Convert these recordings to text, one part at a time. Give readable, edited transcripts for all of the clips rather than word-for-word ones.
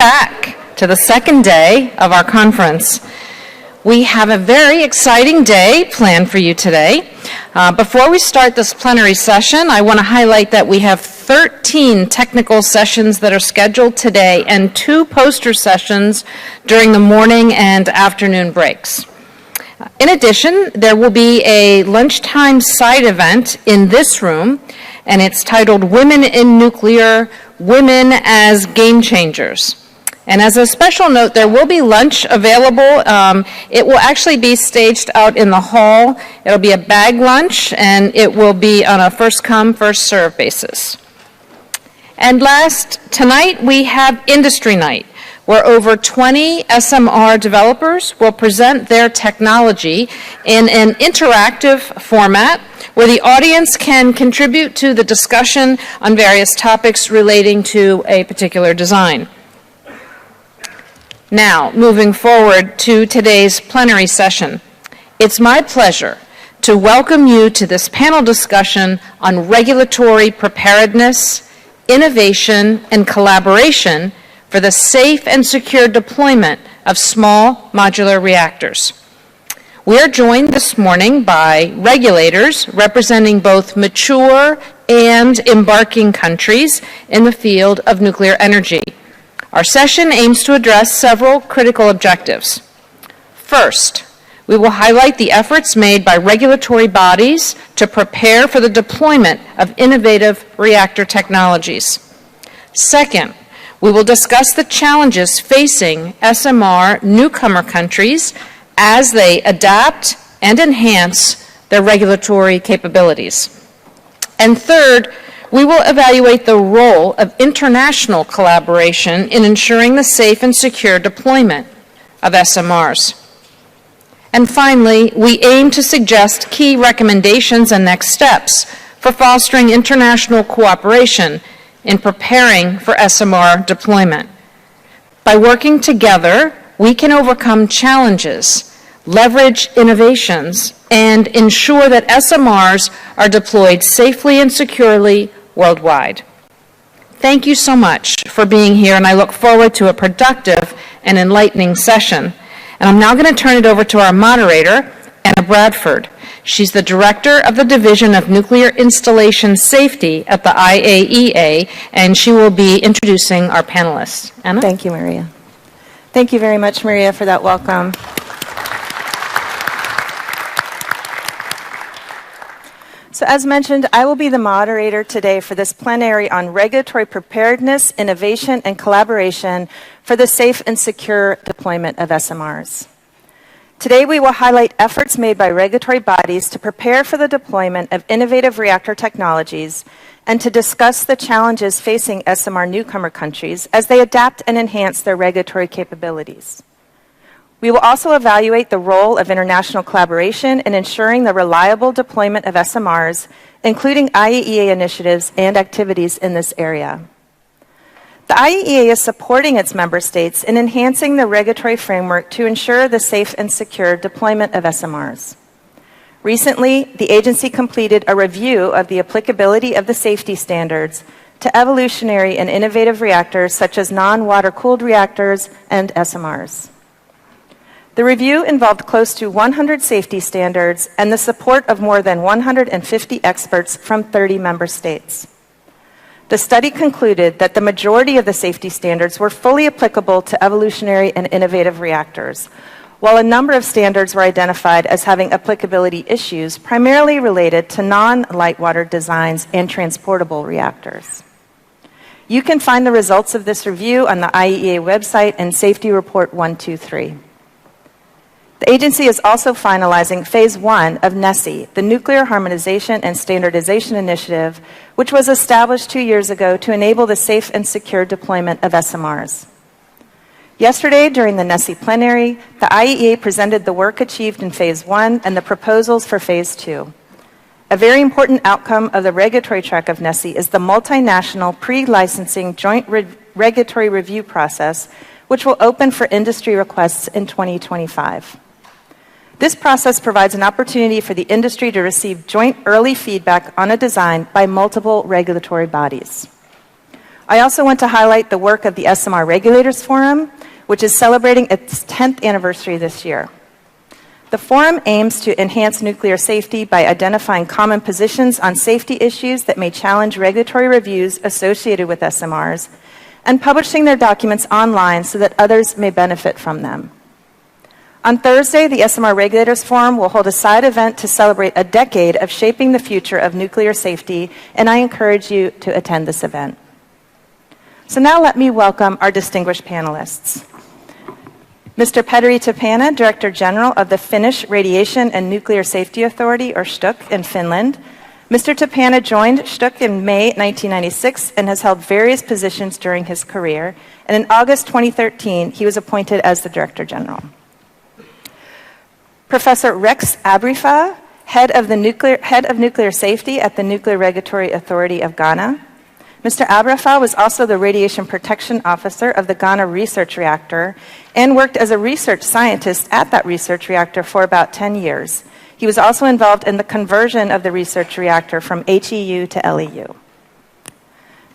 back to the second day of our conference. We have a very exciting day planned for you today. Before we start this plenary session, I want to highlight that we have 13 technical sessions that are scheduled today and 2 poster sessions during the morning and afternoon breaks. In addition, there will be a lunchtime side event in this room, and it's titled Women in Nuclear, Women as Game Changers. And as a special note, there will be lunch available. It will actually be staged out in the hall. It'll be a bag lunch, and it will be on a first-come, first-served basis. And last, tonight we have Industry Night, where over 20 SMR developers will present their technology in an interactive format where the audience can contribute to the discussion on various topics relating to a particular design. Now, moving forward to today's plenary session, it's my pleasure to welcome you to this panel discussion on regulatory preparedness, innovation, and collaboration for the safe and secure deployment of small modular reactors. We are joined this morning by regulators representing both mature and embarking countries in the field of nuclear energy. Our session aims to address several critical objectives. First, we will highlight the efforts made by regulatory bodies to prepare for the deployment of innovative reactor technologies. Second, we will discuss the challenges facing SMR newcomer countries as they adapt and enhance their regulatory capabilities. And third, we will evaluate the role of international collaboration in ensuring the safe and secure deployment of SMRs. And finally, we aim to suggest key recommendations and next steps for fostering international cooperation in preparing for SMR deployment. By working together, we can overcome challenges, leverage innovations, and ensure that SMRs are deployed safely and securely worldwide. Thank you so much for being here, and I look forward to a productive and enlightening session. And I'm now going to turn it over to our moderator, Anna Bradford. She's the Director of the Division of Nuclear Installation Safety at the IAEA, and she will be introducing our panelists. Anna? Thank you, Maria. Thank you very much, Maria, for that welcome. So as mentioned, I will be the moderator today for this plenary on regulatory preparedness, innovation, and collaboration for the safe and secure deployment of SMRs. Today we will highlight efforts made by regulatory bodies to prepare for the deployment of innovative reactor technologies and to discuss the challenges facing SMR newcomer countries as they adapt and enhance their regulatory capabilities. We will also evaluate the role of international collaboration in ensuring the reliable deployment of SMRs, including IAEA initiatives and activities in this area. The IAEA is supporting its member states in enhancing the regulatory framework to ensure the safe and secure deployment of SMRs. Recently, the agency completed a review of the applicability of the safety standards to evolutionary and innovative reactors such as non-water-cooled reactors and SMRs. The review involved close to 100 safety standards and the support of more than 150 experts from 30 member states. The study concluded that the majority of the safety standards were fully applicable to evolutionary and innovative reactors, while a number of standards were identified as having applicability issues primarily related to non-light water designs and transportable reactors. You can find the results of this review on the IAEA website in Safety Report 123. The agency is also finalizing Phase 1 of NESI, the Nuclear Harmonization and Standardization Initiative, which was established 2 years ago to enable the safe and secure deployment of SMRs. Yesterday, during the NESI plenary, the IAEA presented the work achieved in Phase 1 and the proposals for Phase 2. A very important outcome of the regulatory track of NESI is the multinational pre-licensing joint regulatory review process, which will open for industry requests in 2025. This process provides an opportunity for the industry to receive joint early feedback on a design by multiple regulatory bodies. I also want to highlight the work of the SMR Regulators Forum, which is celebrating its 10th anniversary this year. The forum aims to enhance nuclear safety by identifying common positions on safety issues that may challenge regulatory reviews associated with SMRs and publishing their documents online so that others may benefit from them. On Thursday, the SMR Regulators Forum will hold a side event to celebrate a decade of shaping the future of nuclear safety, and I encourage you to attend this event. So now let me welcome our distinguished panelists. Mr. Petteri Tapana, Director General of the Finnish Radiation and Nuclear Safety Authority, or STUK, in Finland. Mr. Tapana joined STUK in May 1996 and has held various positions during his career, and in August 2013, he was appointed as the Director General. Professor Rex Abrifa, Head of Nuclear Safety at the Nuclear Regulatory Authority of Ghana. Mr. Abrafa was also the Radiation Protection Officer of the Ghana Research Reactor and worked as a research scientist at that research reactor for about 10 years. He was also involved in the conversion of the research reactor from HEU to LEU.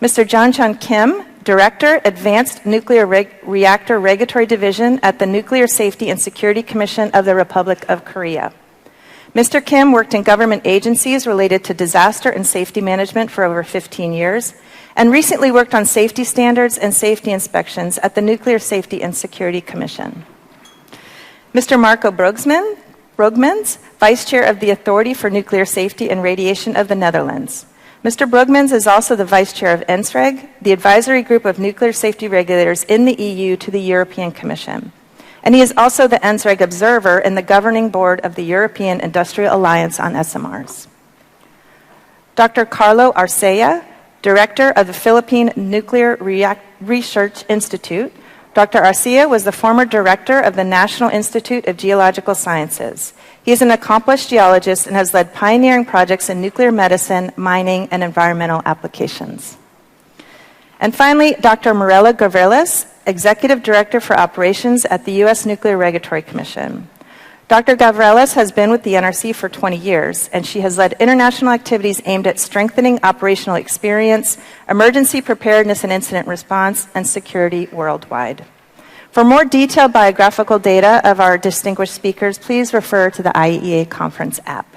Mr. Janchan Kim, Director, Advanced Nuclear Reactor Regulatory Division at the Nuclear Safety and Security Commission of the Republic of Korea. Mr. Kim worked in government agencies related to disaster and safety management for over 15 years, and recently worked on safety standards and safety inspections at the Nuclear Safety and Security Commission. Mr. Marco Brogmans, Vice Chair of the Authority for Nuclear Safety and Radiation of the Netherlands. Mr. Brogmans is also the Vice Chair of NSREG, the advisory group of nuclear safety regulators in the EU to the European Commission. And he is also the NSREG observer in the governing board of the European Industrial Alliance on SMRs. Dr. Carlo Arcea, Director of the Philippine Nuclear Research Institute. Dr. Arcea was the former director of the National Institute of Geological Sciences. He is an accomplished geologist and has led pioneering projects in nuclear medicine, mining, and environmental applications. And finally, Dr. Mirella Gavrelis, Executive Director for Operations at the U.S. Nuclear Regulatory Commission. Dr. Gavrelis has been with the NRC for 20 years, and she has led international activities aimed at strengthening operational experience, emergency preparedness and incident response, and security worldwide. For more detailed biographical data of our distinguished speakers, please refer to the IAEA conference app.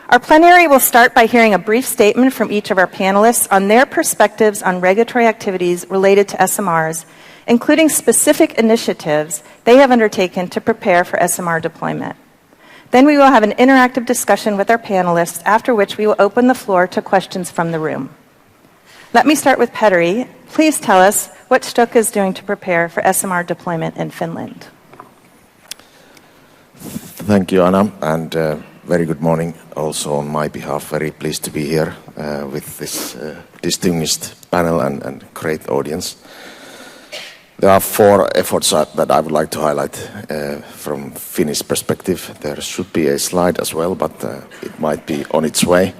Our plenary will start by hearing a brief statement from each of our panelists on their perspectives on regulatory activities related to SMRs, including specific initiatives they have undertaken to prepare for SMR deployment. Then we will have an interactive discussion with our panelists, after which we will open the floor to questions from the room. Let me start with Petteri. Please tell us what STUK is doing to prepare for SMR deployment in Finland. Thank you, Anna, and very good morning also on my behalf. Very pleased to be here with this distinguished panel and great audience. There are 4 efforts that I would like to highlight from Finnish perspective. There should be a slide as well, but it might be on its way.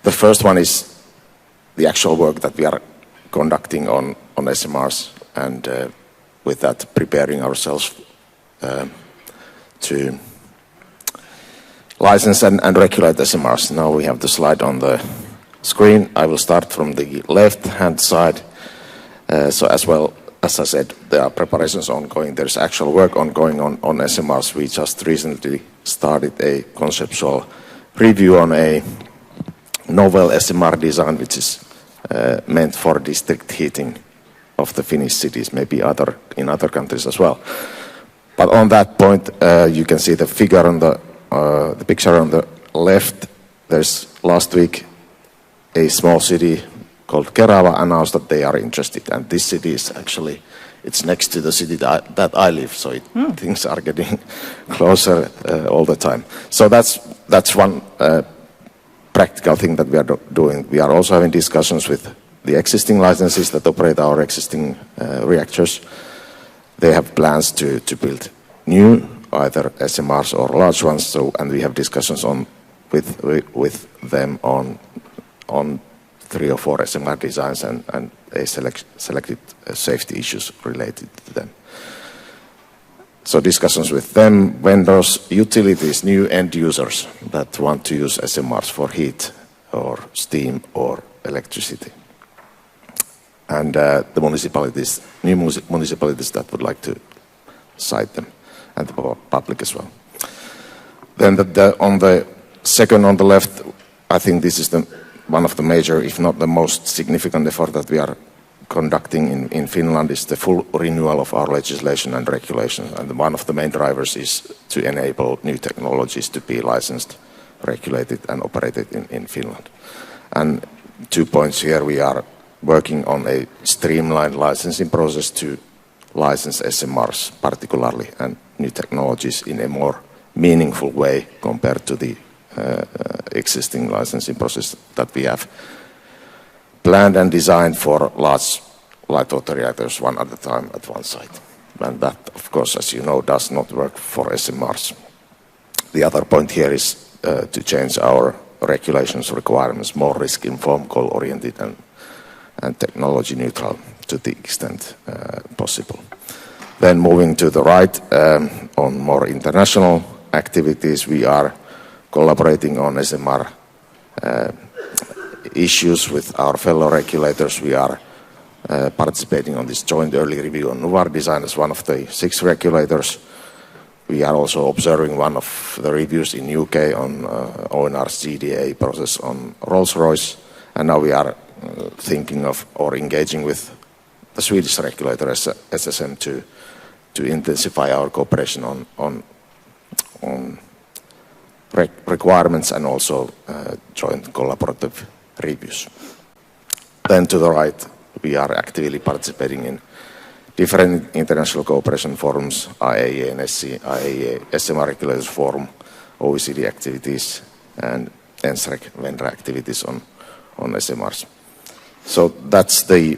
The first one is the actual work that we are conducting on SMRs, and with that preparing ourselves to license and regulate SMRs. Now we have the slide on the screen. I will start from the left-hand side. So as well, as I said, there are preparations ongoing. There's actual work ongoing on SMRs. We just recently started a conceptual review on a novel SMR design, which is meant for district heating of the Finnish cities, maybe in other countries as well. But on that point, you can see the figure on the picture on the left. There's last week a small city called Kerava announced that they are interested, and this city is actually, it's next to the city that I live, so things are getting closer all the time. So that's one practical thing that we are doing. We are also having discussions with the existing licenses that operate our existing reactors. They have plans to build new, either SMRs or large ones. So, and we have discussions with them on 3 or 4 SMR designs and selected safety issues related to them. So discussions with them, vendors, utilities, new end users that want to use SMRs for heat or steam or electricity. and the municipalities, new municipalities that would like to cite them, and the public as well. Then on the second on the left, I think this is one of the major, if not the most significant effort that we are conducting in Finland is the full renewal of our legislation and regulations. And one of the main drivers is to enable new technologies to be licensed, regulated and operated in Finland. And 2 points here, we are working on a streamlined licensing process to license SMRs particularly and new technologies in a more meaningful way compared to the existing licensing process that we have planned and designed for large light water reactors one at a time at one site. And that, of course, as you know, does not work for SMRs. The other point here is to change our regulations requirements more risk-informed, goal-oriented and technology neutral to the extent possible. Then moving to the right, on more international activities, we are collaborating on SMR issues with our fellow regulators. We are participating on this joint early review on Nuvar design as one of the 6 regulators. We are also observing one of the reviews in UK on ONR's GDA process on Rolls-Royce, and now we are thinking of or engaging with the Swedish regulator SSM to intensify our cooperation on requirements and also joint collaborative reviews. Then to the right, we are actively participating in different international cooperation forums, IAEA and SC, IAEA, SMR Regulators Forum, OECD activities, and NSREC vendor activities on SMRs. So that's the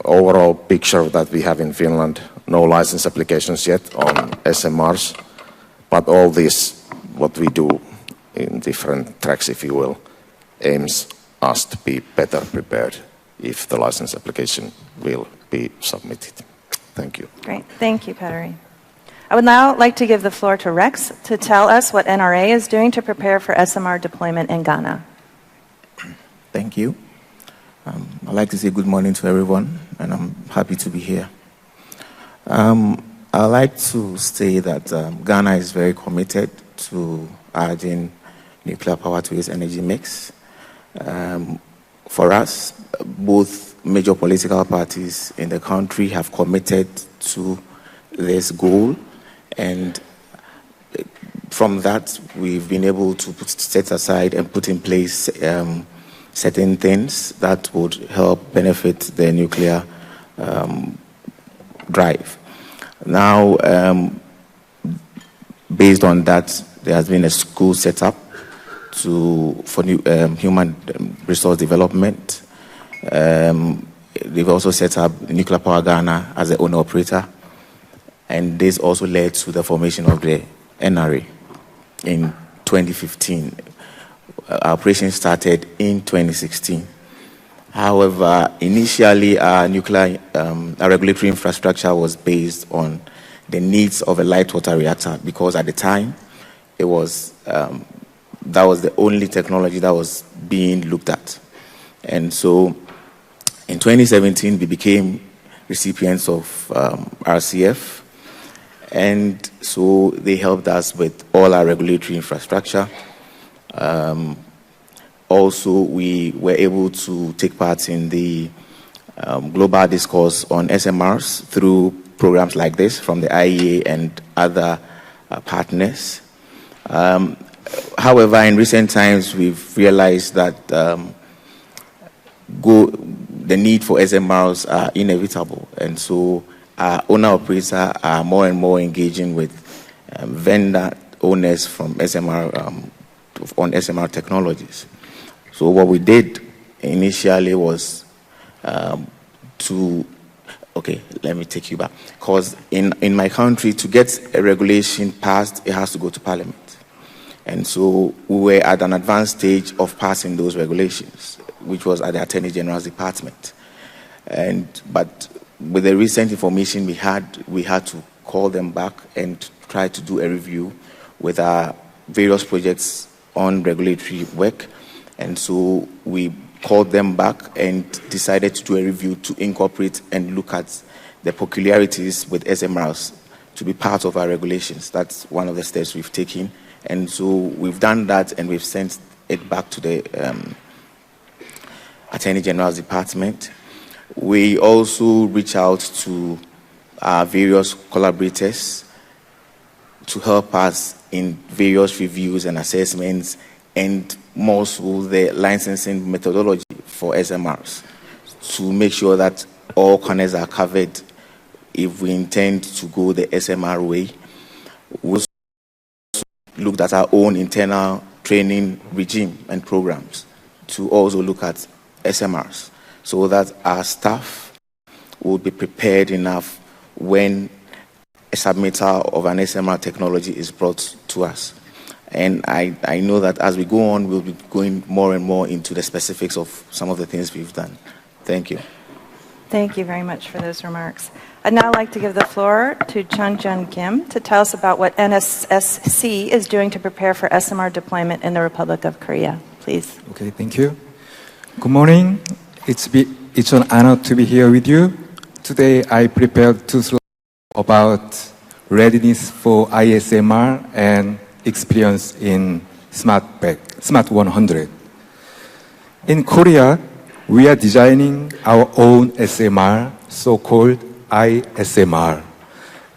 overall picture that we have in Finland. No license applications yet on SMRs, but all this, what we do in different tracks, if you will, aims us to be better prepared if the license application will be submitted. Thank you. Great. Thank you, Petteri. I would now like to give the floor to Rex to tell us what NRA is doing to prepare for SMR deployment in Ghana. Thank you. I'd like to say good morning to everyone, and I'm happy to be here. I'd like to say that Ghana is very committed to adding nuclear power to its energy mix. For us, both major political parties in the country have committed to this goal, and from that, we've been able to set aside and put in place certain things that would help benefit the nuclear drive. Now, based on that, there has been a school set up for human resource development. They've also set up Nuclear Power Ghana as the owner-operator, and this also led to the formation of the NRA in 2015. Our operation started in 2016. However, initially our nuclear our regulatory infrastructure was based on the needs of a light water reactor, because at the time it was that was the only technology that was being looked at. And so in 2017 we became recipients of RCF, and so they helped us with all our regulatory infrastructure. Also, we were able to take part in the global discourse on SMRs through programs like this from the IAEA and other partners. However, in recent times, we've realized that the need for SMRs are inevitable, and so our owner-operator are more and more engaging with vendor owners from SMR on SMR technologies. So what we did initially was let me take you back. Because in my country, to get a regulation passed, it has to go to Parliament. And so we were at an advanced stage of passing those regulations, which was at the Attorney General's Department. But with the recent information we had to call them back and try to do a review with our various projects on regulatory work. And so we called them back and decided to do a review to incorporate and look at the peculiarities with SMRs to be part of our regulations. That's one of the steps we've taken. And so we've done that, and we've sent it back to the Attorney General's Department. We also reach out to our various collaborators to help us in various reviews and assessments, and more so the licensing methodology for SMRs, to make sure that all corners are covered if we intend to go the SMR way. We also looked at our own internal training regime and programs to also look at SMRs, so that our staff will be prepared enough when a submitter of an SMR technology is brought to us. And I know that as we go on, we'll be going more and more into the specifics of some of the things we've done. Thank you. Thank you very much for those remarks. I'd now like to give the floor to Chunjun Kim to tell us about what NSSC is doing to prepare for SMR deployment in the Republic of Korea. Please. Okay, thank you. Good morning. It's an honor to be here with you. Today I prepared 2 slides about readiness for ISMR and experience in Smart 100. In Korea, we are designing our own SMR, so-called ISMR,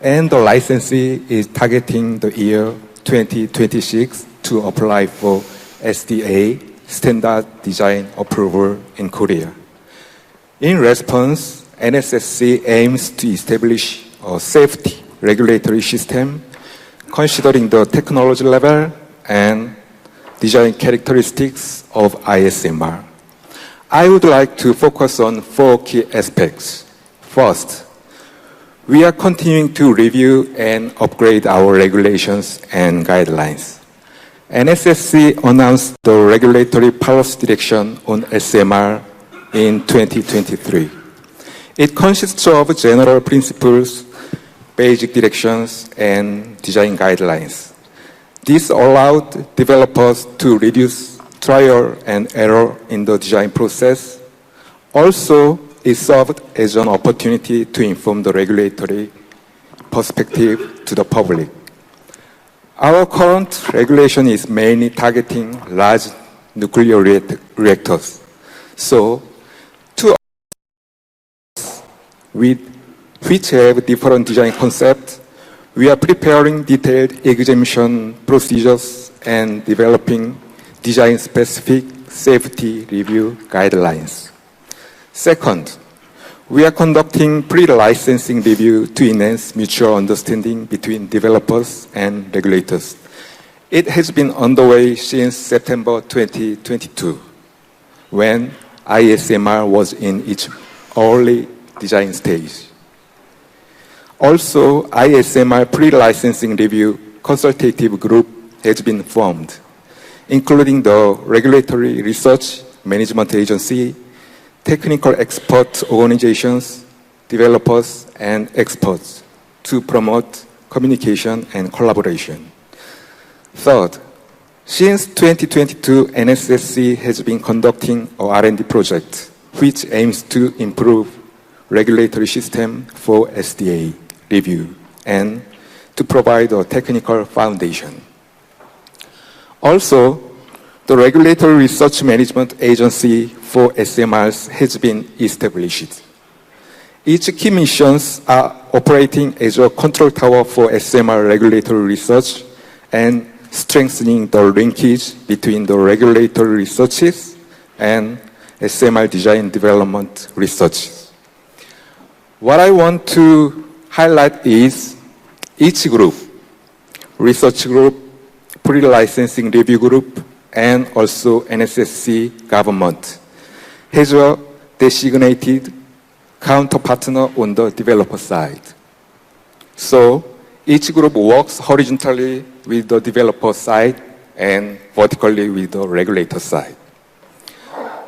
and the licensee is targeting the year 2026 to apply for SDA, Standard Design Approval, in Korea. In response, NSSC aims to establish a safety regulatory system considering the technology level and design characteristics of ISMR. I would like to focus on 4 key aspects. First, we are continuing to review and upgrade our regulations and guidelines. NSSC announced the regulatory policy direction on SMR in 2023. It consists of general principles, basic directions, and design guidelines. This allowed developers to reduce trial and error in the design process. Also, it served as an opportunity to inform the regulatory perspective to the public. Our current regulation is mainly targeting large nuclear reactors. So, which have different design concepts, we are preparing detailed examination procedures and developing design-specific safety review guidelines. Second, we are conducting pre-licensing review to enhance mutual understanding between developers and regulators. It has been underway since September 2022, when ISMR was in its early design stage. Also, ISMR pre-licensing review consultative group has been formed, including the Regulatory Research Management Agency, technical expert organizations, developers, and experts to promote communication and collaboration. Third, since 2022, NSSC has been conducting an R&D project which aims to improve regulatory system for SDA review and to provide a technical foundation. Also, the Regulatory Research Management Agency for SMRs has been established. Its key missions are operating as a control tower for SMR regulatory research and strengthening the linkage between the regulatory researches and SMR design development research. What I want to highlight is each group, research group, pre-licensing review group, and also NSSC government, has a designated counterpartner on the developer side. So each group works horizontally with the developer side and vertically with the regulator side.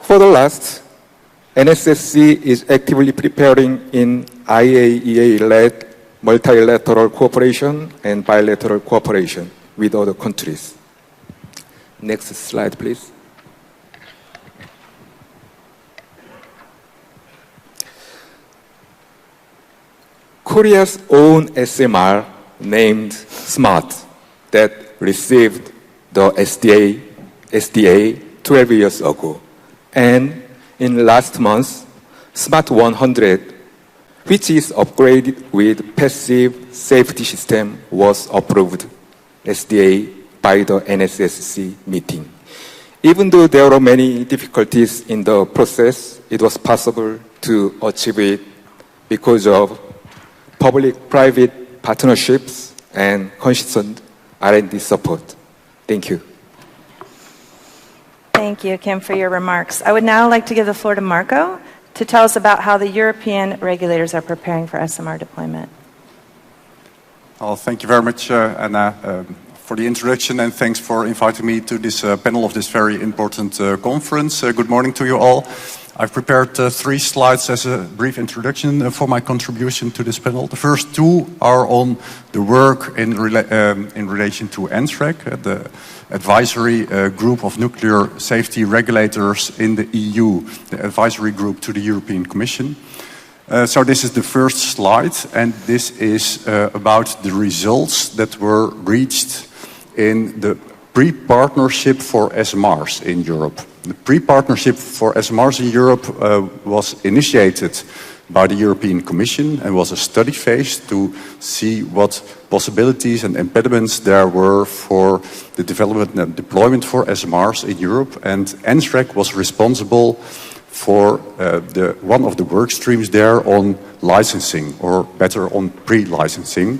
For the last, NSSC is actively preparing in IAEA-led multilateral cooperation and bilateral cooperation with other countries. Next slide, please. Korea's own SMR named SMART that received the SDA 12 years ago. And in last month, SMART 100, which is upgraded with passive safety system, was approved SDA by the NSSC meeting. Even though there were many difficulties in the process, it was possible to achieve it because of public-private partnerships and consistent R&D support. Thank you. Thank you, Kim, for your remarks. I would now like to give the floor to Marco to tell us about how the European regulators are preparing for SMR deployment. Well, thank you very much, Anna, for the introduction, and thanks for inviting me to this panel of this very important conference. Good morning to you all. I've prepared 3 slides as a brief introduction for my contribution to this panel. The first 2 are on the work in relation to NSREC, the advisory group of nuclear safety regulators in the EU, the advisory group to the European Commission. So this is the first slide, and this is about the results that were reached in the pre-partnership for SMRs in Europe. The pre-partnership for SMRs in Europe was initiated by the European Commission and was a study phase to see what possibilities and impediments there were for the development and deployment for SMRs in Europe. And NSREC was responsible for one of the work streams there on licensing, or better, on pre-licensing.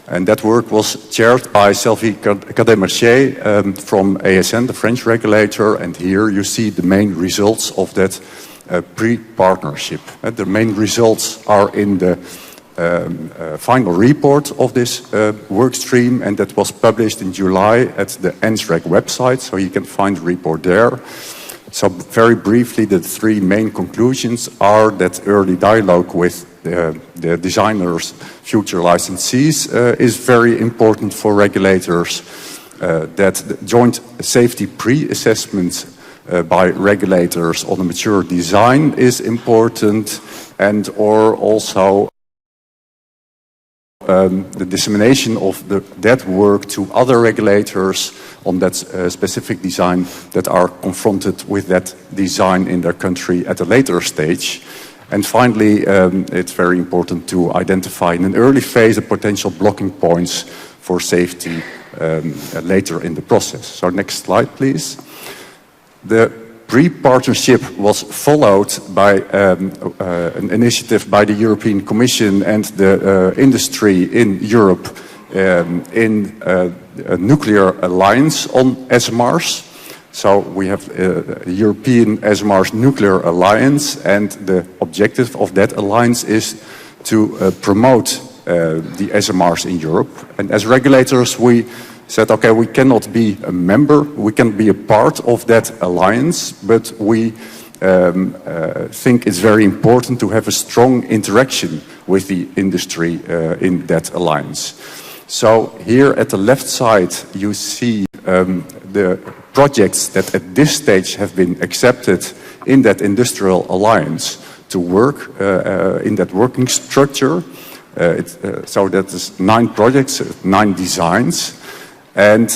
And that work was chaired by Sylvie Cadet-Mercier from ASN, the French regulator, and here you see the main results of that pre-partnership. The main results are in the final report of this work stream, and that was published in July at the NSREC website, so you can find the report there. So very briefly, the 3 main conclusions are that early dialogue with the designers, future licensees, is very important for regulators, that the joint safety pre-assessment by regulators on a mature design is important, and or also the dissemination of that work to other regulators on that specific design that are confronted with that design in their country at a later stage. And finally, it's very important to identify in an early phase the potential blocking points for safety later in the process. So next slide, please. The pre-partnership was followed by an initiative by the European Commission and the industry in Europe in a nuclear alliance on SMRs. So we have a European SMRs nuclear alliance, and the objective of that alliance is to promote the SMRs in Europe. And as regulators, we said, okay, we cannot be a member, we can be a part of that alliance, but we think it's very important to have a strong interaction with the industry in that alliance. So here at the left side, you see the projects that at this stage have been accepted in that industrial alliance to work in that working structure. So that is 9 projects, 9 designs. And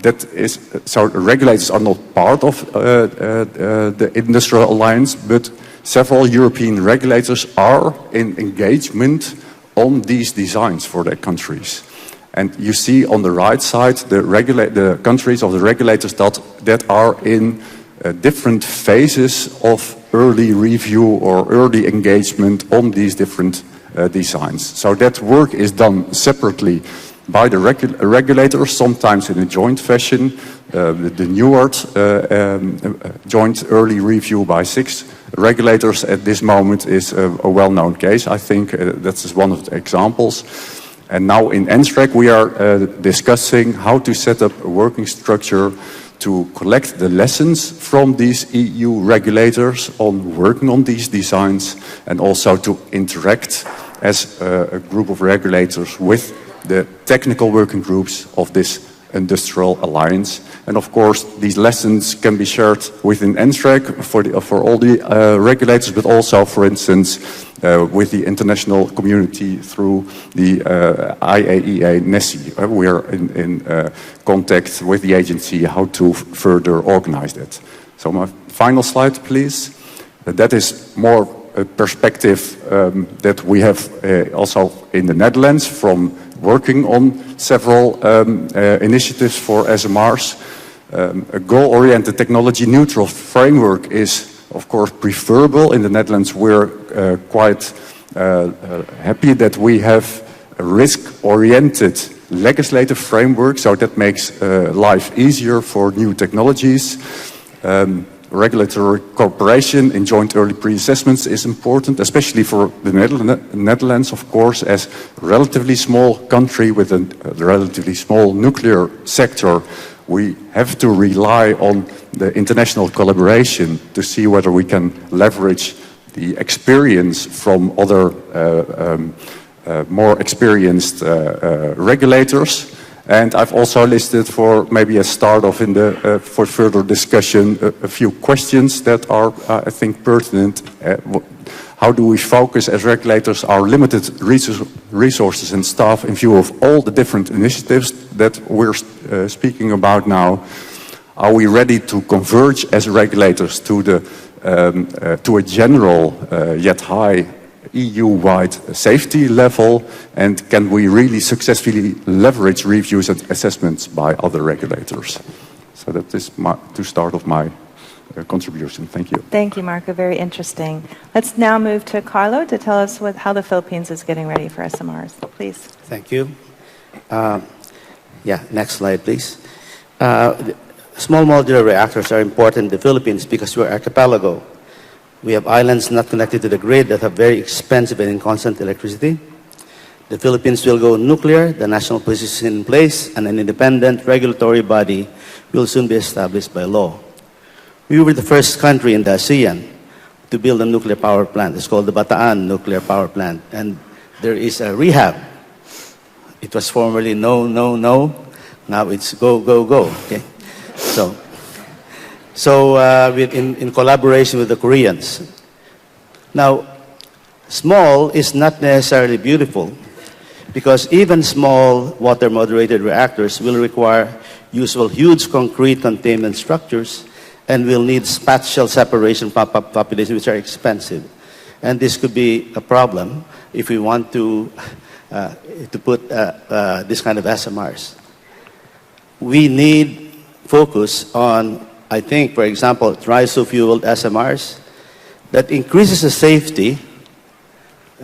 that is, so regulators are not part of the industrial alliance, but several European regulators are in engagement on these designs for their countries. And you see on the right side the countries of the regulators that are in different phases of early review or early engagement on these different designs. So that work is done separately by the regulators, sometimes in a joint fashion. The NEWARD joint early review by 6 regulators at this moment is a well-known case. I think that's one of the examples. And now in NSREC we are discussing how to set up a working structure to collect the lessons from these EU regulators on working on these designs, and also to interact as a group of regulators with the technical working groups of this industrial alliance. And of course, these lessons can be shared within NSREG for all the regulators, but also, for instance, with the international community through the IAEA NESI. We are in contact with the agency how to further organize that. So my final slide, please. That is more a perspective that we have also in the Netherlands from working on several initiatives for SMRs. A goal-oriented technology-neutral framework is, of course, preferable. In the Netherlands, we're quite happy that we have a risk-oriented legislative framework, so that makes life easier for new technologies. Regulatory cooperation in joint early pre-assessments is important, especially for the Netherlands, of course, as a relatively small country with a relatively small nuclear sector. We have to rely on the international collaboration to see whether we can leverage the experience from other more experienced regulators. And I've also listed for maybe a start off in the for further discussion a few questions that are I think pertinent. How do we focus as regulators our limited resources and staff in view of all the different initiatives that we're speaking about now? Are we ready to converge as regulators to the to a general yet high EU-wide safety level, and can we really successfully leverage reviews and assessments by other regulators? So that is to start off my contribution. Thank you. Thank you, Marco. Very interesting. Let's now move to Carlo to tell us how the Philippines is getting ready for SMRs. Please. Thank you. Yeah, next slide, please. Small modular reactors are important in the Philippines because we're archipelago. We have islands not connected to the grid that have very expensive and inconstant electricity. The Philippines will go nuclear, the national policy is in place, and an independent regulatory body will soon be established by law. We were the first country in the ASEAN to build a nuclear power plant. It's called the Bataan Nuclear Power Plant. And there is a rehab. It was formerly no, no, no. Now it's go, go, go. Okay? So in collaboration with the Koreans. Now, small is not necessarily beautiful because even small water-moderated reactors will require usual huge concrete containment structures and will need spatial separation populations which are expensive. And this could be a problem if we want to put this kind of SMRs. We need focus on, I think, for example, triso-fueled SMRs that increases the safety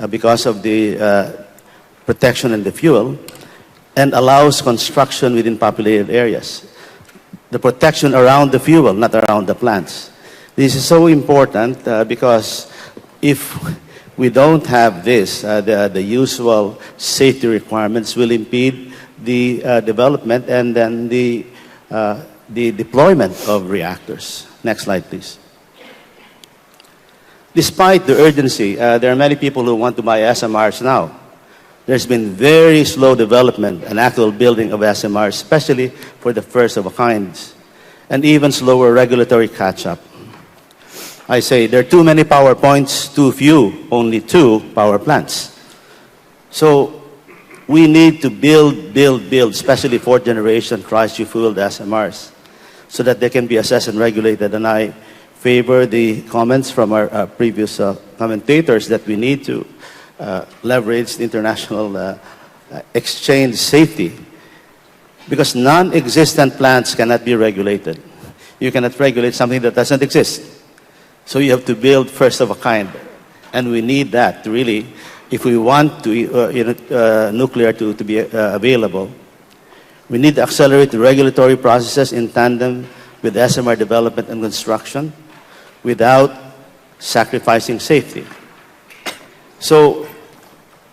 because of the protection and the fuel and allows construction within populated areas. The protection around the fuel, not around the plants. This is so important because if we don't have this, the usual safety requirements will impede the development and then the deployment of reactors. Next slide, please. Despite the urgency, there are many people who want to buy SMRs now. There's been very slow development and actual building of SMRs, especially for the first of a kinds, and even slower regulatory catch-up. I say there are too many power points, too few, only 2 power plants. So we need to build, especially 4th generation triso-fueled SMRs, so that they can be assessed and regulated. And I favor the comments from our previous commentators that we need to leverage the international exchange safety, because non-existent plants cannot be regulated. You cannot regulate something that doesn't exist. So you have to build first of a kind, and we need that to really, if we want to nuclear to be available. We need to accelerate the regulatory processes in tandem with SMR development and construction without sacrificing safety. So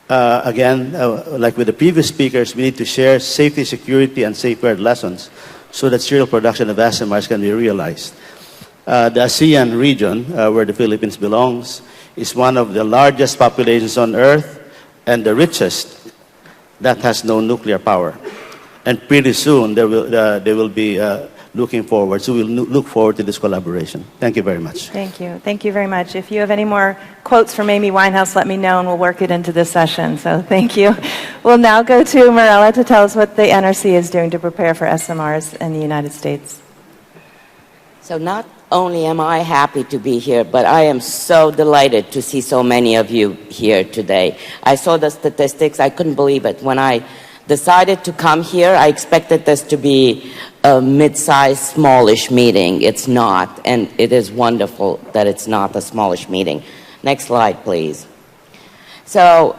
again, like with the previous speakers, we need to share safety, security, and safeguard lessons so that serial production of SMRs can be realized. The ASEAN region, where the Philippines belongs, is one of the largest populations on Earth and the richest that has no nuclear power. And pretty soon they will be looking forward. So we'll look forward to this collaboration. Thank you very much. Thank you. Thank you very much. If you have any more quotes from Amy Winehouse, let me know and we'll work it into this session. So thank you. We'll now go to Mirella to tell us what the NRC is doing to prepare for SMRs in the United States. So not only am I happy to be here, but I am so delighted to see so many of you here today. I saw the statistics. I couldn't believe it. When I decided to come here, I expected this to be a mid-sized, smallish meeting. It's not, and it is wonderful that it's not a smallish meeting. Next slide, please. So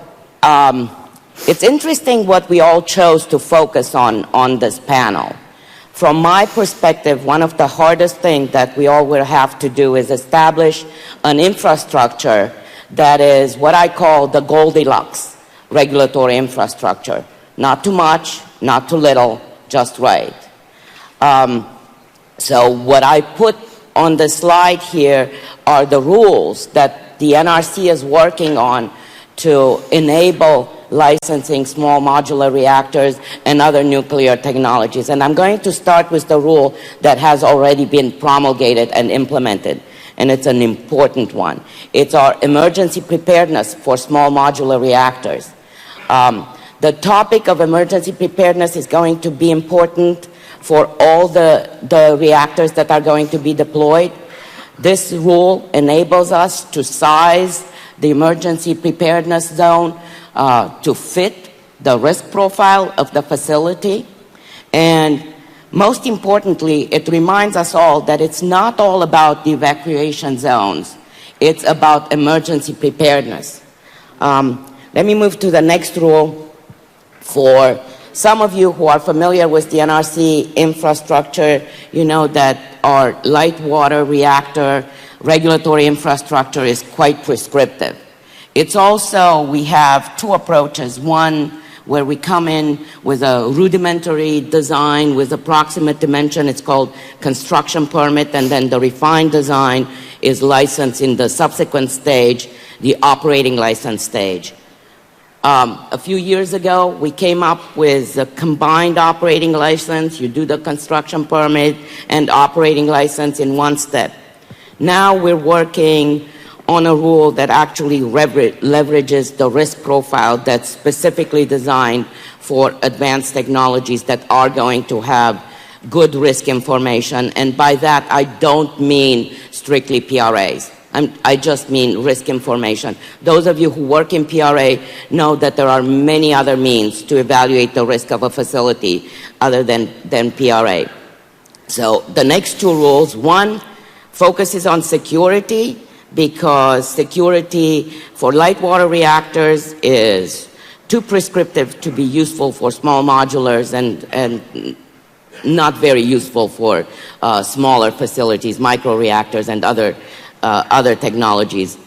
it's interesting what we all chose to focus on this panel. From my perspective, one of the hardest things that we all will have to do is establish an infrastructure that is what I call the Goldilocks regulatory infrastructure. Not too much, not too little, just right. So what I put on the slide here are the rules that the NRC is working on to enable licensing small modular reactors and other nuclear technologies. And I'm going to start with the rule that has already been promulgated and implemented, and it's an important one. It's our emergency preparedness for small modular reactors. The topic of emergency preparedness is going to be important for all the reactors that are going to be deployed. This rule enables us to size the emergency preparedness zone to fit the risk profile of the facility. And most importantly, it reminds us all that it's not all about the evacuation zones. It's about emergency preparedness. Let me move to the next rule. For some of you who are familiar with the NRC infrastructure, you know that our light water reactor regulatory infrastructure is quite prescriptive. It's also, we have two approaches. One, where we come in with a rudimentary design with approximate dimension. It's called construction permit, and then the refined design is licensed in the subsequent stage, the operating license stage. A few years ago, we came up with a combined operating license. You do the construction permit and operating license in one step. Now we're working on a rule that actually leverages the risk profile that's specifically designed for advanced technologies that are going to have good risk information. And by that, I don't mean strictly PRAs. I just mean risk information. Those of you who work in PRA know that there are many other means to evaluate the risk of a facility other than PRA. So the next two rules, one focuses on security, because security for light water reactors is too prescriptive to be useful for small modulars and not very useful for smaller facilities, microreactors and other technologies.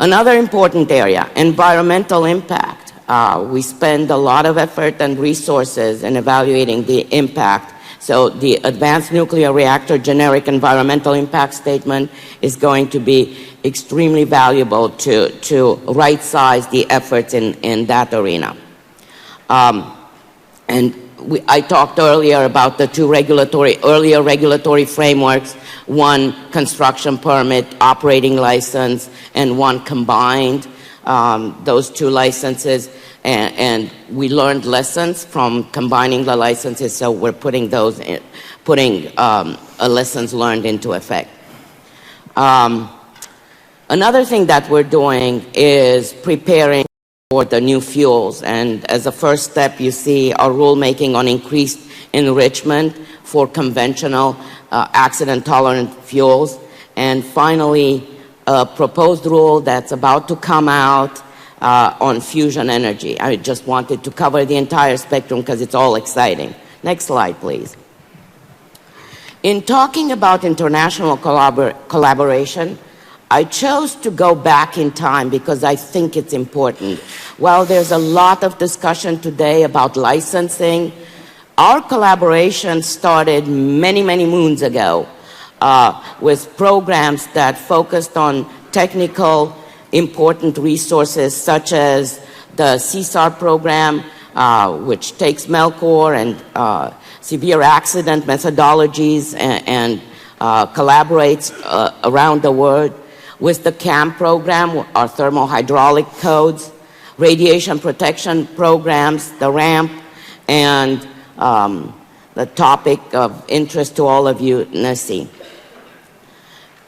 Another important area, environmental impact. We spend a lot of effort and resources in evaluating the impact. So the Advanced Nuclear Reactor Generic Environmental Impact Statement is going to be extremely valuable to right-size the efforts in that arena. I talked earlier about the two earlier regulatory frameworks, one construction permit, operating license, and one combined, those two licenses. And we learned lessons from combining the licenses, so we're putting lessons learned into effect. Another thing that we're doing is preparing for the new fuels, and as a first step, you see our rulemaking on increased enrichment for conventional accident-tolerant fuels, and finally, a proposed rule that's about to come out on fusion energy. I just wanted to cover the entire spectrum because it's all exciting. Next slide, please. In talking about international collaboration, I chose to go back in time because I think it's important. While there's a lot of discussion today about licensing, our collaboration started many, many moons ago with programs that focused on technical important resources such as the CSAR program, which takes Melcor and severe accident methodologies and collaborates around the world with the CAMP program, our thermohydraulic codes, radiation protection programs, the RAMP, and the topic of interest to all of you, NISI.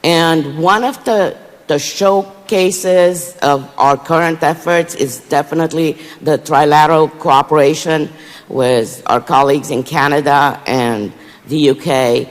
And one of the showcases of our current efforts is definitely the trilateral cooperation with our colleagues in Canada and the UK,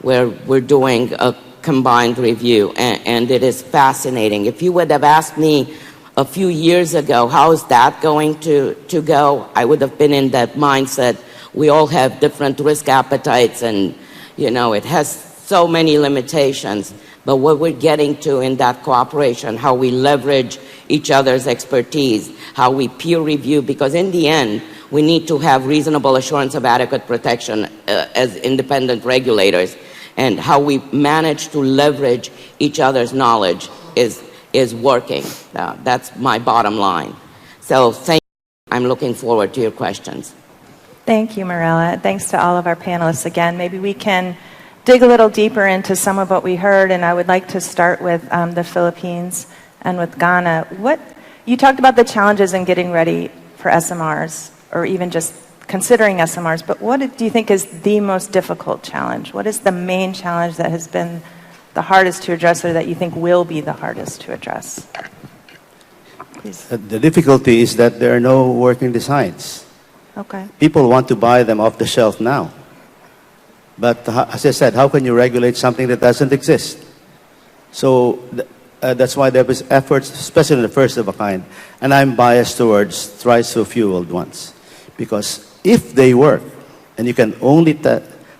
where we're doing a combined review, and it is fascinating. If you would have asked me a few years ago, how is that going to go, I would have been in that mindset. We all have different risk appetites, and it has so many limitations. But what we're getting to in that cooperation, how we leverage each other's expertise, how we peer review, because in the end, we need to have reasonable assurance of adequate protection as independent regulators, and how we manage to leverage each other's knowledge is working. That's my bottom line. So thank you. I'm looking forward to your questions. Thank you, Mirella. Thanks to all of our panelists again. Maybe we can dig a little deeper into some of what we heard, and I would like to start with the Philippines and with Ghana. You talked about the challenges in getting ready for SMRs, or even just considering SMRs, but what do you think is the most difficult challenge? What is the main challenge that has been the hardest to address, or that you think will be the hardest to address? Please. The difficulty is that there are no working designs. Okay. People want to buy them off the shelf now. But as I said, how can you regulate something that doesn't exist? So that's why there was efforts, especially in the first of a kind. And I'm biased towards thrice-so-fueled ones. Because if they work, and you can only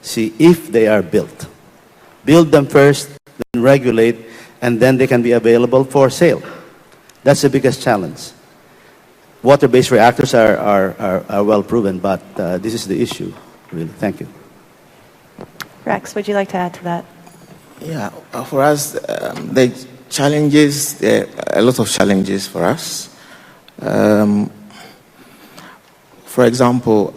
see if they are built, build them first, then regulate, and then they can be available for sale. That's the biggest challenge. Water-based reactors are well proven, but this is the issue, really. Thank you. Rex, would you like to add to that? Yeah, for us, the challenges, there are a lot of challenges for us. For example,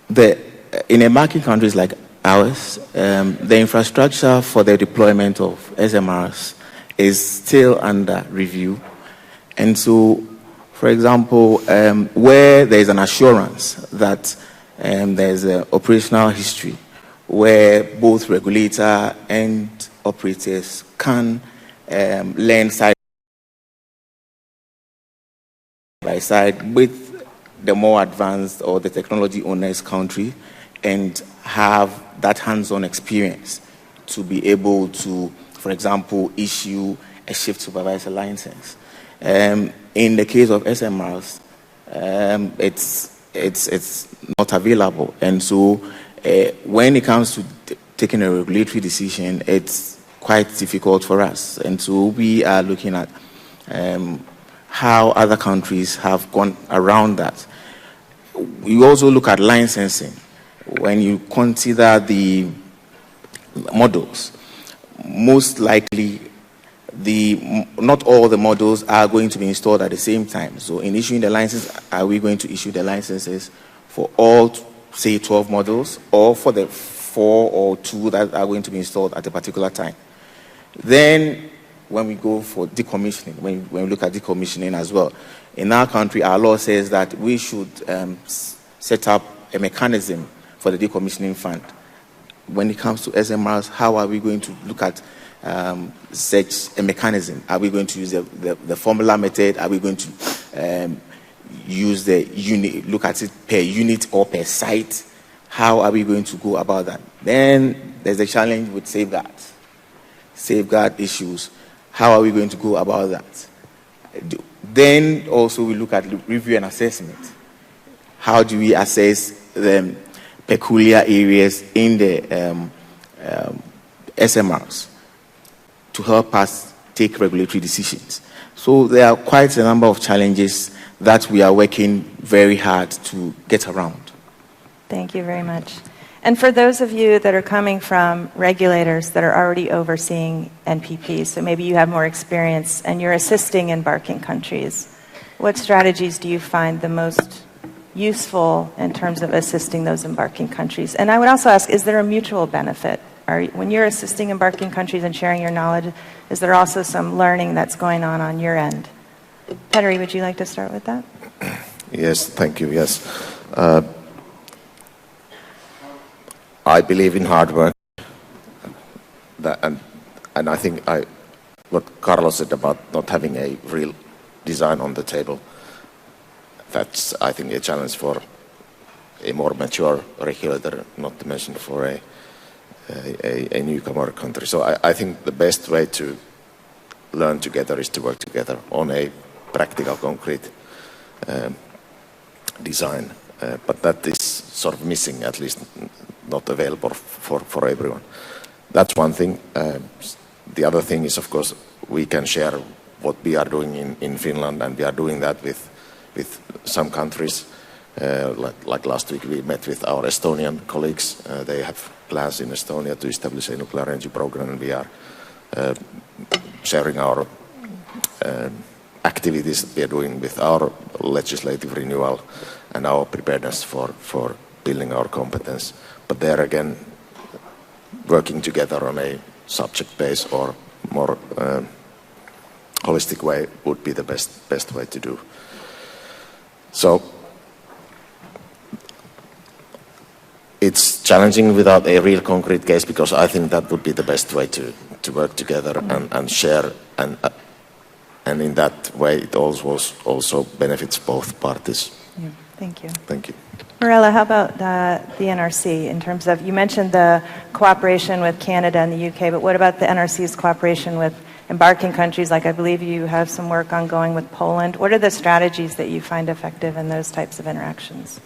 in emerging countries like ours, the infrastructure for the deployment of SMRs is still under review. And so, for example, where there is an assurance that there's an operational history where both regulator and operators can learn side by side with the more advanced or the technology owners country, and have that hands-on experience to be able to, for example, issue a shift supervisor license. In the case of SMRs, it's not available, and so when it comes to taking a regulatory decision, it's quite difficult for us. And so we are looking at how other countries have gone around that. We also look at licensing. When you consider the models, most likely not all the models are going to be installed at the same time. So in issuing the license, are we going to issue the licenses for all, say, 12 models, or for the 4 or 2 that are going to be installed at a particular time? Then when we go for decommissioning, when we look at decommissioning as well, in our country, our law says that we should set up a mechanism for the decommissioning fund. When it comes to SMRs, how are we going to look at such a mechanism? Are we going to use the formula method? Are we going to use the unit, look at it per unit or per site? How are we going to go about that? Then there's a challenge with safeguard issues. How are we going to go about that? Then also we look at review and assessment. How do we assess the peculiar areas in the SMRs to help us take regulatory decisions? So there are quite a number of challenges that we are working very hard to get around. Thank you very much. And for those of you that are coming from regulators that are already overseeing NPPs, so maybe you have more experience and you're assisting embarking countries, what strategies do you find the most useful in terms of assisting those embarking countries? And I would also ask, is there a mutual benefit? When you're assisting embarking countries and sharing your knowledge, is there also some learning that's going on your end? Petteri, would you like to start with that? Yes, thank you. Yes. I believe in hard work. And I think what Carlos said about not having a real design on the table, that's, I think, a challenge for a more mature regulator, not to mention for a newcomer country. So I think the best way to learn together is to work together on a practical, concrete design. But that is sort of missing, at least not available for everyone. That's one thing. The other thing is, of course, we can share what we are doing in Finland, and we are doing that with some countries. Like last week, we met with our Estonian colleagues. They have plans in Estonia to establish a nuclear energy program, and we are sharing our activities that we are doing with our legislative renewal and our preparedness for building our competence. But there again, working together on a subject base or more holistic way would be the best way to do. So it's challenging without a real concrete case, because I think that would be the best way to work together and share, and in that way it also benefits both parties. Yeah, thank you. Thank you. Marella, how about the NRC in terms of, you mentioned the cooperation with Canada and the UK, but what about the NRC's cooperation with embarking countries, like I believe you have some work ongoing with Poland? What are the strategies that you find effective in those types of interactions?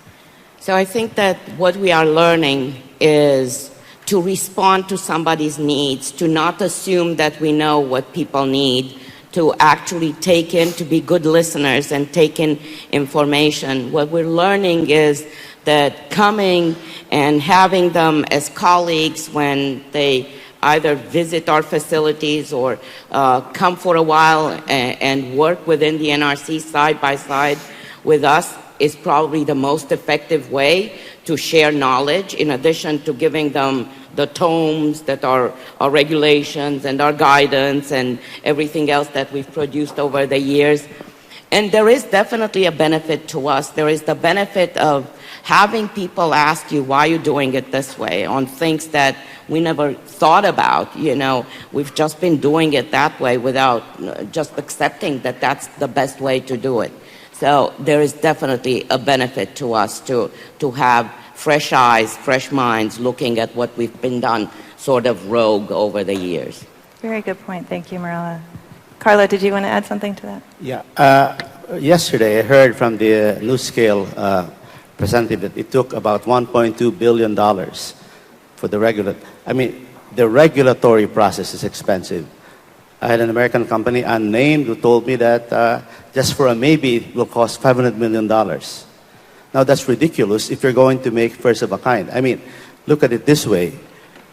So I think that what we are learning is to respond to somebody's needs, to not assume that we know what people need, to actually take in, to be good listeners and take in information. What we're learning is that coming and having them as colleagues when they either visit our facilities or come for a while and work within the NRC side by side with us is probably the most effective way to share knowledge, in addition to giving them the tomes that are our regulations and our guidance and everything else that we've produced over the years. And there is definitely a benefit to us. There is the benefit of having people ask you why you're doing it this way on things that we never thought about. You know, we've just been doing it that way without just accepting that that's the best way to do it. So there is definitely a benefit to us to have fresh eyes, fresh minds looking at what we've been done sort of rogue over the years. Very good point. Thank you, Marella. Carlo, did you want to add something to that? Yeah. Yesterday, I heard from the NuScale representative that it took about $1.2 billion for the the regulatory process is expensive. I had an American company, unnamed, who told me that just for a maybe it will cost $500 million. Now that's ridiculous if you're going to make first of a kind. I mean, look at it this way.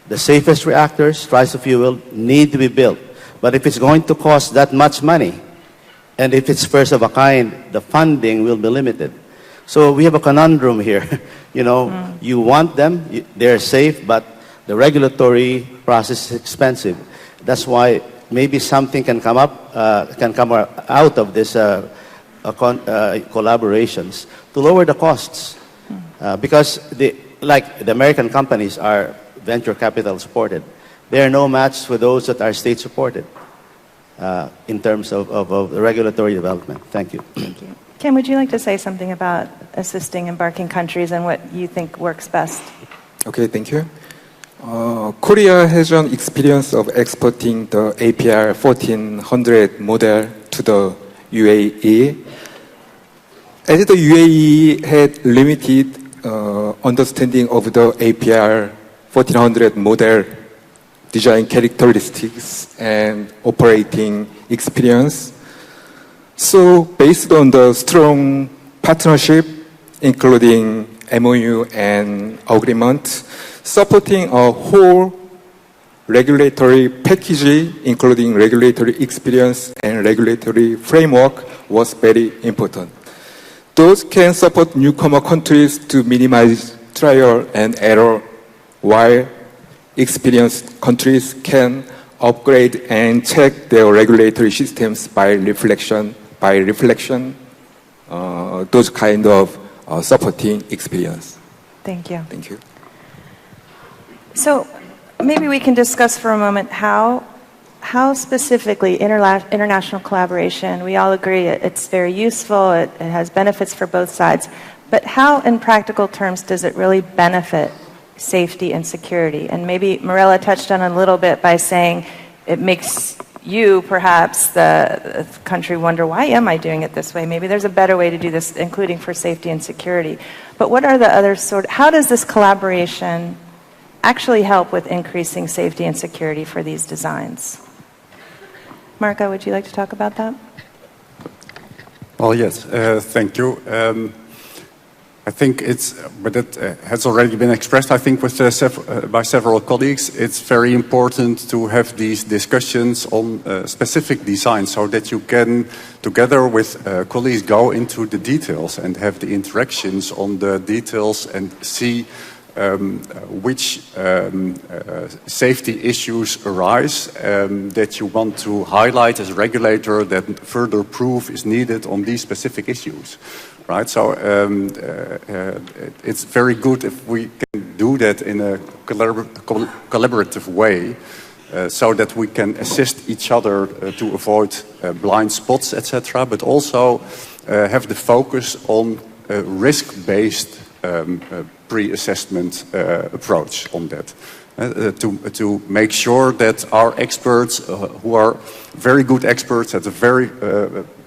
The safest reactors, twice the fuel, need to be built. But if it's going to cost that much money, and if it's first of a kind, the funding will be limited. So we have a conundrum here. You know, you want them, they're safe, but the regulatory process is expensive. That's why maybe something can come up, can come out of this collaborations to lower the costs, because the American companies are venture capital supported. They are no match for those that are state supported in terms of the regulatory development. Thank you. Thank you. Kim, would you like to say something about assisting embarking countries and what you think works best? Okay, thank you. Korea has an experience of exporting the APR 1400 model to the UAE. As the UAE had limited understanding of the APR 1400 model design characteristics and operating experience, so based on the strong partnership, including MOU and agreement, supporting a whole regulatory package, including regulatory experience and regulatory framework, was very important. Those can support newcomer countries to minimize trial and error, while experienced countries can upgrade and check their regulatory systems by reflection, those kind of supporting experience. Thank you. Thank you. So maybe we can discuss for a moment how specifically international collaboration, we all agree it's very useful, it has benefits for both sides, but how in practical terms does it really benefit safety and security? And maybe Mirella touched on it a little bit by saying it makes you, perhaps, the country wonder, why am I doing it this way? Maybe there's a better way to do this, including for safety and security. But what are the other how does this collaboration actually help with increasing safety and security for these designs? Marco, would you like to talk about that? Well, yes, thank you. I think but it has already been expressed, I think, by several colleagues. It's very important to have these discussions on specific designs so that you can, together with colleagues, go into the details and have the interactions on the details and see which safety issues arise that you want to highlight as a regulator, that further proof is needed on these specific issues. Right, so it's very good if we can do that in a collaborative way, so that we can assist each other to avoid blind spots, etc. But also have the focus on a risk-based pre-assessment approach on that, to make sure that our experts, who are very good experts at a very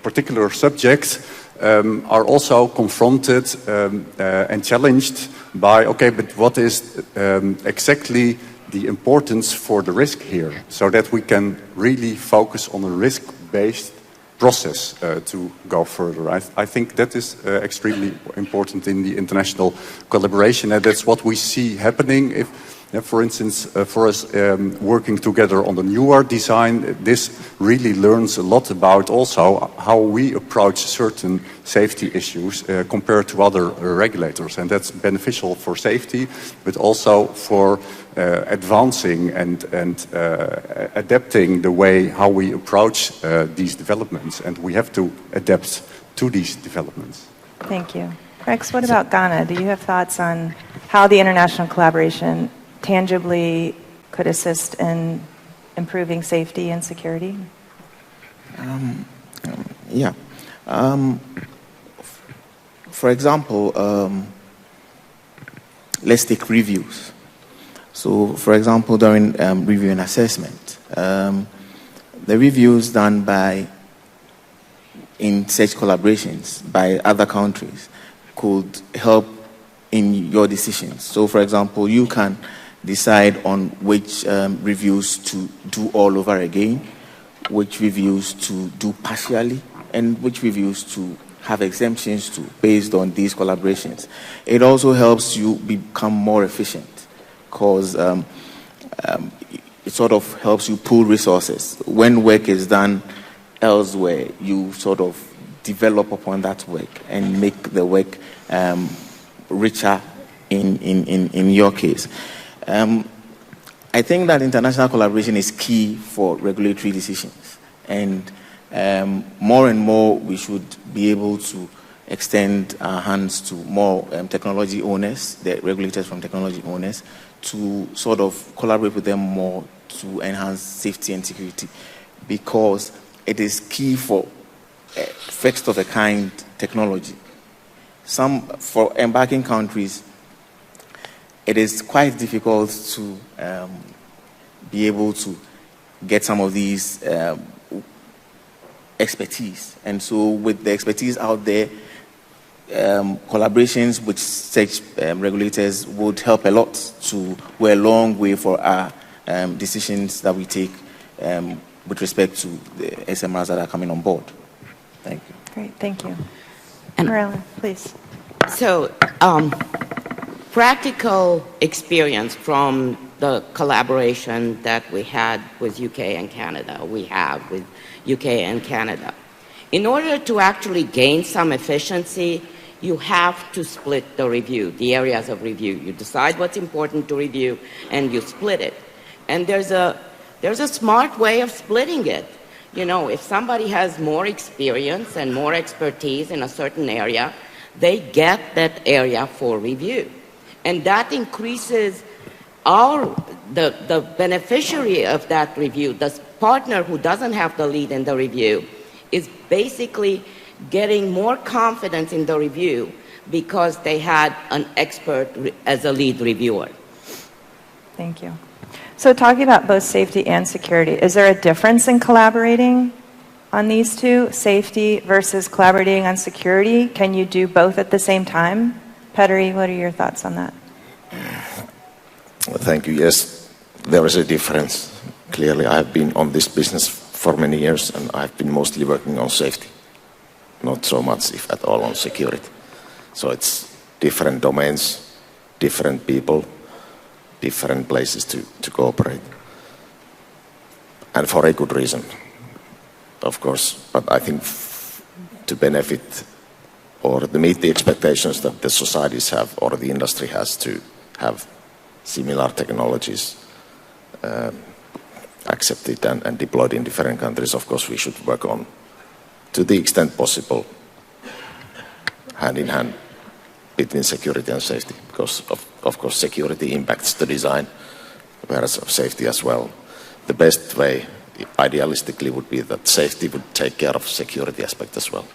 particular subject, are also confronted and challenged by, okay, but what is exactly the importance for the risk here, so that we can really focus on a risk-based process to go further. I think that is extremely important in the international collaboration, and that's what we see happening. If, for instance, for us working together on the newer design, this really learns a lot about also how we approach certain safety issues compared to other regulators, and that's beneficial for safety, but also for advancing and adapting the way how we approach these developments, and we have to adapt to these developments. Thank you. Rex, what about Ghana? Do you have thoughts on how the international collaboration tangibly could assist in improving safety and security? Yeah. For example, let's take reviews. So, for example, during review and assessment, the reviews done in such collaborations by other countries could help in your decisions. So, for example, you can decide on which reviews to do all over again, which reviews to do partially, and which reviews to have exemptions to based on these collaborations. It also helps you become more efficient, because it sort of helps you pool resources. When work is done elsewhere, you sort of develop upon that work and make the work richer in your case. I think that international collaboration is key for regulatory decisions, and more and more we should be able to extend our hands to more technology owners, the regulators from technology owners, to sort of collaborate with them more to enhance safety and security, because it is key for first of a kind technology. For embarking countries, it is quite difficult to be able to get some of these expertise. And so with the expertise out there, collaborations with such regulators would help a lot to go a long way for our decisions that we take with respect to the SMRs that are coming on board. Thank you. Great, thank you. And Mirella, please. So, practical experience from the collaboration that we had with UK and Canada, we have with UK and Canada, In order to actually gain some efficiency, you have to split the review, the areas of review. You decide what's important to review, and you split it. And there's a smart way of splitting it. You know, if somebody has more experience and more expertise in a certain area, they get that area for review. And that increases the beneficiary of that review, the partner who doesn't have the lead in the review, is basically getting more confidence in the review because they had an expert as a lead reviewer. Thank you. So talking about both safety and security, is there a difference in collaborating on these two, safety versus collaborating on security? Can you do both at the same time? Petteri, what are your thoughts on that? Thank you. Yes, there is a difference. Clearly, I've been on this business for many years, and I've been mostly working on safety, not so much, if at all, on security. So it's different domains, different people, different places to cooperate. And for a good reason, of course. But I think to benefit or to meet the expectations that the societies have or the industry has to have similar technologies accepted and deployed in different countries, of course we should work on, to the extent possible, hand in hand between security and safety, because of course security impacts the design, whereas of safety as well. The best way, idealistically, would be that safety would take care of security aspect as well.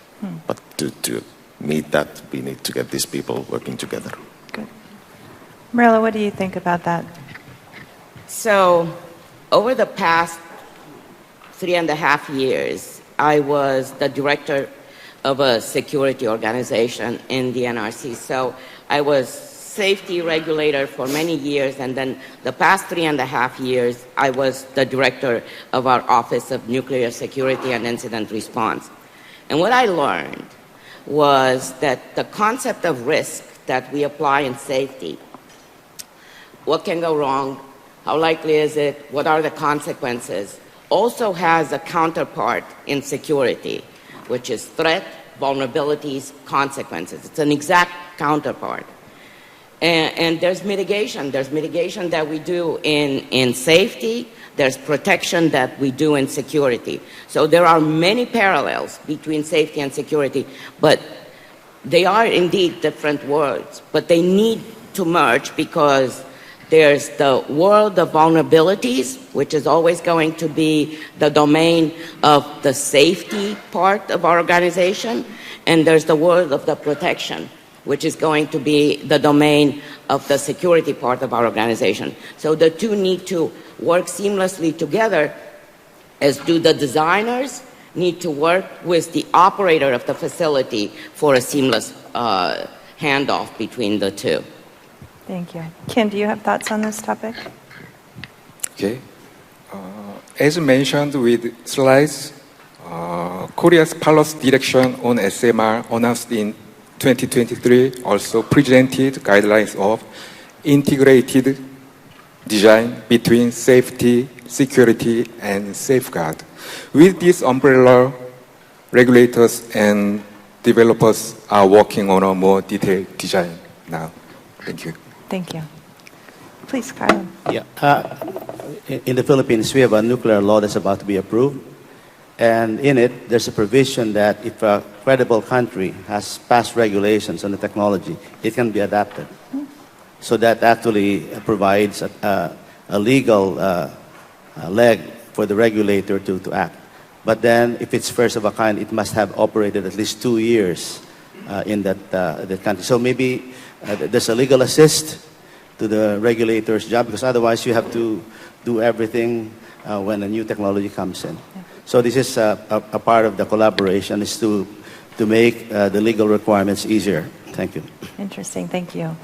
But to meet that, we need to get these people working together. Good. Marilla, what do you think about that? So, over the past 3.5 years, I was the director of a security organization in the NRC. So I was safety regulator for many years, and then the past 3.5 years, I was the director of our Office of Nuclear Security and Incident Response. And what I learned was that the concept of risk that we apply in safety, what can go wrong, how likely is it, what are the consequences, also has a counterpart in security, which is threat, vulnerabilities, consequences. It's an exact counterpart. And there's mitigation. There's mitigation that we do in safety. There's protection that we do in security. So there are many parallels between safety and security, but they are indeed different worlds. But they need to merge because there's the world of vulnerabilities, which is always going to be the domain of the safety part of our organization, and there's the world of the protection, which is going to be the domain of the security part of our organization. So the two need to work seamlessly together, as do the designers need to work with the operator of the facility for a seamless handoff between the two. Thank you. Kim, do you have thoughts on this topic? Okay. As mentioned with slides, Korea's policy direction on SMR announced in 2023 also presented guidelines of integrated design between safety, security, and safeguard. With this umbrella, regulators and developers are working on a more detailed design now. Thank you. Thank you. Please, Kyle. Yeah. In the Philippines, we have a nuclear law that's about to be approved. And in it, there's a provision that if a credible country has passed regulations on the technology, it can be adapted. So that actually provides a legal leg for the regulator to act. But then, if it's first of a kind, it must have operated at least 2 years in that country. So maybe there's a legal assist to the regulator's job, because otherwise you have to do everything when a new technology comes in. Yeah. So this is a part of the collaboration, is to make the legal requirements easier. Thank you. Interesting. Thank you.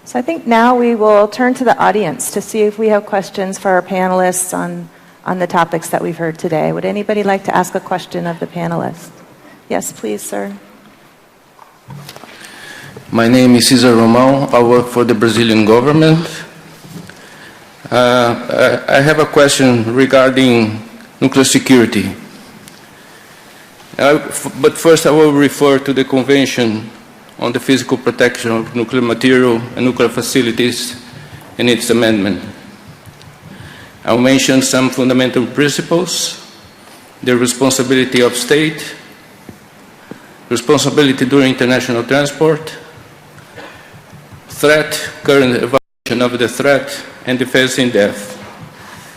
So I think now we will turn to the audience to see if we have questions for our panelists on the topics that we've heard today. Would anybody like to ask a question of the panelists? Yes, please, sir. My name is Cesar Romão. I work for the Brazilian government. I have a question regarding nuclear security. But first I will refer to the Convention on the Physical Protection of Nuclear Material and Nuclear Facilities and its amendment. I'll mention some fundamental principles, the responsibility of state, responsibility during international transport, threat, current evaluation of the threat, and defense in depth.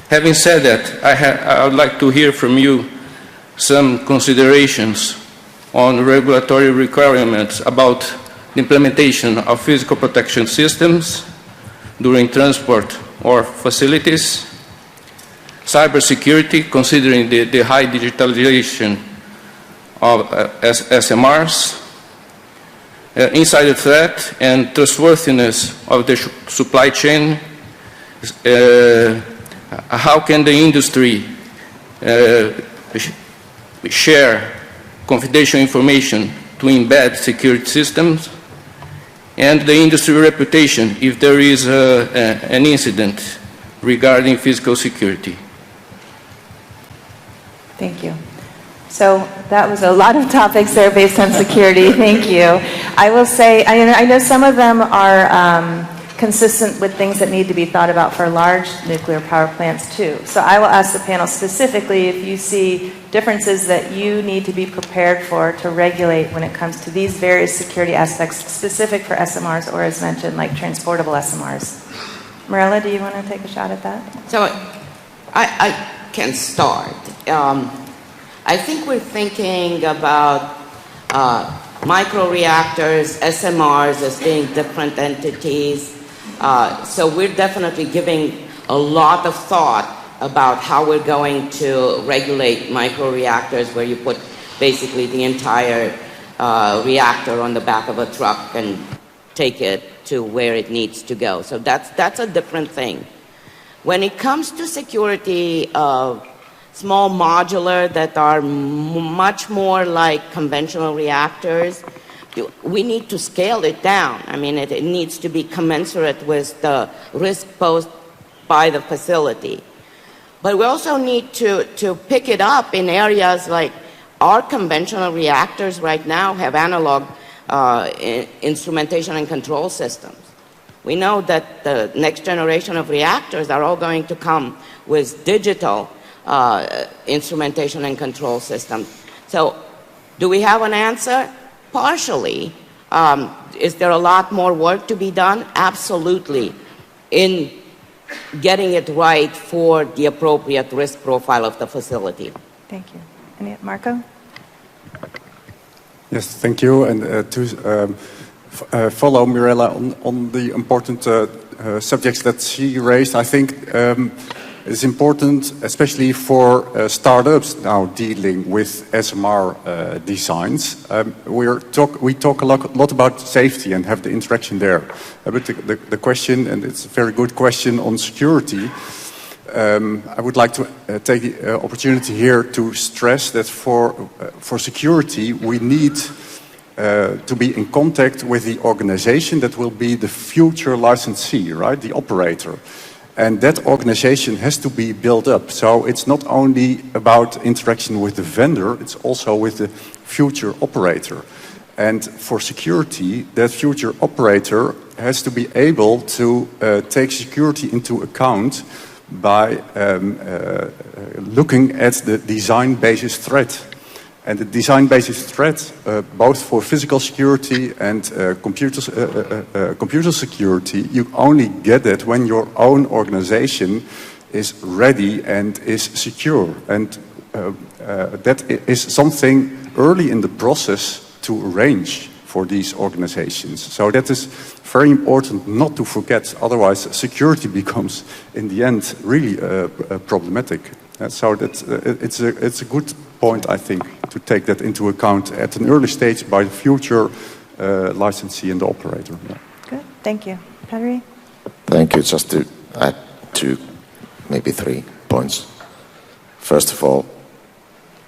Having said that, I would like to hear from you some considerations on regulatory requirements about the implementation of physical protection systems during transport or facilities, cybersecurity, considering the high digitalization of SMRs, insider threat and trustworthiness of the supply chain. How can the industry share confidential information to embed security systems, and the industry reputation if there is an incident regarding physical security? Thank you. So that was a lot of topics there based on security. Thank you. I will say, I know some of them are consistent with things that need to be thought about for large nuclear power plants too. So I will ask the panel specifically if you see differences that you need to be prepared for to regulate when it comes to these various security aspects specific for SMRs, or as mentioned, like transportable SMRs. Marilla, do you want to take a shot at that? So I can start. I think we're thinking about microreactors, SMRs as being different entities. So we're definitely giving a lot of thought about how we're going to regulate microreactors, where you put basically the entire reactor on the back of a truck and take it to where it needs to go. So that's a different thing. When it comes to security of small modular that are much more like conventional reactors, we need to scale it down. I mean, it needs to be commensurate with the risk posed by the facility. But we also need to pick it up in areas like our conventional reactors right now have analog instrumentation and control systems. We know that the next generation of reactors are all going to come with digital instrumentation and control systems. So do we have an answer? Partially. Is there a lot more work to be done? Absolutely. In getting it right for the appropriate risk profile of the facility. Thank you. Marco? Yes, thank you. And to follow Mirella on the important subjects that she raised, I think it's important, especially for startups now dealing with SMR designs. We talk a lot about safety and have the interaction there. But the question, and it's a very good question on security, I would like to take the opportunity here to stress that for security we need to be in contact with the organization that will be the future licensee, right? The operator. And that organization has to be built up. So it's not only about interaction with the vendor, it's also with the future operator. And for security, that future operator has to be able to take security into account by looking at the design basis threat. And the design basis threat, both for physical security and computer security, you only get it when your own organization is ready and is secure. And that is something early in the process to arrange for these organizations. So that is very important not to forget, otherwise security becomes, in the end, really problematic. So it's a good point, I think, to take that into account at an early stage by the future licensee and the operator. Yeah. Good, thank you. Henry? Thank you. Just to add 2, maybe 3 points. First of all,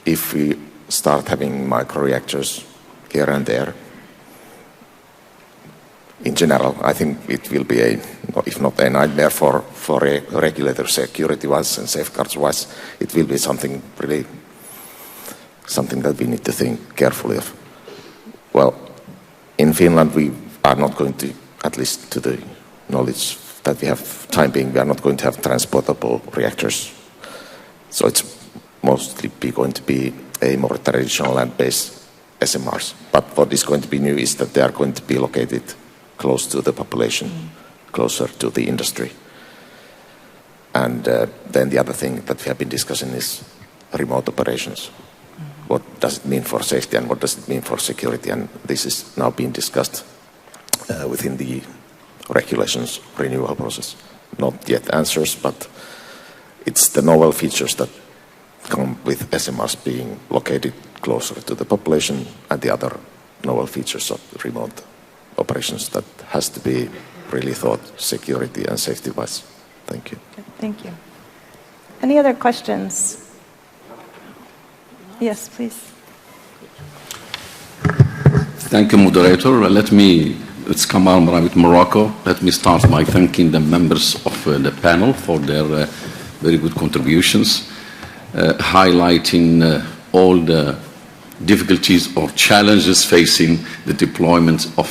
if we start having microreactors here and there, in general, I think it will be if not a nightmare for a regulator, security-wise and safeguards-wise, it will be something really something that we need to think carefully of. Well, in Finland, we are not going to, at least to the knowledge that we have time being, we are not going to have transportable reactors. So it's mostly going to be a more traditional land-based SMRs. But what is going to be new is that they are going to be located close to the population, closer to the industry. And then the other thing that we have been discussing is remote operations. What does it mean for safety and what does it mean for security? And this is now being discussed within the regulations renewal process. Not yet answers, but it's the novel features that come with SMRs being located closer to the population and the other novel features of remote operations that has to be really thought security and safety-wise. Thank you. Thank you. Any other questions? Yes, please. Thank you, moderator. It's Kamal Mara with Morocco. Let me start by thanking the members of the panel for their very good contributions, highlighting all the difficulties or challenges facing the deployment of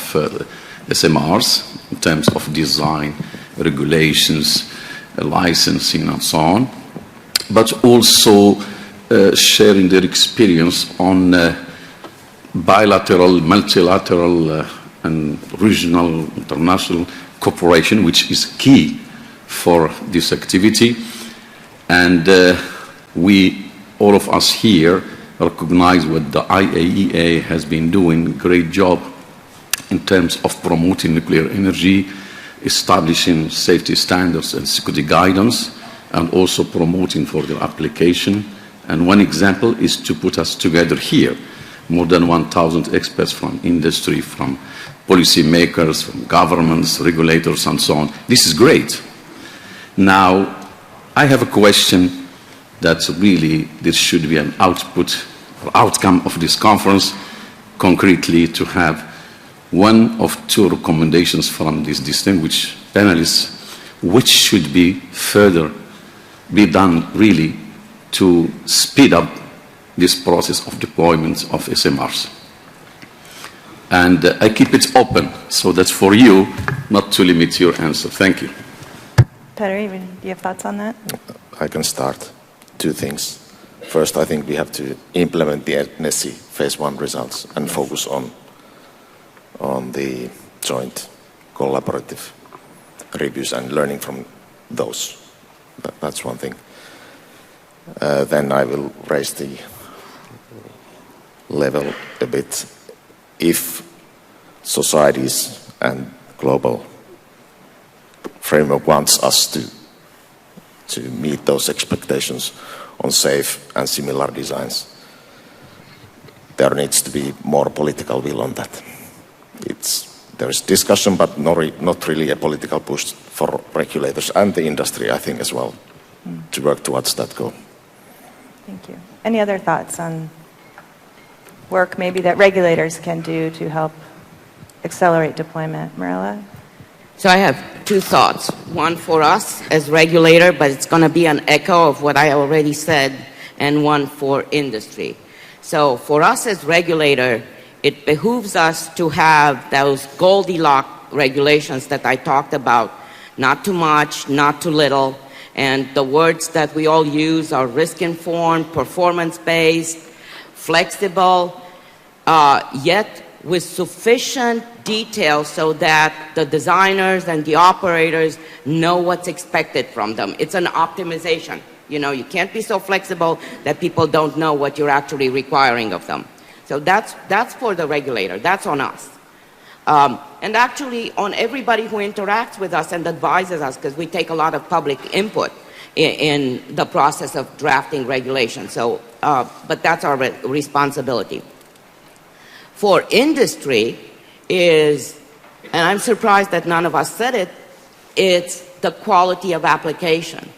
SMRs in terms of design, regulations, licensing and so on, but also sharing their experience on bilateral, multilateral and regional, international cooperation, which is key for this activity. And all of us here, recognize what the IAEA has been doing a great job in terms of promoting nuclear energy, establishing safety standards and security guidance, and also promoting for their application. And one example is to put us together here, more than 1,000 experts from industry, from policymakers, from governments, regulators, and so on. This is great. Now, I have a question that really this should be an output or outcome of this conference, concretely to have one of two recommendations from these distinguished panelists, which should be further be done really to speed up this process of deployment of SMRs. And I keep it open, so that's for you not to limit your answer. Thank you. Petteri, do you have thoughts on that? I can start. Two things. First, I think we have to implement the NESI phase 1 results and focus on the joint collaborative reviews and learning from those. That's one thing. Then I will raise the level a bit. If societies and global framework wants us to meet those expectations on safe and similar designs, there needs to be more political will on that. There is discussion, but not really a political push for regulators and the industry, I think, as well, to work towards that goal. Thank you. Any other thoughts on work maybe that regulators can do to help accelerate deployment? Marilla? So I have two thoughts. One for us as regulator, but it's going to be an echo of what I already said, and one for industry. So for us as regulator, it behooves us to have those Goldilocks regulations that I talked about. Not too much, not too little. And the words that we all use are risk-informed, performance-based, flexible, yet with sufficient detail so that the designers and the operators know what's expected from them. It's an optimization. You can't be so flexible that people don't know what you're actually requiring of them. So that's for the regulator. That's on us. And actually on everybody who interacts with us and advises us, because we take a lot of public input in the process of drafting regulations. So, but that's our responsibility. For industry is, and I'm surprised that none of us said it, it's the quality of application.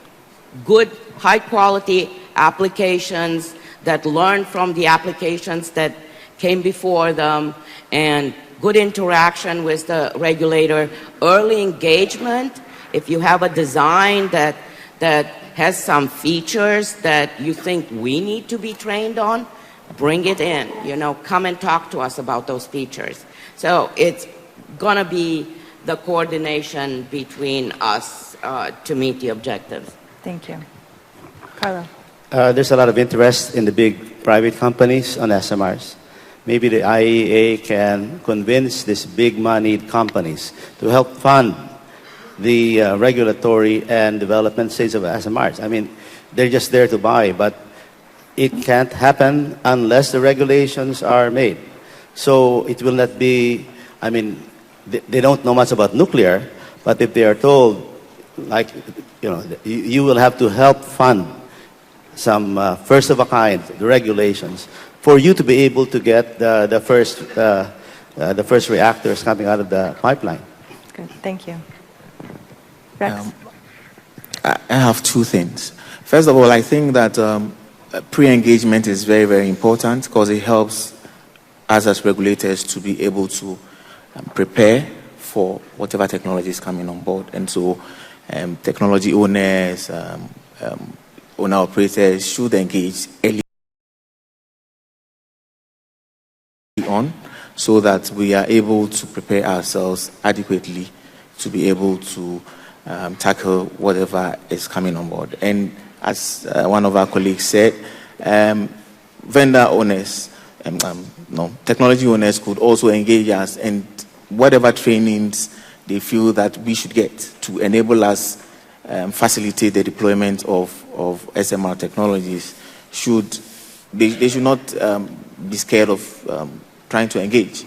Good, high quality applications that learn from the applications that came before them, and good interaction with the regulator, early engagement. If you have a design that has some features that you think we need to be trained on, bring it in, come and talk to us about those features. So it's going to be the coordination between us to meet the objectives. Thank you. Carlo. There's a lot of interest in the big private companies on SMRs. Maybe the IAEA can convince these big moneyed companies to help fund the regulatory and development stage of SMRs. I mean, they're just there to buy, but it can't happen unless the regulations are made. So it will not be, I mean, they don't know much about nuclear, but if they are told, like, you will have to help fund some first of a kind regulations for you to be able to get the first reactors coming out of the pipeline. Good, thank you. Rex? I have two things. First of all, I think that pre-engagement is very, very important because it helps us as regulators to be able to prepare for whatever technology is coming on board. And so technology owners, owner-operators should engage early on so that we are able to prepare ourselves adequately to be able to tackle whatever is coming on board. And as one of our colleagues said, vendor owners, technology owners could also engage us and whatever trainings they feel that we should get to enable us facilitate the deployment of SMR technologies. They should not be scared of trying to engage.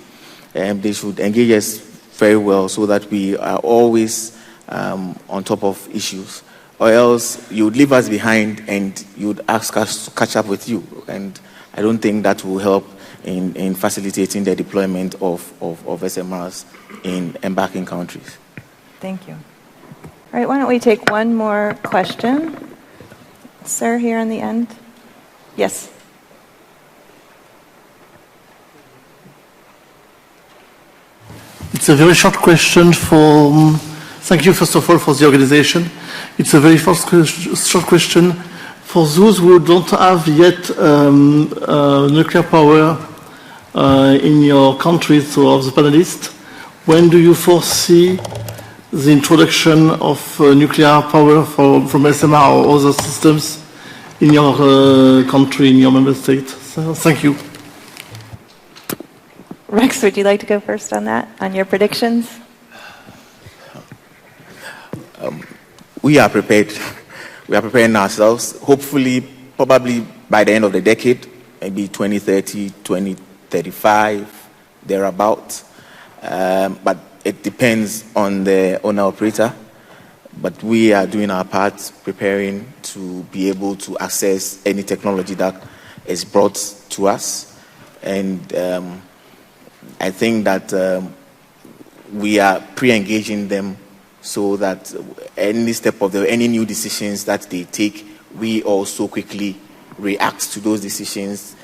They should engage us very well so that we are always on top of issues. Or else you would leave us behind and you would ask us to catch up with you. And I don't think that will help in facilitating the deployment of SMRs in embarking countries. Thank you. All right, why don't we take one more question? Sir, here on the end. Yes. It's a very short question for... Thank you, first of all, for the organization. It's a very short question. For those who don't have yet nuclear power in your country, so of the panelists, when do you foresee the introduction of nuclear power from SMR or other systems in your country, in your member state? So, thank you. Rex, would you like to go first on that, on your predictions? We are prepared. We are preparing ourselves. Hopefully, probably by the end of the decade, maybe 2030, 2035, thereabout. But it depends on the owner-operator. But we are doing our part, preparing to be able to access any technology that is brought to us. And I think that we are pre-engaging them so that any step of any new decisions that they take, we also quickly react to those decisions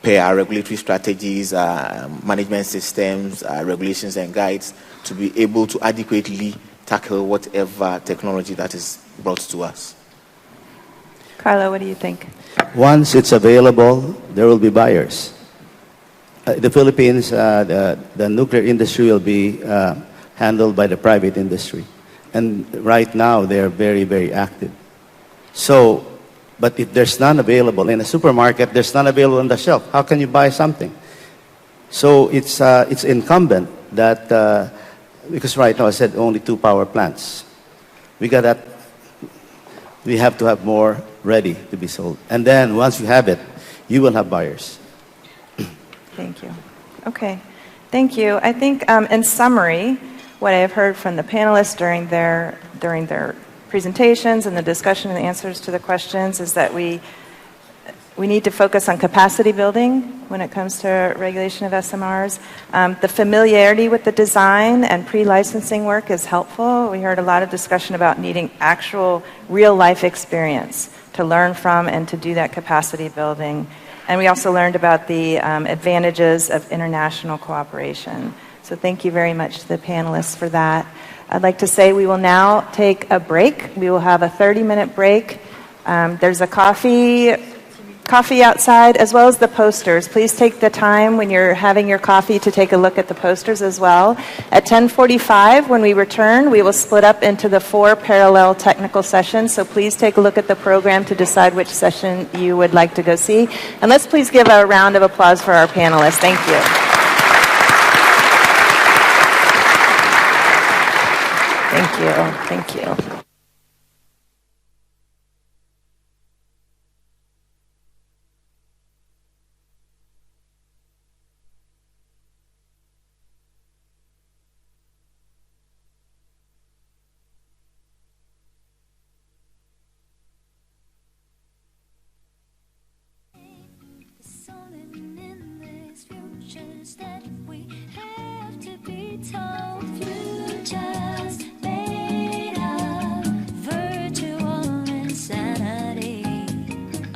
per our regulatory strategies, management systems, regulations and guides to be able to adequately tackle whatever technology that is brought to us. Carlo, what do you think? Once it's available, there will be buyers. The Philippines, the nuclear industry will be handled by the private industry. And right now, they're very, very active. So, but if there's none available in a supermarket, there's none available on the shelf. How can you buy something? So it's incumbent that, because right now I said only 2 power plants. We have to have more ready to be sold. And then once you have it, you will have buyers. Thank you. Okay, thank you. I think in summary, what I have heard from the panelists during their presentations and the discussion and the answers to the questions is that we need to focus on capacity building when it comes to regulation of SMRs. The familiarity with the design and pre-licensing work is helpful. We heard a lot of discussion about needing actual real-life experience to learn from and to do that capacity building. And we also learned about the advantages of international cooperation. So thank you very much to the panelists for that. I'd like to say we will now take a break. We will have a 30-minute break. There's a coffee coffee outside, as well as the posters. Please take the time when you're having your coffee to take a look at the posters as well. At 10:45, when we return, we will split up into the 4 parallel technical sessions, so please take a look at the program to decide which session you would like to go see. And let's please give a round of applause for our panelists. Thank you. Thank you. Thank you. That we have to be told, futures made of virtual insanity.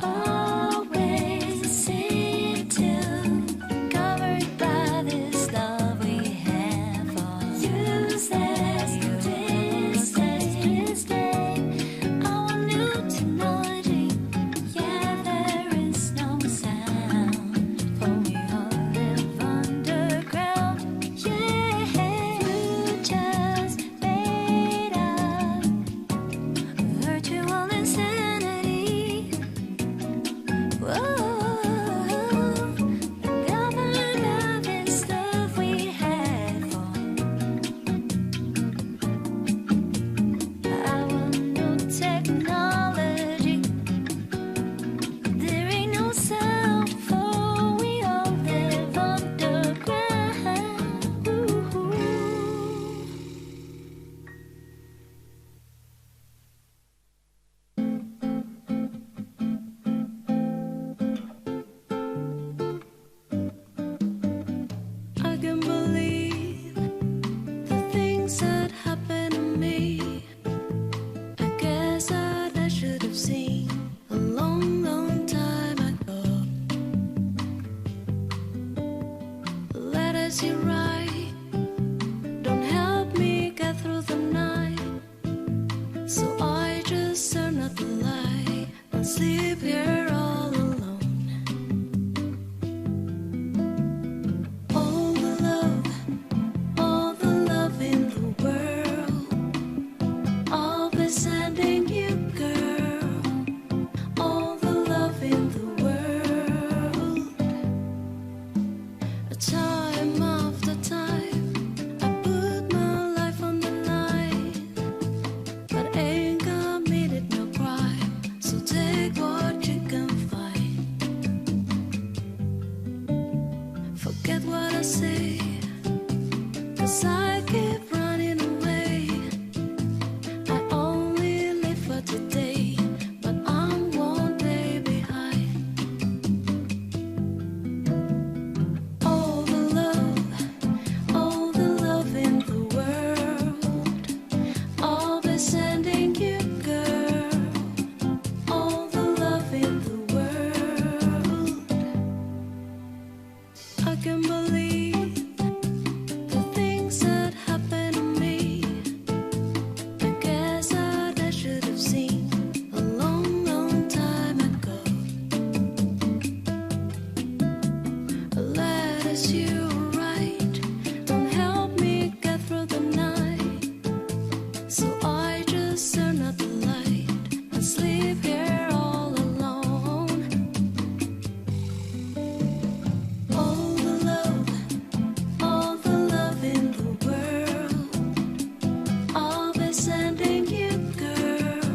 Always seem to covered by this love we have for useless, our new technology. Yeah, there is no sound, for we all live underground. Yeah, futures made of virtual insanity. Whoa, governed by this love we had for our new technology. There ain't no sound, for we all live underground. Ooh. I can believe the things that happened to me. I guess that I should have seen a long, long time ago. The letters you write don't help me get through the night, so I just turn out the light and sleep here all alone. All the love in the world, I'll be sending you, girl. All the love in the world. Time after time, I put my life on the line, but ain't committed no crime, so take what you can find. Forget what I say, 'cause I keep running away. I only live for today, but I'm one day behind. All the love in the world, I'll be sending you, girl. All the love in the world. I can believe the things that happened to me. I guess that I should have seen a long, long time ago. Letters you write don't help me get through the night, so I just turn out the light and sleep here all alone. All the love in the world, I'll be sending you, girl.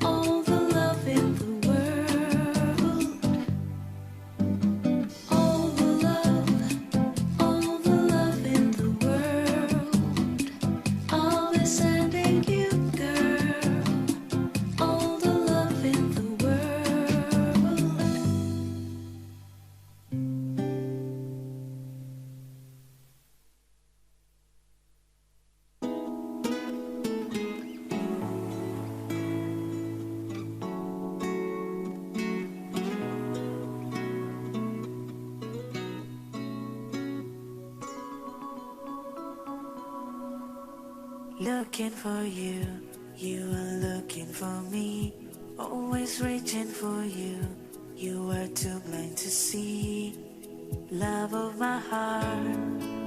All the love in the world. All the love in the world, I'll be sending you, girl. All the love in the world. Looking for you, you are looking for me. Always reaching for you, You were too blind to see. Love of my heart,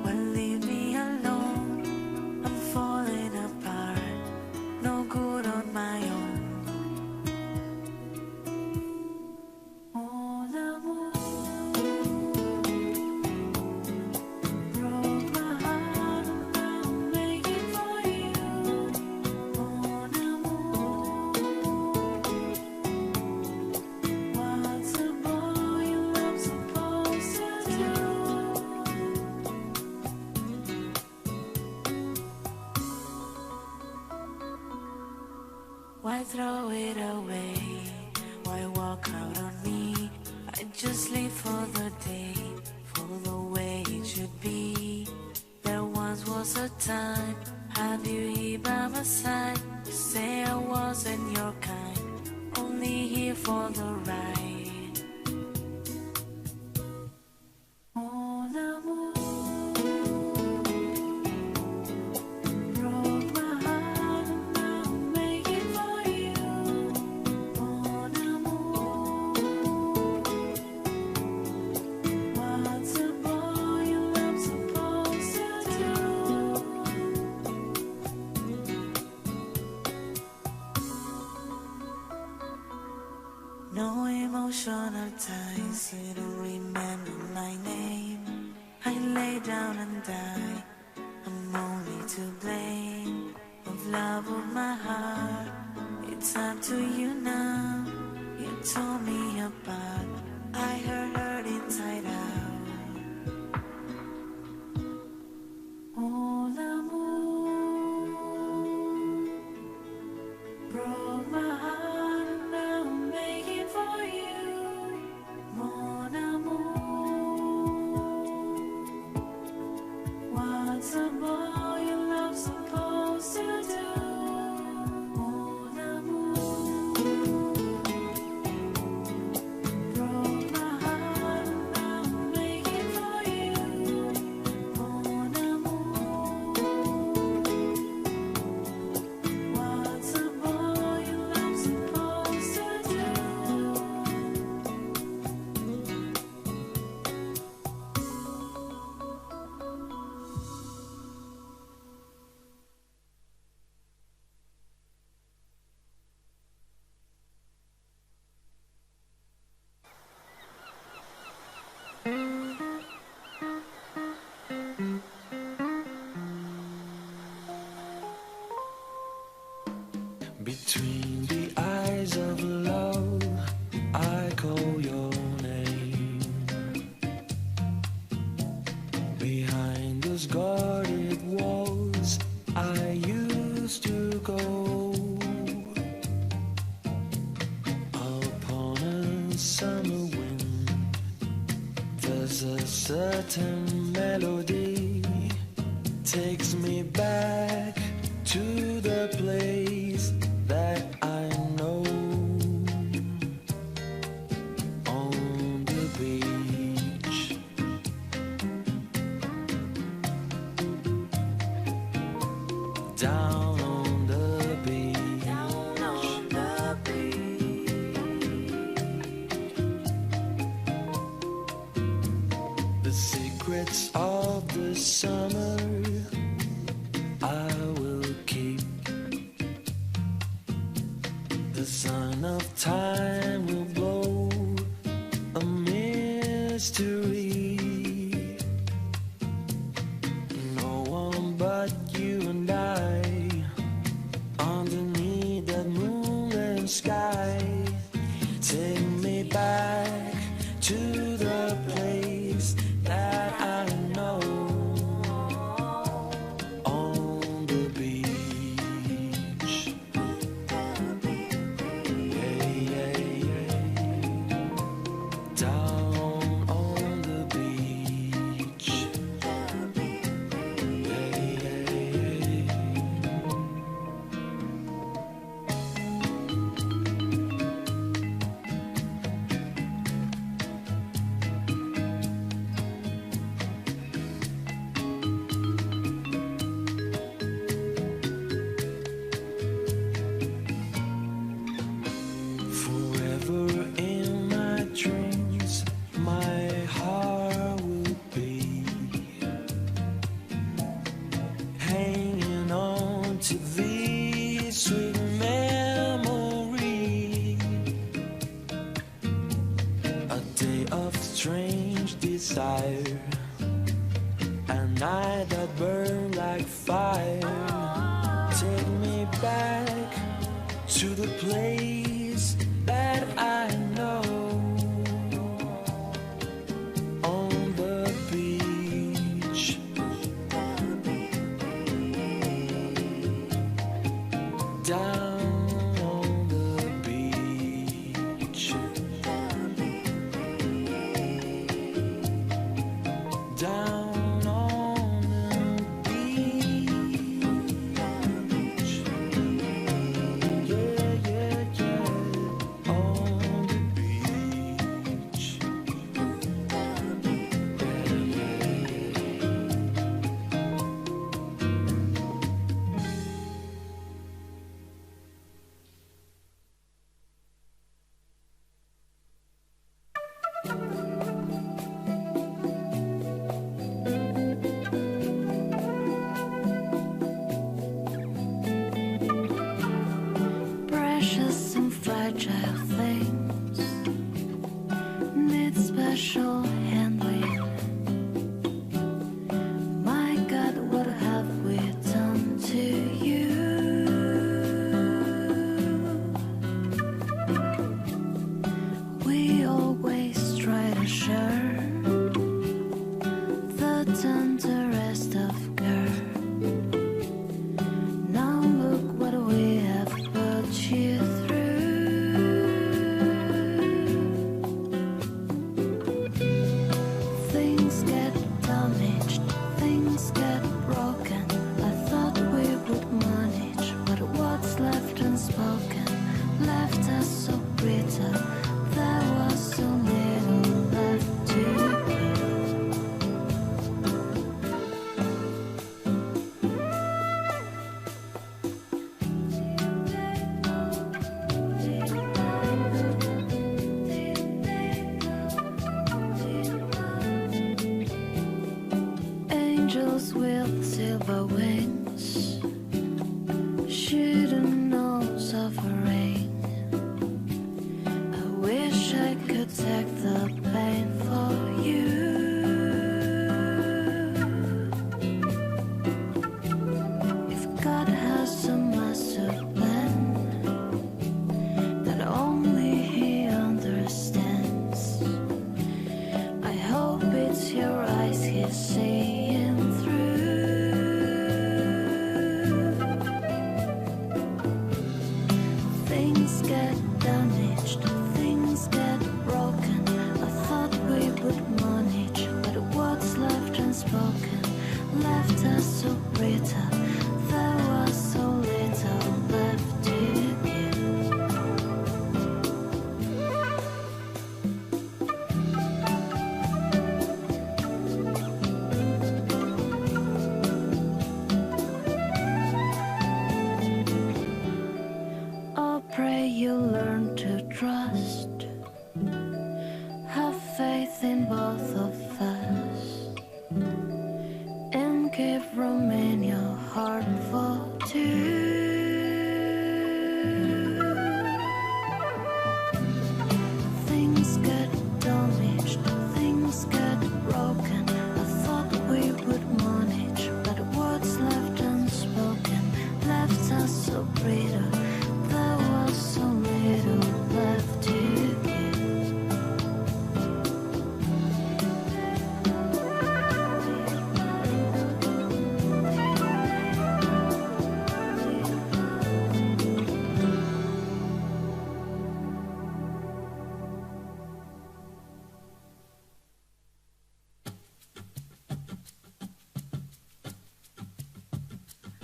why leave me alone? I'm falling apart, no good on my own. Mon amour broke my heart, and I'm making for you. Mon amour, what's a boy in love supposed to do? Why throw it away? Why walk out on me? I just live for the day, for the way it should be. There once was a time, have you here by my side? You say I wasn't your kind, only here for the ride. Mon amour broke my heart, and I'm making for you. Mon amour, what's a boy in love supposed to do? No emotional ties, you don't remember my name. I lay down and die, I'm only to blame. Of love of my heart, it's up to you now. You tore me apart, I hurt inside out. Oh, l'amour broke my heart, and now I'm making for you. Mon amour, what's a boy in love supposed to do? Mon amour broke my heart, and now I'm making for you. Mon amour, what's a boy in love supposed to do? Between the eyes of love, I call your name. Behind those guarded walls, I used to go. Upon a summer wind, there's a certain melody takes me back to the place that I know, on the beach. Down on the beach. Down on the beach. The secrets of the summer I will keep. The sun of time will blow a mystery. No one but you and I, underneath that moonlit sky. Take me back to the place that I know, on the beach. Yeah, yeah, yeah. Down on the beach. Yeah, yeah, yeah. strange desire, a night that burned like fire. Take me back to the place that I know, on the beach. Down on the beach. Down on the beach. Yeah, yeah, yeah. On the beach. Precious and fragile things need special handling. My God, what have we done to you? We always try to share the tenderest of care. Now look what we have put you through. Things get damaged, things get broken. I thought we would manage, but what's left unspoken left us so bitter. There was so little left to give. Angels with silver wings shouldn't know suffering. I wish I could take the pain for you. If God has a master plan that only He understands, I hope it's your eyes He's seeing through. Things get damaged, things get broken. I thought we would manage, but what's left unspoken left us so bitter. There was so little left to give. I pray you learn to trust, have faith in both of us, and give room in your heart for two. Things get damaged, things get broken. I thought we would manage, but what's left unspoken left us so bitter. There was so little left to give.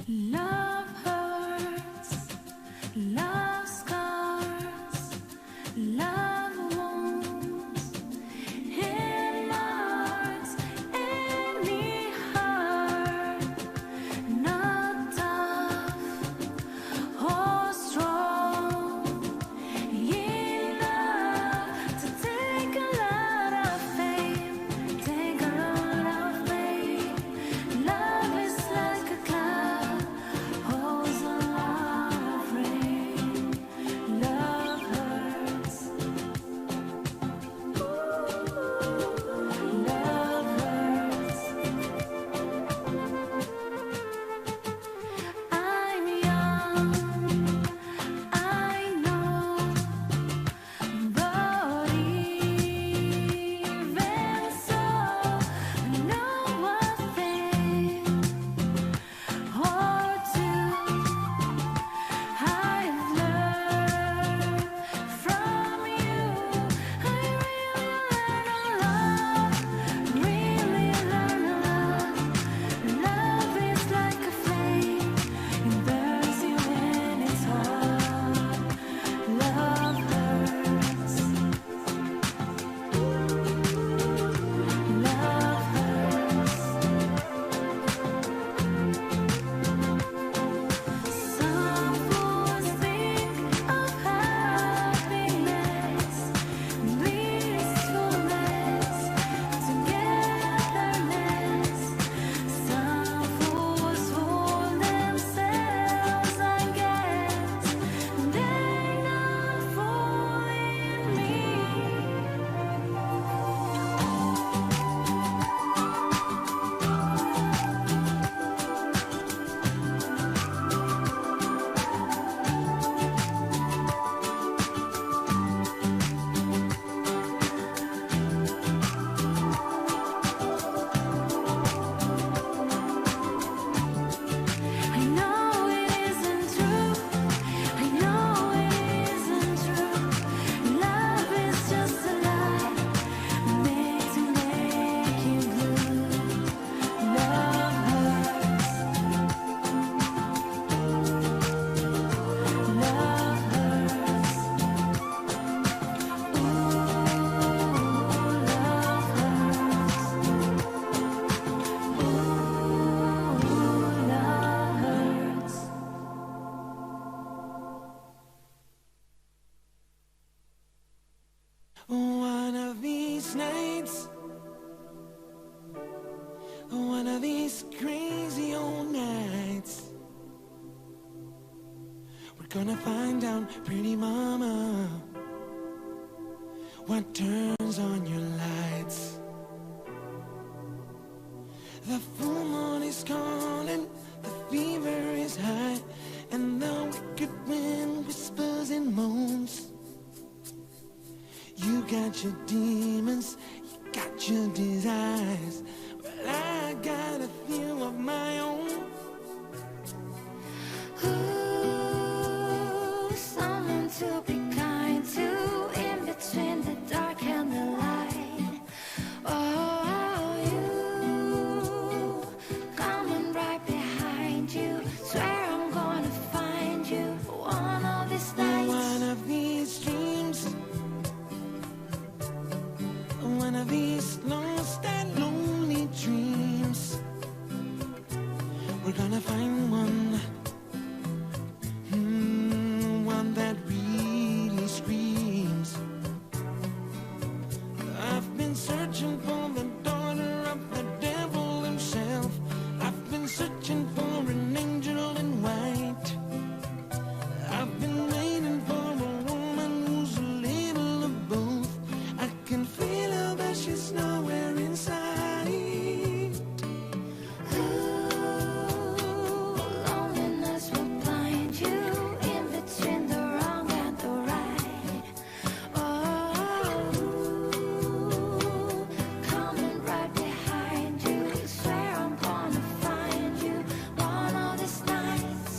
Love hurts, love scars, love wounds, it marks any heart, not tough or strong enough to take a lot of faith, take a lot of faith. Love is like a cloud nights, one of these crazy old nights, we're gonna find out, pretty mama, what turns on your lights. The full moon is calling, the fever is high, and the wicked wind whispers and moans. You got your demons, you got your desires, but I got a few of my own. Ooh, someone to be kind to, in between the dark and the light. Oh, you coming right behind you. Swear I'm gonna find you one of these nights. One of these dreams, one of these lost and lonely dreams, we're gonna find one, one that really screams. I've been searching for the daughter of the devil himself. I've been searching for an angel in white. I've been waiting for a woman who's a little of both. I can feel her, but she's nowhere inside. Ooh, loneliness will blind you, in between the wrong and the right. Oh, coming right behind you. Swear I'm gonna find you one of these nights.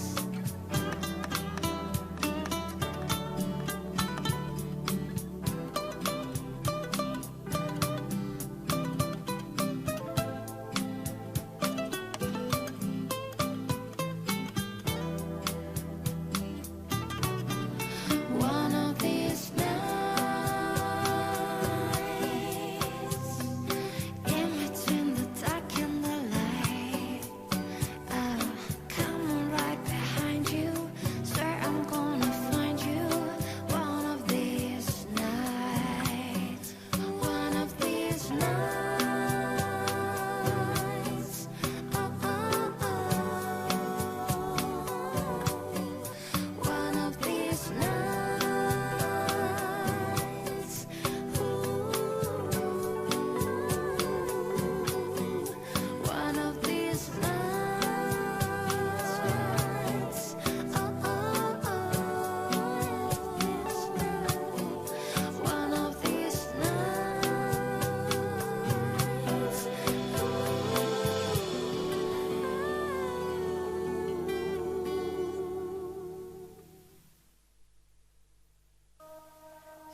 One of these nights, in between the dark and the light. Coming right behind you. Swear I'm gonna find you one of these nights. One of these nights. Oh, oh, oh. One of these nights. One of these nights. Oh, oh, oh. One of these nights.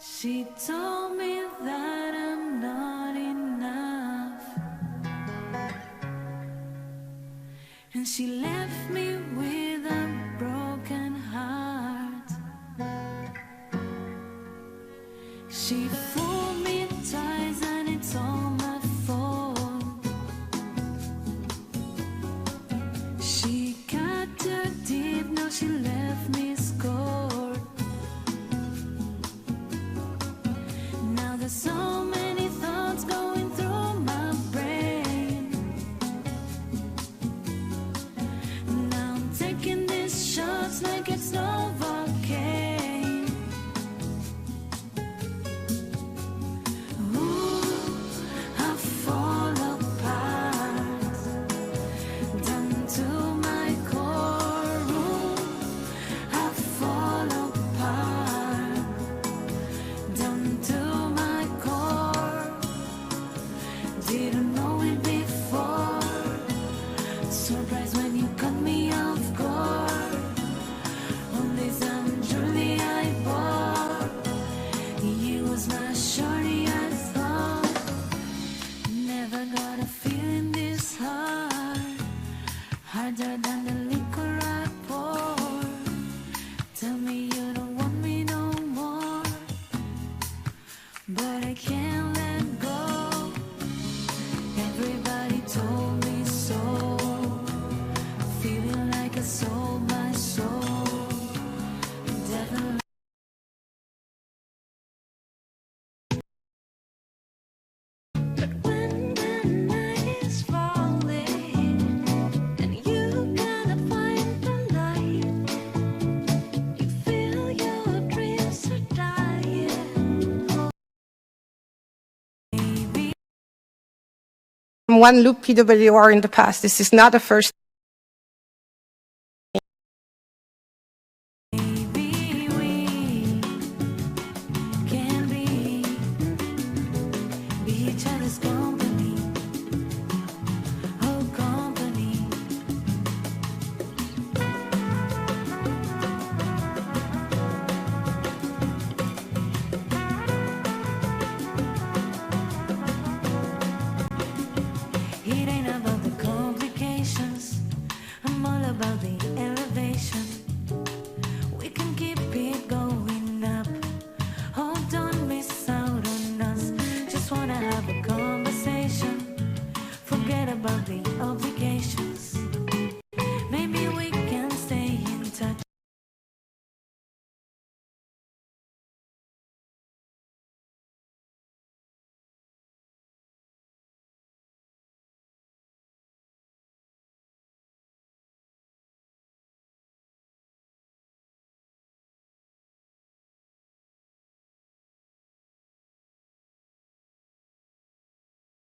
She told me that I'm not enough, and she left me with a broken heart. She fooled me twice and it's all my fault. She cut too deep, now she left me scored. Now there's so many thoughts going through my brain. Now one loop PWR in the past. This is not the first. It ain't about the complications, I'm all about the elevation. We can keep it going up, oh don't miss out on us. Just wanna have a conversation, forget about the obligations. Maybe we can stay in touch.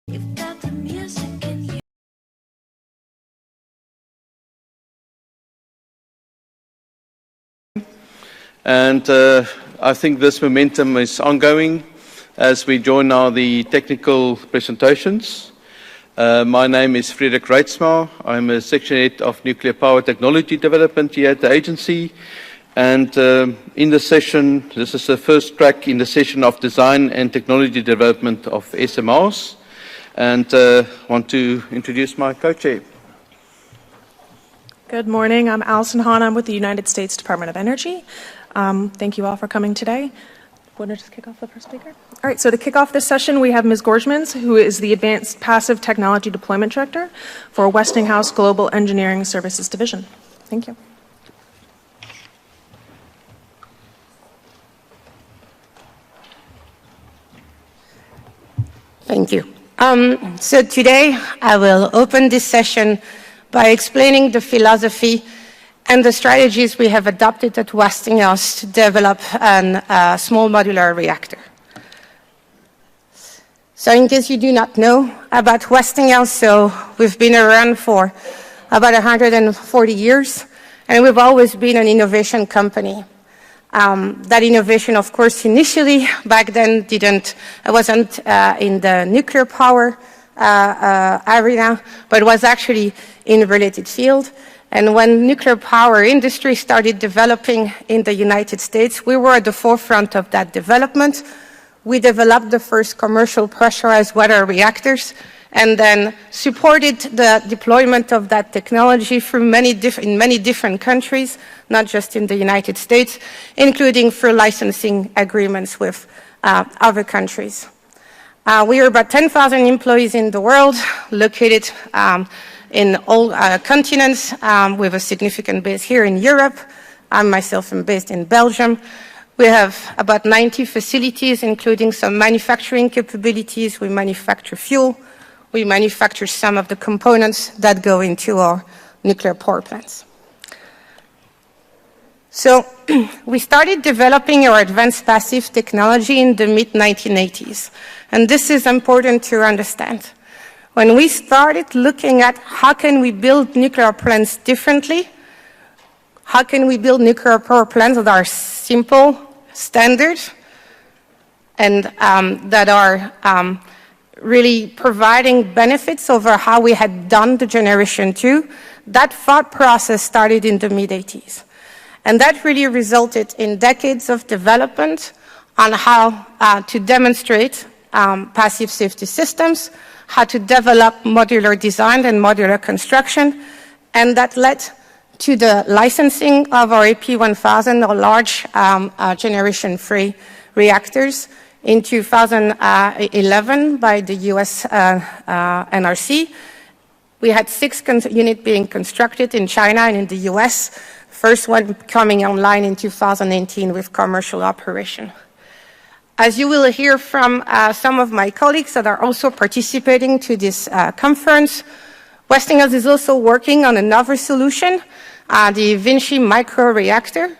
You've got the music in you. And I think this momentum is ongoing as we join now the technical presentations. My name is Frederik Reitsma. I'm a section head of nuclear power technology development here at the agency. And in the session, this is the first track in the session of design and technology development of SMRs. And want to introduce my co-chair. Good morning. I'm Allison Hahn. I'm with the United States Department of Energy. Thank you all for coming today. Want to just kick off the first speaker? All right, so to kick off this session, we have Ms. Gorgemans, who is the Advanced Passive Technology Deployment Director for Westinghouse Global Engineering Services Division. Thank you. Thank you. So today I will open this session by explaining the philosophy and the strategies we have adopted at Westinghouse to develop a small modular reactor. So in case you do not know about Westinghouse, so we've been around for about 140 years, and we've always been an innovation company. That innovation, of course, initially back then wasn't in the nuclear power arena, but was actually in a related field. And when nuclear power industry started developing in the United States, we were at the forefront of that development. We developed the first commercial pressurized water reactors and then supported the deployment of that technology in many different countries, not just in the United States, including through licensing agreements with other countries. We are about 10,000 employees in the world, located in all continents, with a significant base here in Europe. I myself am based in Belgium. We have about 90 facilities, including some manufacturing capabilities. We manufacture fuel. We manufacture some of the components that go into our nuclear power plants. So we started developing our advanced passive technology in the mid-1980s. And this is important to understand. When we started looking at how can we build nuclear plants differently, how can we build nuclear power plants that are simple, standard, and that are really providing benefits over how we had done the generation 2, that thought process started in the mid-80s. And that really resulted in decades of development on how to demonstrate passive safety systems, how to develop modular design and modular construction, and that led to the licensing of our AP1000, or large generation 3 reactors, in 2011 by the US NRC. We had 6 units being constructed in China and in the US, first one coming online in 2018 with commercial operation. As you will hear from some of my colleagues that are also participating to this conference, Westinghouse is also working on another solution, the Vinci microreactor.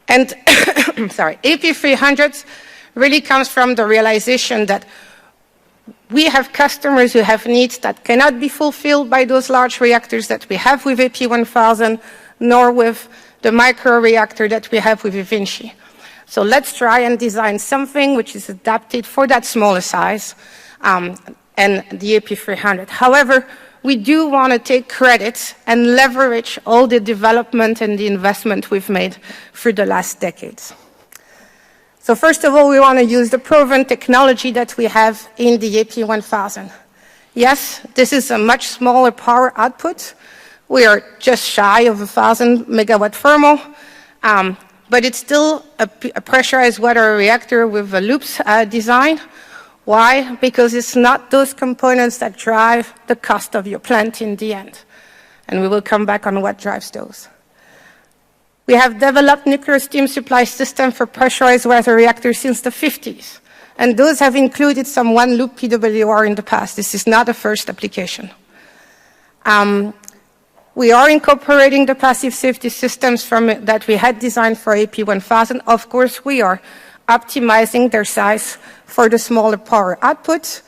And AP300 really comes from the realization that we have customers who have needs that cannot be fulfilled by those large reactors that we have with AP1000, nor with the microreactor that we have with eVinci. So let's try and design something which is adapted for that smaller size and the AP300. However, we do want to take credit and leverage all the development and the investment we've made through the last decades. So first of all, we want to use the proven technology that we have in the AP1000. Yes, this is a much smaller power output. We are just shy of 1,000 megawatt thermal, but it's still a pressurized water reactor with a loops design. Why? Because it's not those components that drive the cost of your plant in the end. And we will come back on what drives those. We have developed nuclear steam supply system for pressurized water reactors since the 50s. And those have included some one-loop PWR in the past. This is not a first application. We are incorporating the passive safety systems that we had designed for AP1000. Of course, we are optimizing their size for the smaller power output,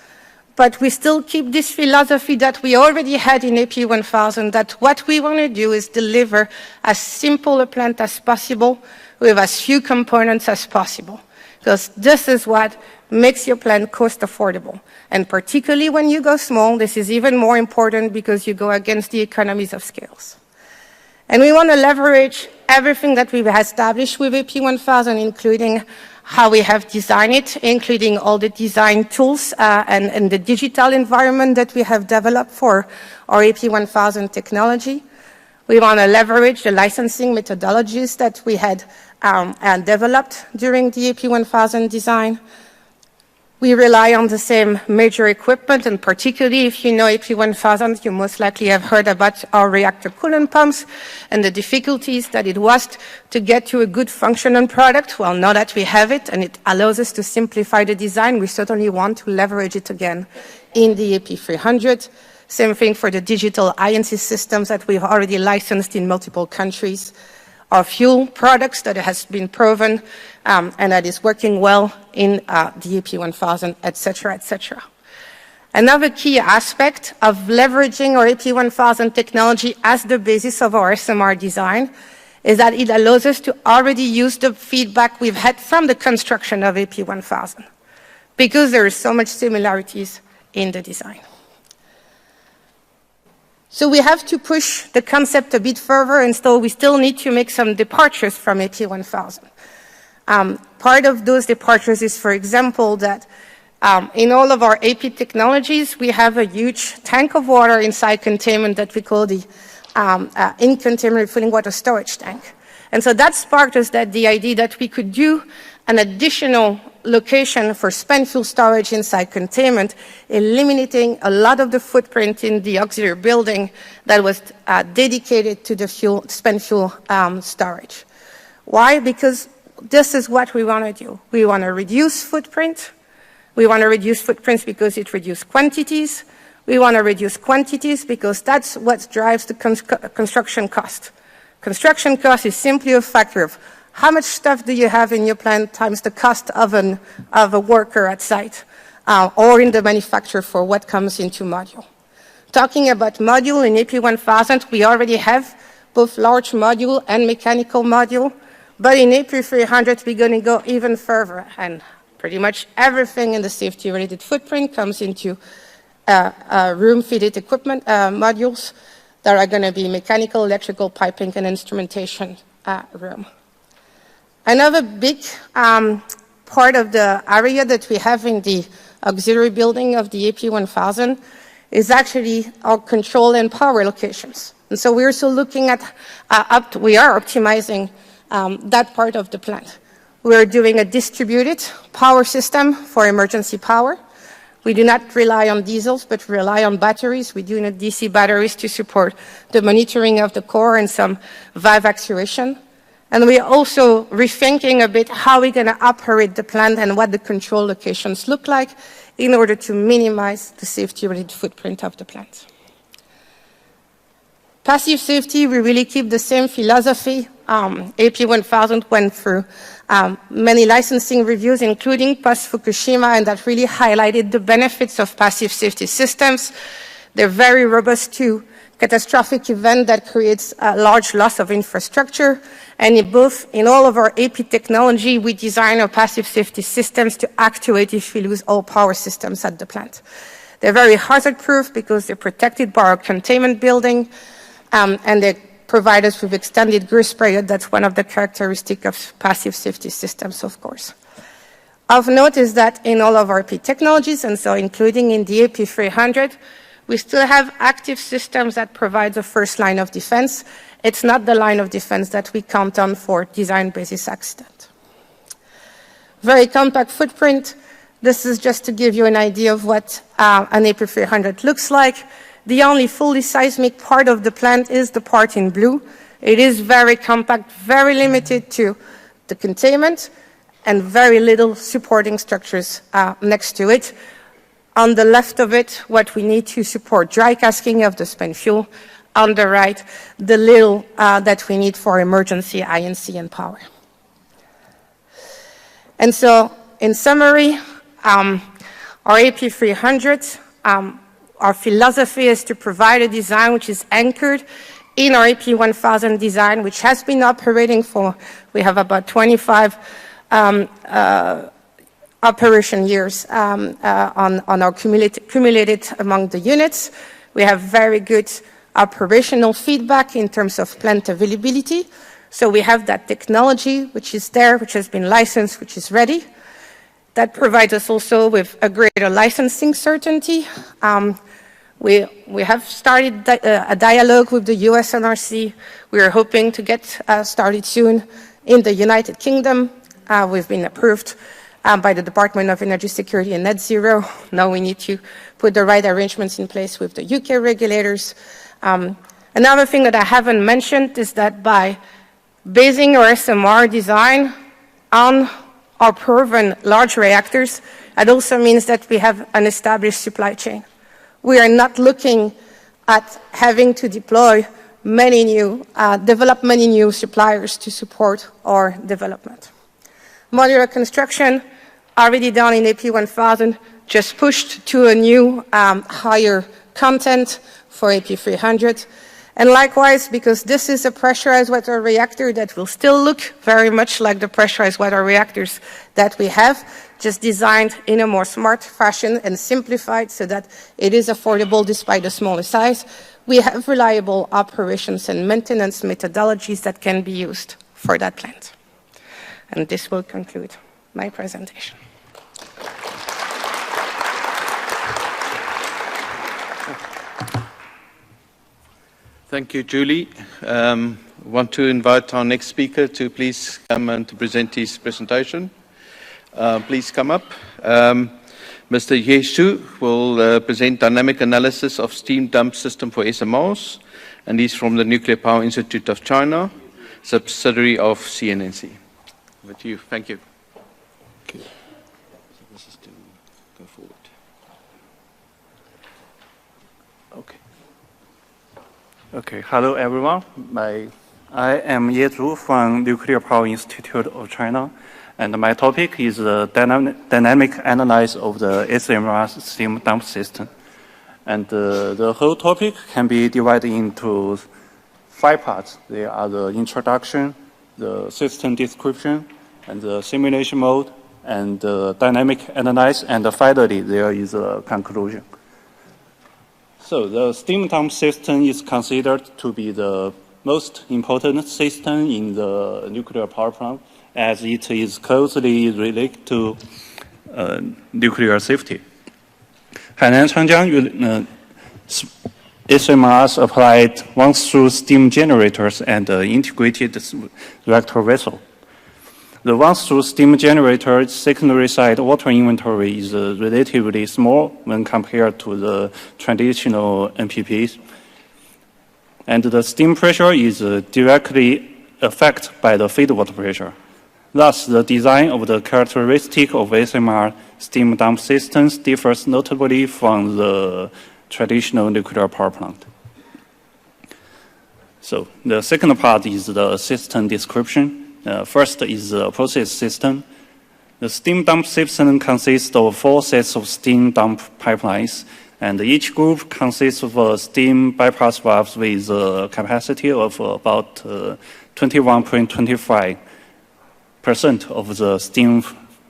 but we still keep this philosophy that we already had in AP1000, that what we want to do is deliver as simple a plant as possible with as few components as possible, because this is what makes your plant cost affordable. And particularly when you go small, this is even more important because you go against the economies of scales. And we want to leverage everything that we've established with AP1000, including how we have designed it, including all the design tools and the digital environment that we have developed for our AP1000 technology. We want to leverage the licensing methodologies that we had developed during the AP1000 design. We rely on the same major equipment, and particularly if you know AP1000, you most likely have heard about our reactor coolant pumps and the difficulties that it was to get to a good functioning product. Well, now that we have it and it allows us to simplify the design, we certainly want to leverage it again in the AP300. Same thing for the digital INC systems that we've already licensed in multiple countries. Our fuel products that has been proven and that is working well in the AP1000, et cetera, et cetera. Another key aspect of leveraging our AP1000 technology as the basis of our SMR design is that it allows us to already use the feedback we've had from the construction of AP1000, because there are so much similarities in the design. So we have to push the concept a bit further, and so we still need to make some departures from AP1000. Part of those departures is, for example, that in all of our AP technologies, we have a huge tank of water inside containment that we call the in-containment refilling water storage tank. And so that sparked us the idea that we could do an additional location for spent fuel storage inside containment, eliminating a lot of the footprint in the auxiliary building that was dedicated to the spent fuel storage. Why? Because this is what we want to do. We want to reduce footprint. We want to reduce footprints because it reduces quantities. We want to reduce quantities because that's what drives the construction cost. Construction cost is simply a factor of how much stuff do you have in your plant times the cost of a worker at site or in the manufacturer for what comes into module. Talking about module in AP1000, we already have both large module and mechanical module, but in AP300 we're going to go even further, and pretty much everything in the safety-related footprint comes into room-fitted equipment modules that are going to be mechanical, electrical, piping, and instrumentation room. Another big part of the area that we have in the auxiliary building of the AP1000 is actually our control and power locations. And so we're also looking at, we are optimizing that part of the plant. We're doing a distributed power system for emergency power. We do not rely on diesels, but rely on batteries. We do need DC batteries to support the monitoring of the core and some valve actuation. And we're also rethinking a bit how we're going to operate the plant and what the control locations look like in order to minimize the safety-related footprint of the plant. Passive safety, we really keep the same philosophy AP1000 went through many licensing reviews, including post-Fukushima, and that really highlighted the benefits of passive safety systems. They're very robust to catastrophic event that creates a large loss of infrastructure. And in all of our AP technology, we design our passive safety systems to actuate if we lose all power systems at the plant. They're very hazard-proof because they're protected by our containment building, and they provide us with extended grace period. That's one of the characteristics of passive safety systems, of course. Of note is that in all of our AP technologies, and so including in the AP300, we still have active systems that provide the first line of defense. It's not the line of defense that we count on for design basis accident. Very compact footprint. This is just to give you an idea of what an AP300 looks like. The only fully seismic part of the plant is the part in blue. It is very compact, very limited to the containment, and very little supporting structures next to it. On the left of it, what we need to support dry casking of the spent fuel. On the right, the little that we need for emergency INC and power. And so, in summary, our AP300, our philosophy is to provide a design which is anchored in our AP1000 design, which has been operating for, we have about 25 operation years on our cumulated among the units. We have very good operational feedback in terms of plant availability. So we have that technology which is there, which has been licensed, which is ready. That provides us also with a greater licensing certainty. We have started a dialogue with the US NRC. We are hoping to get started soon in the United Kingdom. We've been approved by the Department of Energy Security and Net Zero. Now we need to put the right arrangements in place with the UK regulators. Another thing that I haven't mentioned is that by basing our SMR design on our proven large reactors, it also means that we have an established supply chain. We are not looking at having to develop many new suppliers to support our development. Modular construction, already done in AP1000, just pushed to a new higher content for AP300. And likewise, because this is a pressurized water reactor that will still look very much like the pressurized water reactors that we have, just designed in a more smart fashion and simplified so that it is affordable despite the smaller size, we have reliable operations and maintenance methodologies that can be used for that plant. And this will conclude my presentation. Thank you, Julie. I want to invite our next speaker to please come and to present his presentation. Please come up. Mr. Yeshu will present dynamic analysis of steam dump system for SMRs, and he's from the Nuclear Power Institute of China, subsidiary of CNNC. Over to you. Thank you. Okay. So this is to go forward. Okay. Okay. Hello, everyone. I am Ye Zhu from Nuclear Power Institute of China, and my topic is the dynamic analysis of the SMR steam dump system. And the whole topic can be divided into 5 parts. They are the introduction, the system description, and the simulation mode, and the dynamic analysis, and finally there is a conclusion. So the steam dump system is considered to be the most important system in the nuclear power plant, as it is closely related to nuclear safety. Hainan Changjiang SMRs applied one-through steam generators and integrated reactor vessel. The one-through steam generator secondary side water inventory is relatively small when compared to the traditional NPPs. And the steam pressure is directly affected by the feed water pressure. Thus, the design of the characteristic of SMR steam dump systems differs notably from the traditional nuclear power plant. So the second part is the system description. First is the process system. The steam dump system consists of 4 sets of steam dump pipelines, and each group consists of steam bypass valves with a capacity of about 21.25% of the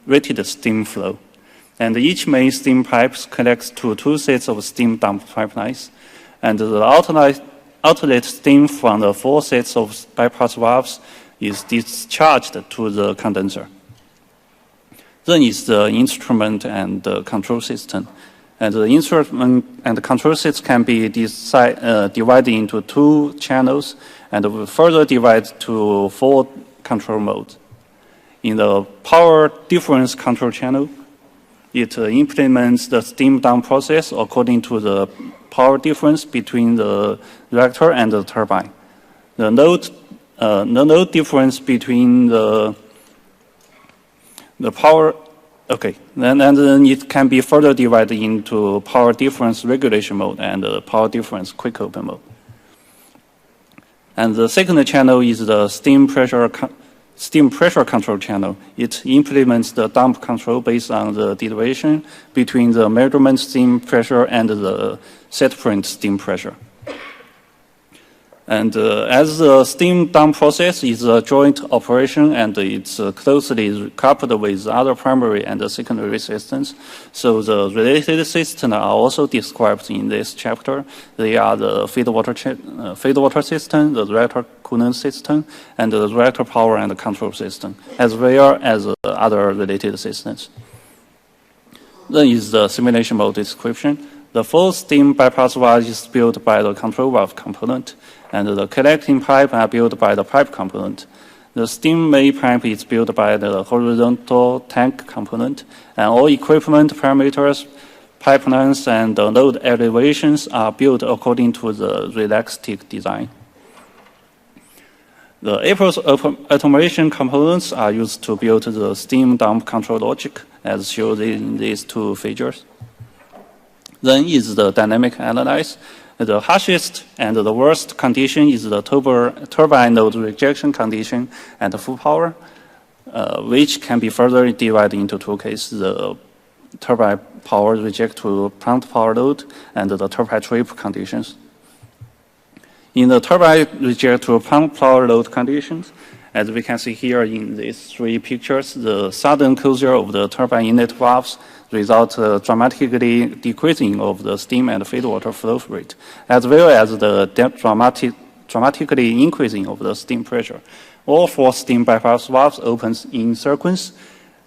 rated steam flow. And each main steam pipe connects to 2 sets of steam dump pipelines, and the outlet steam from the 4 sets of bypass valves is discharged to the condenser. Then is the instrument and the control system. And the instrument and the control system can be divided into 2 channels and further divided to 4 control modes. In the power difference control channel, it implements the steam dump process according to the power difference between the reactor and the turbine. The node difference between the power, okay, and then it can be further divided into power difference regulation mode and power difference quick open mode. And the second channel is the steam pressure control channel. It implements the dump control based on the derivation between the measurement steam pressure and the set point steam pressure. And as the steam dump process is a joint operation and it's closely coupled with other primary and secondary systems, so the related systems are also described in this chapter. They are the feed water system, the reactor coolant system, and the reactor power and control system, as well as other related systems. Then is the simulation mode description. The full steam bypass valve is built by the control valve component, and the collecting pipe are built by the pipe component. The steam main pipe is built by the horizontal tank component, and all equipment parameters, pipelines, and the load elevations are built according to the relaxed design. The automation components are used to build the steam dump control logic, as shown in these 2 figures. Then is the dynamic analysis. The harshest and the worst condition is the turbine load rejection condition and the full power, which can be further divided into 2 cases: the turbine power reject to plant power load and the turbine trip conditions. In the turbine reject to plant power load conditions, as we can see here in these 3 pictures, the sudden closure of the turbine inlet valves results dramatically decreasing of the steam and feed water flow rate, as well as the dramatically increasing of the steam pressure. All 4 steam bypass valves opens in sequence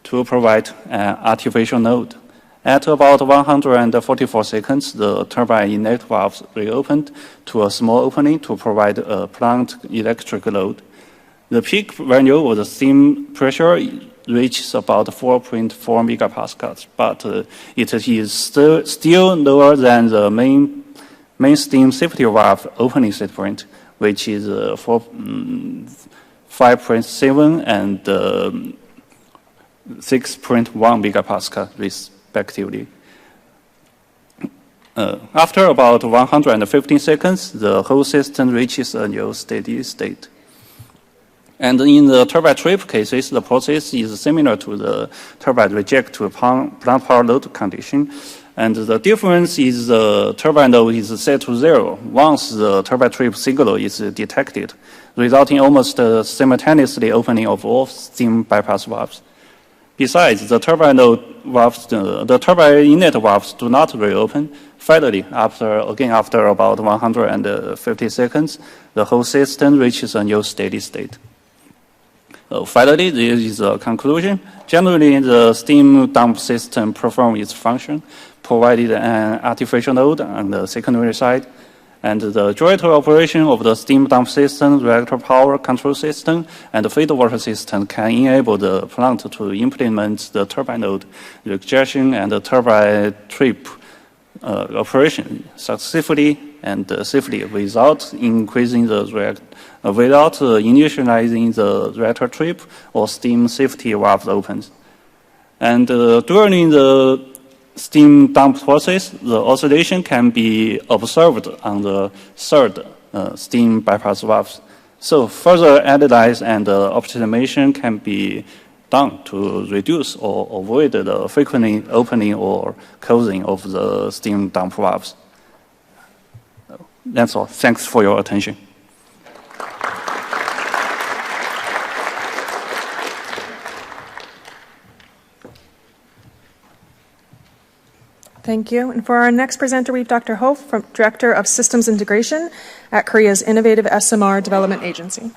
to provide an artificial node. At about 144 seconds, the turbine inlet valves reopened to a small opening to provide a plant electric load. The peak value of the steam pressure reaches about 4.4 megapascals, but it is still lower than the main steam safety valve opening set point, which is 5.7 and 6.1 megapascal respectively. After about 115 seconds, the whole system reaches a new steady state. And in the turbine trip cases, the process is similar to the turbine reject to plant power load condition. And the difference is the turbine load is set to 0 once the turbine trip signal is detected, resulting almost simultaneously opening of all steam bypass valves. Besides, the turbine load valves, the turbine inlet valves do not reopen. Finally, after about 150 seconds, the whole system reaches a new steady state. Finally, there is a conclusion. Generally, the steam dump system performs its function, provided an artificial node on the secondary side, and the joint operation of the steam dump system, reactor power control system, and the feed water system can enable the plant to implement the turbine load rejection and the turbine trip operation successfully and safely without initializing the reactor trip or steam safety valve opens. And during the steam dump process, the oscillation can be observed on the third steam bypass valves. So further analysis and optimization can be done to reduce or avoid the frequent opening or closing of the steam dump valves. That's all. Thanks for your attention. Thank you. And for our next presenter, we have Dr. Ho, Director of Systems Integration at Korea's Innovative SMR Development Agency.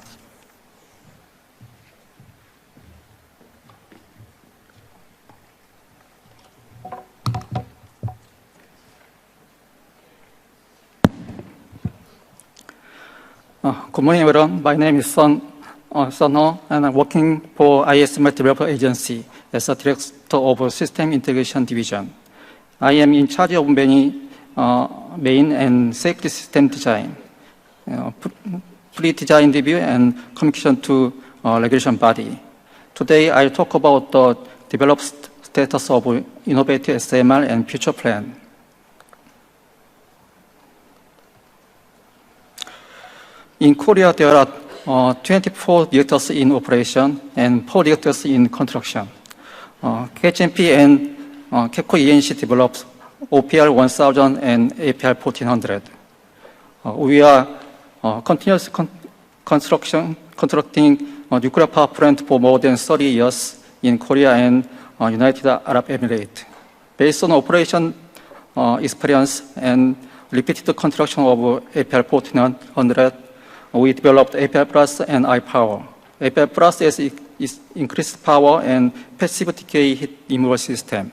Good morning, everyone. My name is Sun Ho, and I'm working for ISMR Developer Agency as a Director of System Integration Division. I am in charge of many main and safety system design, pre-design review, and communication to regulation body. Today, I'll talk about the developed status of innovative SMR and future plan. In Korea, there are 24 reactors in operation and 4 reactors in construction. KHNP and KEPCO ENC developed OPR 1000 and APR 1400. We are continuously constructing a nuclear power plant for more than 30 years in Korea and United Arab Emirates. Based on operation experience and repeated construction of APR 1400, we developed APR Plus and iPower. APR Plus is increased power and passive decay heat removal system.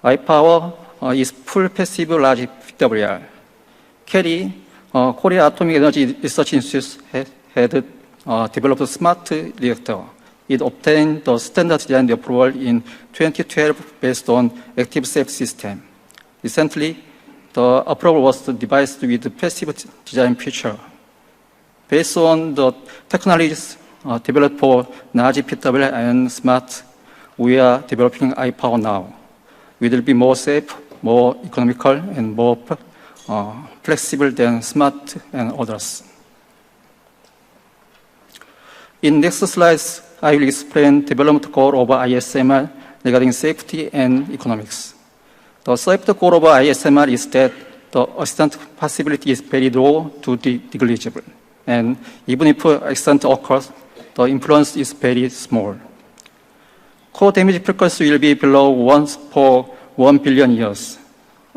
iPower is full passive large PWR. KERI, Korea Atomic Energy Research Institute, had developed a smart reactor. It obtained the standard design approval in 2012 based on active safe system. Recently, the approval was devised with passive design feature. Based on the technologies developed for large PWR and smart, we are developing iPower now. It will be more safe, more economical, and more flexible than smart and others. In next slides, I will explain development goal of ISMR regarding safety and economics. The safety goal of ISMR is that the accident possibility is very low to negligible. And even if accident occurs, the influence is very small. Core damage frequency will be below 1 per 1 billion years.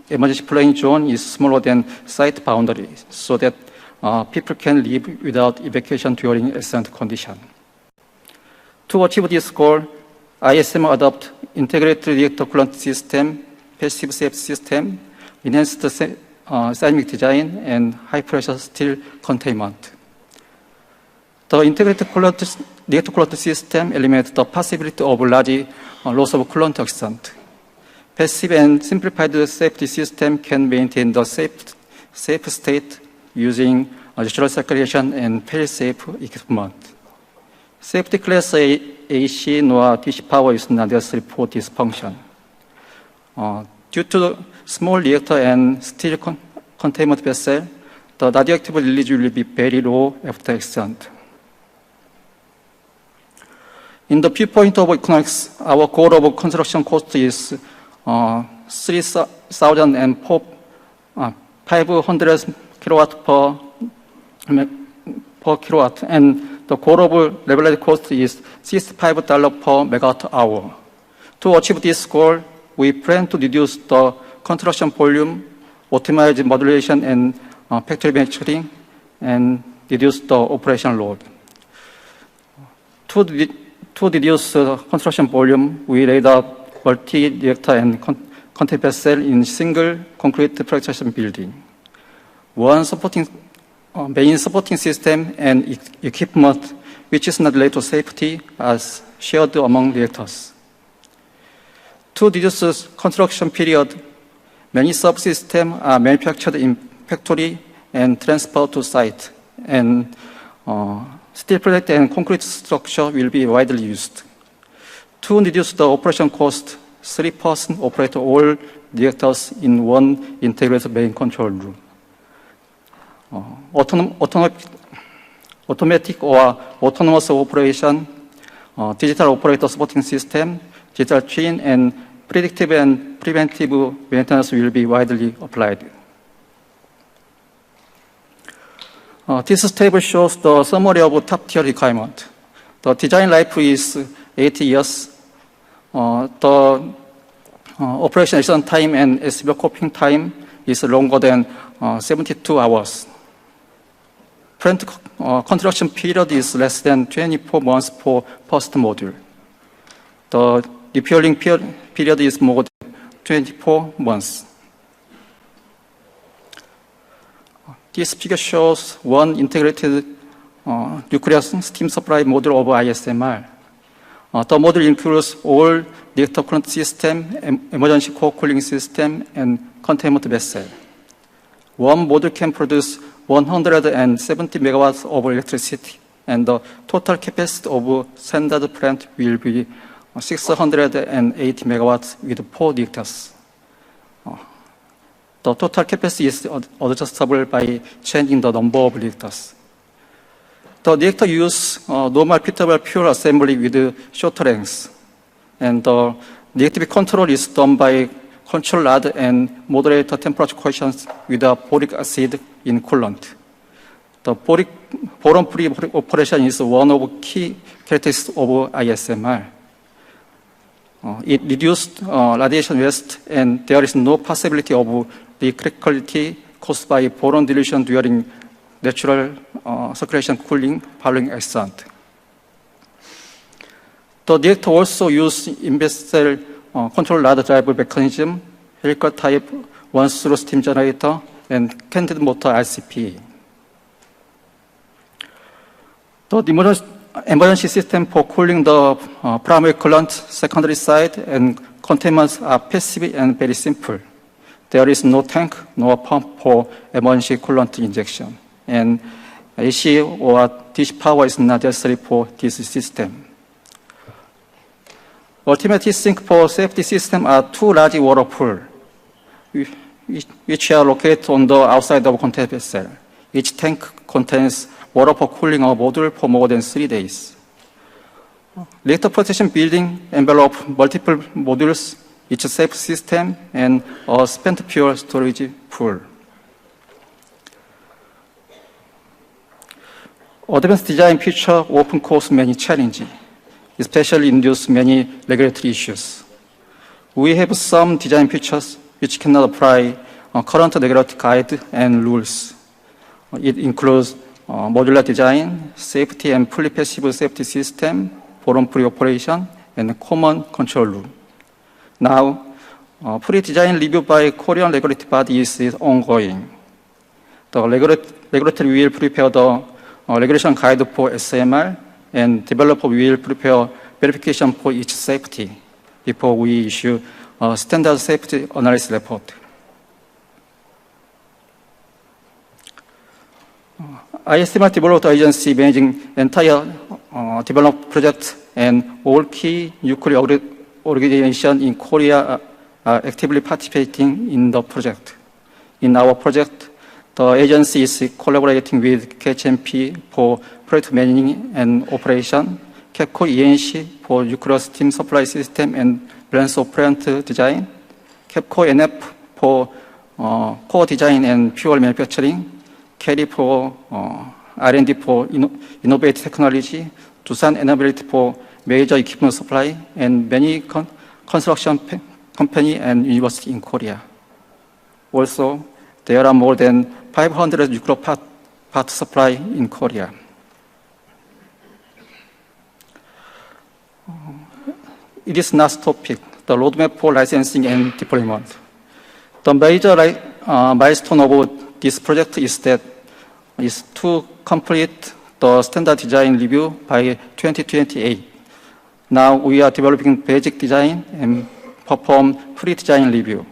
Emergency flying zone is smaller than site boundary, so that people can live without evacuation during accident condition. To achieve this goal, ISMR adopt integrated reactor coolant system, passive safe system, enhanced seismic design, and high pressure steel containment. The integrated reactor coolant system eliminates the possibility of large loss of coolant accident. Passive and simplified safety system can maintain the safe state using natural circulation and fail-safe equipment. Safety class AC nor DC power is not necessary for this function. Due to the small reactor and steel containment vessel, the radioactive release will be very low after accident. In the viewpoint of economics, our goal of construction cost is 3,500 kilowatt per kilowatt, and the goal of levelized cost is $65 per megawatt hour. To achieve this goal, we plan to reduce the construction volume, optimize modulation and factory manufacturing, and reduce the operation load. To reduce construction volume, we laid out multi-reactor and containment vessel in single concrete fracturation building. One main supporting system and equipment, which is not related to safety, as shared among reactors. To reduce the construction period, many subsystems are manufactured in factory and transported to site, and steel plate and concrete structure will be widely used. To reduce the operation cost, 3% operate all reactors in one integrated main control room. automatic or autonomous operation, digital operator supporting system, digital twin, and predictive and preventive maintenance will be widely applied. This table shows the summary of top-tier requirement. The design life is 80 years. The operation action time and SBO coping time is longer than 72 hours. Plant construction period is less than 24 months for first module. The refueling period is more than 24 months. This figure shows one integrated nuclear steam supply module of ISMR. The module includes all reactor coolant system, emergency core cooling system, and containment vessel. One module can produce 170 megawatts of electricity, and the total capacity of standard plant will be 680 megawatts with 4 reactors. The total capacity is adjustable by changing the number of reactors. The reactor uses normal pitable fuel assembly with short lengths, and the reactivity control is done by control rod and moderator temperature coefficients with boric acid in coolant. The boron-free operation is one of the key characteristics of ISMR. It reduced radiation waste, and there is no possibility of criticality caused by boron dilution during natural circulation cooling following extant. The reactor also uses in-vessel control rod drive mechanism, helical type one-through steam generator, and candid motor RCP. The emergency system for cooling the primary coolant, secondary side, and containments are passive and very simple. There is no tank, no pump for emergency coolant injection, and AC or dish power is not necessary for this system. Ultimate sink for safety system are 2 large water pools, which are located on the outside of container vessel. Each tank contains water for cooling a module for more than 3 days. Reactor protection building envelope multiple modules, each safe system, and a spent fuel storage pool. Advanced design feature often cause many challenges, especially induce many regulatory issues. We have some design features which cannot apply current regulatory guide and rules. It includes modular design, safety and fully passive safety system, boron-free operation, and common control room. Now, pre-design review by Korean regulatory body is ongoing. The regulatory will prepare the regulation guide for SMR, and developer will prepare verification for each safety before we issue a standard safety analysis report. ISMR developed agency managing entire development project, and all key nuclear organizations in Korea are actively participating in the project. In our project, the agency is collaborating with KHNP for project managing and operation, KEPCO ENC for nuclear steam supply system and balance of plant design, KEPCO NF for core design and fuel manufacturing, KERI for R&D for innovative technology, Dusan Enability for major equipment supply, and many construction company and university in Korea. Also, there are more than 500 nuclear part supply in Korea. It is last topic, the roadmap for licensing and deployment. The major milestone of this project is to complete the standard design review by 2028. Now we are developing basic design and perform pre-design review.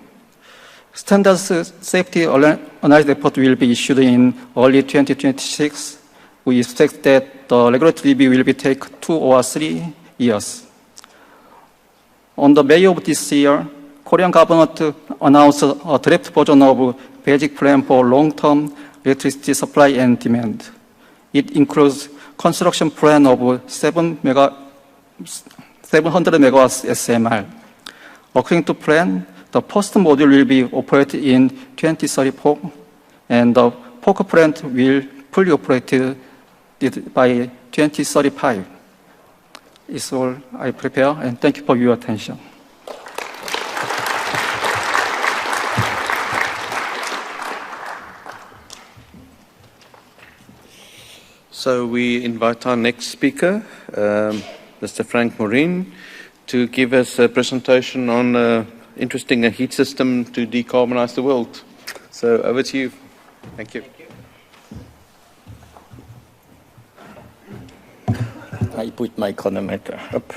Standard safety analysis report will be issued in early 2026. We expect that the regulatory review will take 2 or 3 years. On the May of this year, Korean government announced a draft version of basic plan for long-term electricity supply and demand. It includes construction plan of 700 megawatts SMR. According to plan, the first module will be operated in 2034, and the poker plant will fully operated by 2035. It's all I prepare, and thank you for your attention. So we invite our next speaker, Mr. Frank Morin, to give us a presentation on interesting a heat system to decarbonize the world. So over to you. Thank you. I put my chronometer up.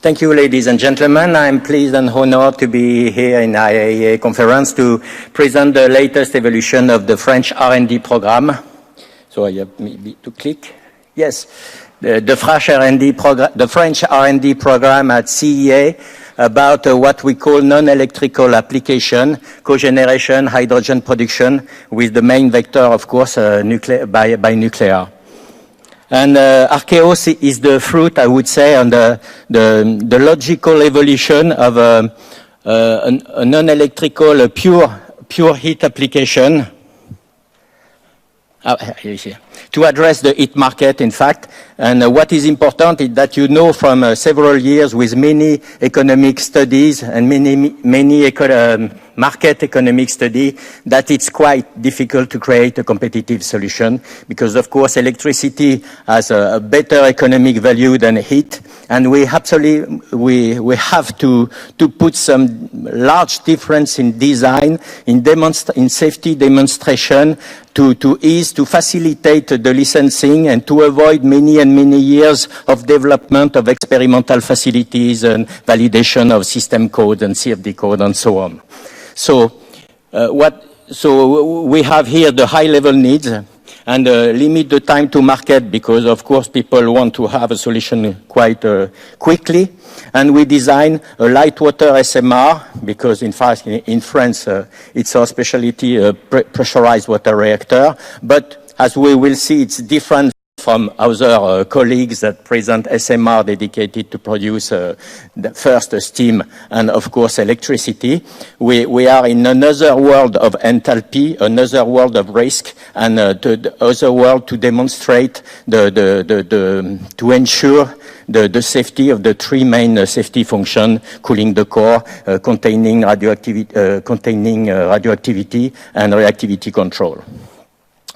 Thank you, ladies and gentlemen. I'm pleased and honored to be here in IAEA conference to present the latest evolution of the French R&D program. So I have maybe to click. Yes, the French R&D program at CEA about what we call non-electrical application, cogeneration, hydrogen production, with the main vector, of course, by nuclear. And Archeos is the fruit, I would say, on the logical evolution of a non-electrical, pure heat application. To address the heat market, in fact. And what is important is that you know from several years with many economic studies and many market economic study that it's quite difficult to create a competitive solution because, of course, electricity has a better economic value than heat. And we have to put some large difference in design, in safety demonstration, to ease, to facilitate the licensing and to avoid many years of development of experimental facilities and validation of system code and CFD code and so on. So we have here the high level needs and limit the time to market because, of course, people want to have a solution quite quickly. And we design a light water SMR because, in fact, in France, it's our specialty, pressurized water reactor. But as we will see, it's different from other colleagues that present SMR dedicated to produce the first steam and, of course, electricity. We are in another world of enthalpy, another world of risk, and the other world to demonstrate to ensure the safety of the three main safety functions: cooling the core, containing radioactivity, and reactivity control.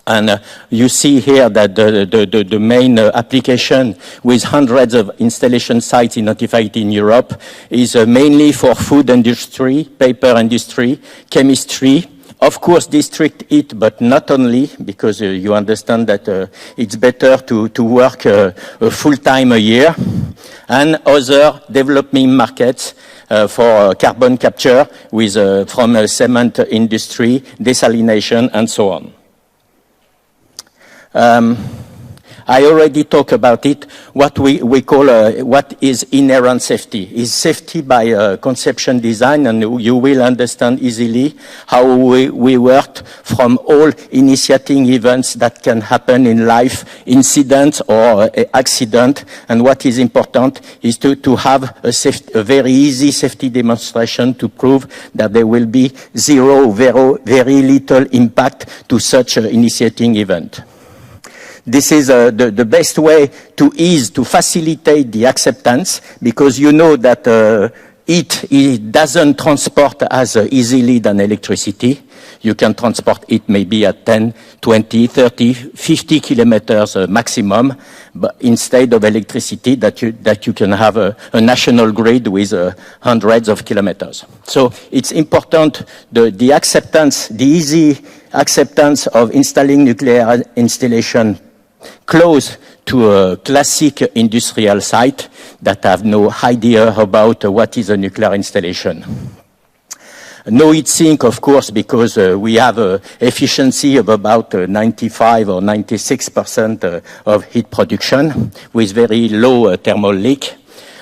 And you see here that the main application with hundreds of installation sites notified in Europe is mainly for food industry, paper industry, chemistry, of course district heat, but not only, because you understand that it's better to work full-time a year, and other developing markets for carbon capture with from cement industry, desalination, and so on. I already talked about it. What we call what is inherent safety is safety by conception design, and you will understand easily how we worked from all initiating events that can happen in life, incidents or accident. And what is important is to have a very easy safety demonstration to prove that there will be very little impact to such an initiating event. This is the best way to ease, to facilitate the acceptance, because you know that it doesn't transport as easily than electricity. You can transport it maybe at 10, 20, 30, 50 kilometers maximum, but instead of electricity that you can have a national grid with hundreds of kilometers. So it's important the acceptance, the easy acceptance of installing nuclear installation close to a classic industrial site that have no idea about what is a nuclear installation. No heat sink, of course, because we have an efficiency of about 95 or 96% of heat production with very low thermal leak.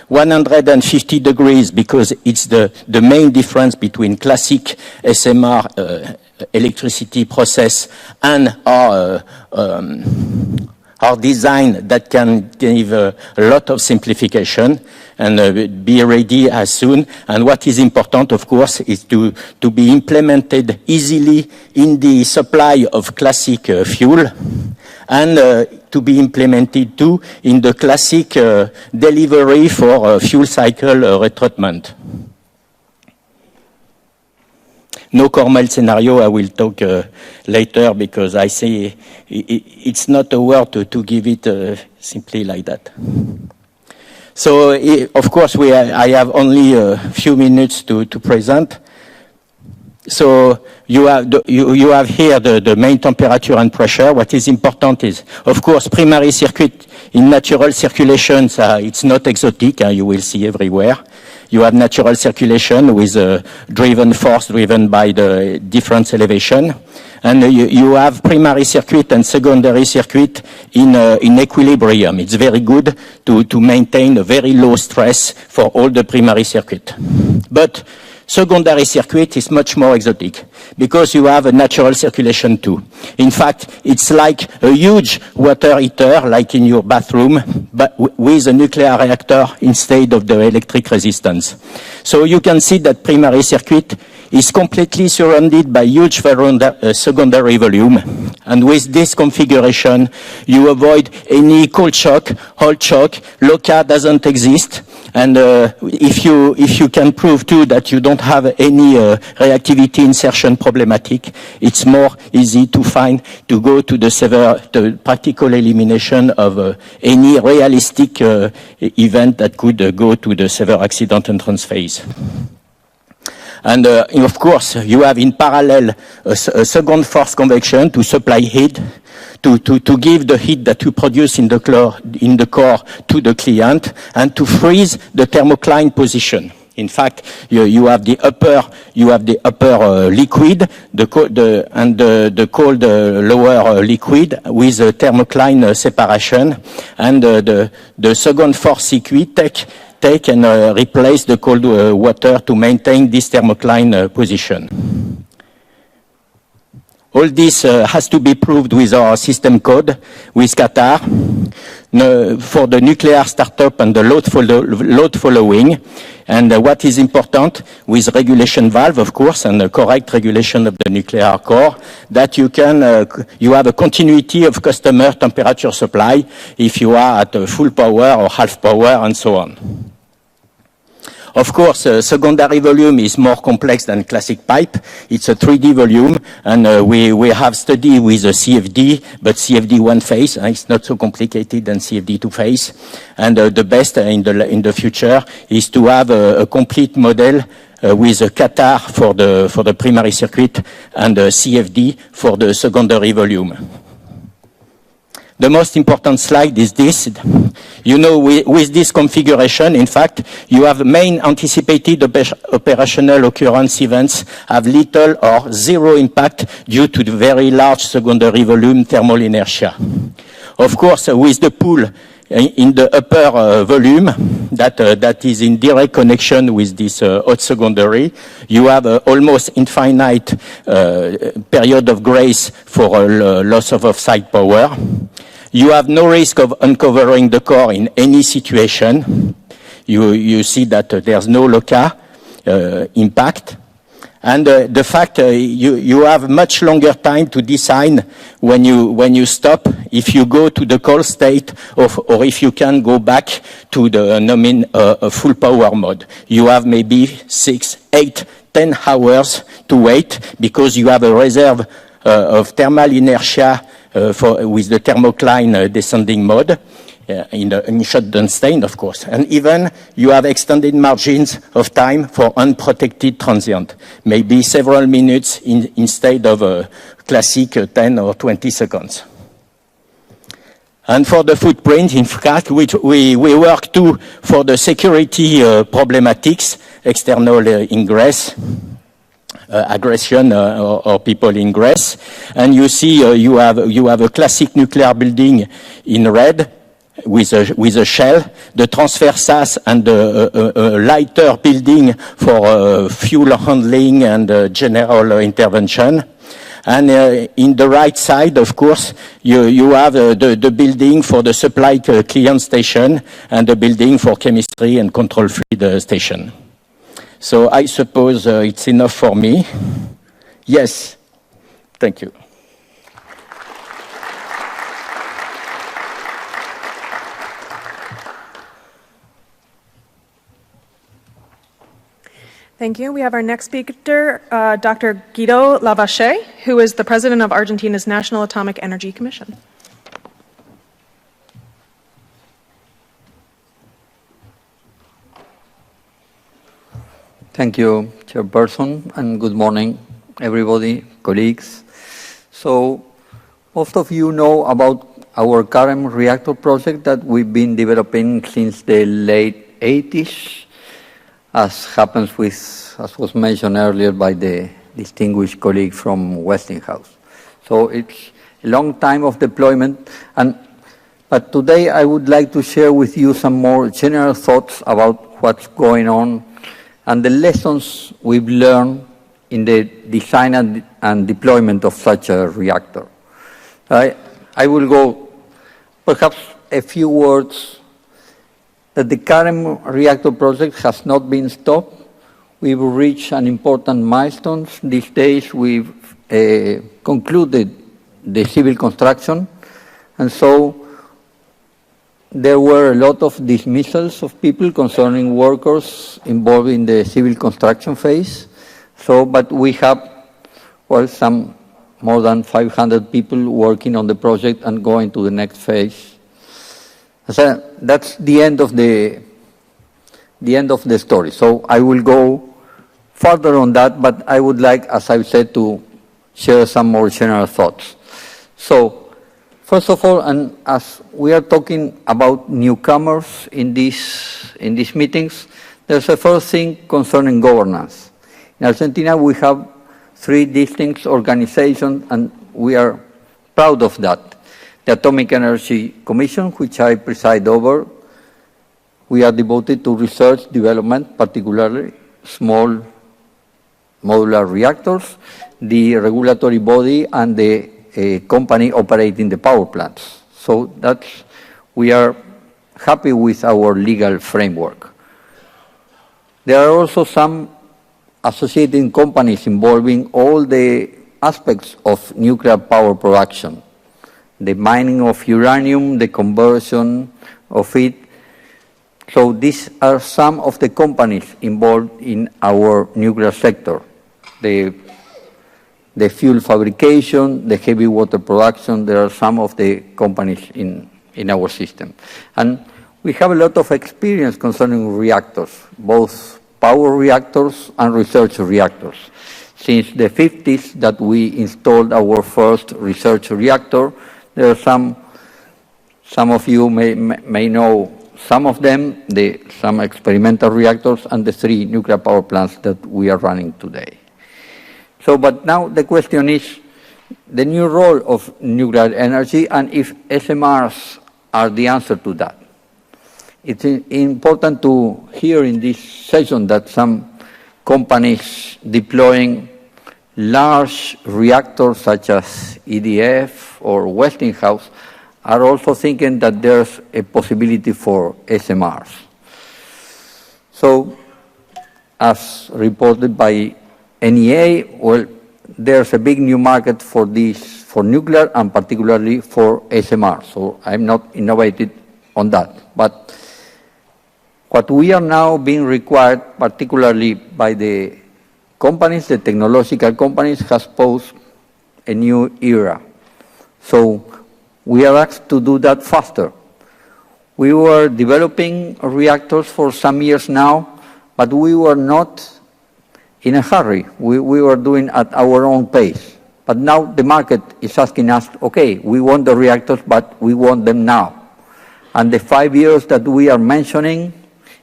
150 degrees because it's the main difference between classic SMR electricity process and our design that can give a lot of simplification and be ready as soon. And what is important, of course, is to be implemented easily in the supply of classic fuel and to be implemented too in the classic delivery for fuel cycle retreatment. No Cormel scenario, I will talk later because I say it's not a word to give it simply like that. So, of course, I have only a few minutes to present. So you have here the main temperature and pressure. What is important is, of course, primary circuit in natural circulation. It's not exotic. You will see everywhere. You have natural circulation with a driven force driven by the difference elevation. And you have primary circuit and secondary circuit in equilibrium. It's very good to maintain a very low stress for all the primary circuit. But secondary circuit is much more exotic because you have a natural circulation too. In fact, it's like a huge water heater, like in your bathroom, but with a nuclear reactor instead of the electric resistance. So you can see that primary circuit is completely surrounded by huge secondary volume. And with this configuration, you avoid any cold shock, hot shock, LOCA doesn't exist. And if you can prove too that you don't have any reactivity insertion problematic, it's more easy to go to the practical elimination of any realistic event that could go to the severe accident entrance phase. And of course, you have in parallel a second force convection to supply heat, to give the heat that you produce in the core to the client, and to freeze the thermocline position. In fact, you have the upper liquid, the cold lower liquid with a thermocline separation, and the second force circuit take and replace the cold water to maintain this thermocline position. All this has to be proved with our system code with Qatar for the nuclear startup and the load following. And what is important with regulation valve, of course, and the correct regulation of the nuclear core, that you have a continuity of customer temperature supply if you are at full power or half power and so on. Of course, secondary volume is more complex than classic pipe. It's a 3D volume, and we have studied with a CFD, but CFD one phase. It's not so complicated than CFD two phase. And the best in the future is to have a complete model with a Qatar for the primary circuit and a CFD for the secondary volume. The most important slide is this. You know, with this configuration, in fact, you have main anticipated operational occurrence events have little or zero impact due to the very large secondary volume thermal inertia. Of course, with the pool in the upper volume that is in direct connection with this hot secondary, you have almost infinite period of grace for loss of offsite power. You have no risk of uncovering the core in any situation. You see that there's no LOCA impact. And the fact you have much longer time to decide when you stop, if you go to the cold state or if you can go back to the full power mode. You have maybe 6, 8, 10 hours to wait because you have a reserve of thermal inertia with the thermocline descending mode in shutdown state, of course. And even you have extended margins of time for unprotected transient, maybe several minutes instead of a classic 10 or 20 seconds. And for the footprint, in fact, we work too for the security problematics, external ingress, aggression or people ingress. And you see you have a classic nuclear building in red with a shell, the transfer SAS and a lighter building for fuel handling and general intervention. And in the right side, of course, you have the building for the supply client station and the building for chemistry and control feed station. So I suppose it's enough for me. Yes. Thank you. Thank you. We have our next speaker, Dr. Guido Lavache, who is the president of Argentina's National Atomic Energy Commission. Thank you, Chairperson, and good morning, everybody, colleagues. So, most of you know about our current reactor project that we've been developing since the late 80s, as happens with, as was mentioned earlier by the distinguished colleague from Westinghouse. So it's a long time of deployment, but today I would like to share with you some more general thoughts about what's going on and the lessons we've learned in the design and deployment of such a reactor. I will go perhaps a few words that the current reactor project has not been stopped. We've reached an important milestone. These days we've concluded the civil construction, and so there were a lot of dismissals of people concerning workers involved in the civil construction phase. So, but we have, well, some more than 500 people working on the project and going to the next phase. So that's the end of the story. So I will go further on that, but I would like, as I've said, to share some more general thoughts. So, first of all, and as we are talking about newcomers in these meetings, there's a first thing concerning governance. In Argentina, we have 3 distinct organizations, and we are proud of that. The Atomic Energy Commission, which I preside over, we are devoted to research development, particularly small modular reactors, the regulatory body, and the company operating the power plants. So we are happy with our legal framework. There are also some associated companies involving all the aspects of nuclear power production, the mining of uranium, the conversion of it. So these are some of the companies involved in our nuclear sector. The fuel fabrication, the heavy water production, there are some of the companies in our system. And we have a lot of experience concerning reactors, both power reactors and research reactors. Since the 50s that we installed our first research reactor, there are some of you may know some of them, some experimental reactors and the 3 nuclear power plants that we are running today. So, but now the question is the new role of nuclear energy and if SMRs are the answer to that. It's important to hear in this session that some companies deploying large reactors such as EDF or Westinghouse are also thinking that there's a possibility for SMRs. So, as reported by NEA, well, there's a big new market for this, for nuclear and particularly for SMR. So I'm not innovated on that. But what we are now being required, particularly by the companies, the technological companies, has posed a new era. So we are asked to do that faster. We were developing reactors for some years now, but we were not in a hurry. We were doing at our own pace. But now the market is asking us, okay, we want the reactors, but we want them now. And the 5 years that we are mentioning,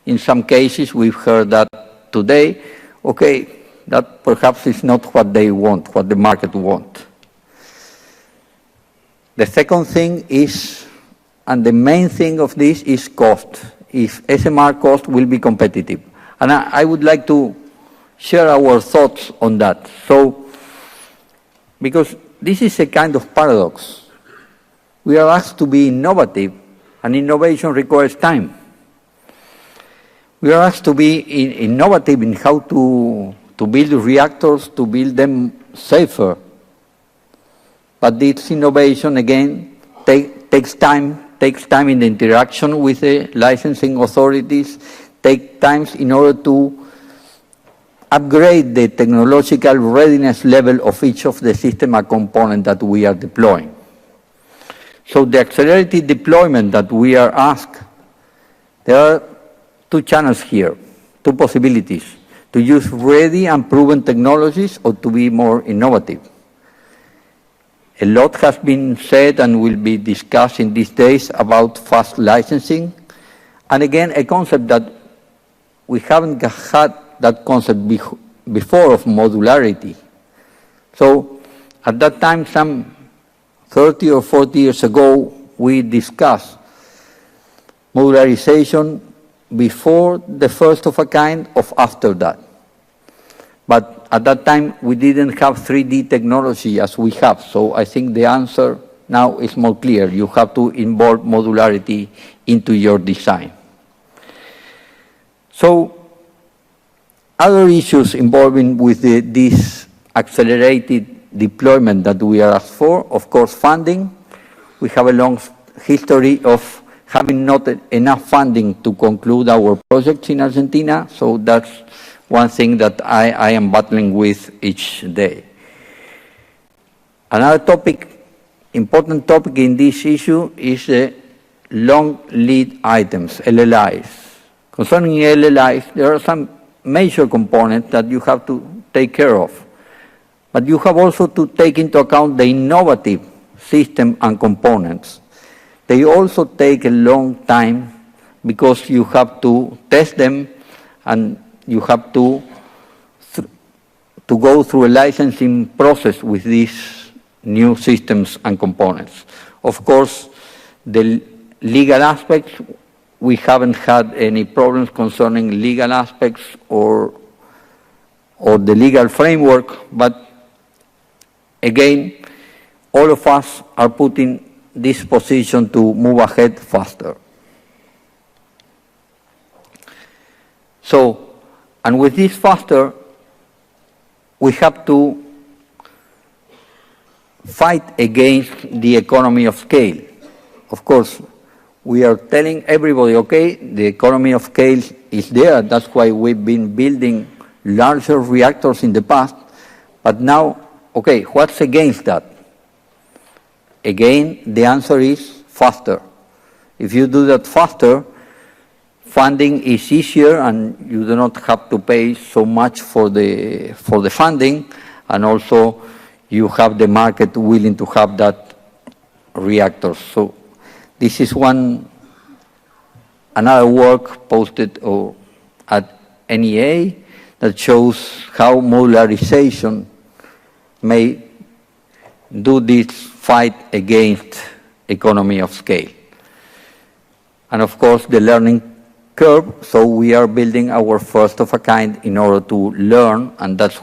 in some cases we've heard that today, okay, that perhaps is not what they want, what the market wants. The second thing is, and the main thing of this is cost. If SMR cost will be competitive. And I would like to share our thoughts on that. So because this is a kind of paradox. We are asked to be innovative, and innovation requires time. We are asked to be innovative in how to build reactors, to build them safer. But this innovation, again, takes time in the interaction with the licensing authorities, takes time in order to upgrade the technological readiness level of each of the system and component that we are deploying. So the accelerated deployment that we are asked, there are two channels here, two possibilities: to use ready and proven technologies or to be more innovative. A lot has been said and will be discussed in these days about fast licensing. And again, a concept that we haven't had that concept before of modularity. So at that time, some 30 or 40 years ago, we discussed modularization before the first of a kind or after that. But at that time, we didn't have 3D technology as we have. So I think the answer now is more clear. You have to involve modularity into your design. So other issues involving with this accelerated deployment that we are asked for, of course, funding. We have a long history of having not enough funding to conclude our projects in Argentina, so that's one thing that I am battling with each day. Another topic, important topic in this issue is long lead items, LLIs. Concerning LLIs, there are some major components that you have to take care of. But you have also to take into account the innovative system and components. They also take a long time because you have to test them and you have to go through a licensing process with these new systems and components. Of course, the legal aspects, we haven't had any problems concerning legal aspects or the legal framework, but again, all of us are putting this position to move ahead faster. So, and with this faster, we have to fight against the economy of scale. Of course, we are telling everybody, okay, the economy of scale is there. That's why we've been building larger reactors in the past. But now, okay, what's against that? Again, the answer is faster. If you do that faster, funding is easier and you do not have to pay so much for the funding, and also you have the market willing to have that reactor. So this is another work posted at IAEA that shows how modularization may do this fight against economy of scale. And of course, the learning curve, so we are building our first of a kind in order to learn, and that's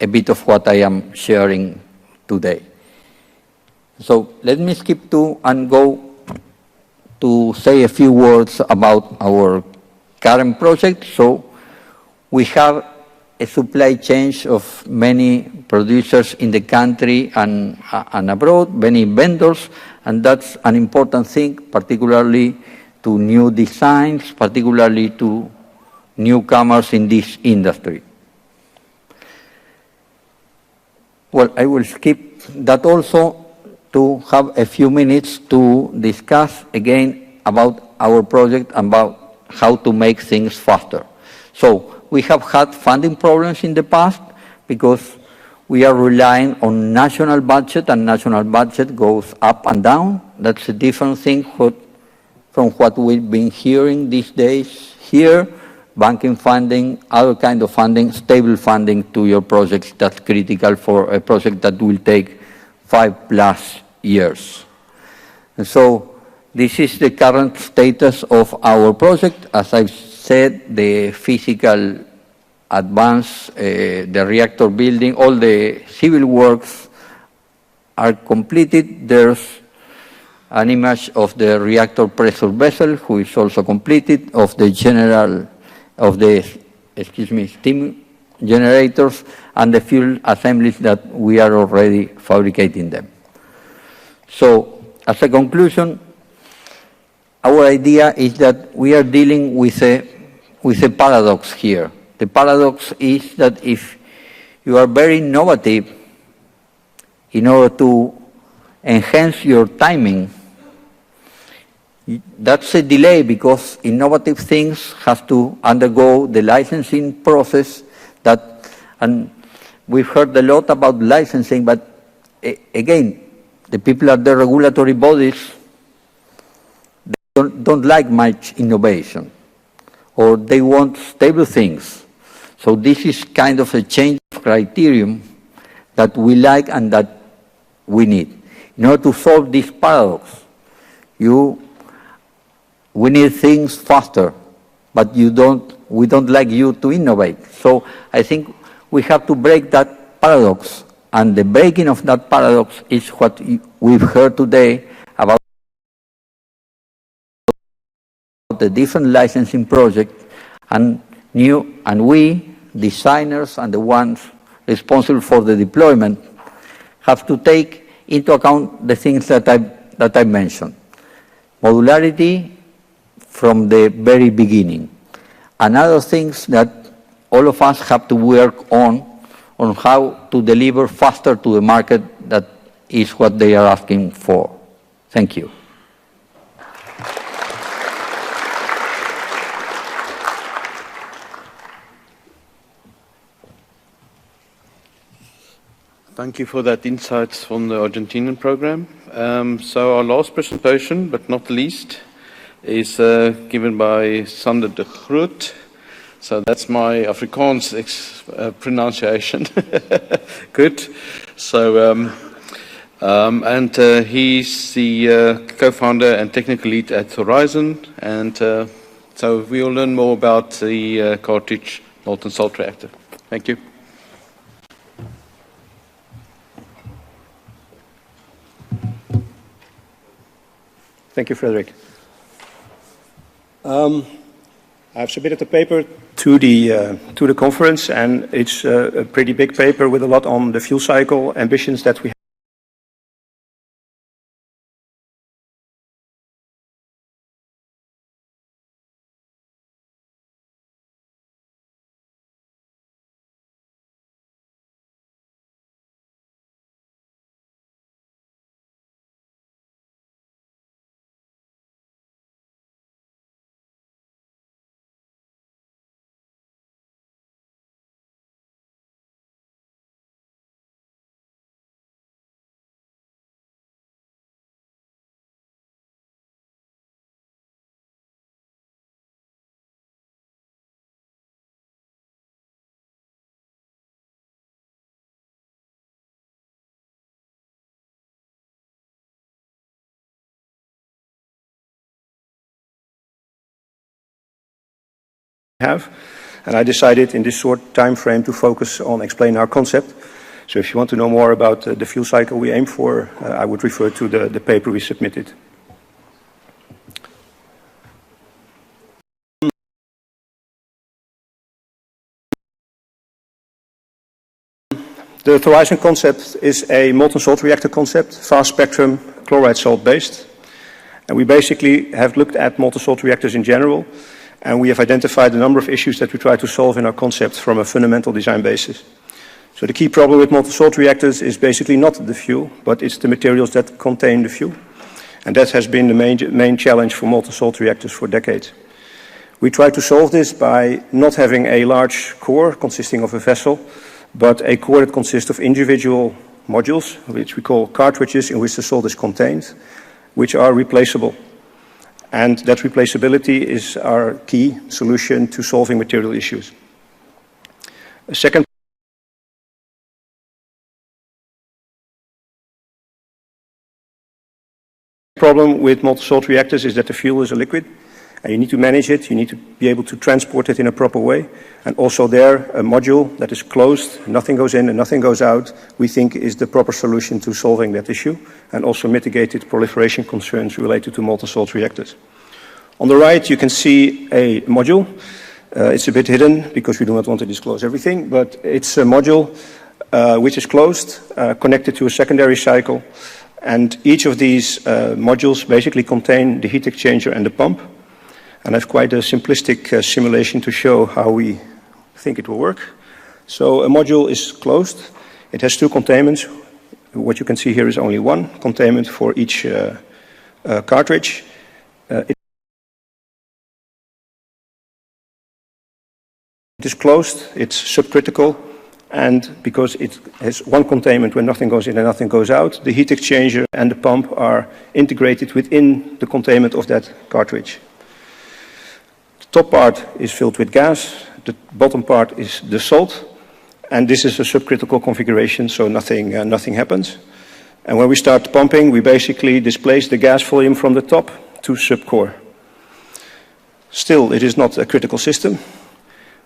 a bit of what I am sharing today. So let me skip to and go to say a few words about our current project. So we have a supply chain of many producers in the country and abroad, many vendors, and that's an important thing, particularly to new designs, particularly to newcomers in this industry. Well, I will skip that also to have a few minutes to discuss again about our project, about how to make things faster. So we have had funding problems in the past because we are relying on national budget, and national budget goes up and down. That's a different thing from what we've been hearing these days here. Banking funding, other kind of funding, stable funding to your projects, that's critical for a project that will take 5+ years. And so this is the current status of our project. As I've said, the physical advance, the reactor building, all the civil works are completed. There's an image of the reactor pressure vessel, who is also completed, of the steam generators, and the fuel assemblies that we are already fabricating them. So, as a conclusion, our idea is that we are dealing with a paradox here. The paradox is that if you are very innovative in order to enhance your timing, that's a delay, because innovative things have to undergo the licensing process and we've heard a lot about licensing, but again, the people at the regulatory bodies don't like much innovation, or they want stable things. So this is kind of a change of criterion that we like and that we need. In order to solve this paradox, we need things faster, but we don't like you to innovate. So I think we have to break that paradox, and the breaking of that paradox is what we've heard today about the different licensing projects, and we, designers and the ones responsible for the deployment, have to take into account the things that I mentioned. Modularity from the very beginning. And other things that all of us have to work on how to deliver faster to the market. That is what they are asking for. Thank you. Thank you for that insights from the Argentinian program. So our last presentation, but not least, is given by Sander de Groot. So that's my Afrikaans pronunciation. Good. So, he's the co-founder and technical lead at Horizon. And so we'll learn more about the cartridge molten salt reactor. Thank you. Thank you, Frederick. I've submitted a paper to the conference, and it's a pretty big paper with a lot on the fuel cycle ambitions that we have. And I decided in this short time frame to focus on explain our concept. So if you want to know more about the fuel cycle we aim for, I would refer to the paper we submitted. The Horizon concept is a molten salt reactor concept, fast spectrum, chloride salt based. And we basically have looked at molten salt reactors in general, and we have identified a number of issues that we try to solve in our concept from a fundamental design basis. So the key problem with molten salt reactors is basically not the fuel, but it's the materials that contain the fuel. And that has been the main challenge for molten salt reactors for decades. We try to solve this by not having a large core consisting of a vessel, but a core that consists of individual modules, which we call cartridges, in which the salt is contained, which are replaceable. And that replaceability is our key solution to solving material issues. A second problem with molten salt reactors is that the fuel is a liquid, And you need to manage it, you need to be able to transport it in a proper way. And also there, a module that is closed, nothing goes in and nothing goes out, we think is the proper solution to solving that issue, and also mitigated proliferation concerns related to molten salt reactors. On the right, you can see a module. It's a bit hidden because we do not want to disclose everything, but it's a module which is closed, connected to a secondary cycle. And each of these modules basically contain the heat exchanger and the pump. And I have quite a simplistic simulation to show how we think it will work. So a module is closed. It has two containments. What you can see here is only one containment for each cartridge. It is closed, it's subcritical, and because it has one containment where nothing goes in and nothing goes out, the heat exchanger and the pump are integrated within the containment of that cartridge. The top part is filled with gas, the bottom part is the salt, and this is a subcritical configuration, so nothing happens. And when we start pumping, we basically displace the gas volume from the top to subcore. Still, it is not a critical system.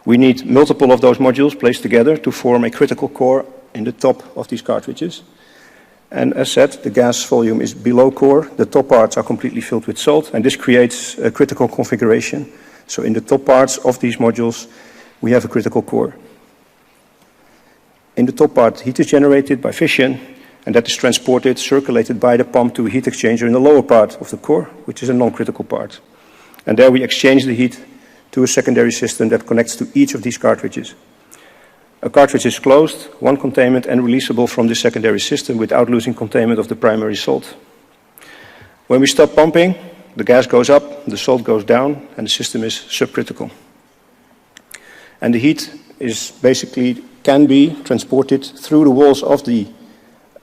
We need multiple of those modules placed together to form a critical core in the top of these cartridges. And as said, the gas volume is below core. The top parts are completely filled with salt, and this creates a critical configuration. So in the top parts of these modules, we have a critical core. In the top part, heat is generated by fission, and that is transported, circulated by the pump to a heat exchanger in the lower part of the core, which is a non-critical part. And there we exchange the heat to a secondary system that connects to each of these cartridges. A cartridge is closed, one containment, and releasable from the secondary system without losing containment of the primary salt. When we stop pumping, the gas goes up, the salt goes down, and the system is subcritical. And the heat is basically can be transported through the walls of the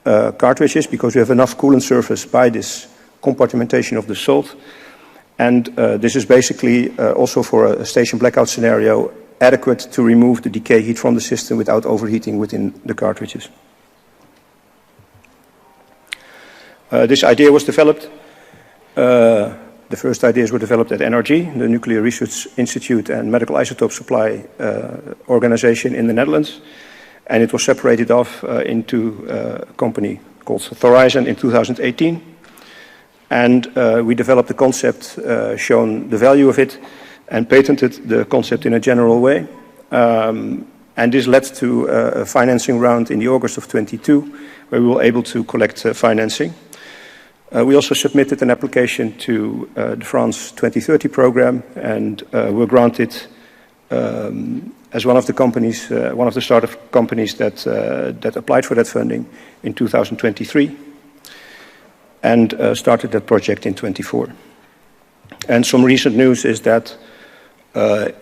cartridges because we have enough coolant surface by this compartmentation of the salt. And this is basically also for a station blackout scenario adequate to remove the decay heat from the system without overheating within the cartridges. This idea was developed. The first ideas were developed at NRG, the Nuclear Research Institute and Medical Isotope Supply Organization in the Netherlands. And it was separated off into a company called Thorizon in 2018. And we developed the concept, shown the value of it, and patented the concept in a general way. And this led to a financing round in the August of 22, where we were able to collect financing. We also submitted an application to the France 2030 program, and were granted as one of the companies, one of the startup companies that applied for that funding in 2023, and started that project in 24. And some recent news is that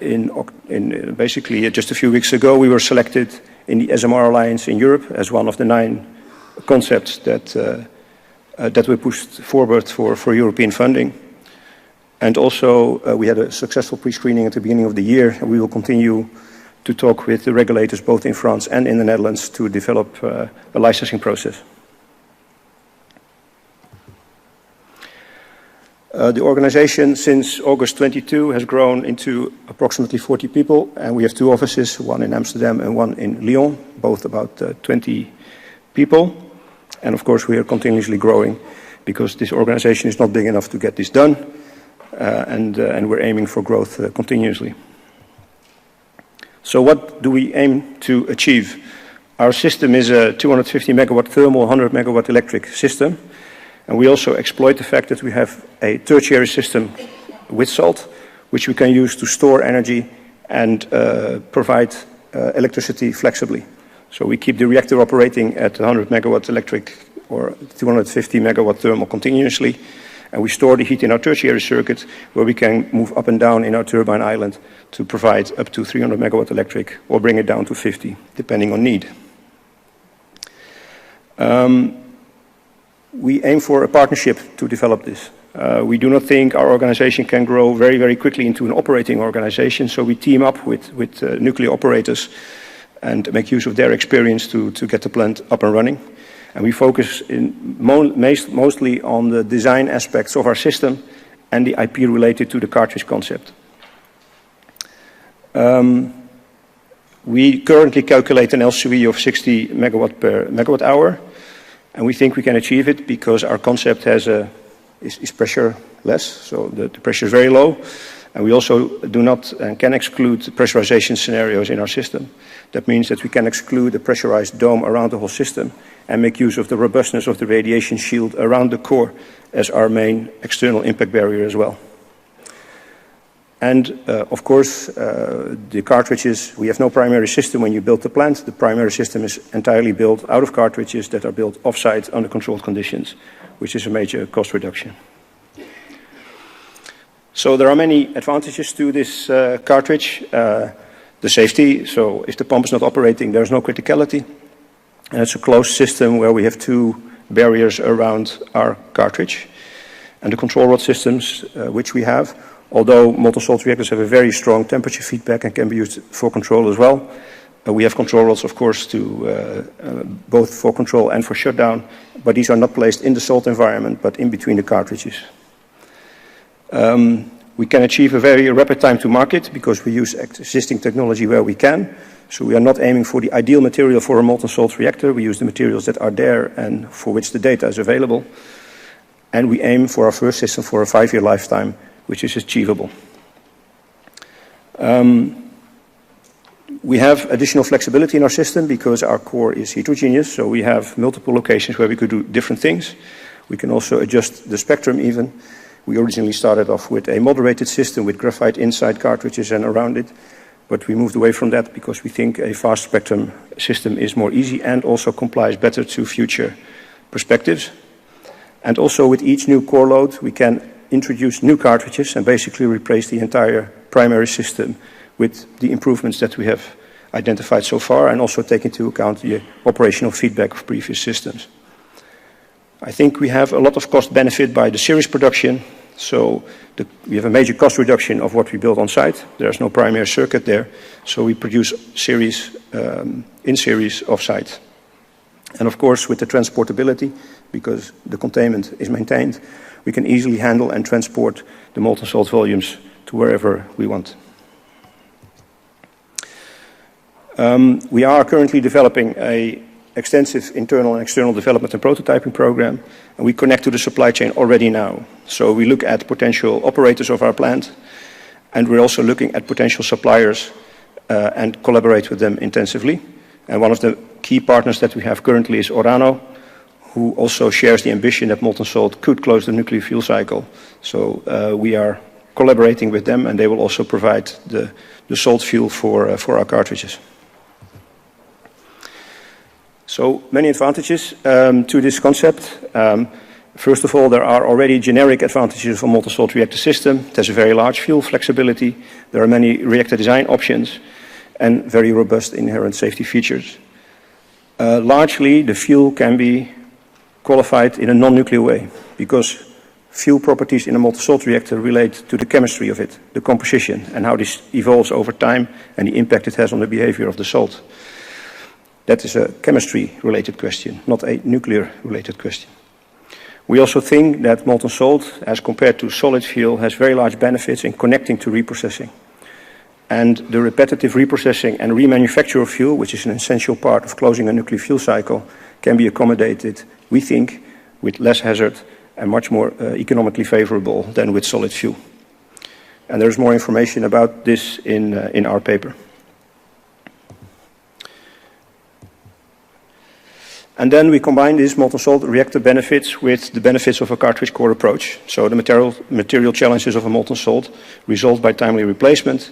in basically just a few weeks ago, we were selected in the SMR Alliance in Europe as one of the 9 concepts that we pushed forward for European funding. And also, we had a successful pre-screening at the beginning of the year, and we will continue to talk with the regulators both in France and in the Netherlands to develop a licensing process. The organization since August 22 has grown into approximately 40 people, and we have 2 offices, one in Amsterdam and one in Lyon, both about 20 people. And of course, we are continuously growing because this organization is not big enough to get this done, and we're aiming for growth continuously. So what do we aim to achieve? Our system is a 250 megawatt thermal, 100 megawatt electric system. And we also exploit the fact that we have a tertiary system with salt, which we can use to store energy and provide electricity flexibly. So we keep the reactor operating at 100 megawatt electric or 250 megawatt thermal continuously, and we store the heat in our tertiary circuit where we can move up and down in our turbine island to provide up to 300 megawatt electric or bring it down to 50, depending on need. We aim for a partnership to develop this. We do not think our organization can grow very, very quickly into an operating organization, so we team up with nuclear operators and make use of their experience to get the plant up and running. And we focus mostly on the design aspects of our system and the IP related to the cartridge concept. We currently calculate an LCOE of 60 megawatt per megawatt hour, and we think we can achieve it because our concept is pressure-less, so the pressure is very low, and we also do not and can exclude pressurization scenarios in our system. That means that we can exclude a pressurized dome around the whole system and make use of the robustness of the radiation shield around the core as our main external impact barrier as well. And of course, the cartridges, we have no primary system when you build the plant. The primary system is entirely built out of cartridges that are built off-site under controlled conditions, which is a major cost reduction. So there are many advantages to this cartridge. The safety, so if the pump is not operating, there is no criticality. And it's a closed system where we have two barriers around our cartridge. And the control rod systems, which we have, although molten salt reactors have a very strong temperature feedback and can be used for control as well, we have control rods, of course, to both for control and for shutdown, but these are not placed in the salt environment, but in between the cartridges. We can achieve a very rapid time to market because we use existing technology where we can. So we are not aiming for the ideal material for a molten salt reactor. We use the materials that are there and for which the data is available. And we aim for our first system for a 5-year lifetime, which is achievable. We have additional flexibility in our system because our core is heterogeneous, so we have multiple locations where we could do different things. We can also adjust the spectrum even. We originally started off with a moderated system with graphite inside cartridges and around it, but we moved away from that because we think a fast spectrum system is more easy and also complies better to future perspectives. And also with each new core load, we can introduce new cartridges and basically replace the entire primary system with the improvements that we have identified so far and also take into account the operational feedback of previous systems. I think we have a lot of cost benefit by the series production. So we have a major cost reduction of what we build on site. There's no primary circuit there. So we produce series, in series off site. And of course, with the transportability, because the containment is maintained, we can easily handle and transport the molten salt volumes to wherever we want. We are currently developing an extensive internal and external development and prototyping program, and we connect to the supply chain already now. So we look at potential operators of our plant, and we're also looking at potential suppliers and collaborate with them intensively. And one of the key partners that we have currently is Orano, who also shares the ambition that molten salt could close the nuclear fuel cycle. So we are collaborating with them, and they will also provide the salt fuel for our cartridges. So many advantages to this concept. First of all, there are already generic advantages of a molten salt reactor system. It has a very large fuel flexibility. There are many reactor design options and very robust inherent safety features. Largely, the fuel can be qualified in a non-nuclear way because fuel properties in a molten salt reactor relate to the chemistry of it, the composition, and how this evolves over time and the impact it has on the behavior of the salt. That is a chemistry-related question, not a nuclear-related question. We also think that molten salt, as compared to solid fuel, has very large benefits in connecting to reprocessing. And the repetitive reprocessing and remanufacture of fuel, which is an essential part of closing a nuclear fuel cycle, can be accommodated, we think, with less hazard and much more economically favorable than with solid fuel. And there's more information about this in our paper. And then we combine these molten salt reactor benefits with the benefits of a cartridge core approach. So the material challenges of a molten salt resolved by timely replacement,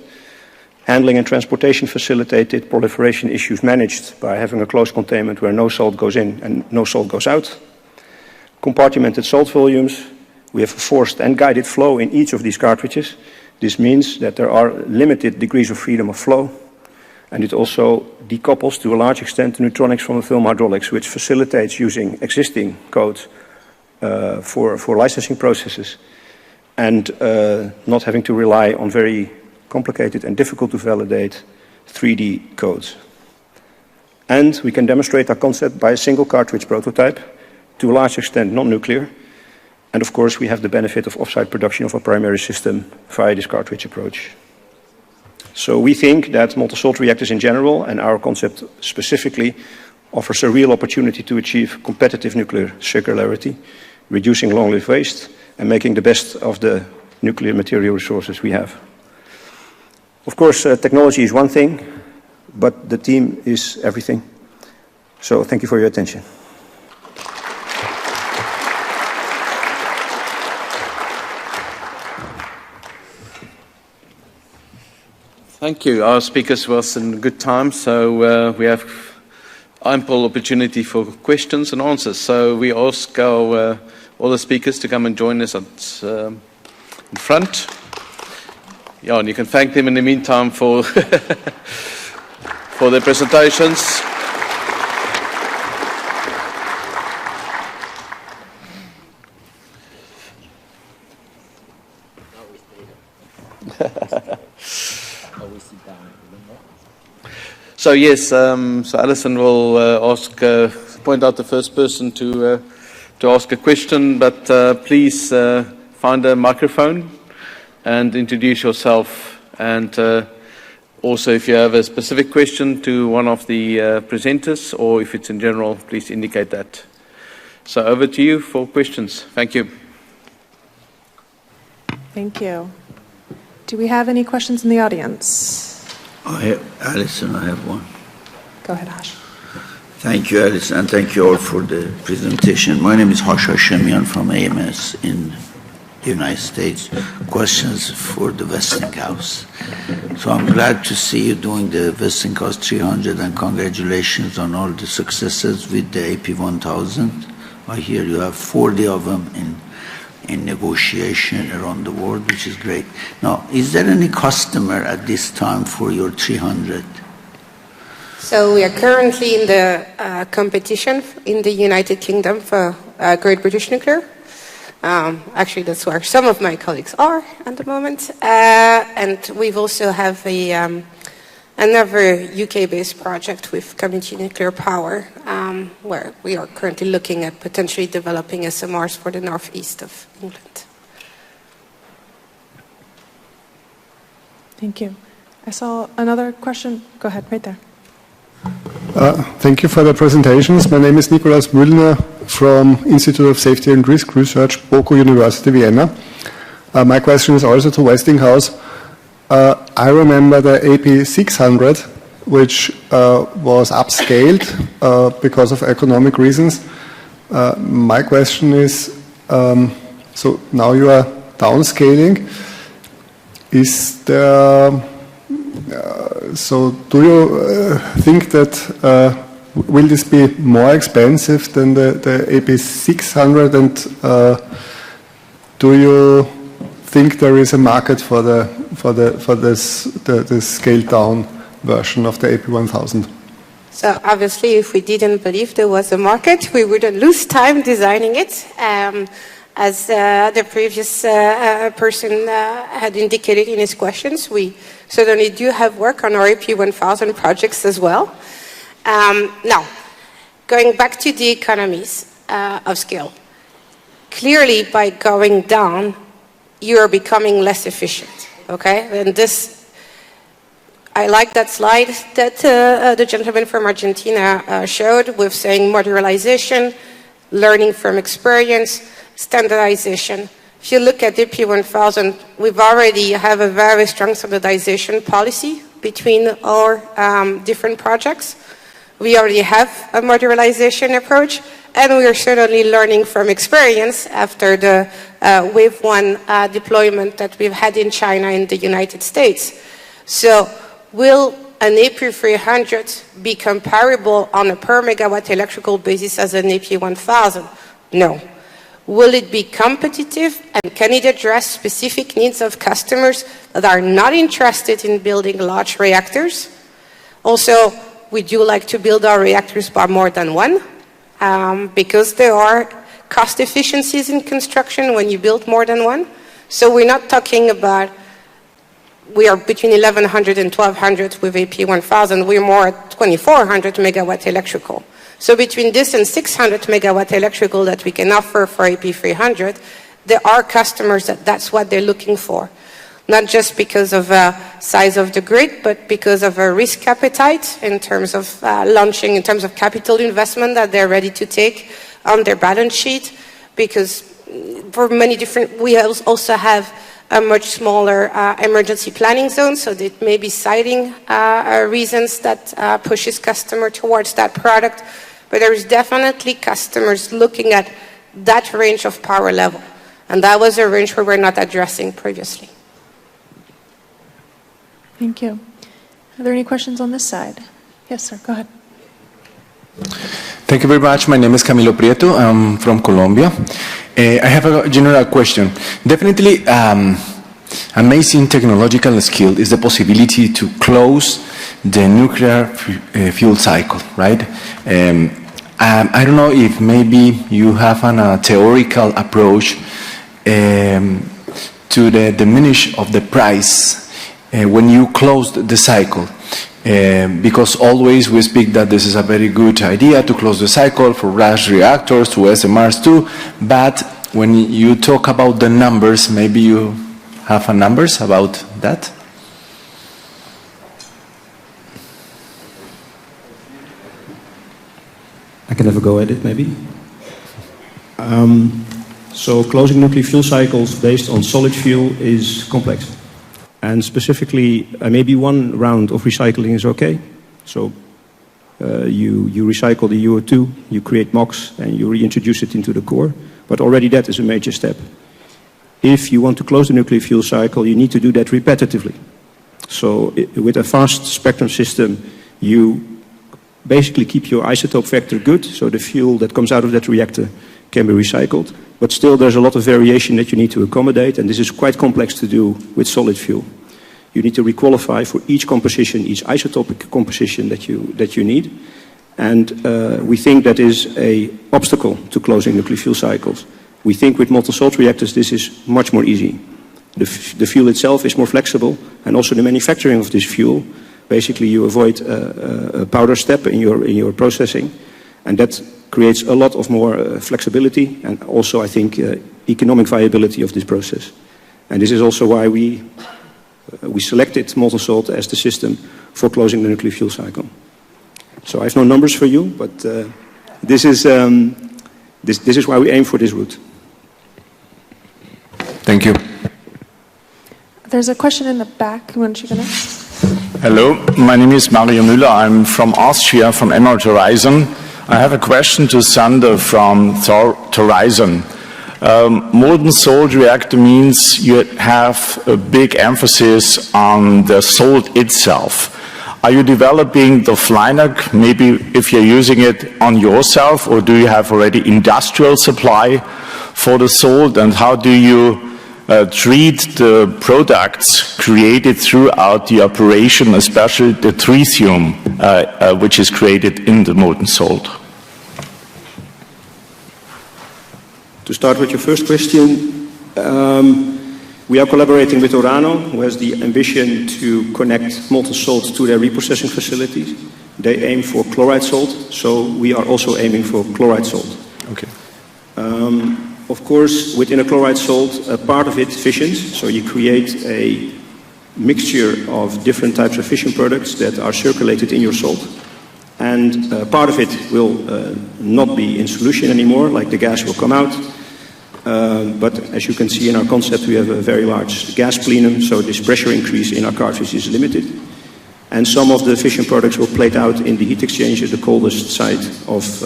handling and transportation facilitated, proliferation issues managed by having a close containment where no salt goes in and no salt goes out, compartmented salt volumes. We have a forced and guided flow in each of these cartridges. This means that there are limited degrees of freedom of flow. And it also decouples to a large extent the neutronics from the film hydraulics, which facilitates using existing codes for licensing processes and not having to rely on very complicated and difficult to validate 3D codes. And we can demonstrate our concept by a single cartridge prototype, to a large extent non-nuclear, And of course, we have the benefit of off-site production of our primary system via this cartridge approach. So we think that molten salt reactors in general, and our concept specifically, offers a real opportunity to achieve competitive nuclear circularity, reducing long-lived waste, and making the best of the nuclear material resources we have. Of course, technology is one thing, but the team is everything. So thank you for your attention. Thank you. Our speakers was in good time, so we have ample opportunity for questions and answers. So we ask our all the speakers to come and join us at, in front. Yeah, and you can thank them in the meantime for for their presentations. So yes, so Alison will point out the first person to ask a question, but please find a microphone and introduce yourself. And also, if you have a specific question to one of the presenters, or if it's in general, please indicate that. So over to you for questions. Thank you. Thank you. Do we have any questions in the audience? Alison, I have one. Go ahead, Ash. Thank you, Alison, and thank you all for the presentation. My name is Hash Hashemian from AMS in the United States. Questions for the Westinghouse. So I'm glad to see you doing the Westinghouse 300, and congratulations on all the successes with the AP1000. I hear you have 40 of them in negotiation around the world, which is great. Now, is there any customer at this time for your 300? So we are currently in the competition in the United Kingdom for Great British Nuclear. Actually, that's where some of my colleagues are at the moment. And we've also have another UK-based project with Community Nuclear Power, where we are currently looking at potentially developing SMRs for the northeast of England. Thank you. I saw another question. Go ahead, right there. Thank you for the presentations. My name is Nikolaus Müllner from Institute of Safety and Risk Research, BOKU University, Vienna. My question is also to Westinghouse. I remember the AP600, which was upscaled because of economic reasons. My question is, so now you are downscaling. Is there, so do you think that, will this be more expensive than the AP600, and do you think there is a market for this scaled down version of the AP1000? So obviously, if we didn't believe there was a market, we wouldn't lose time designing it. As the previous person had indicated in his questions, we certainly do have work on our AP1000 projects as well. Now, going back to the economies of scale, clearly by going down, you are becoming less efficient, okay? And this, I like that slide that the gentleman from Argentina showed with saying modularization, learning from experience, standardization. If you look at the AP1000, we've already have a very strong standardization policy between our different projects. We already have a modularization approach, and we are certainly learning from experience after the Wave 1 deployment that we've had in China and the United States. So will an AP300 be comparable on a per megawatt electrical basis as an AP1000? No. Will it be competitive, and can it address specific needs of customers that are not interested in building large reactors? Also, we do like to build our reactors by more than one, because there are cost efficiencies in construction when you build more than one. So we're not talking about, we are between 1100 and 1200 with AP1000, we're more at 2400 megawatt electrical. So between this and 600 megawatt electrical that we can offer for AP300, there are customers that's what they're looking for. Not just because of size of the grid, but because of a risk appetite in terms of launching, in terms of capital investment that they're ready to take on their balance sheet. Because for many different, we also have a much smaller emergency planning zone, so that may be citing reasons that pushes customer towards that product. But there is definitely customers looking at that range of power level. And that was a range we were not addressing previously. Thank you. Are there any questions on this side? Yes, sir. Go ahead. Thank you very much. My name is Camilo Prieto. I'm from Colombia. I have a general question. Definitely, amazing technological skill is the possibility to close the nuclear fuel cycle, right? I don't know if maybe you have a theoretical approach to the diminish of the price when you closed the cycle. Because always we speak that this is a very good idea to close the cycle for reactors to SMRs too, but when you talk about the numbers, maybe you have a numbers about that? I can have a go at it, maybe. So closing nuclear fuel cycles based on solid fuel is complex. And specifically, maybe one round of recycling is okay. So you recycle the UO2, you create MOX, and you reintroduce it into the core. But already that is a major step. If you want to close the nuclear fuel cycle, you need to do that repetitively. So with a fast spectrum system, you basically keep your isotope factor good, so the fuel that comes out of that reactor can be recycled. But still, there's a lot of variation that you need to accommodate, and this is quite complex to do with solid fuel. You need to requalify for each composition, each isotopic composition that you need. And we think that is an obstacle to closing nuclear fuel cycles. We think with molten salt reactors, this is much more easy. The fuel itself is more flexible, and also the manufacturing of this fuel. Basically, you avoid a powder step in your processing, and that creates a lot of more flexibility and also, I think, economic viability of this process. And this is also why we selected molten salt as the system for closing the nuclear fuel cycle. So I have no numbers for you, but this is why we aim for this route. Thank you. There's a question in the back. Why don't you go next? Hello, my name is Mario Müller. I'm from Austria, from Emerald Horizon. I have a question to Sander from Horizon. Molten salt reactor means you have a big emphasis on the salt itself. Are you developing the FLINAC, maybe if you're using it on yourself, or do you have already industrial supply for the salt, and how do you treat the products created throughout the operation, especially the tritium, which is created in the molten salt? To start with your first question, we are collaborating with Orano, who has the ambition to connect molten salt to their reprocessing facilities. They aim for chloride salt, so we are also aiming for chloride salt. Okay. Of course, within a chloride salt, a part of it fissions, so you create a mixture of different types of fission products that are circulated in your salt. And part of it will not be in solution anymore, like the gas will come out. But as you can see in our concept, we have a very large gas plenum, so this pressure increase in our cartridge is limited. And some of the fission products will plate out in the heat exchanger, the coldest side of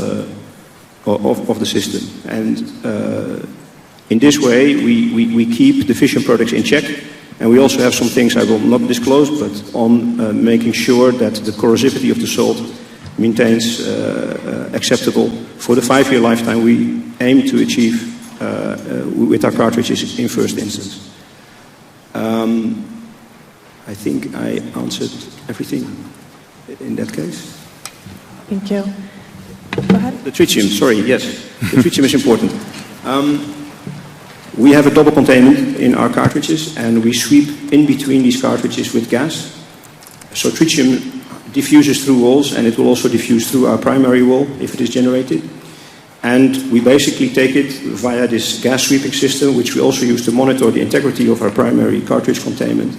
the system. And in this way, we keep the fission products in check. And we also have some things I will not disclose, but on making sure that the corrosivity of the salt maintains acceptable for the 5-year lifetime we aim to achieve with our cartridges in first instance. I think I answered everything in that case. Thank you. Go ahead. The tritium, sorry, yes. The tritium is important. We have a double containment in our cartridges, and we sweep in between these cartridges with gas. So tritium diffuses through walls, and it will also diffuse through our primary wall if it is generated. And we basically take it via this gas sweeping system, which we also use to monitor the integrity of our primary cartridge containment,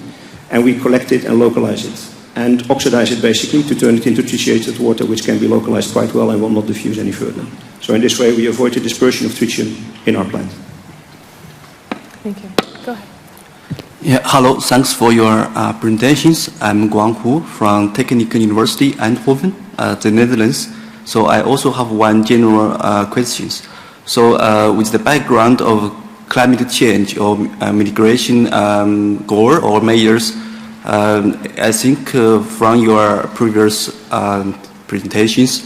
and we collect it and localize it, and oxidize it basically to turn it into tritiated water, which can be localized quite well and will not diffuse any further. So in this way, we avoid the dispersion of tritium in our plant. Thank you. Go ahead. Yeah, hello, thanks for your presentations. I'm Guang Hu from Technical University Eindhoven, the Netherlands. So I also have one general questions. So with the background of climate change or mitigation goal or measures, I think from your previous presentations,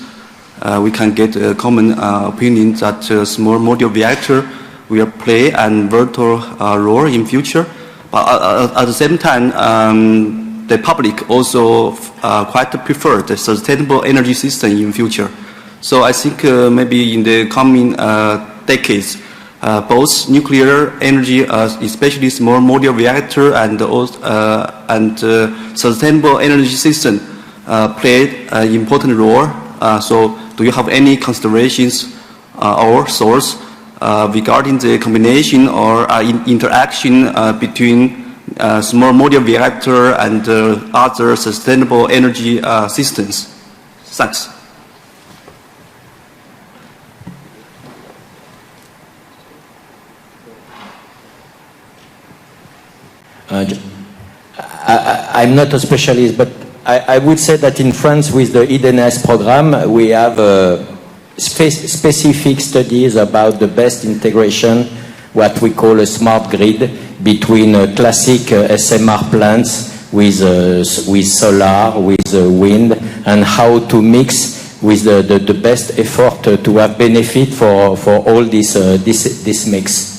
we can get a common opinion that small modular reactor will play a vital role in future. But at the same time, the public also quite prefer the sustainable energy system in future. So I think maybe in the coming decades, both nuclear energy, especially small modular reactor, and sustainable energy system play an important role. So do you have any considerations or thoughts regarding the combination or interaction between small modular reactor and other sustainable energy systems? Thanks. I'm not a specialist, but I would say that in France with the IDNS program, we have specific studies about the best integration, what we call a smart grid, between classic SMR plants with solar, with wind, and how to mix with the best effort to have benefit for all this mix.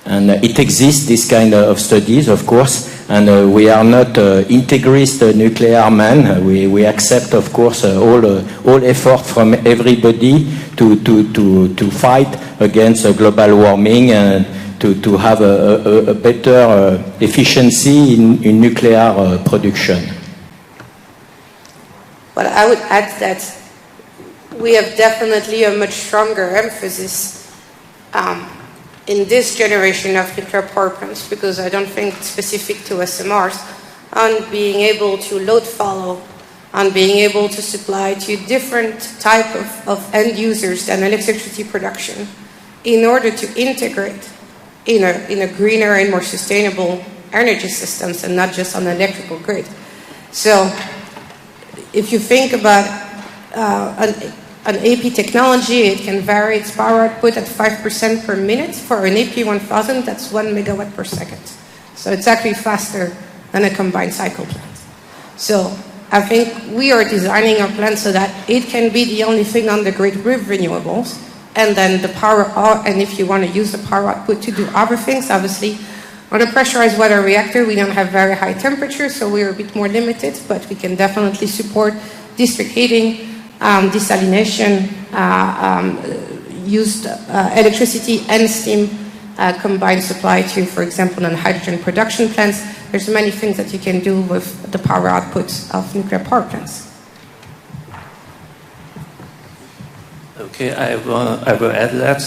And it exists, this kind of studies, of course, and we are not integrist nuclear men. We accept, of course, all effort from everybody to fight against global warming and to have a better efficiency in nuclear production. But I would add that we have definitely a much stronger emphasis in this generation of nuclear power plants, because I don't think it's specific to SMRs, on being able to load follow, on being able to supply to different type of end users than electricity production in order to integrate in a greener and more sustainable energy systems and not just on the electrical grid. So if you think about an AP technology, it can vary its power output at 5% per minute. For an AP1000, that's 1 megawatt per second. So it's actually faster than a combined cycle plant. So I think we are designing our plant so that it can be the only thing on the grid with renewables, and then the power out, and if you want to use the power output to do other things, obviously, on a pressurized water reactor, we don't have very high temperatures, so we're a bit more limited, but we can definitely support district heating, desalination, used electricity and steam combined supply to, for example, on hydrogen production plants. There's many things that you can do with the power outputs of nuclear power plants. Okay, I will add that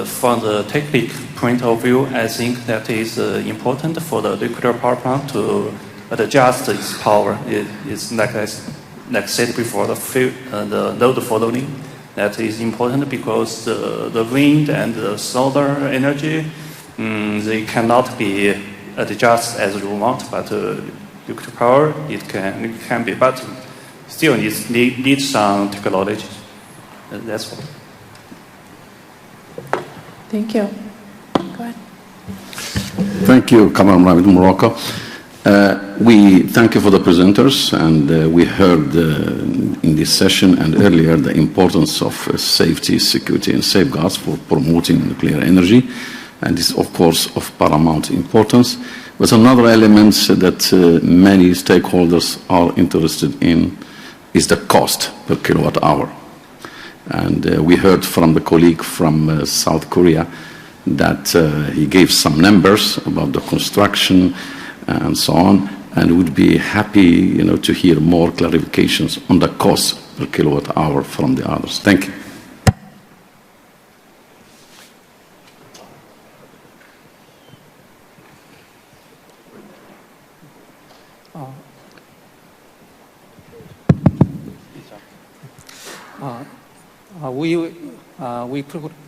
from the technical point of view, I think that is important for the nuclear power plant to adjust its power. It's like said before, the load following. That is important because the wind and the solar energy, they cannot be adjusted as you want, but nuclear power, it can be, but still it needs some technology. That's all. Thank you. Go ahead. Thank you, Kamal Mohamed, Morocco. We thank you for the presenters, and we heard in this session and earlier the importance of safety, security, and safeguards for promoting nuclear energy, and this, of course, of paramount importance. But another element that many stakeholders are interested in is the cost per kilowatt hour. And we heard from the colleague from South Korea that he gave some numbers about the construction and so on. and would be happy, to hear more clarifications on the cost per kilowatt hour from the others. Thank you.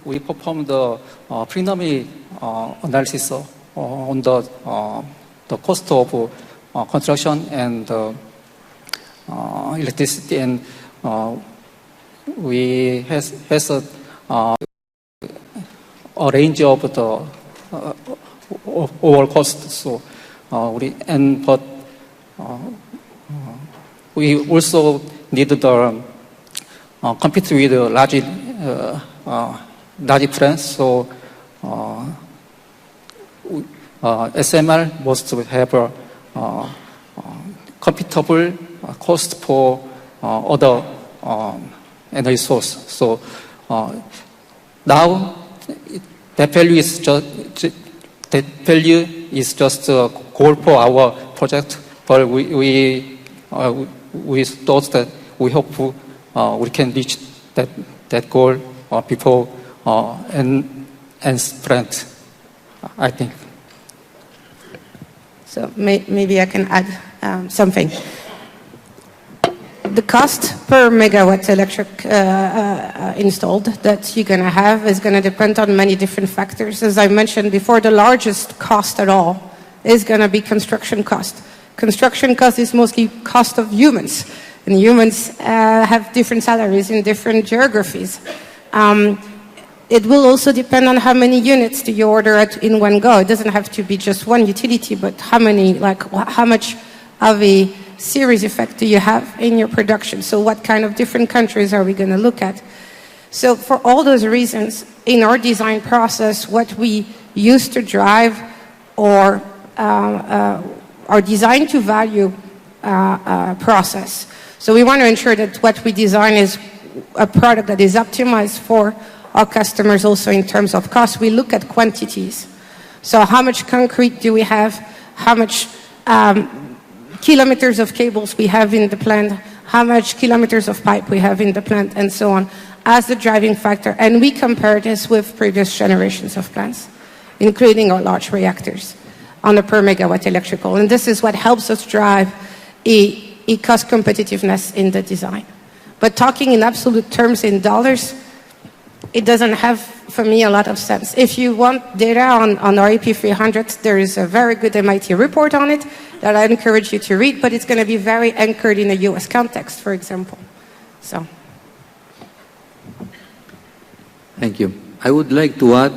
We performed the preliminary analysis on the cost of construction and electricity, and we has a range of the overall cost. So but we also need the compete with large plants. So SMR must have a compatible cost for other energy source. So now that value is just a goal for our project, but we thought that we hope we can reach that goal before end sprint, I think. So maybe I can add something. The cost per megawatt electric installed that you're going to have is going to depend on many different factors. As I mentioned before, the largest cost at all is going to be construction cost. Construction cost is mostly cost of humans, and humans have different salaries in different geographies. It will also depend on how many units do you order in one go. It doesn't have to be just one utility, but how much of a series effect do you have in your production? So what kind of different countries are we going to look at? So for all those reasons, in our design process, what we use to drive or our design to value process. So we want to ensure that what we design is a product that is optimized for our customers also in terms of cost. We look at quantities. So how much concrete do we have? How much kilometers of cables we have in the plant? How much kilometers of pipe we have in the plant, and so on, as the driving factor. And we compare this with previous generations of plants, including our large reactors on a per megawatt electrical. And this is what helps us drive a cost competitiveness in the design. But talking in absolute terms in dollars, it doesn't have, for me, a lot of sense. If you want data on REP 300, there is a very good MIT report on it that I encourage you to read, but it's going to be very anchored in a US context, for example. So. Thank you. I would like to add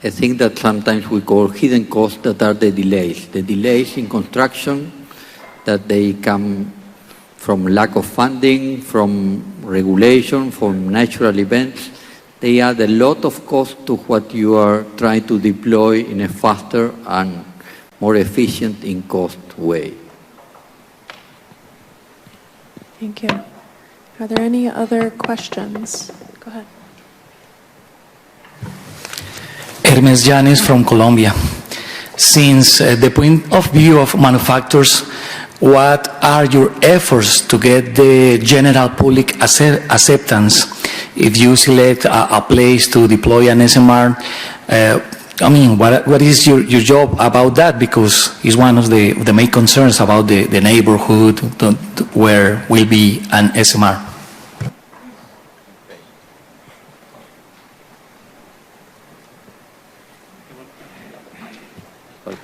a thing that sometimes we call hidden costs, that are the delays. The delays in construction, that they come from lack of funding, from regulation, from natural events. They add a lot of cost to what you are trying to deploy in a faster and more efficient in cost way. Thank you. Are there any other questions? Go ahead. Hermes Llanes from Colombia. Since the point of view of manufacturers, what are your efforts to get the general public acceptance if you select a place to deploy an SMR? What is your job about that? Because it's one of the main concerns about the neighborhood where will be an SMR.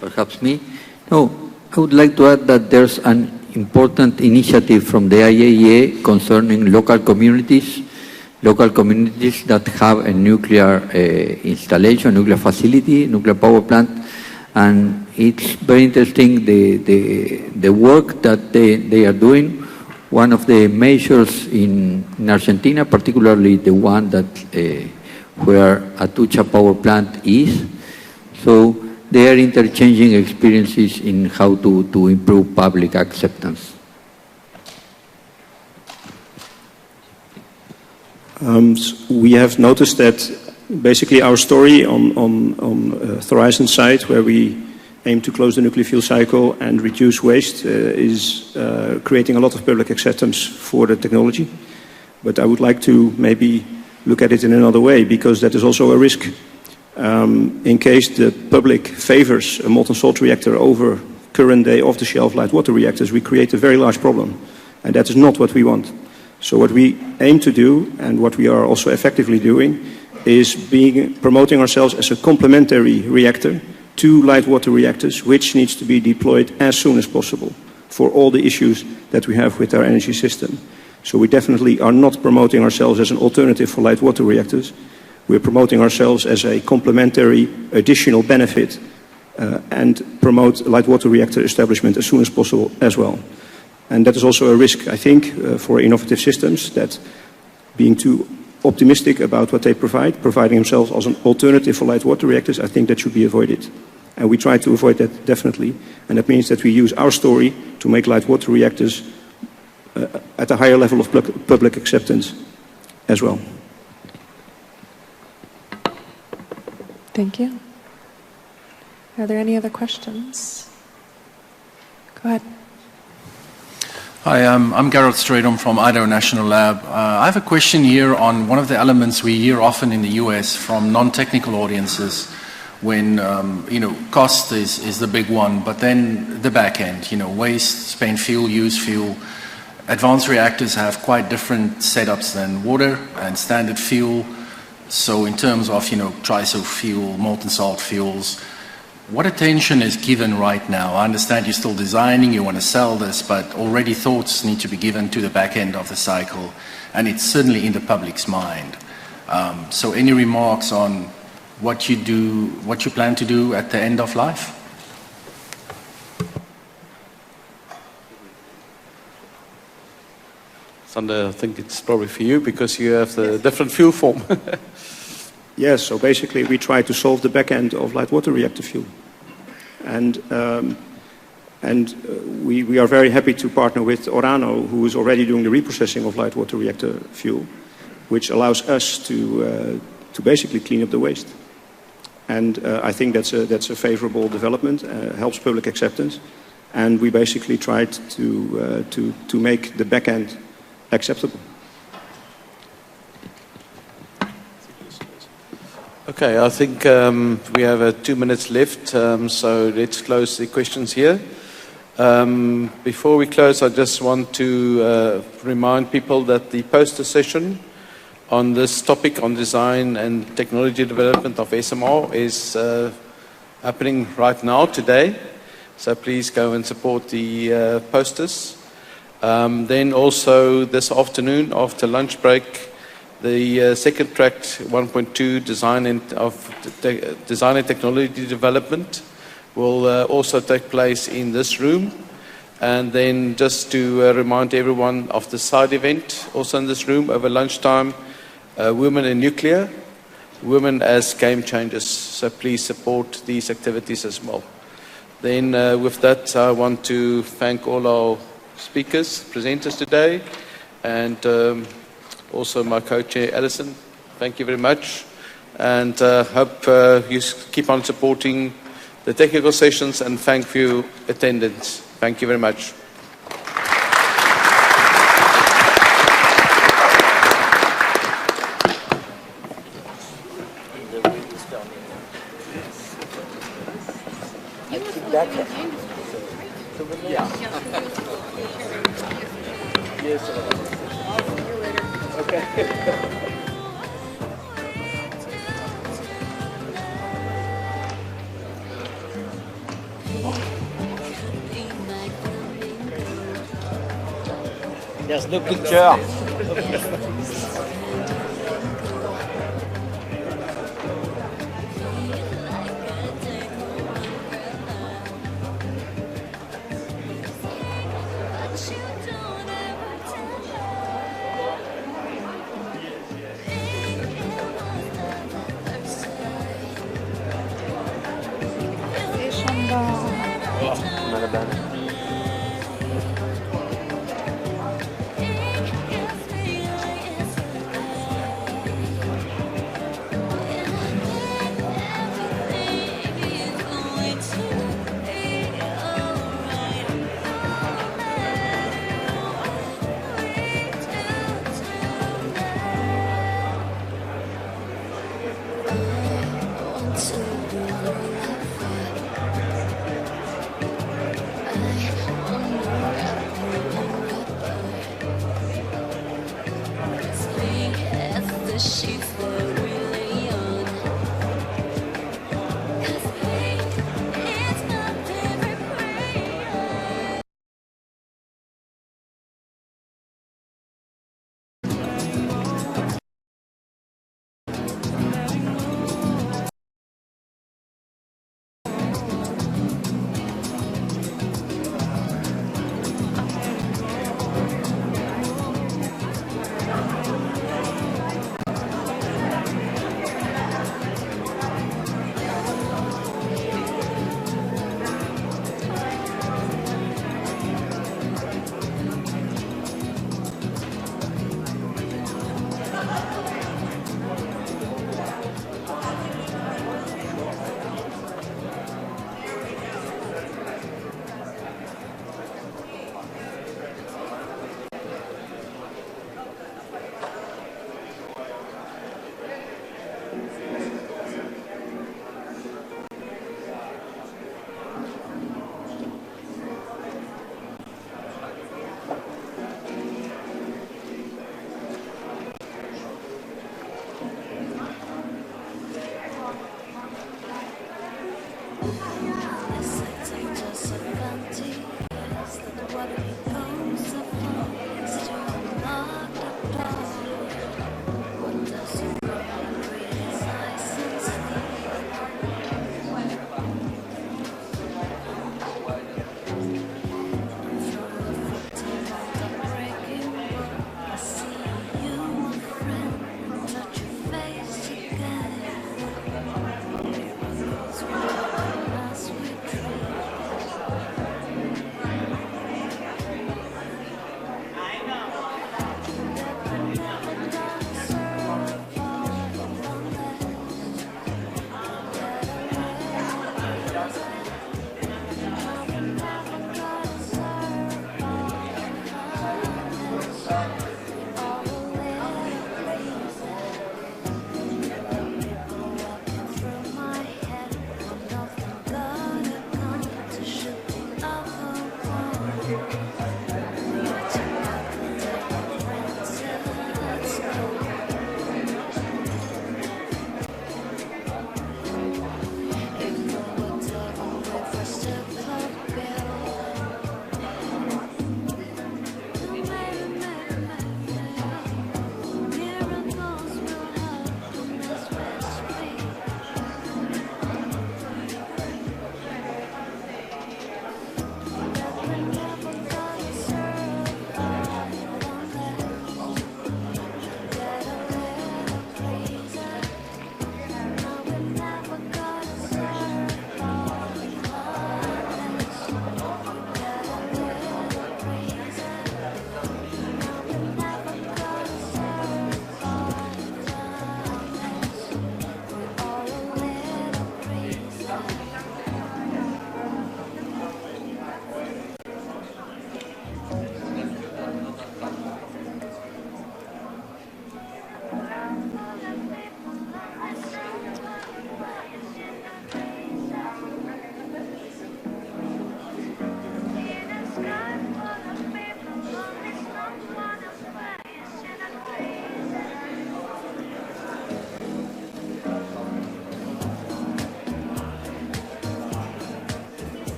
Perhaps me? No. I would like to add that there's an important initiative from the IAEA concerning local communities that have a nuclear installation, nuclear facility, nuclear power plant, and it's very interesting the work that they are doing. One of the measures in Argentina, particularly the one that where Atucha power plant is, so they are interchanging experiences in how to improve public acceptance. We have noticed that basically our story on Horizon side, where we aim to close the nuclear fuel cycle and reduce waste is creating a lot of public acceptance for the technology. But I would like to maybe look at it in another way, because that is also a risk. In case the public favors a molten salt reactor over current day off-the-shelf light water reactors, we create a very large problem. And that is not what we want. So what we aim to do, and what we are also effectively doing, is promoting ourselves as a complementary reactor to light water reactors, which needs to be deployed as soon as possible for all the issues that we have with our energy system. So we definitely are not promoting ourselves as an alternative for light water reactors. We're promoting ourselves as a complementary additional benefit and promote light water reactor establishment as soon as possible as well. And that is also a risk, I think, for innovative systems, that being too optimistic about what they provide, providing themselves as an alternative for light water reactors, I think that should be avoided. And we try to avoid that definitely. And that means that we use our story to make light water reactors at a higher level of public acceptance as well. Thank you. Are there any other questions? Go ahead. Hi, I'm Gareth Stradom from Idaho National Lab. I have a question here on one of the elements we hear often in the US from non-technical audiences when, cost is the big one, but then the back end, waste, spent fuel, used fuel. Advanced reactors have quite different setups than water and standard fuel. So in terms of, TRISO fuel, molten salt fuels, what attention is given right now? I understand you're still designing, you want to sell this, but already thoughts need to be given to the back end of the cycle, and it's certainly in the public's mind. So any remarks on what you plan to do at the end of life? Sander, I think it's probably for you because you have the different fuel form. Yes, so basically we try to solve the back end of light water reactor fuel. And we are very happy to partner with Orano, who is already doing the reprocessing of light water reactor fuel, which allows us to basically clean up the waste. And I think that's a favorable development, helps public acceptance. And we basically tried to make the back end acceptable. Okay, I think we have 2 minutes left, so let's close the questions here. Before we close, I just want to remind people that the poster session on this topic on design and technology development of SMR is happening right now, today. So please go and support the posters. Then also this afternoon, after lunch break, the second track, 1.2, design and technology development, will also take place in this room. And then just to remind everyone of the side event, also in this room over lunchtime, Women in Nuclear, Women as Game Changers. So please support these activities as well. Then with that, I want to thank all our speakers, presenters today, and also my co-chair, Alison. Thank you very much. And hope you keep on supporting the technical sessions, and thank you for your attendance. Thank you very much. There's no picture.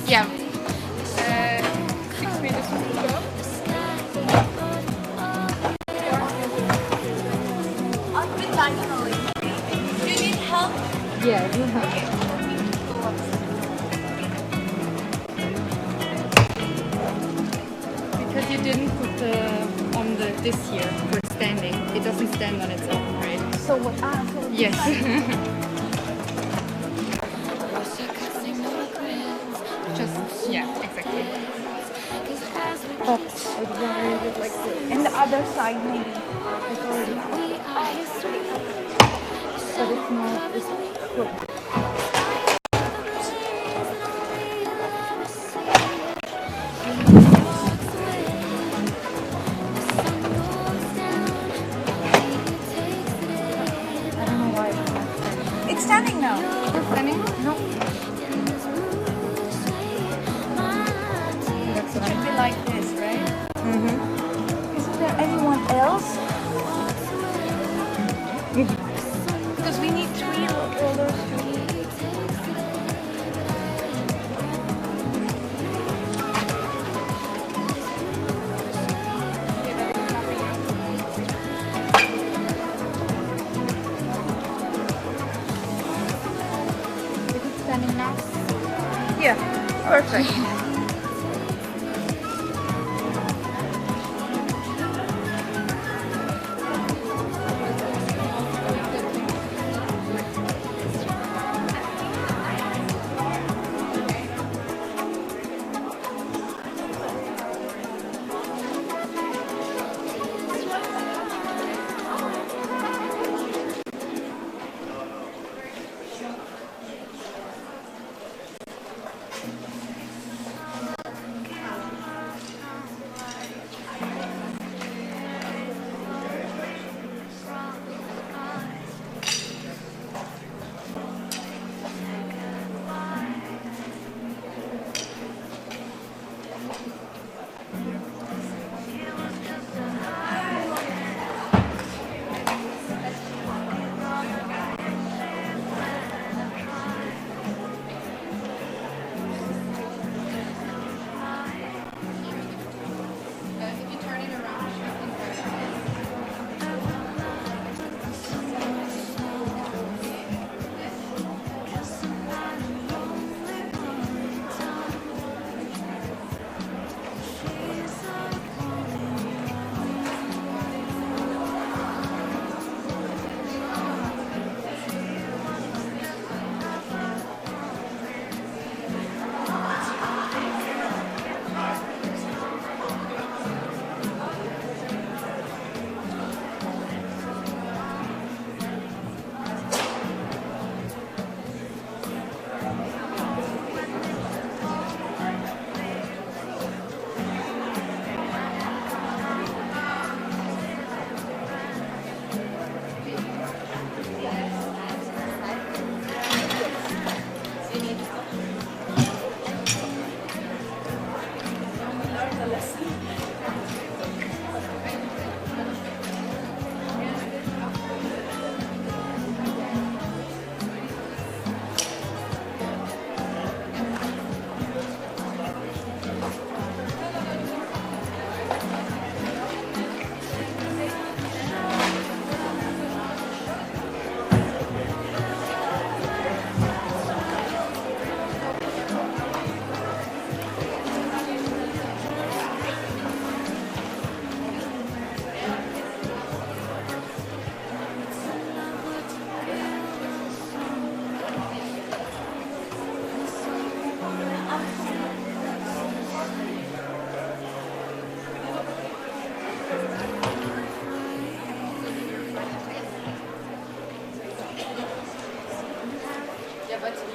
Yeah. 6 minutes to go. Do you need help? Yeah, I do have. Because you didn't put on this here for standing. It doesn't stand on its own, right? So what? So Yes. Just, yeah, exactly. But I'd rather it like this. And the other side maybe. It's already. But it's not. It's good. It's standing now. It's standing? No. That's right. It'd be like this, right? Mm-hmm. Isn't there anyone else? Because we need 3 rollers to Standing now? Yeah, perfect.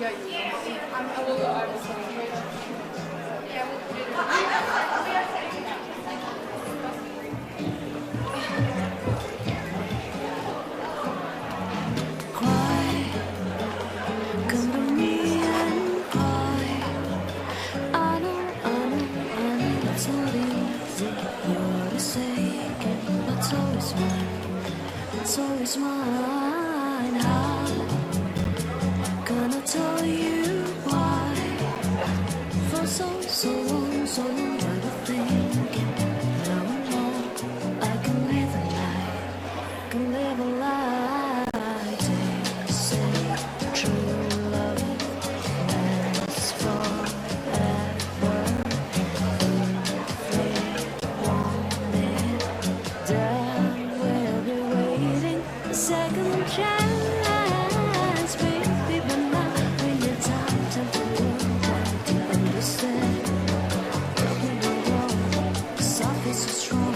Come to me and cry. I know it's not easy. You're the same, but so is mine. So is mine. How can I tell you why? For so long, I was thinking. Now I know I can live a lie. Can live a lie. They say true love lasts forever. If we want it, then we'll be waiting a second chance, baby. But now we need time to understand. We were wrong, soft is so strong.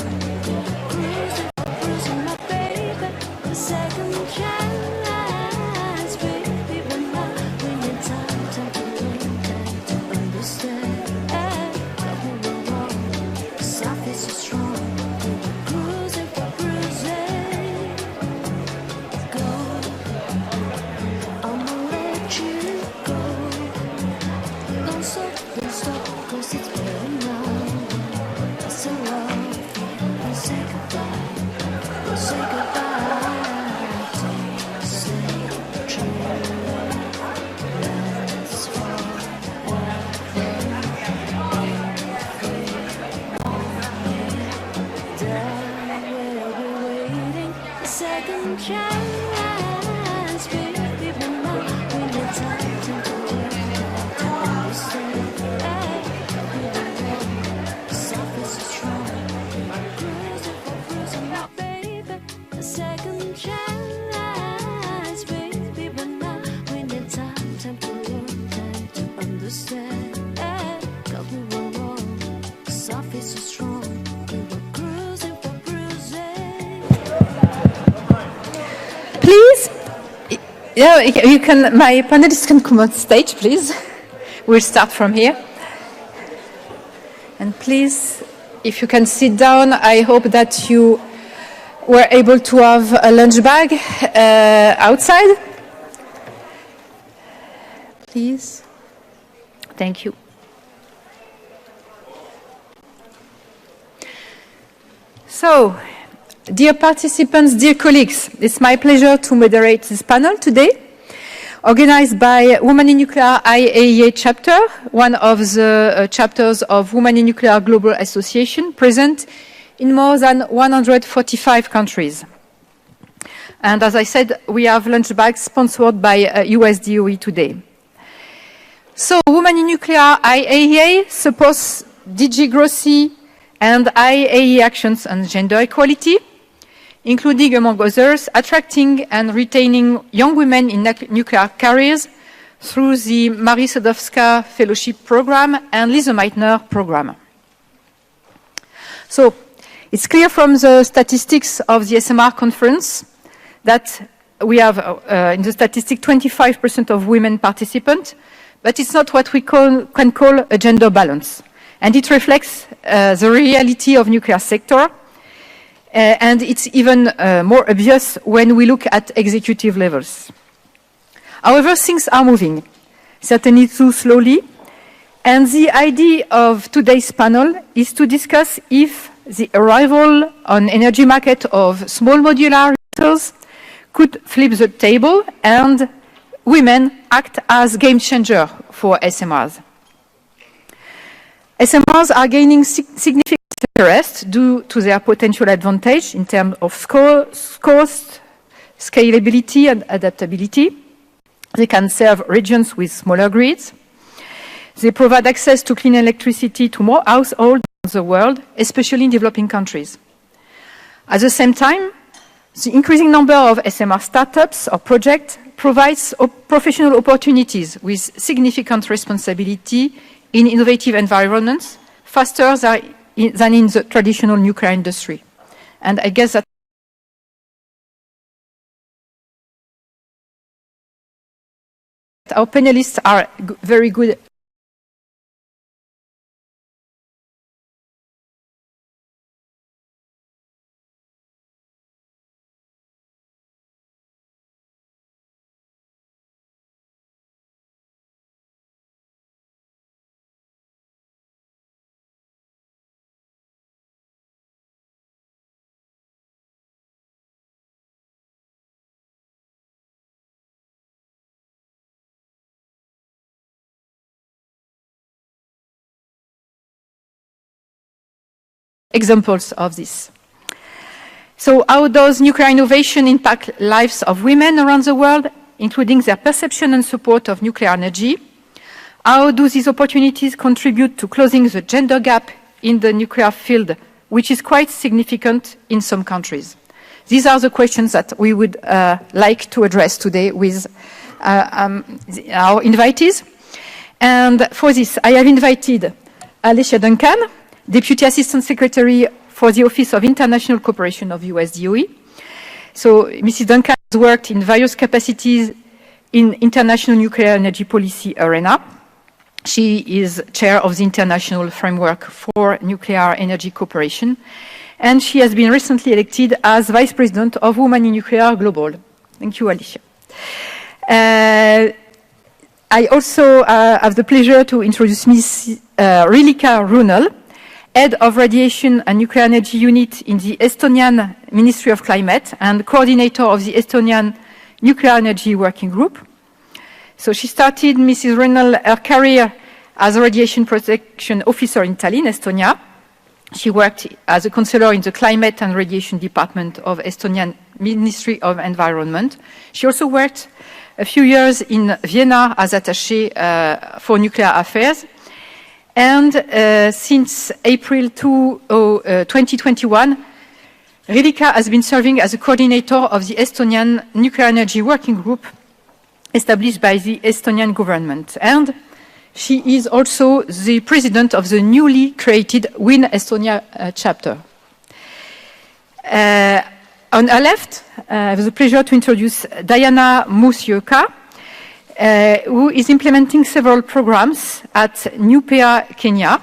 Cruising my baby, a second chance, baby. But now we need time to understand. We were wrong, soft is so strong. Cruising, go. I'ma let you go. Don't stop, 'cause it's better now. I still love you. Don't say goodbye. Don't say goodbye. They say true love lasts forever. Then we'll be waiting a second chance, baby. But now we need time to understand. Soft is so strong. Cruising my baby, a second chance, baby. But now we need time to understand. 'Cause we were wrong. Soft is so strong. We were cruising. Please, yeah, you can. My panelists can come on stage, please. We'll start from here. And please, if you can sit down, I hope that you were able to have a lunch bag outside. Please. Thank you. So, dear participants, dear colleagues, it's my pleasure to moderate this panel today, organized by Women in Nuclear IAEA chapter, one of the chapters of Women in Nuclear Global Association, present in more than 145 countries. And as I said, we have lunch bags sponsored by US DOE today. So, Women in Nuclear IAEA supports DG GROSI and IAEA actions on gender equality, including, among others, attracting and retaining young women in nuclear careers through the Marie Sodowska Fellowship Program and Lise Meitner Program. So, it's clear from the statistics of the SMR conference that we have, in the statistic, 25% of women participants, but it's not what we can call a gender balance. And it reflects the reality of nuclear sector, and it's even more obvious when we look at executive levels. However, things are moving, certainly too slowly, and the idea of today's panel is to discuss if the arrival on energy market of small modular reactors could flip the table and women act as game changer for SMRs. SMRs are gaining significant interest due to their potential advantage in terms of cost, scalability, and adaptability. They can serve regions with smaller grids. They provide access to clean electricity to more households in the world, especially in developing countries. At the same time, the increasing number of SMR startups or projects provides professional opportunities with significant responsibility in innovative environments, faster than in the traditional nuclear industry. And I guess that our panelists are very good. Examples of this. So how does nuclear innovation impact lives of women around the world, including their perception and support of nuclear energy? How do these opportunities contribute to closing the gender gap in the nuclear field, which is quite significant in some countries? These are the questions that we would like to address today with our invitees. And for this, I have invited Alicia Duncan, Deputy Assistant Secretary for the Office of International Cooperation of US DOE. So Mrs. Duncan has worked in various capacities in international nuclear energy policy arena. She is chair of the International Framework for Nuclear Energy Cooperation, and she has been recently elected as Vice President of Women in Nuclear Global. Thank you, Alicia. I also have the pleasure to introduce Ms. Rilika Runel, Head of Radiation and Nuclear Energy Unit in the Estonian Ministry of Climate and coordinator of the Estonian Nuclear Energy Working Group. So she started, Mrs. Runel, her career as a radiation protection officer in Tallinn, Estonia. She worked as a counselor in the Climate and Radiation Department of Estonian Ministry of Environment. She also worked a few years in Vienna as attaché for nuclear affairs. And since April 2021, Rilika has been serving as a coordinator of the Estonian Nuclear Energy Working Group established by the Estonian government. And she is also the president of the newly created Win Estonia chapter. On her left, I have the pleasure to introduce Diana Musyoka, who is implementing several programs at NUPEA Kenya,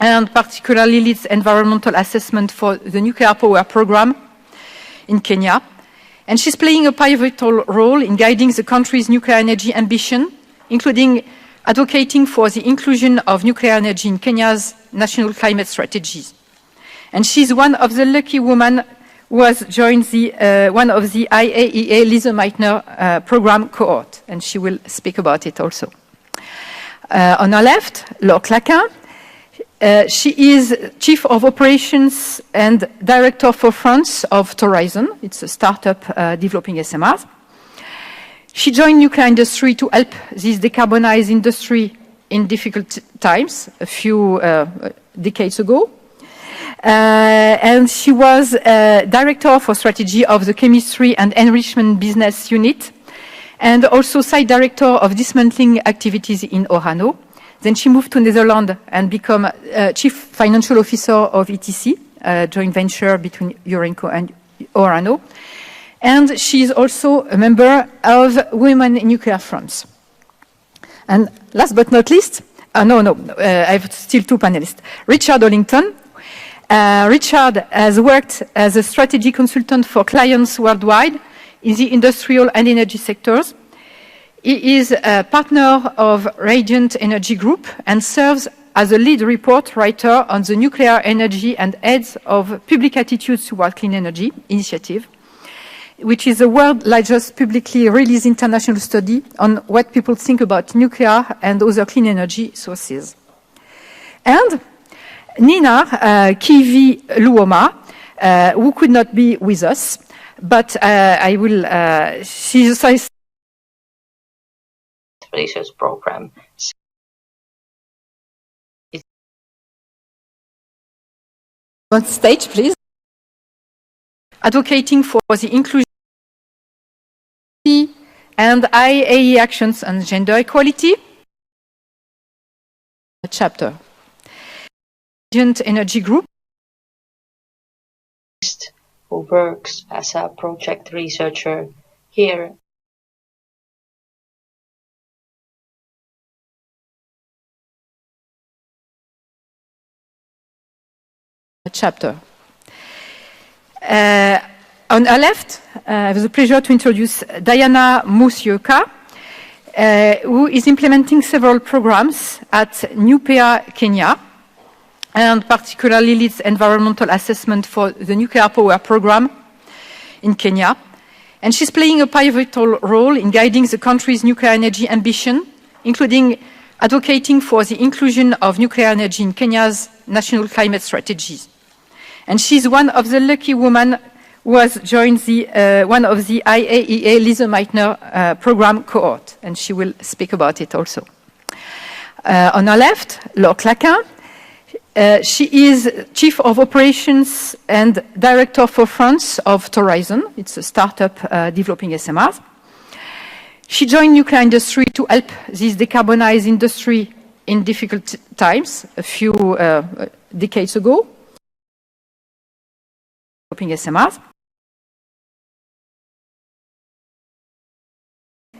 and particularly leads environmental assessment for the nuclear power program in Kenya. And she's playing a pivotal role in guiding the country's nuclear energy ambition, including advocating for the inclusion of nuclear energy in Kenya's national climate strategies. And she's one of the lucky women who has joined one of the IAEA Lise Meitner program cohort, and she will speak about it also. On her left, Laure Claquin. She is Chief of Operations and Director for France of Horizon. It's a startup developing SMRs. She joined nuclear industry to help this decarbonized industry in difficult times a few decades ago. And she was Director for Strategy of the Chemistry and Enrichment Business Unit, and also Site Director of Dismantling Activities in Orano. Then she moved to Netherlands and became Chief Financial Officer of ETC, a joint venture between Urenco and Orano. And she is also a member of Women in Nuclear France. And last but not least, I have still two panelists. Richard Ollington. Richard has worked as a strategy consultant for clients worldwide in the industrial and energy sectors. He is a partner of Radiant Energy Group and serves as a lead report writer on the nuclear energy and heads of Public Attitudes Toward Clean Energy initiative, which is the world's largest publicly released international study on what people think about nuclear and other clean energy sources. And Nina Kivi Luoma, who could not be with us, but she's a research program. On stage, please. Advocating for the inclusion and IAEA actions on gender equality. Chapter. Radiant Energy Group, who works as a project researcher here chapter. On our left, I have the pleasure to introduce Diana Musyoka, who is implementing several programs at NUPEA Kenya, and particularly leads environmental assessment for the nuclear power program in Kenya. And she's playing a pivotal role in guiding the country's nuclear energy ambition, including advocating for the inclusion of nuclear energy in Kenya's national climate strategies. And she's one of the lucky women who has joined one of the IAEA Lise Meitner program cohort, and she will speak about it also. On her left, Laure Claquin. She is Chief of Operations and Director for France of Horizon. It's a startup developing SMRs. She joined nuclear industry to help this decarbonized industry in difficult times a few decades ago. Developing SMRs.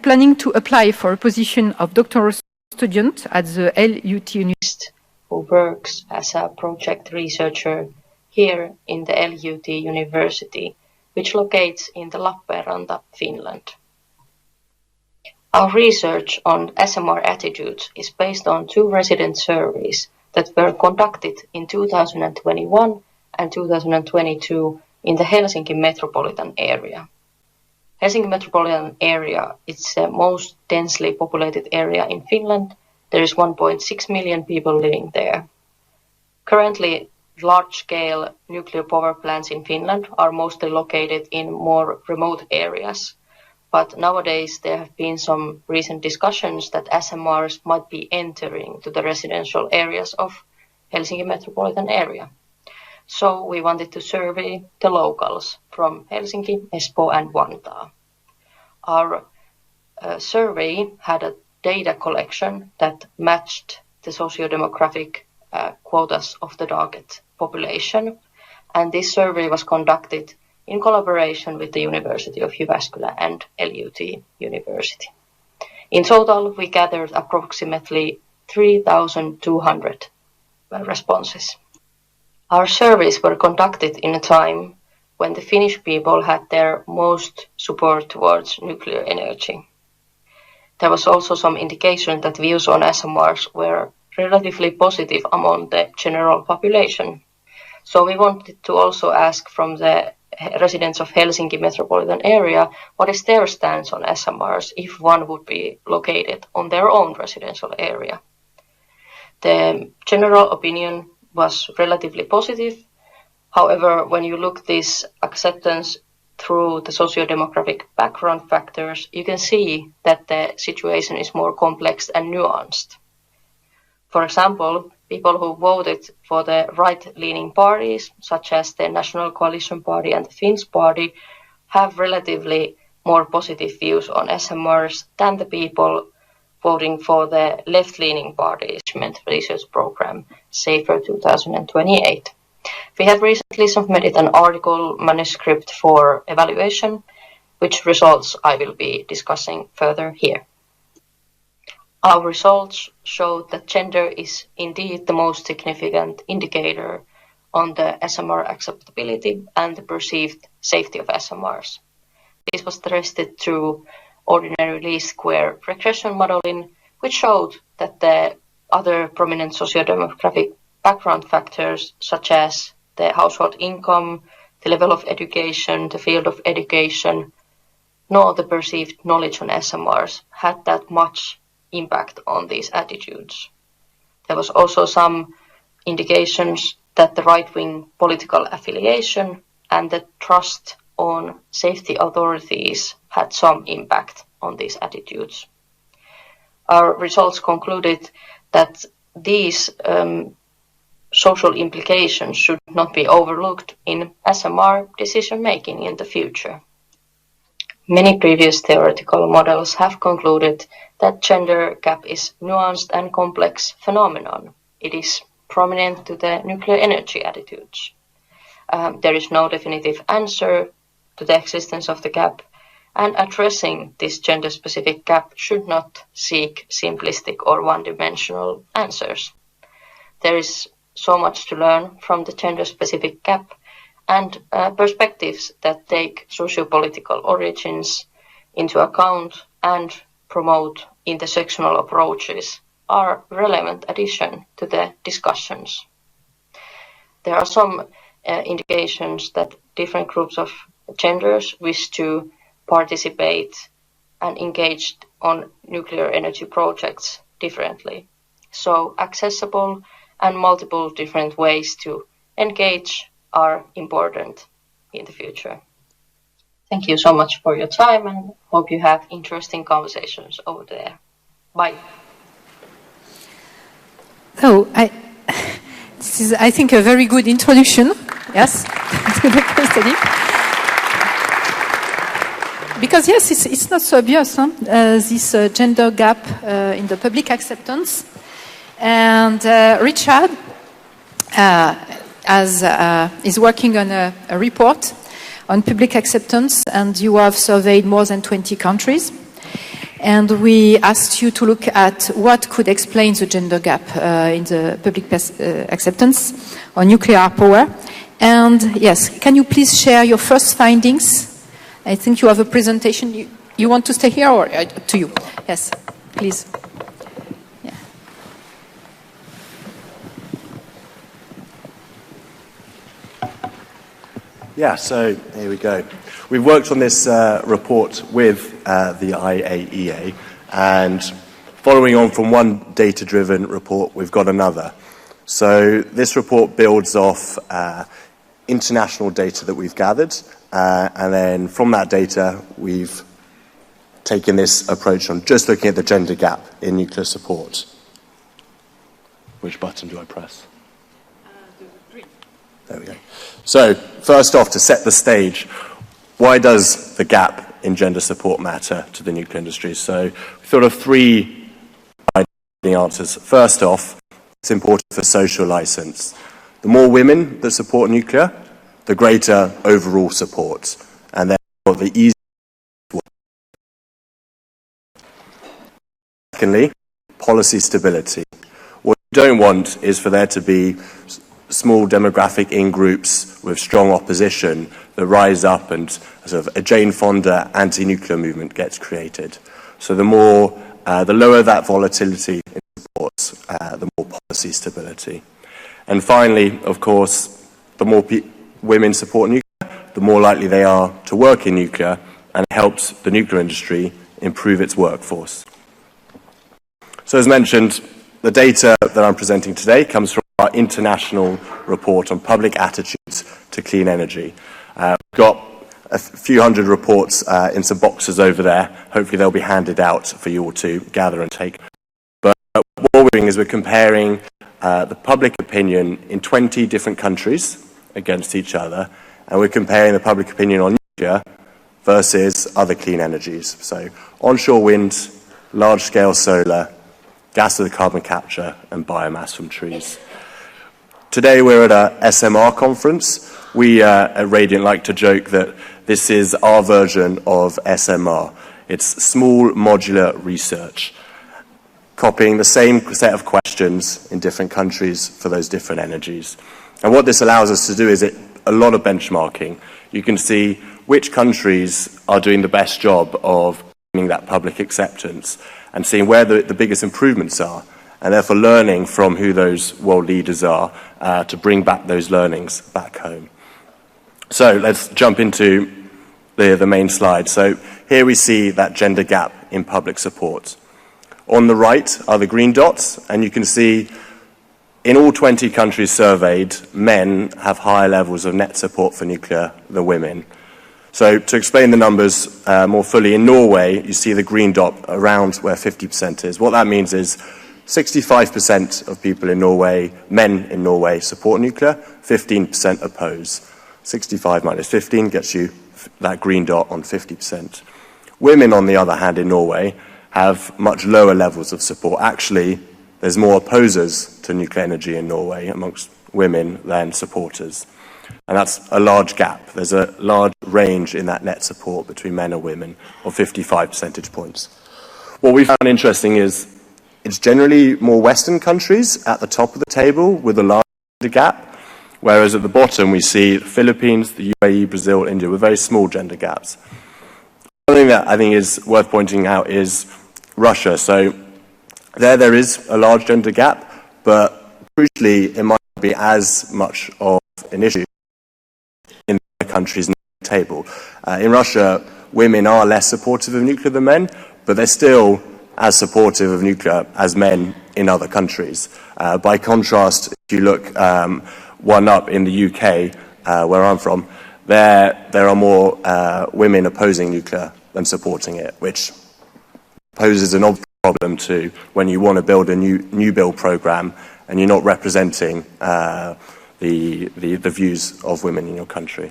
Planning to apply for a position of doctoral student at the LUT University. Who works as a project researcher here in the LUT University, which locates in the Lappeenranta, Finland. Our research on SMR attitudes is based on 2 resident surveys that were conducted in 2021 and 2022 in the Helsinki metropolitan area. Helsinki metropolitan area is the most densely populated area in Finland. There is 1.6 million people living there. Currently, large-scale nuclear power plants in Finland are mostly located in more remote areas. But nowadays, there have been some recent discussions that SMRs might be entering to the residential areas of Helsinki metropolitan area. So we wanted to survey the locals from Helsinki, Espoo and Vantaa. Our survey had a data collection that matched the socio-demographic quotas of the target population. And this survey was conducted in collaboration with the University of Jyväskylä and LUT University. In total, we gathered approximately 3,200 responses. Our surveys were conducted in a time when the Finnish people had their most support towards nuclear energy. There was also some indication that views on SMRs were relatively positive among the general population. So we wanted to also ask from the residents of Helsinki metropolitan area what is their stance on SMRs if one would be located on their own residential area. The general opinion was relatively positive. However, when you look this acceptance through the socio-demographic background factors, you can see that the situation is more complex and nuanced. For example, people who voted for the right-leaning parties, such as the National Coalition Party and the Finns Party, have relatively more positive views on SMRs than the people voting for the left-leaning party's research program, SAFER 2028. We have recently submitted an article manuscript for evaluation, which results I will be discussing further here. Our results show that gender is indeed the most significant indicator on the SMR acceptability and the perceived safety of SMRs. This was tested through ordinary least square regression modeling, which showed that the other prominent socio-demographic background factors, such as the household income, the level of education, the field of education, nor the perceived knowledge on SMRs had that much impact on these attitudes. There was also some indications that the right-wing political affiliation and the trust on safety authorities had some impact on these attitudes. Our results concluded that these social implications should not be overlooked in SMR decision-making in the future. Many previous theoretical models have concluded that gender gap is nuanced and complex phenomenon. It is prominent to the nuclear energy attitudes. There is no definitive answer to the existence of the gap, and addressing this gender-specific gap should not seek simplistic or one-dimensional answers. There is so much to learn from the gender-specific gap, and perspectives that take socio-political origins into account and promote intersectional approaches are relevant addition to the discussions. There are some indications that different groups of genders wish to participate and engage on nuclear energy projects differently. So accessible and multiple different ways to engage are important in the future. Thank you so much for your time and hope you have interesting conversations over there. Bye. Oh, this is, I think, a very good introduction, yes, to the case study. Because, yes, it's not so obvious, this gender gap in the public acceptance. And Richard is working on a report on public acceptance, and you have surveyed more than 20 countries. And we asked you to look at what could explain the gender gap in the public acceptance on nuclear power. And yes, can you please share your first findings? I think you have a presentation. You want to stay here or to you? Yes, please. Yeah. Yeah, so here we go. We've worked on this report with the IAEA, and following on from one data-driven report, we've got another. So this report builds off international data that we've gathered, and then from that data, we've taken this approach on just looking at the gender gap in nuclear support. Which button do I press? There we go. So, first off, to set the stage, why does the gap in gender support matter to the nuclear industry? So, we thought of three answers. First off, it's important for social license. The more women that support nuclear, the greater overall support, and therefore the easier. Secondly, policy stability. What you don't want is for there to be small demographic in-groups with strong opposition that rise up and sort of a Jane Fonda anti-nuclear movement gets created. So the lower that volatility in supports, the more policy stability. And finally, of course, the more women support nuclear, the more likely they are to work in nuclear, and it helps the nuclear industry improve its workforce. So as mentioned, the data that I'm presenting today comes from our international report on public attitudes to clean energy. We've got a few hundred reports in some boxes over there. Hopefully they'll be handed out for you all to gather and take. But what we're doing is we're comparing the public opinion in 20 different countries against each other, and we're comparing the public opinion on nuclear versus other clean energies. So onshore wind, large-scale solar, gas with carbon capture, and biomass from trees. Today we're at a SMR conference. We at Radiant like to joke that this is our version of SMR. It's small modular research, copying the same set of questions in different countries for those different energies. And what this allows us to do is a lot of benchmarking. You can see which countries are doing the best job of gaining that public acceptance and seeing where the biggest improvements are, and therefore learning from who those world leaders are to bring back those learnings back home. So let's jump into the main slide. So here we see that gender gap in public support. On the right are the green dots, and you can see in all 20 countries surveyed, men have higher levels of net support for nuclear than women. So to explain the numbers more fully, in Norway, you see the green dot around where 50% is. What that means is 65% of people in Norway, men in Norway, support nuclear, 15% oppose. 65 minus 15 gets you that green dot on 50%. Women, on the other hand, in Norway, have much lower levels of support. Actually, there's more opposers to nuclear energy in Norway amongst women than supporters. And that's a large gap. There's a large range in that net support between men and women of 55 percentage points. What we found interesting is it's generally more Western countries at the top of the table with a large gender gap, whereas at the bottom we see the Philippines, the UAE, Brazil, India with very small gender gaps. One thing that I think is worth pointing out is Russia. So there is a large gender gap, but crucially it might not be as much of an issue in the countries on the table. In Russia, women are less supportive of nuclear than men, but they're still as supportive of nuclear as men in other countries. By contrast, if you look one up in the UK, where I'm from, there are more women opposing nuclear than supporting it, which poses an obvious problem to when you want to build a new build program and you're not representing the views of women in your country.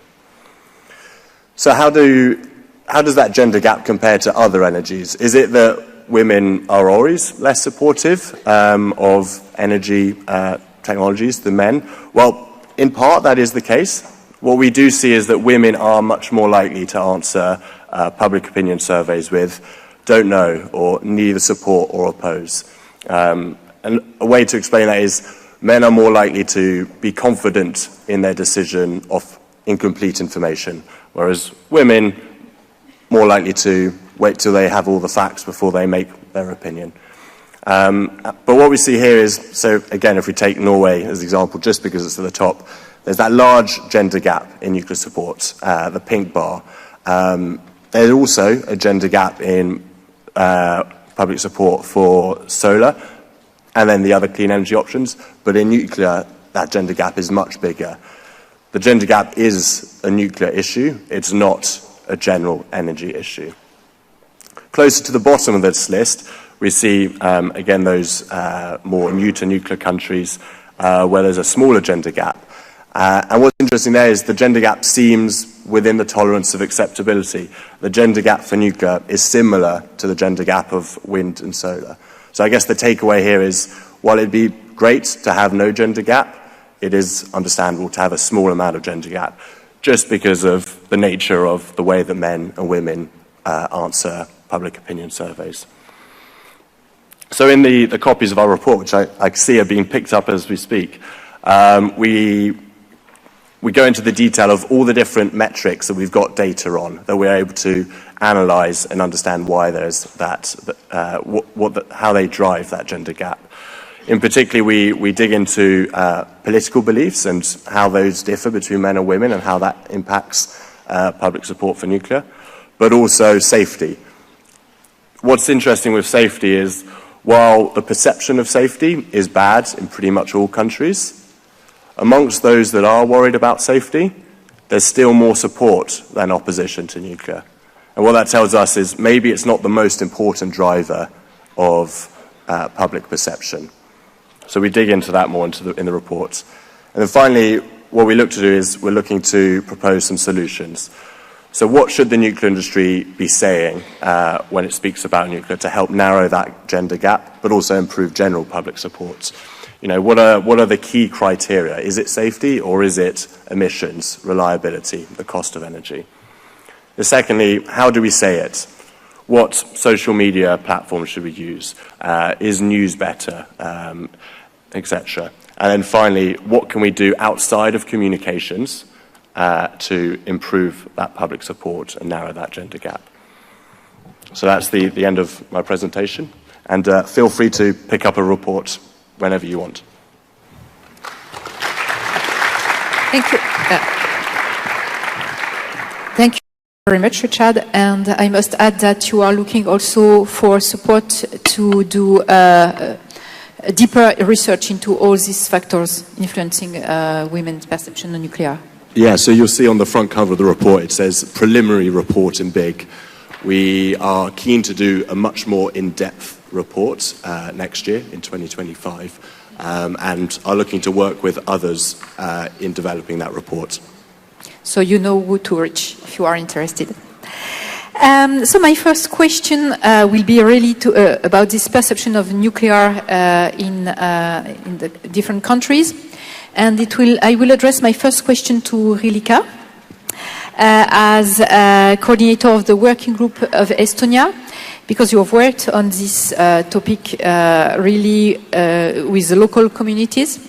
So how does that gender gap compare to other energies? Is it that women are always less supportive of energy technologies than men? Well, in part that is the case. What we do see is that women are much more likely to answer public opinion surveys with don't know or neither support or oppose. And a way to explain that is men are more likely to be confident in their decision of incomplete information, whereas women more likely to wait till they have all the facts before they make their opinion. But what we see here is, so again, if we take Norway as an example, just because it's at the top, there's that large gender gap in nuclear support, the pink bar. There's also a gender gap in public support for solar and then the other clean energy options, but in nuclear, that gender gap is much bigger. The gender gap is a nuclear issue, it's not a general energy issue. Closer to the bottom of this list, we see, again, those more new to nuclear countries where there's a smaller gender gap. And what's interesting there is the gender gap seems within the tolerance of acceptability. The gender gap for nuclear is similar to the gender gap of wind and solar. So I guess the takeaway here is, while it'd be great to have no gender gap, it is understandable to have a small amount of gender gap, just because of the nature of the way that men and women answer public opinion surveys. So in the copies of our report, which I see are being picked up as we speak, we go into the detail of all the different metrics that we've got data on, that we're able to analyse and understand why there's that, how they drive that gender gap. In particular, we dig into political beliefs and how those differ between men and women and how that impacts public support for nuclear, but also safety. What's interesting with safety is, while the perception of safety is bad in pretty much all countries, amongst those that are worried about safety, there's still more support than opposition to nuclear. And what that tells us is maybe it's not the most important driver of public perception. So we dig into that more in the report. And then finally, what we look to do is we're looking to propose some solutions. So what should the nuclear industry be saying when it speaks about nuclear to help narrow that gender gap, but also improve general public support? You know, what are the key criteria? Is it safety, or is it emissions, reliability, the cost of energy? And secondly, how do we say it? What social media platforms should we use? Is news better, etc.? And then finally, what can we do outside of communications to improve that public support and narrow that gender gap? So that's the end of my presentation, and feel free to pick up a report whenever you want. Thank you. Thank you very much, Richard. And I must add that you are looking also for support to do deeper research into all these factors influencing women's perception of nuclear. Yeah, so you'll see on the front cover of the report, it says preliminary report in big. We are keen to do a much more in-depth report next year in 2025, and are looking to work with others in developing that report. So you know who to reach if you are interested. So my first question will be really about this perception of nuclear in the different countries, and I will address my first question to Rilika as coordinator of the working group of Estonia, because you have worked on this topic really with the local communities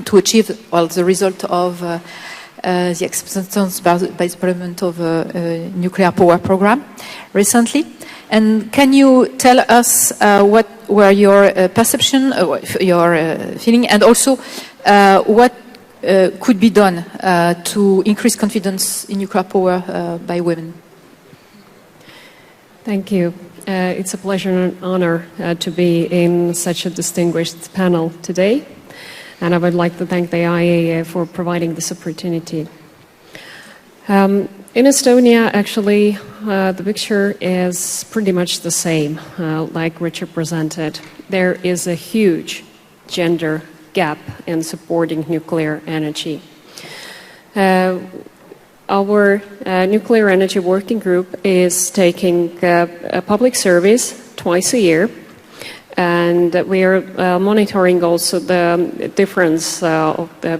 to achieve the result of the acceptance by the Parliament of a nuclear power program recently. And can you tell us what were your perception, your feeling, and also what could be done to increase confidence in nuclear power by women? Thank you. It's a pleasure and an honor to be in such a distinguished panel today. And I would like to thank the IAEA for providing this opportunity. In Estonia, actually, the picture is pretty much the same, like Richard presented. There is a huge gender gap in supporting nuclear energy. Our nuclear energy working group is taking a public service twice a year, and we are monitoring also the difference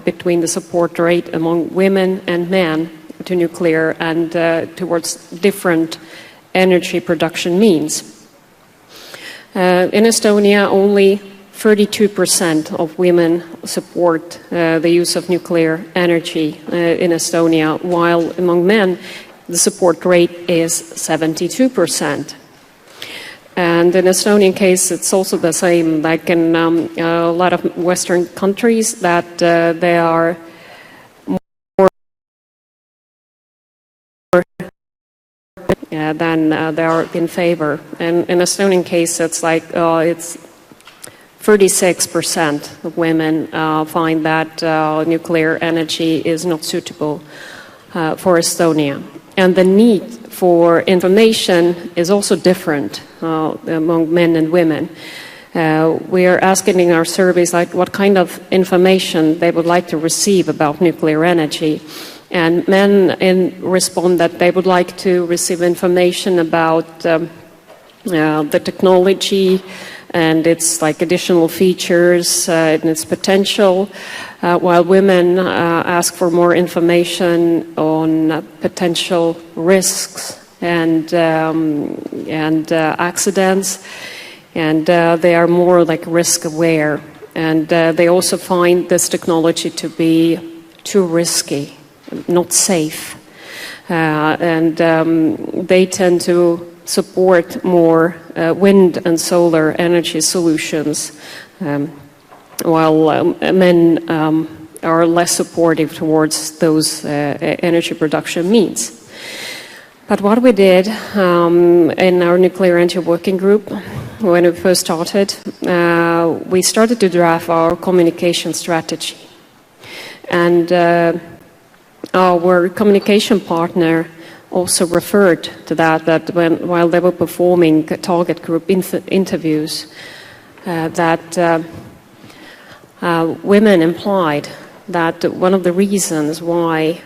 between the support rate among women and men to nuclear and towards different energy production means. In Estonia, only 32% of women support the use of nuclear energy in Estonia, while among men the support rate is 72%. And in Estonian case, it's also the same, like in a lot of Western countries, that they are more than they are in favor. And in Estonian case, it's like it's 36% of women find that nuclear energy is not suitable for Estonia. And the need for information is also different among men and women. We are asking in our surveys like what kind of information they would like to receive about nuclear energy. And men respond that they would like to receive information about the technology and its like additional features and its potential, while women ask for more information on potential risks and accidents, and they are more like risk aware, and they also find this technology to be too risky, not safe, and they tend to support more wind and solar energy solutions, while men are less supportive towards those energy production means. But what we did in our nuclear energy working group when we first started, we started to draft our communication strategy. And our communication partner also referred to that while they were performing target group interviews, that women implied that one of the reasons why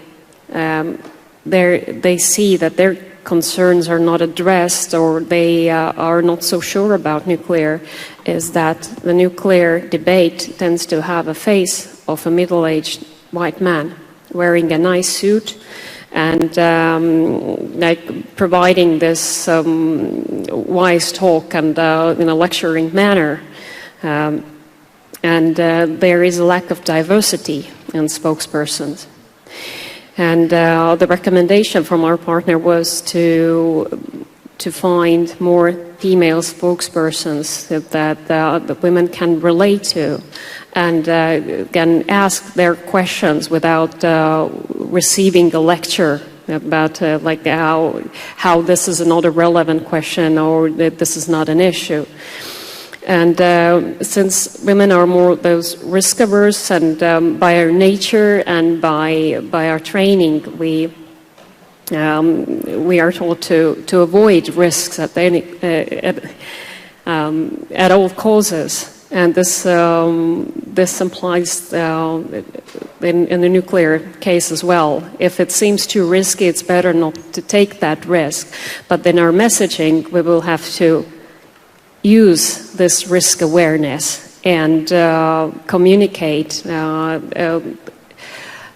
they see that their concerns are not addressed or they are not so sure about nuclear is that the nuclear debate tends to have a face of a middle-aged white man wearing a nice suit and like providing this wise talk and in a lecturing manner. And there is a lack of diversity in spokespersons. And the recommendation from our partner was to find more female spokespersons that the women can relate to and can ask their questions without receiving a lecture about like how this is not a relevant question or that this is not an issue. And since women are more those risk averse and by our nature and by our training, we are told to avoid risks at all causes. And this implies in the nuclear case as well. If it seems too risky, it's better not to take that risk. But in our messaging, we will have to use this risk awareness and communicate in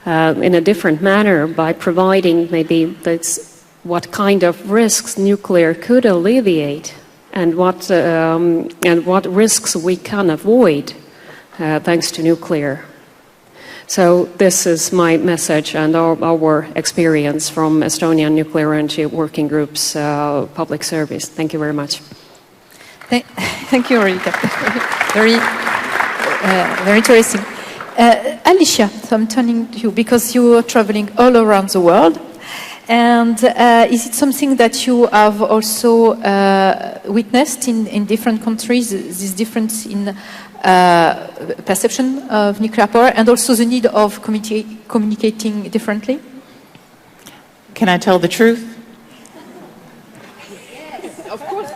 a different manner by providing maybe what kind of risks nuclear could alleviate and what risks we can avoid thanks to nuclear. So this is my message and our experience from Estonian Nuclear Energy Working Group's public service. Thank you very much. Thank you, Ulrika. Very interesting. Alicia, so I'm turning to you because you are traveling all around the world. And is it something that you have also witnessed in different countries, this difference in perception of nuclear power and also the need of communicating differently? Can I tell the truth? Yes, of course.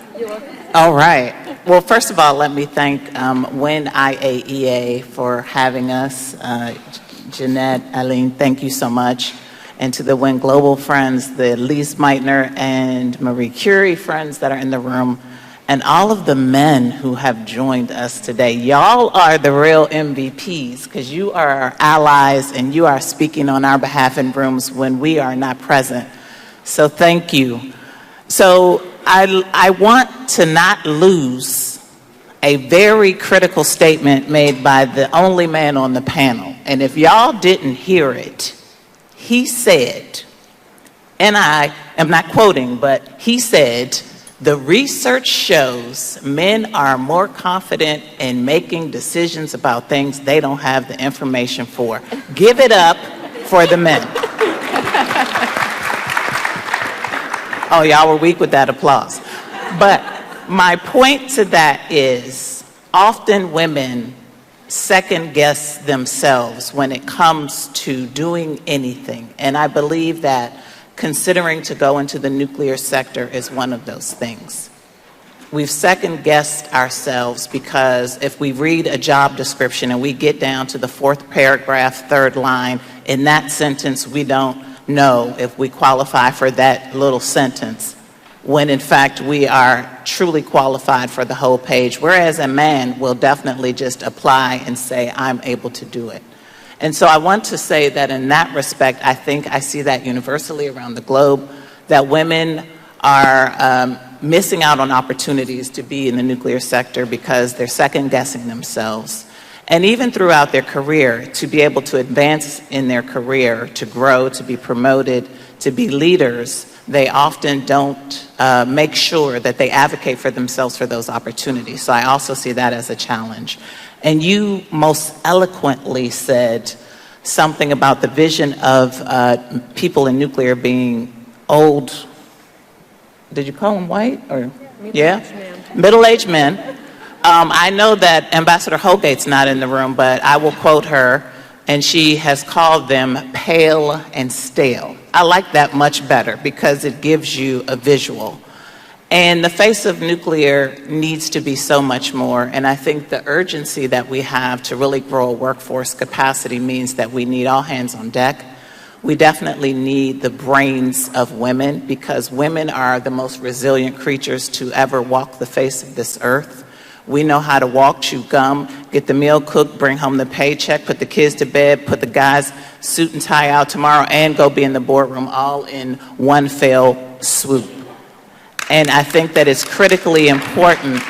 All right. Well, first of all, let me thank WIN IAEA for having us. Jeanette, Aline, thank you so much. And to the WIN Global friends, the Lise Meitner and Marie Curie friends that are in the room, and all of the men who have joined us today. Y'all are the real MVPs because you are our allies and you are speaking on our behalf in rooms when we are not present. So thank you. So I want to not lose a very critical statement made by the only man on the panel. And if y'all didn't hear it, he said, and I am not quoting, but he said, the research shows men are more confident in making decisions about things they don't have the information for. Give it up for the men. Oh, y'all were weak with that applause. But my point to that is often women second guess themselves when it comes to doing anything. And I believe that considering to go into the nuclear sector is one of those things. We've second guessed ourselves because if we read a job description and we get down to the fourth paragraph, third line, in that sentence we don't know if we qualify for that little sentence, when in fact we are truly qualified for the whole page, whereas a man will definitely just apply and say, I'm able to do it. And so I want to say that in that respect, I think I see that universally around the globe, that women are missing out on opportunities to be in the nuclear sector because they're second guessing themselves. And even throughout their career, to be able to advance in their career, to grow, to be promoted, to be leaders, they often don't make sure that they advocate for themselves for those opportunities. So I also see that as a challenge. And you most eloquently said something about the vision of people in nuclear being old. Did you call them white? Or yeah? Middle-aged men. I know that Ambassador Holgate's not in the room, but I will quote her, and she has called them pale and stale. I like that much better because it gives you a visual. And the face of nuclear needs to be so much more, and I think the urgency that we have to really grow a workforce capacity means that we need all hands on deck. We definitely need the brains of women because women are the most resilient creatures to ever walk the face of this earth. We know how to walk, chew gum, get the meal cooked, bring home the paycheck, put the kids to bed, put the guys suit and tie out tomorrow, and go be in the boardroom all in one fell swoop. And I think that it's critically important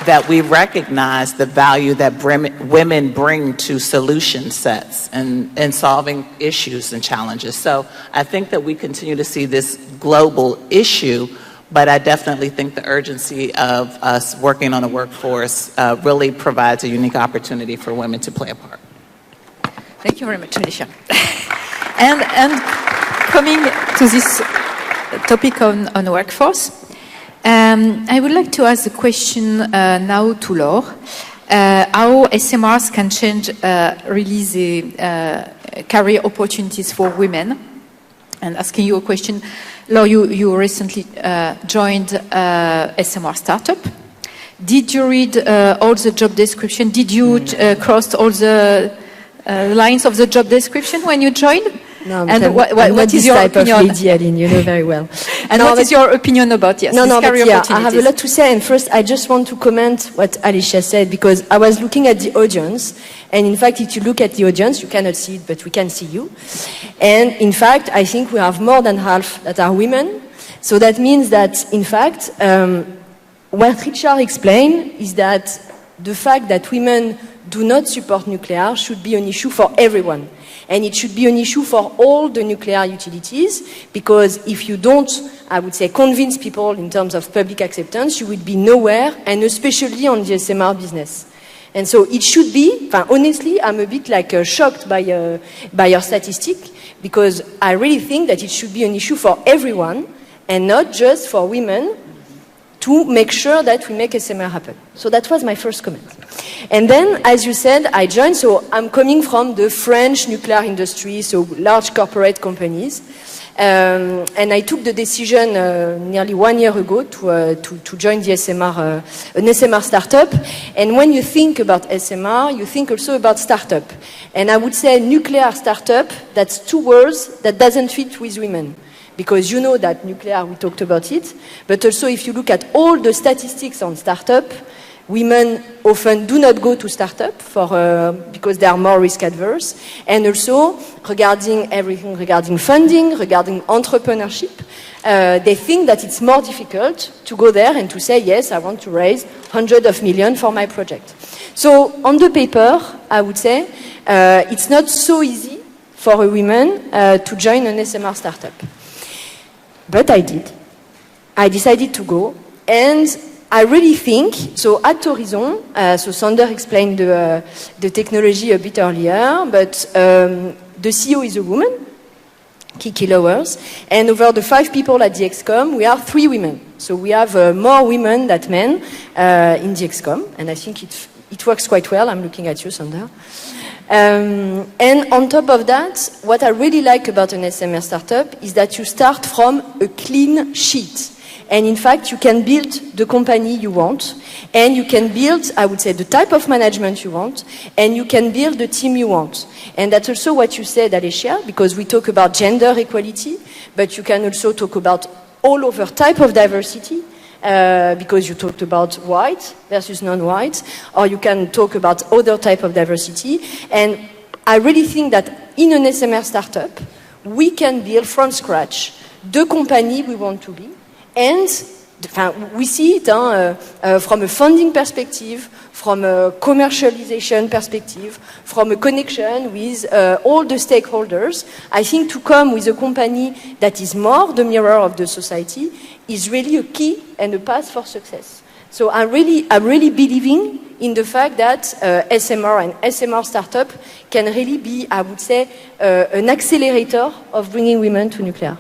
that we recognize the value that women bring to solution sets and solving issues and challenges. So I think that we continue to see this global issue, but I definitely think the urgency of us working on a workforce really provides a unique opportunity for women to play a part. Thank you very much, Alicia. and coming to this topic on workforce, I would like to ask a question now to Laure. How SMRs can change really the career opportunities for women? And asking you a question, Laure, you recently joined SMR startup. Did you read all the job description? Did you cross all the lines of the job description when you joined? No, and what is your opinion? Lady, Aline, you know very well. And what is your opinion about I have a lot to say. And first, I just want to comment what Alicia said because I was looking at the audience, and in fact, if you look at the audience, you cannot see it, but we can see you. And in fact, I think we have more than half that are women. So that means that, in fact, what Richard explained is that the fact that women do not support nuclear should be an issue for everyone. And it should be an issue for all the nuclear utilities, because if you don't, I would say, convince people in terms of public acceptance, you would be nowhere, and especially on the SMR business. And so it should be, honestly, I'm a bit shocked by your statistic, because I really think that it should be an issue for everyone, and not just for women, to make sure that we make SMR happen. So that was my first comment. And then, as you said, I joined, so I'm coming from the French nuclear industry, so large corporate companies. And I took the decision nearly 1 year ago to join the SMR, an SMR startup. And when you think about SMR, you think also about startup. And I would say nuclear startup, that's two words that doesn't fit with women. Because you know that nuclear, we talked about it, but also if you look at all the statistics on startup, women often do not go to startup because they are more risk adverse, and also regarding everything, regarding funding, regarding entrepreneurship, they think that it's more difficult to go there and to say, yes, I want to raise hundreds of millions for my project. So on the paper, I would say, it's not so easy for a woman to join an SMR startup. But I did. I decided to go, and I really think, so at Horizon, so Sander explained the technology a bit earlier, but the CEO is a woman, Kiki Lowers, and over the 5 people at the ExCom, we are 3 women. So we have more women than men in the ExCom, and I think it works quite well. I'm looking at you, Sander. And on top of that, what I really like about an SMR startup is that you start from a clean sheet. And in fact, you can build the company you want, and you can build, I would say, the type of management you want, and you can build the team you want. And that's also what you said, Alicia, because we talk about gender equality, but you can also talk about all over type of diversity, because you talked about white versus non-white, or you can talk about other type of diversity. And I really think that in an SMR startup, we can build from scratch the company we want to be. And we see it from a funding perspective, from a commercialization perspective, from a connection with all the stakeholders. I think to come with a company that is more the mirror of the society is really a key and a path for success. So I'm really believing in the fact that SMR and SMR startup can really be, I would say, an accelerator of bringing women to nuclear.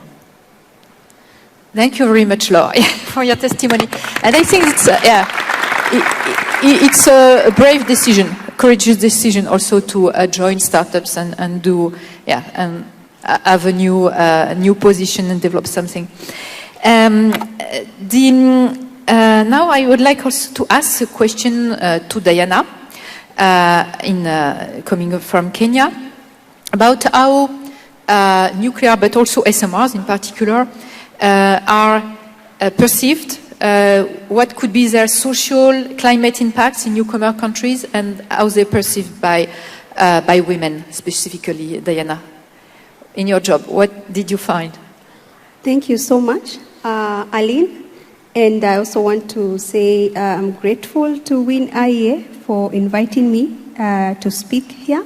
Thank you very much, Laura, for your testimony. And I think it's a brave decision, a courageous decision also to join startups and do, and have a new position and develop something. Now I would like also to ask a question to Diana, coming from Kenya, about how nuclear, but also SMRs in particular, are perceived, what could be their social climate impacts in newcomer countries, and how they're perceived by women, specifically. Diana, in your job, what did you find? Thank you so much, Aline. And I also want to say I'm grateful to IAEA for inviting me to speak here.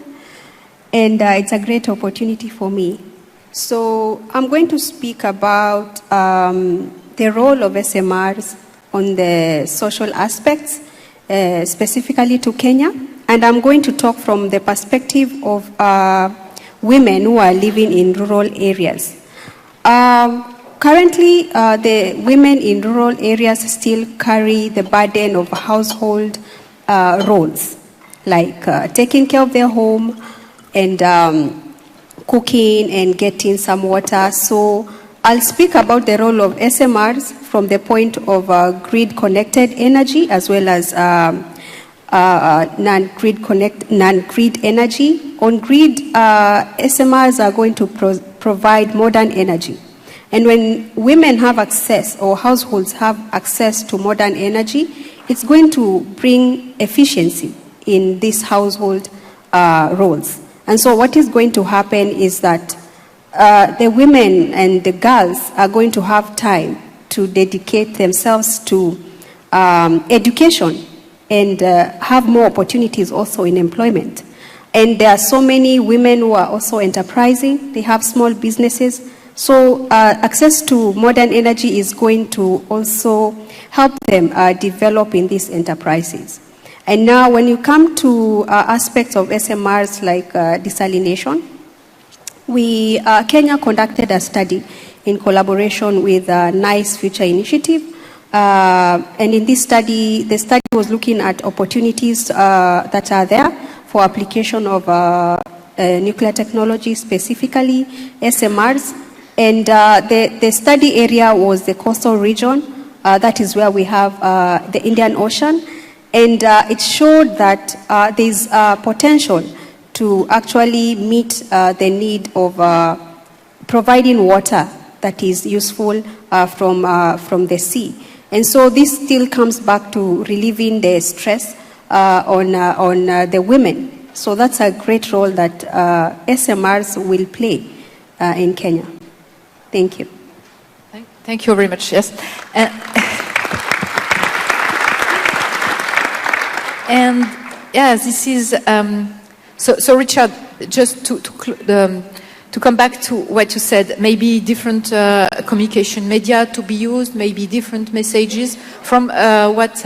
And it's a great opportunity for me. So I'm going to speak about the role of SMRs on the social aspects, specifically to Kenya. And I'm going to talk from the perspective of women who are living in rural areas. Currently, the women in rural areas still carry the burden of household roles, like taking care of their home and cooking and getting some water. So I'll speak about the role of SMRs from the point of grid-connected energy as well as non-grid energy. On grid, SMRs are going to provide modern energy. And when women have access, or households have access to modern energy, it's going to bring efficiency in these household roles. And so what is going to happen is that the women and the girls are going to have time to dedicate themselves to education and have more opportunities also in employment. And there are so many women who are also enterprising. They have small businesses. So access to modern energy is going to also help them develop in these enterprises. And now when you come to aspects of SMRs like desalination, Kenya conducted a study in collaboration with NICE Future Initiative. And in this study, the study was looking at opportunities that are there for application of nuclear technology, specifically SMRs. And the study area was the coastal region. That is where we have the Indian Ocean. And it showed that there's potential to actually meet the need of providing water that is useful from the sea. And so this still comes back to relieving the stress on the women. So that's a great role that SMRs will play in Kenya. Thank you. Thank you very much. Yes. And yeah, this is so Richard, just to come back to what you said, maybe different communication media to be used, maybe different messages from what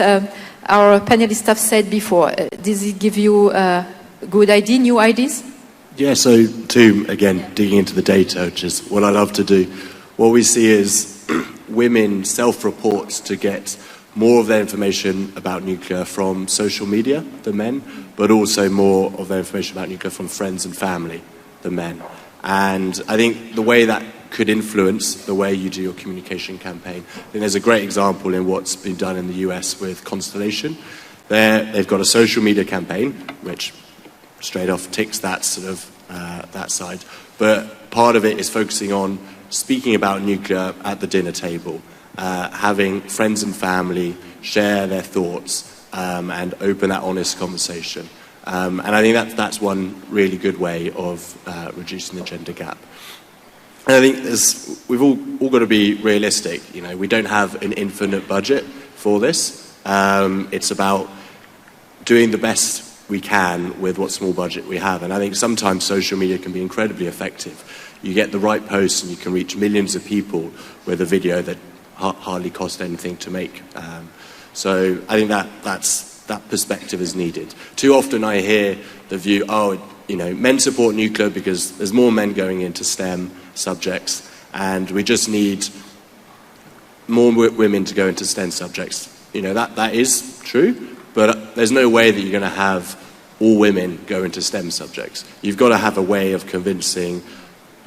our panelists have said before. Does it give you a good idea, new ideas? Yeah, so too, again, digging into the data, which is what I love to do, what we see is women self-report to get more of their information about nuclear from social media than men, but also more of their information about nuclear from friends and family than men. And I think the way that could influence the way you do your communication campaign, I think there's a great example in what's been done in the US with Constellation. They've got a social media campaign, which straight off ticks that sort of that side. But part of it is focusing on speaking about nuclear at the dinner table, having friends and family share their thoughts and open that honest conversation. And I think that's one really good way of reducing the gender gap. And I think we've all got to be realistic. You know, we don't have an infinite budget for this. It's about doing the best we can with what small budget we have. And I think sometimes social media can be incredibly effective. You get the right posts and you can reach millions of people with a video that hardly cost anything to make. So I think that perspective is needed. Too often I hear the view, men support nuclear because there's more men going into STEM subjects and we just need more women to go into STEM subjects. You know, that is true, but there's no way that you're going to have all women go into STEM subjects. You've got to have a way of convincing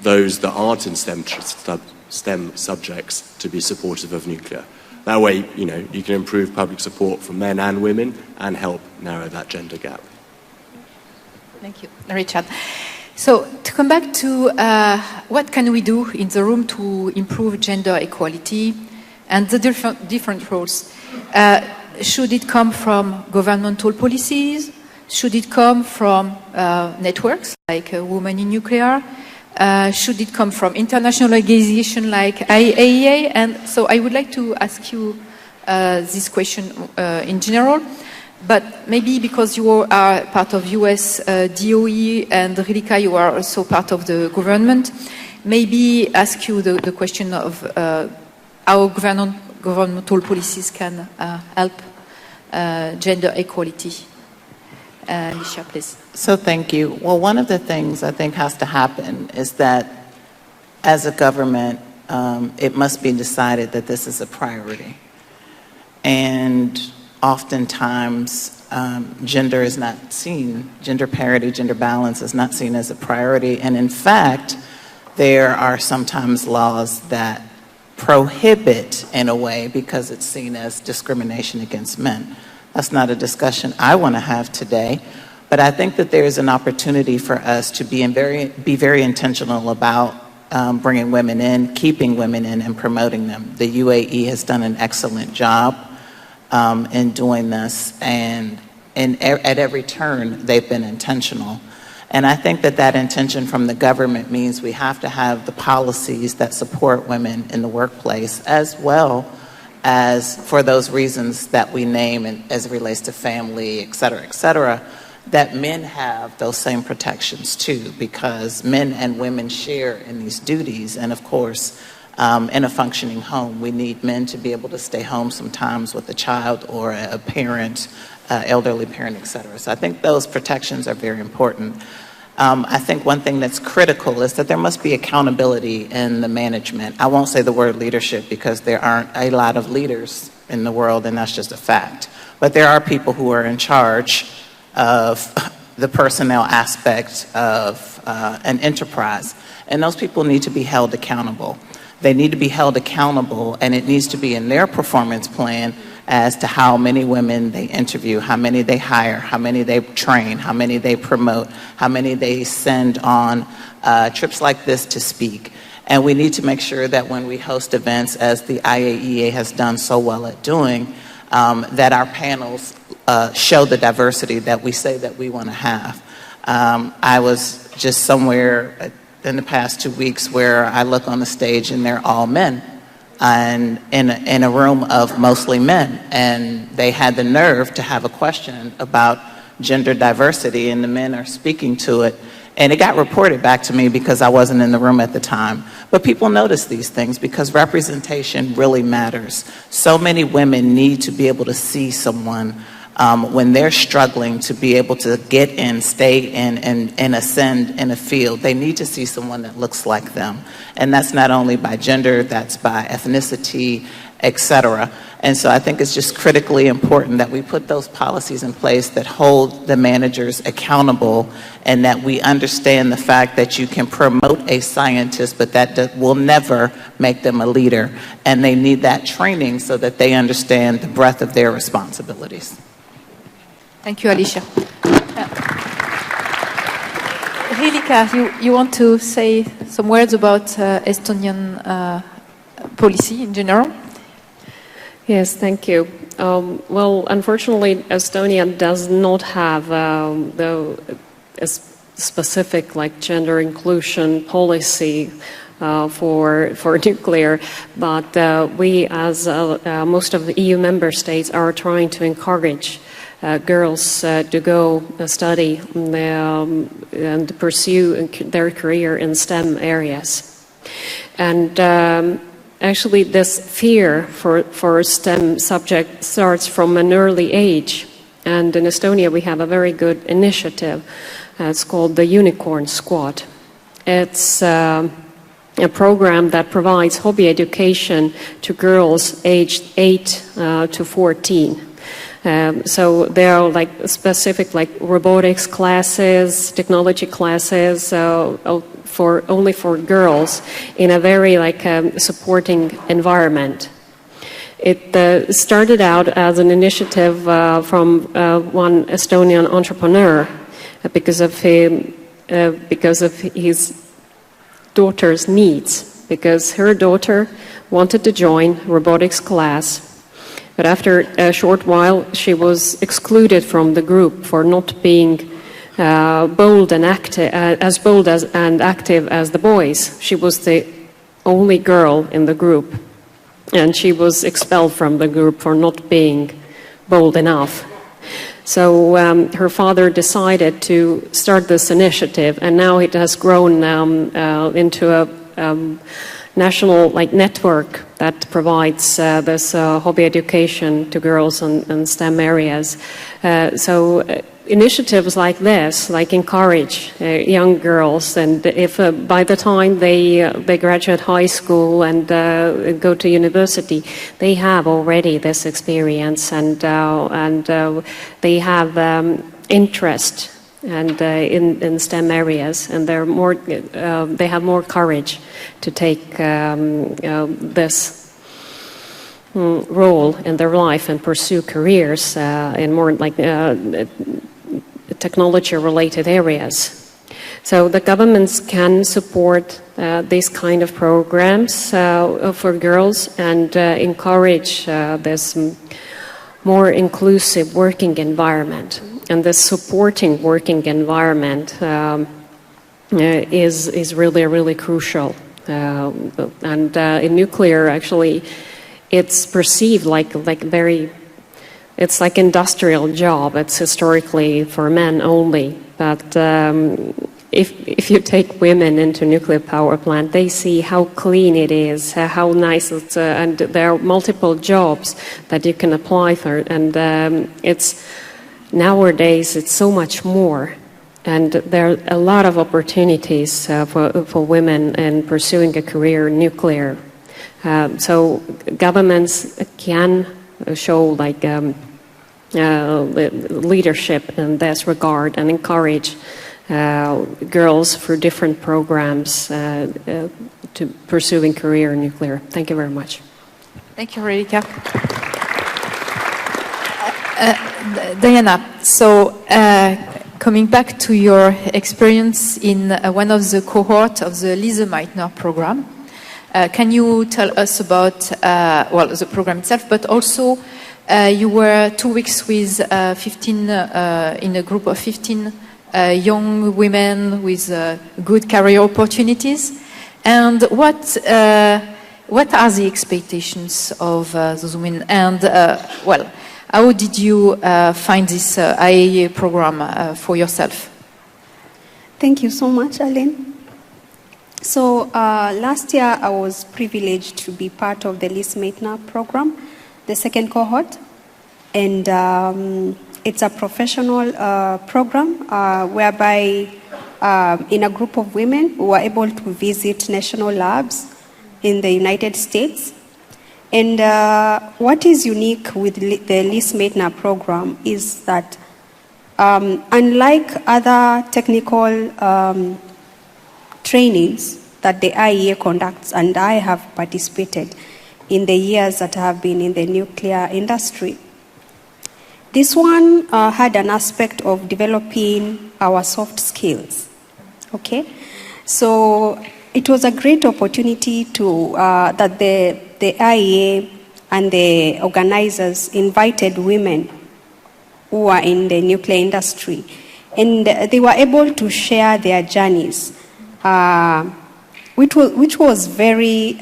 those that aren't in STEM subjects to be supportive of nuclear. That way, you know, you can improve public support for men and women and help narrow that gender gap. Thank you, Richard. So to come back to what can we do in the room to improve gender equality and the different roles. Should it come from governmental policies? Should it come from networks like Women in Nuclear? Should it come from international organizations like IAEA? And so I would like to ask you this question in general, but maybe because you are part of US DOE and Rilika, you are also part of the government, maybe ask you the question of how governmental policies can help gender equality. Alicia, please. So thank you. Well, one of the things I think has to happen is that as a government, it must be decided that this is a priority. And oftentimes, gender is not seen, gender parity, gender balance is not seen as a priority. And in fact, there are sometimes laws that prohibit in a way because it's seen as discrimination against men. That's not a discussion I want to have today, but I think that there is an opportunity for us to be very intentional about bringing women in, keeping women in, and promoting them. The UAE has done an excellent job in doing this, and at every turn, they've been intentional. And I think that intention from the government means we have to have the policies that support women in the workplace, as well as for those reasons that we name and as it relates to family, et cetera, that men have those same protections too, because men and women share in these duties. And of course, in a functioning home, we need men to be able to stay home sometimes with a child or a parent, elderly parent, et cetera. So I think those protections are very important. I think one thing that's critical is that there must be accountability in the management. I won't say the word leadership because there aren't a lot of leaders in the world, and that's just a fact. But there are people who are in charge of the personnel aspect of an enterprise, and those people need to be held accountable. They need to be held accountable, and it needs to be in their performance plan as to how many women they interview, how many they hire, how many they train, how many they promote, how many they send on trips like this to speak. And we need to make sure that when we host events, as the IAEA has done so well at doing, that our panels show the diversity that we say that we want to have. I was just somewhere in the past 2 weeks where I look on the stage and they're all men, and in a room of mostly men, and they had the nerve to have a question about gender diversity, and the men are speaking to it, and it got reported back to me because I wasn't in the room at the time. But people notice these things because representation really matters. So many women need to be able to see someone when they're struggling to be able to get in, stay in, and ascend in a field. They need to see someone that looks like them. And that's not only by gender, that's by ethnicity, etc. And so I think it's just critically important that we put those policies in place that hold the managers accountable, and that we understand the fact that you can promote a scientist, but that will never make them a leader. And they need that training so that they understand the breadth of their responsibilities. Thank you, Alicia. Rilika, you want to say some words about Estonian policy in general? Yes, thank you. Well, unfortunately, Estonia does not have a specific gender inclusion policy for nuclear, but we, as most of the EU member states, are trying to encourage girls to go study and pursue their career in STEM areas. And actually, this fear for STEM subject starts from an early age. And in Estonia, we have a very good initiative. It's called the Unicorn Squad. It's a program that provides hobby education to girls aged 8 to 14. So there are specific robotics classes, technology classes only for girls in a very supporting environment. It started out as an initiative from one Estonian entrepreneur because of his daughter's needs, because her daughter wanted to join robotics class. But after a short while, she was excluded from the group for not being bold and active as the boys. She was the only girl in the group, and she was expelled from the group for not being bold enough. So her father decided to start this initiative, and now it has grown into a national network that provides this hobby education to girls in STEM areas. So initiatives like this encourage young girls, and if by the time they graduate high school and go to university, they have already this experience, and they have interest and in STEM areas, and they have more courage to take this role in their life and pursue careers in more technology-related areas. So the governments can support these kind of programs for girls and encourage this more inclusive working environment. And this supporting working environment is really, really crucial. And in nuclear, actually, it's perceived like very, it's like industrial job. It's historically for men only. But if you take women into nuclear power plant, they see how clean it is, how nice it's, and there are multiple jobs that you can apply for. And it's nowadays it's so much more. And there are a lot of opportunities for women in pursuing a career in nuclear. So governments can show like leadership in this regard and encourage girls for different programs to pursuing career in nuclear. Thank you very much. Thank you, Relika. Diana, so coming back to your experience in one of the cohort of the Lise Meitner program, can you tell us about, well, the program itself, but also you were 2 weeks with 15, in a group of 15 young women with good career opportunities. And what are the expectations of those women? And, well, how did you find this IAEA program for yourself? Thank you so much, Aline. So last year I was privileged to be part of the Lise Meitner program, the second cohort. And it's a professional program whereby in a group of women we were able to visit national labs in the United States. And what is unique with the Lise Meitner program is that unlike other technical trainings that the IAEA conducts, and I have participated in the years that I have been in the nuclear industry, this one had an aspect of developing our soft skills, okay? So it was a great opportunity to, that the IAEA and the organizers invited women who are in the nuclear industry, and they were able to share their journeys, which was very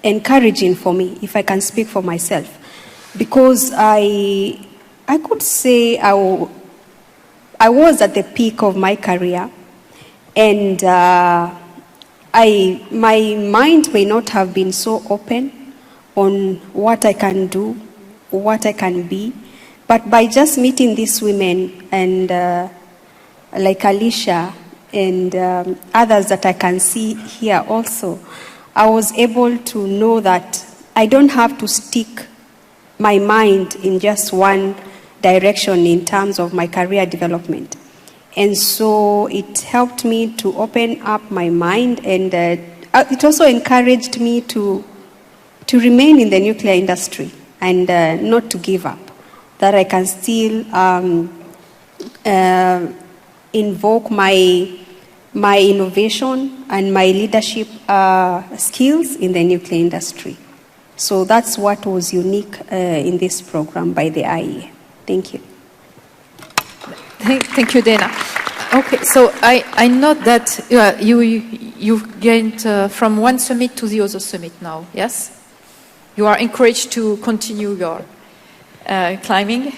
encouraging for me, if I can speak for myself. Because I could say I was at the peak of my career, and my mind may not have been so open on what I can do, what I can be, but by just meeting these women and like Alicia and others that I can see here also, I was able to know that I don't have to stick my mind in just one direction in terms of my career development. And so it helped me to open up my mind, and it also encouraged me to remain in the nuclear industry and not to give up, that I can still invoke my innovation and my leadership skills in the nuclear industry. So that's what was unique in this program by the IAEA. Thank you. Thank you, Dana. Okay, so I note that you've gained from one summit to the other summit now, yes? You are encouraged to continue your climbing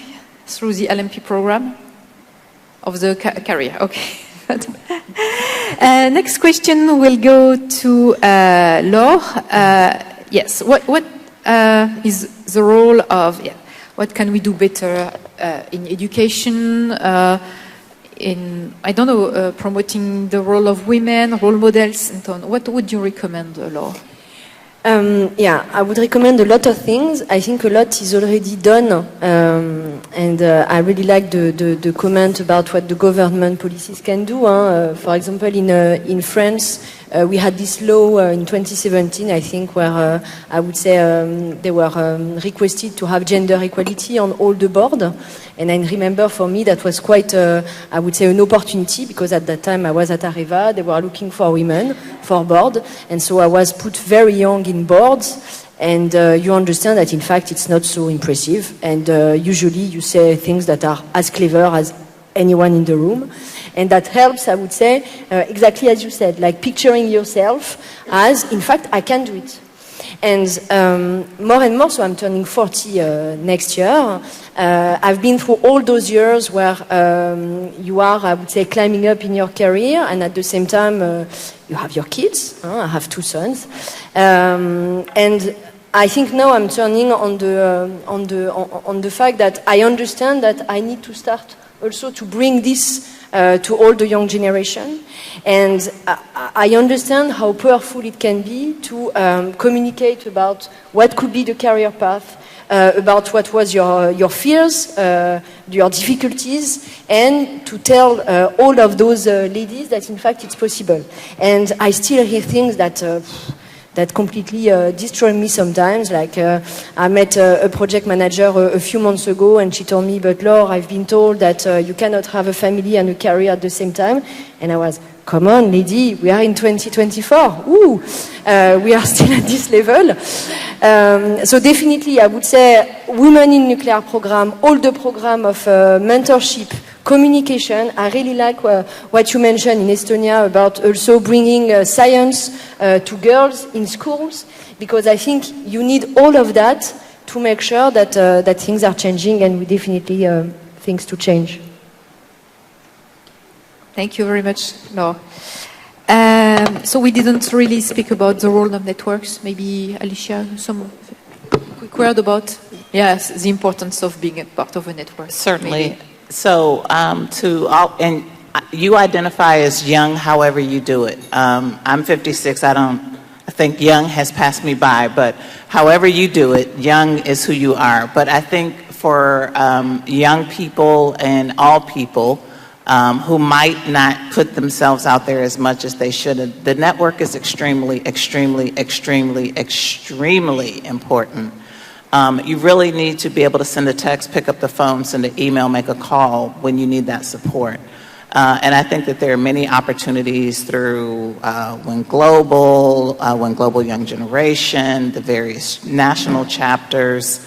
through the LMP program of the career, okay. Next question will go to Laure. Yes, what is the role of, what can we do better in education, in, I don't know, promoting the role of women, role models, and so on? What would you recommend, Laure? Yeah, I would recommend a lot of things. I think a lot is already done, and I really like the comment about what the government policies can do. For example, in France, we had this law in 2017, I think, where I would say they were requested to have gender equality on all the board. And I remember for me that was quite, I would say, an opportunity, because at that time I was at Areva, they were looking for women for board, and so I was put very young in boards, and you understand that in fact it's not so impressive, and usually you say things that are as clever as anyone in the room. And that helps, I would say, exactly as you said, like picturing yourself as, in fact, I can do it. And more and more, so I'm turning 40 next year. I've been through all those years where you are, I would say, climbing up in your career, and at the same time, you have your kids. I have 2 sons. And I think now I'm turning on the fact that I understand that I need to start also to bring this to all the young generation. And I understand how powerful it can be to communicate about what could be the career path, about what was your fears, your difficulties, and to tell all of those ladies that in fact it's possible. And I still hear things that completely destroy me sometimes. Like I met a project manager a few months ago, and she told me, "But Laure, I've been told that you cannot have a family and a career at the same time." And I was, "Come on, lady, we are in 2024. Ooh, we are still at this level." So definitely, I would say, Women in Nuclear program, all the program of mentorship, communication. I really like what you mentioned in Estonia about also bringing science to girls in schools, because I think you need all of that to make sure that that things are changing, and we definitely things to change. Thank you very much, Laure. So we didn't really speak about the role of networks. Maybe Alicia, some quick word about the importance of being a part of a network. Certainly. Maybe. So and you identify as young however you do it. I'm 56. I think young has passed me by, but however you do it, young is who you are. But I think for young people and all people who might not put themselves out there as much as they should, the network is extremely, extremely, extremely, extremely important. You really need to be able to send a text, pick up the phone, send an email, make a call when you need that support. And I think that there are many opportunities through When Global Young Generation, the various national chapters,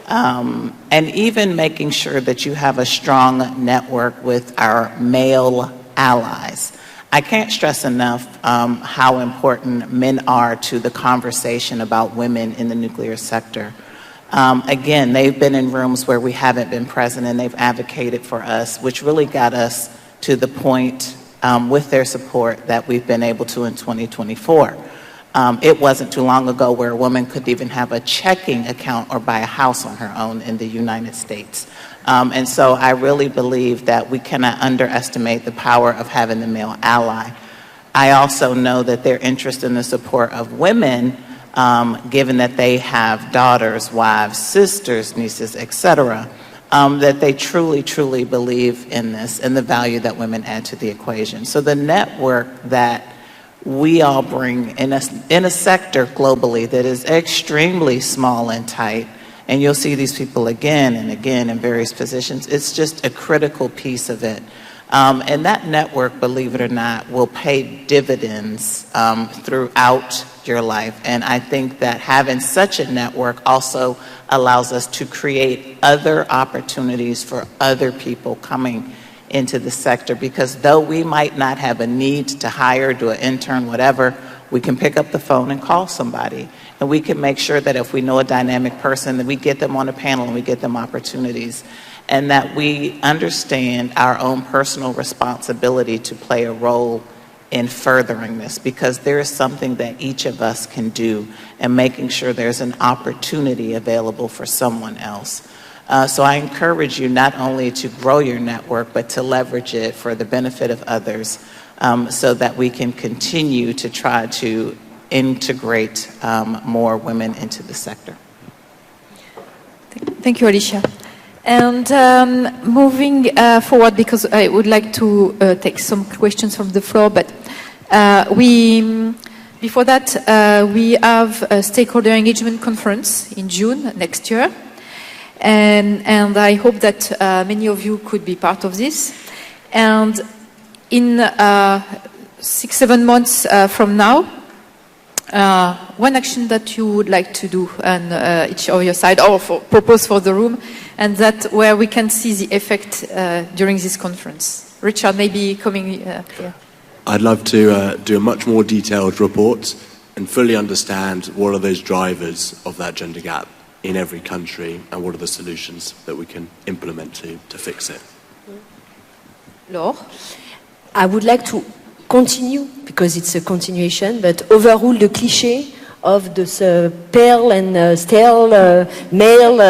and even making sure that you have a strong network with our male allies. I can't stress enough how important men are to the conversation about women in the nuclear sector. Again, they've been in rooms where we haven't been present, and they've advocated for us, which really got us to the point with their support that we've been able to in 2024. It wasn't too long ago where a woman could even have a checking account or buy a house on her own in the United States. And so I really believe that we cannot underestimate the power of having the male ally. I also know that their interest in the support of women, given that they have daughters, wives, sisters, nieces, etc., that they truly, truly believe in this and the value that women add to the equation. So the network that we all bring in a sector globally that is extremely small and tight, and you'll see these people again and again in various positions, it's just a critical piece of it. And that network, believe it or not, will pay dividends throughout your life. And I think that having such a network also allows us to create other opportunities for other people coming into the sector, because though we might not have a need to hire, do an intern, whatever, we can pick up the phone and call somebody. And we can make sure that if we know a dynamic person, that we get them on a panel and we get them opportunities. And that we understand our own personal responsibility to play a role in furthering this, because there is something that each of us can do and making sure there's an opportunity available for someone else. So I encourage you not only to grow your network, but to leverage it for the benefit of others, so that we can continue to try to integrate more women into the sector. Thank you, Alicia. And moving forward, because I would like to take some questions from the floor, but before that, we have a stakeholder engagement conference in June next year. And I hope that many of you could be part of this. And in 6-7 months from now, one action that you would like to do on each of your side, or propose for the room, and that where we can see the effect during this conference. Richard, maybe coming here. I'd love to do a much more detailed report and fully understand what are those drivers of that gender gap in every country and what are the solutions that we can implement to fix it. Laure, I would like to continue, because it's a continuation, but overrule the cliché of this pale and stale male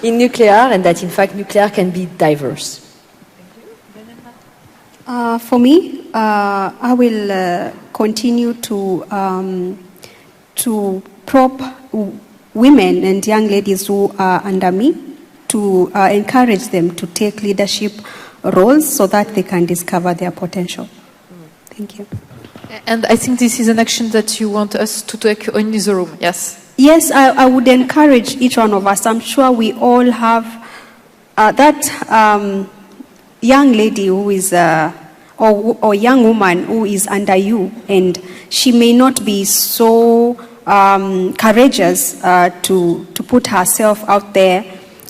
in nuclear, and that in fact nuclear can be diverse. For me, I will continue to prop women and young ladies who are under me, to encourage them to take leadership roles so that they can discover their potential. Thank you. And I think this is an action that you want us to take in the room, yes? Yes, I would encourage each one of us. I'm sure we all have that young lady who is, or young woman who is under you, and she may not be so courageous to put herself out there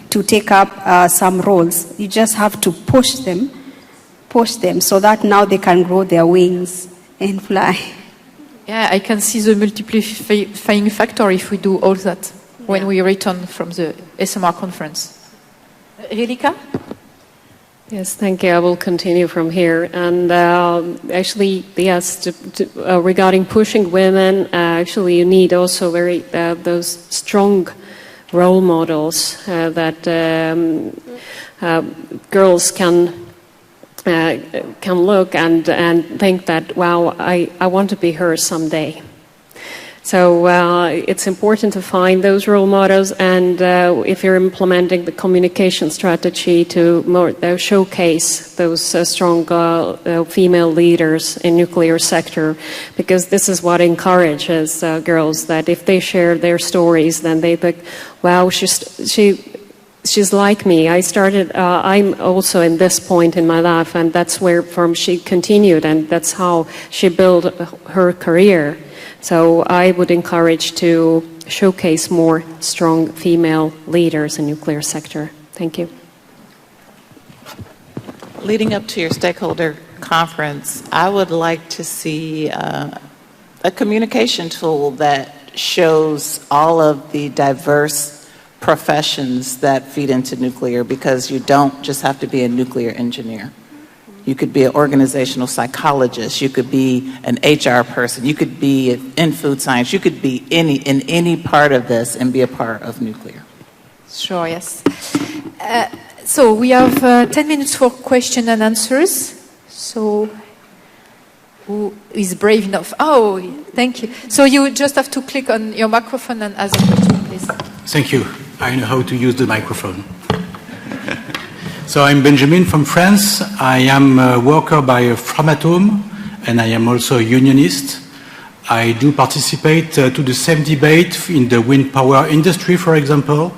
to take up some roles. You just have to push them so that now they can grow their wings and fly. Yeah, I can see the multiplying factor if we do all that when we return from the SMR conference. Relika? Yes, thank you. I will continue from here. And actually, yes, regarding pushing women, actually you need also those strong role models that girls can look and think that, wow, I want to be her someday. So it's important to find those role models, and if you're implementing the communication strategy to more showcase those strong female leaders in nuclear sector, because this is what encourages girls, that if they share their stories, then they think, wow, she's like me. I'm also in this point in my life, and that's where she continued, and that's how she built her career. So I would encourage to showcase more strong female leaders in nuclear sector. Thank you. Leading up to your stakeholder conference, I would like to see a communication tool that shows all of the diverse professions that feed into nuclear, because you don't just have to be a nuclear engineer. You could be an organizational psychologist. You could be an HR person. You could be in food science. You could be in any part of this and be a part of nuclear. Sure, yes. So we have 10 minutes for question and answers. So who is brave enough? Oh, thank you. So you just have to click on your microphone and ask a question, please. Thank you. I know how to use the microphone. So I'm Benjamin from France. I am a worker by Framatome, and I am also a unionist. I do participate to the same debate in the wind power industry, for example.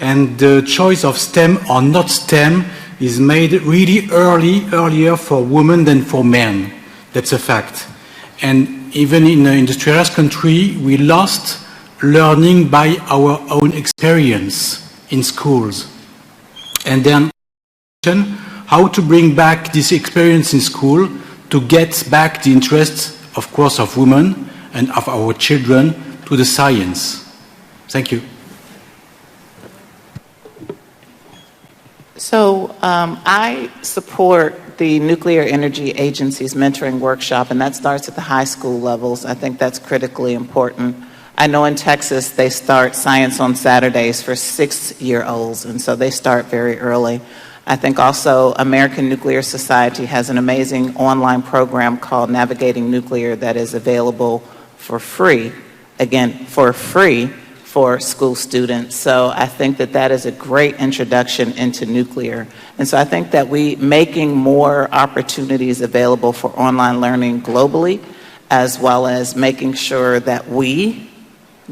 And the choice of STEM or not STEM is made really earlier for women than for men. That's a fact. And even in an industrialized country, we lost learning by our own experience in schools. And then how to bring back this experience in school to get back the interest, of course, of women and of our children to the science. Thank you. So I support the Nuclear Energy Agency's mentoring workshop, and that starts at the high school levels. I think that's critically important. I know in Texas they start science on Saturdays for 6-year-olds, and so they start very early. I think also American Nuclear Society has an amazing online program called Navigating Nuclear that is available for free, again, for free for school students. So I think that that is a great introduction into nuclear. And so I think that making more opportunities available for online learning globally, as well as making sure that we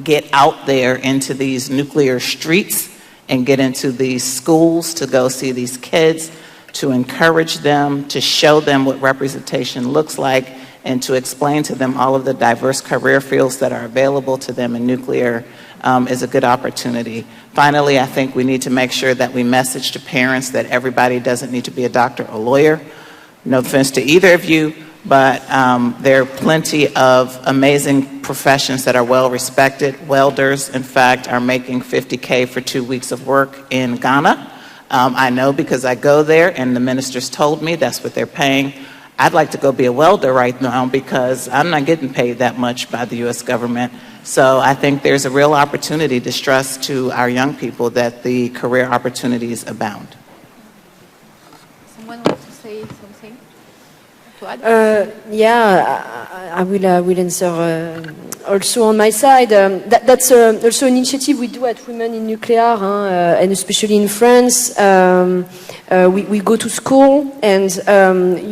get out there into these nuclear streets and get into these schools to go see these kids, to encourage them, to show them what representation looks like, and to explain to them all of the diverse career fields that are available to them in nuclear is a good opportunity. Finally, I think we need to make sure that we message to parents that everybody doesn't need to be a doctor or lawyer. No offense to either of you, but there are plenty of amazing professions that are well respected. Welders, in fact, are making $50K for 2 weeks of work in Ghana. I know because I go there and the ministers told me that's what they're paying. I'd like to go be a welder right now because I'm not getting paid that much by the U.S. government. So I think there's a real opportunity to stress to our young people that the career opportunities abound. Someone wants to say something? To add? I will answer also on my side. That's also an initiative we do at Women in Nuclear, and especially in France. We go to school, and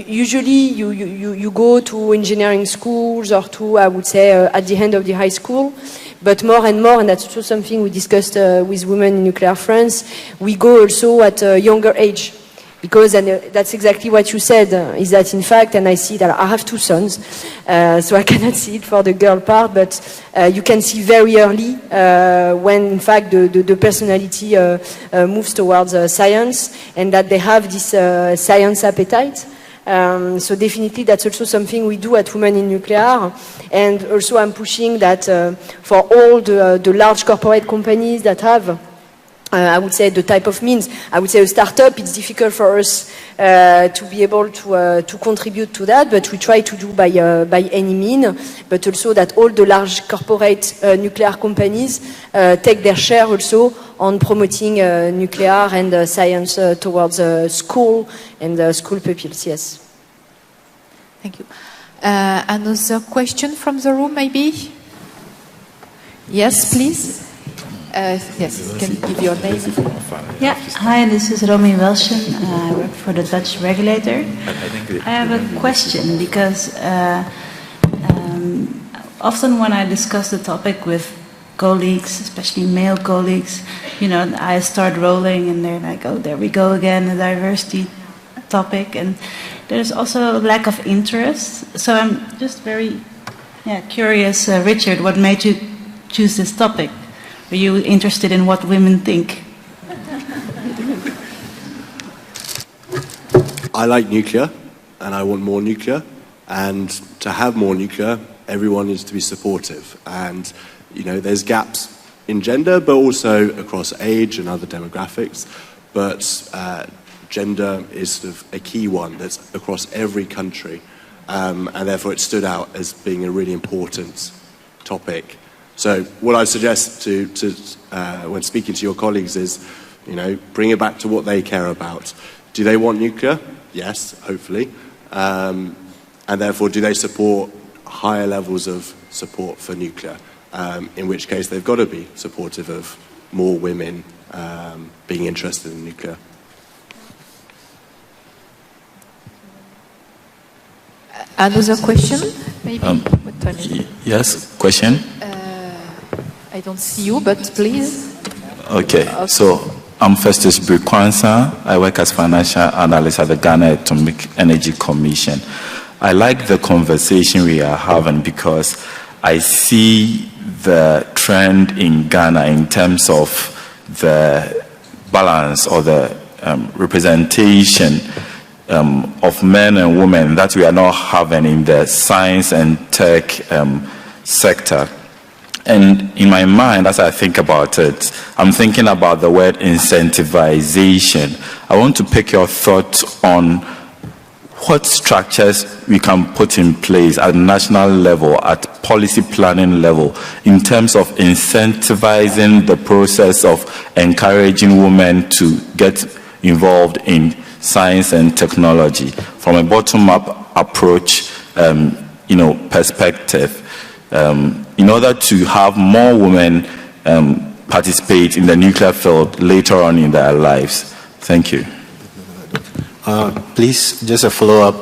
usually you go to engineering schools or to, I would say, at the end of the high school. But more and more, and that's also something we discussed with Women in Nuclear France, we go also at a younger age. Because, and that's exactly what you said, is that in fact, and I see that I have 2 sons, so I cannot see it for the girl part, but you can see very early when in fact the personality moves towards science, and that they have this science appetite. So definitely that's also something we do at Women in Nuclear, and also I'm pushing that for all the large corporate companies that have I would say the type of means. I would say a startup, it's difficult for us to be able to contribute to that, but we try to do by any mean, but also that all the large corporate nuclear companies take their share also on promoting nuclear and science towards school and school pupils, yes. Thank you. Another question from the room, maybe? Yes, please. Yes, can you give your name? Yeah, hi, this is Romy Welschen. I work for the Dutch regulator. I have a question because often when I discuss the topic with colleagues, especially male colleagues, you know, the eyes start rolling and they're like, oh, there we go again, the diversity topic. And there's also a lack of interest. So I'm just very curious, Richard, what made you choose this topic? Are you interested in what women think? I like nuclear, and I want more nuclear. And to have more nuclear, everyone needs to be supportive. And, you know, there's gaps in gender, but also across age and other demographics. But gender is sort of a key one that's across every country. And therefore it stood out as being a really important topic. So what I suggest to when speaking to your colleagues is, you know, bring it back to what they care about. Do they want nuclear? Yes, hopefully. And therefore, do they support higher levels of support for nuclear? In which case, they've got to be supportive of more women being interested in nuclear. Another question, maybe? What time is it? Yes, question? I don't see you, but please. Okay, so I'm Festus Bukwansa. I work as financial analyst at the Ghana Atomic Energy Commission. I like the conversation we are having because I see the trend in Ghana in terms of the balance or the representation of men and women that we are not having in the science and tech sector. And in my mind, as I think about it, I'm thinking about the word incentivization. I want to pick your thoughts on what structures we can put in place at national level, at policy planning level, in terms of incentivizing the process of encouraging women to get involved in science and technology from a bottom-up approach, perspective. In order to have more women participate in the nuclear field later on in their lives. Thank you. Please, just a follow-up.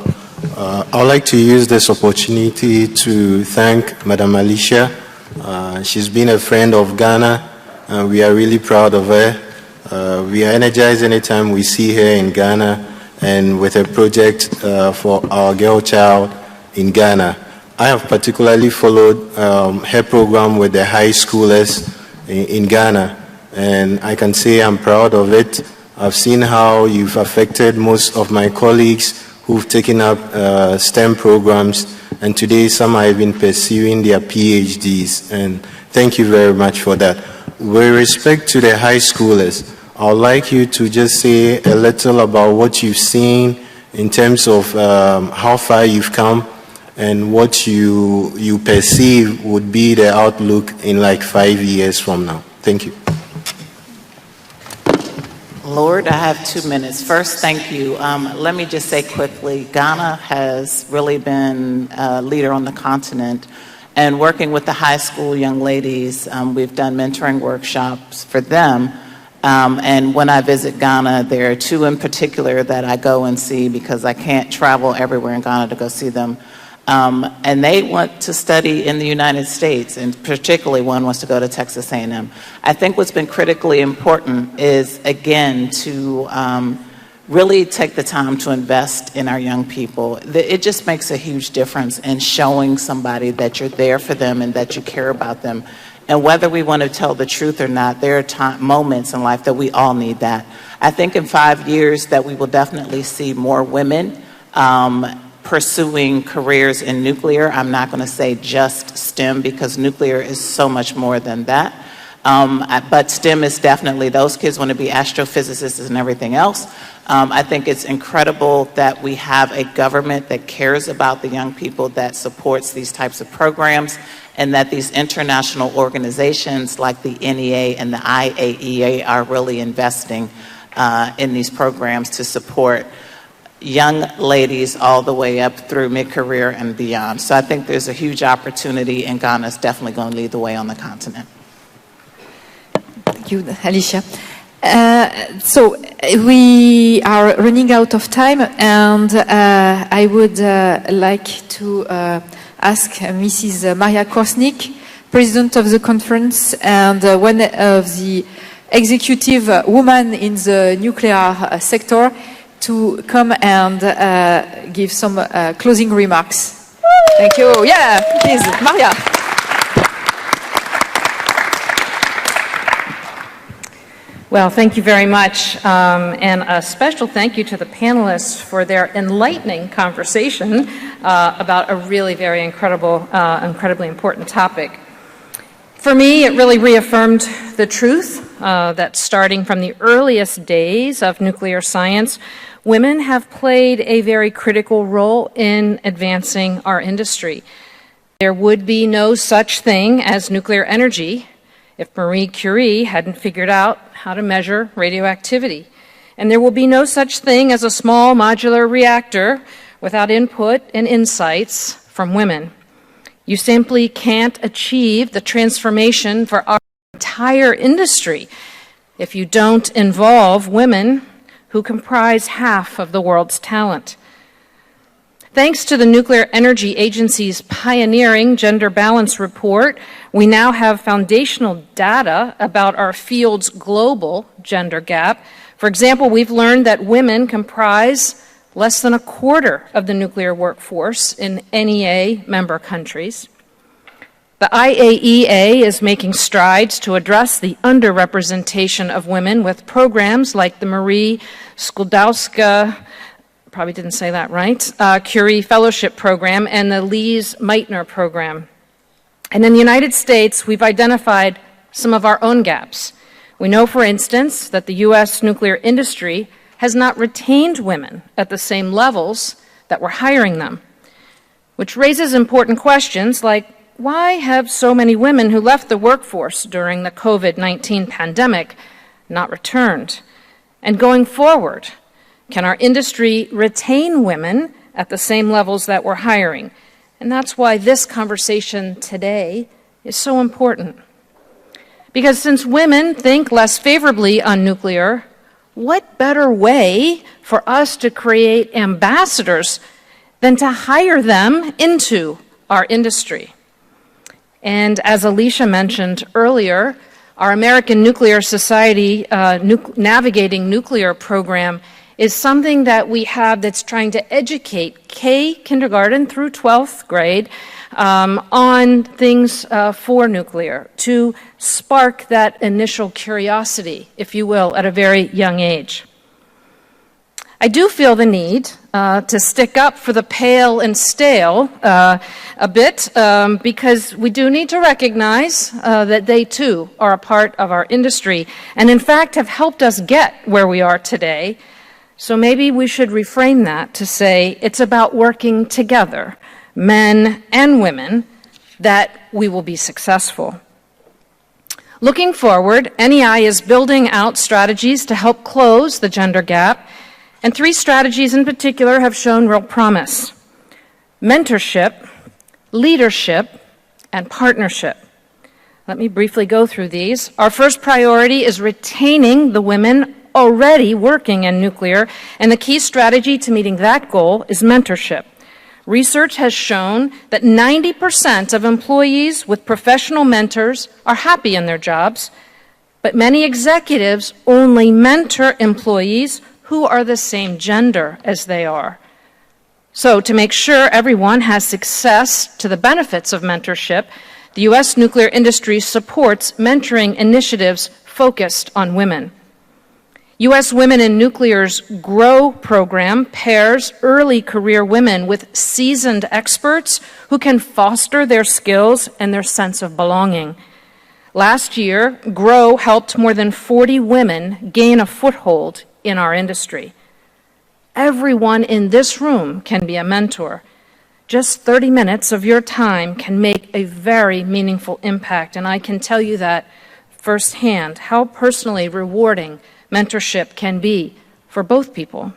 I would like to use this opportunity to thank Madam Alicia. She's been a friend of Ghana, and we are really proud of her. We are energized anytime we see her in Ghana and with a project for our girl child in Ghana. I have particularly followed her program with the high schoolers in Ghana, and I can say I'm proud of it. I've seen how you've affected most of my colleagues who who've taken up STEM programs, and today some have been pursuing their PhDs, and thank you very much for that. With respect to the high schoolers, I would like you to just say a little about what you've seen in terms of how far you've come and what you perceive would be the outlook in like 5 years from now. Thank you. Lord, I have 2 minutes. First, thank you. Let me just say quickly, Ghana has really been a leader on the continent, and working with the high school young ladies, we've done mentoring workshops for them. And when I visit Ghana, there are 2 in particular that I go and see because I can't travel everywhere in Ghana to go see them. And they want to study in the United States, and particularly one wants to go to Texas A&M. I think what's been critically important is, again, to really take the time to invest in our young people. It just makes a huge difference in showing somebody that you're there for them and that you care about them. And whether we want to tell the truth or not, there are moments in life that we all need that. I think in 5 years that we will definitely see more women pursuing careers in nuclear. I'm not going to say just STEM because nuclear is so much more than that. But STEM is definitely, those kids want to be astrophysicists and everything else. I think it's incredible that we have a government that cares about the young people, that supports these types of programs, and that these international organizations like the NEA and the IAEA are really investing in these programs to support young ladies all the way up through mid-career and beyond. So I think there's a huge opportunity, and Ghana is definitely going to lead the way on the continent. Thank you, Alicia. So we are running out of time, and I would like to ask Mrs. Maria Korsnik, President of the conference and one of the executive women in the nuclear sector, to come and give some closing remarks. Thank you. Yeah, please, Maria. Well, thank you very much, and a special thank you to the panelists for their enlightening conversation about a really very incredibly important topic. For me, it really reaffirmed the truth that starting from the earliest days of nuclear science, women have played a very critical role in advancing our industry. There would be no such thing as nuclear energy if Marie Curie hadn't figured out how to measure radioactivity. And there will be no such thing as a small modular reactor without input and insights from women. You simply can't achieve the transformation for our entire industry if you don't involve women who comprise half of the world's talent. Thanks to the Nuclear Energy Agency's pioneering gender balance report, we now have foundational data about our field's global gender gap. For example, we've learned that women comprise less than a quarter of the nuclear workforce in NEA member countries. The IAEA is making strides to address the underrepresentation of women with programs like the Marie Sklodowska, probably didn't say that right, Curie Fellowship Program and the Lise Meitner Program. And in the United States, we've identified some of our own gaps. We know, for instance, that the U.S. nuclear industry has not retained women at the same levels that we're hiring them, which raises important questions like, why have so many women who left the workforce during the COVID-19 pandemic not returned? And going forward, can our industry retain women at the same levels that we're hiring? And that's why this conversation today is so important. Because since women think less favorably on nuclear, what better way for us to create ambassadors than to hire them into our industry? And as Alicia mentioned earlier, our American Nuclear Society Navigating Nuclear program is something that we have that's trying to educate kindergarten through 12th grade on things for nuclear, to spark that initial curiosity, if you will, at a very young age. I do feel the need to stick up for the pale and stale a bit because we do need to recognize that they too are a part of our industry and in fact have helped us get where we are today. So maybe we should reframe that to say it's about working together, men and women, that we will be successful. Looking forward, NEI is building out strategies to help close the gender gap, and 3 strategies in particular have shown real promise: mentorship, leadership, and partnership. Let me briefly go through these. Our first priority is retaining the women already working in nuclear, and the key strategy to meeting that goal is mentorship. Research has shown that 90% of employees with professional mentors are happy in their jobs, but many executives only mentor employees who are the same gender as they are. So to make sure everyone has success to the benefits of mentorship, the U.S. nuclear industry supports mentoring initiatives focused on women. U.S. Women in Nuclear's GROW program pairs early career women with seasoned experts who can foster their skills and their sense of belonging. Last year, GROW helped more than 40 women gain a foothold in our industry. Everyone in this room can be a mentor. Just 30 minutes of your time can make a very meaningful impact, and I can tell you that firsthand, how personally rewarding mentorship can be for both people.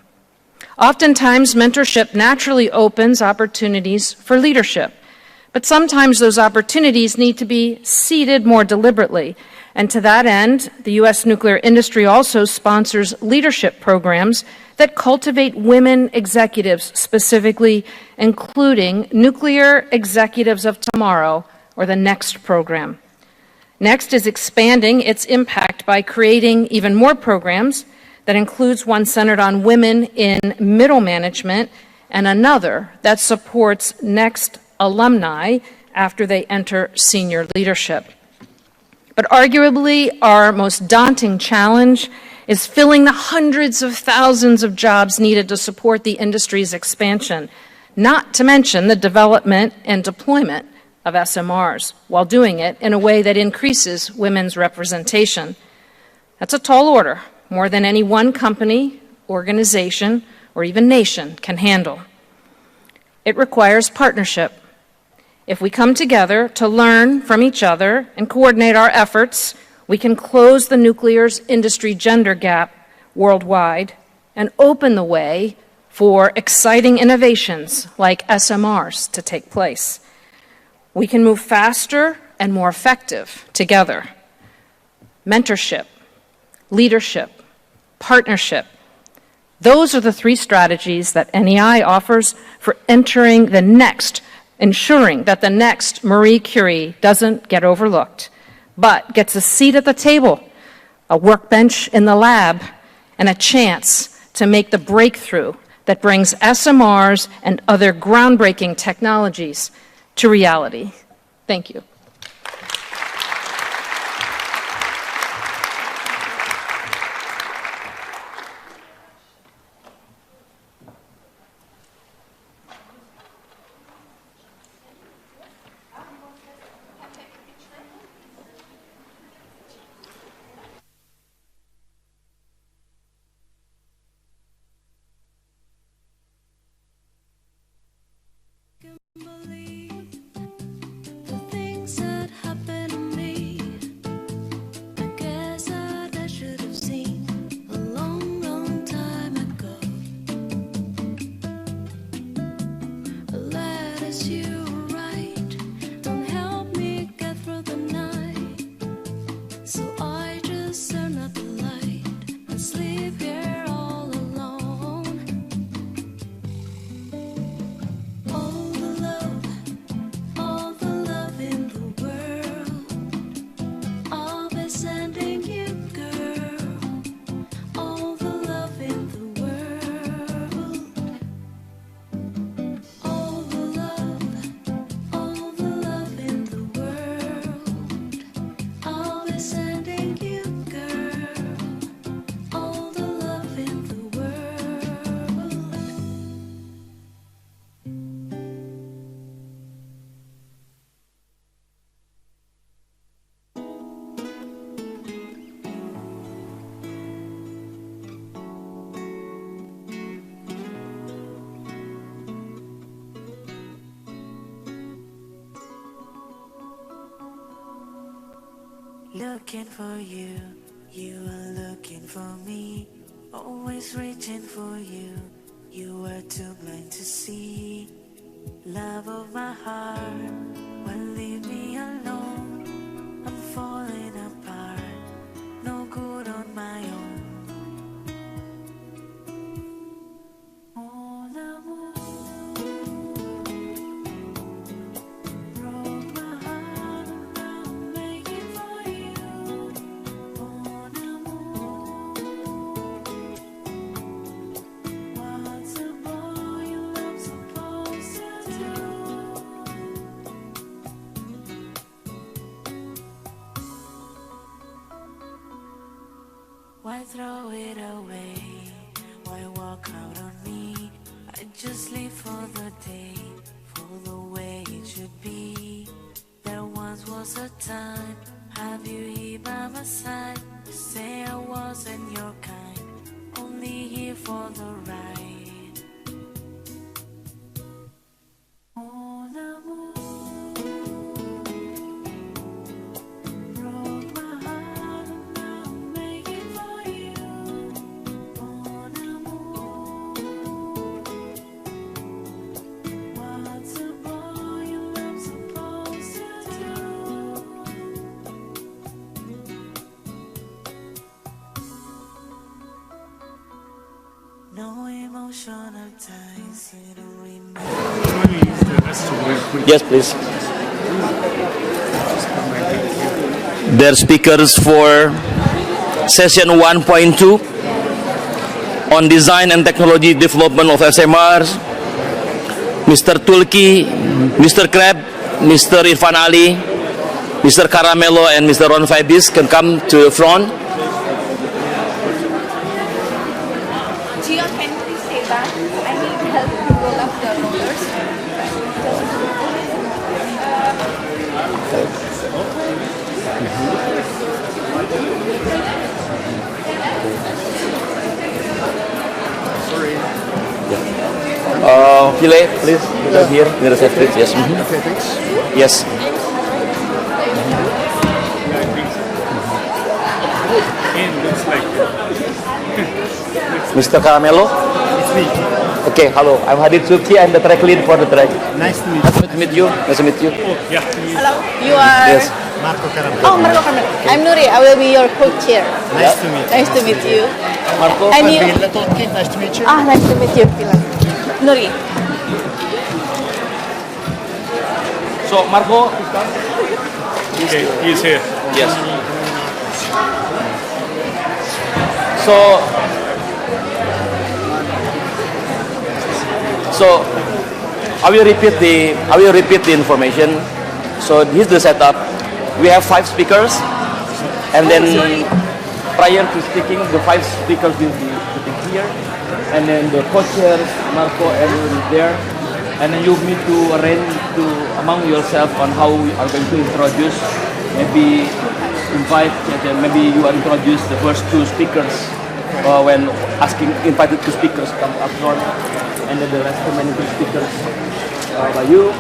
Oftentimes, mentorship naturally opens opportunities for leadership, but sometimes those opportunities need to be seeded more deliberately. And to that end, the U.S. nuclear industry also sponsors leadership programs that cultivate women executives specifically, including Nuclear Executives of Tomorrow, or the NEXT program. Next is expanding its impact by creating even more programs that includes one centered on women in middle management and another that supports NEXT alumni after they enter senior leadership. But arguably our most daunting challenge is filling the hundreds of thousands of jobs needed to support the industry's expansion, not to mention the development and deployment of SMRs, while doing it in a way that increases women's representation. That's a tall order, more than any one company, organization, or even nation can handle. It requires partnership. If we come together to learn from each other and coordinate our efforts, we can close the nuclear industry gender gap worldwide and open the way for exciting innovations like SMRs to take place. We can move faster and more effective together. Mentorship, leadership, partnership. Those are the 3 strategies that NEI offers for entering the next, ensuring that the next Marie Curie doesn't get overlooked, but gets a seat at the table, a workbench in the lab, and a chance to make the breakthrough that brings SMRs and other groundbreaking technologies to reality. Thank you. looking for you, you are looking for me, always reaching for you, you were too blind to see. Love of my heart, won't leave me alone, I'm falling apart, no good on my own. Mon amour broke my heart and now I'm making for you. Mon amour, what's a boy in love supposed to do? Why throw it away? Why walk out on me? I just live for the day, for the way it should be. There once was a time, have you here by my side? You say I wasn't your kind, only here for the ride. Mon amour broke my heart and now I'm making for you. Mon amour, what's a boy in love supposed to do? No emotional ties, you don't remember. Yes, please. Their speakers for session 1.2 on design and technology development of SMRs, Mr. Tulki, Mr. Krab, Mr. Irfan Ali, Mr. Caramello, and Mr. Ron Faibis can come to the front. Gia, can you please say that? I need help to roll up the rollers. Pile, please, over here, the receptionist, yes. Okay, thanks. Yes. Mr. Caramello? It's me. Okay, hello. I'm Hadid Suki. I'm the track lead for the track. Nice to meet you. Nice to meet you. Nice to meet you. Yeah. Hello, you are? Yes. Marco Caramel. Oh, Marco Caramel. I'm Nuri. I will be your co-chair. Nice to meet you. Nice to meet you. Marco. And you? Nice to meet you. Ah, nice to meet you. Nuri. So, Marco. Okay, he's here. Yes. So, I will repeat the information. So here's the setup. We have 5 speakers, and then prior to speaking, the 5 speakers will be sitting here, and then the co-chairs, Marco, everyone is there, and then you need to arrange to among yourself on how we are going to introduce. Maybe invite, maybe you are introduce the first 2 speakers when asking invited 2 speakers come up front, and then the rest remaining 2 speakers by you,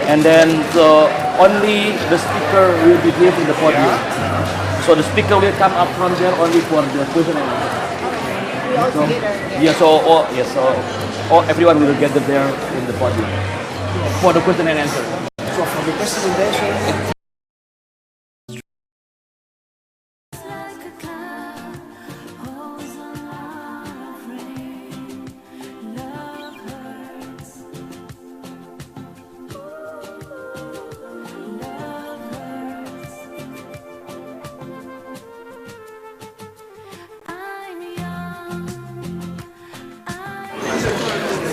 and then so only the speaker will be here in the podium. So the speaker will come up front there only for the question and answer. So everyone will gather there in the podium for the question and answer. So for the question and answer.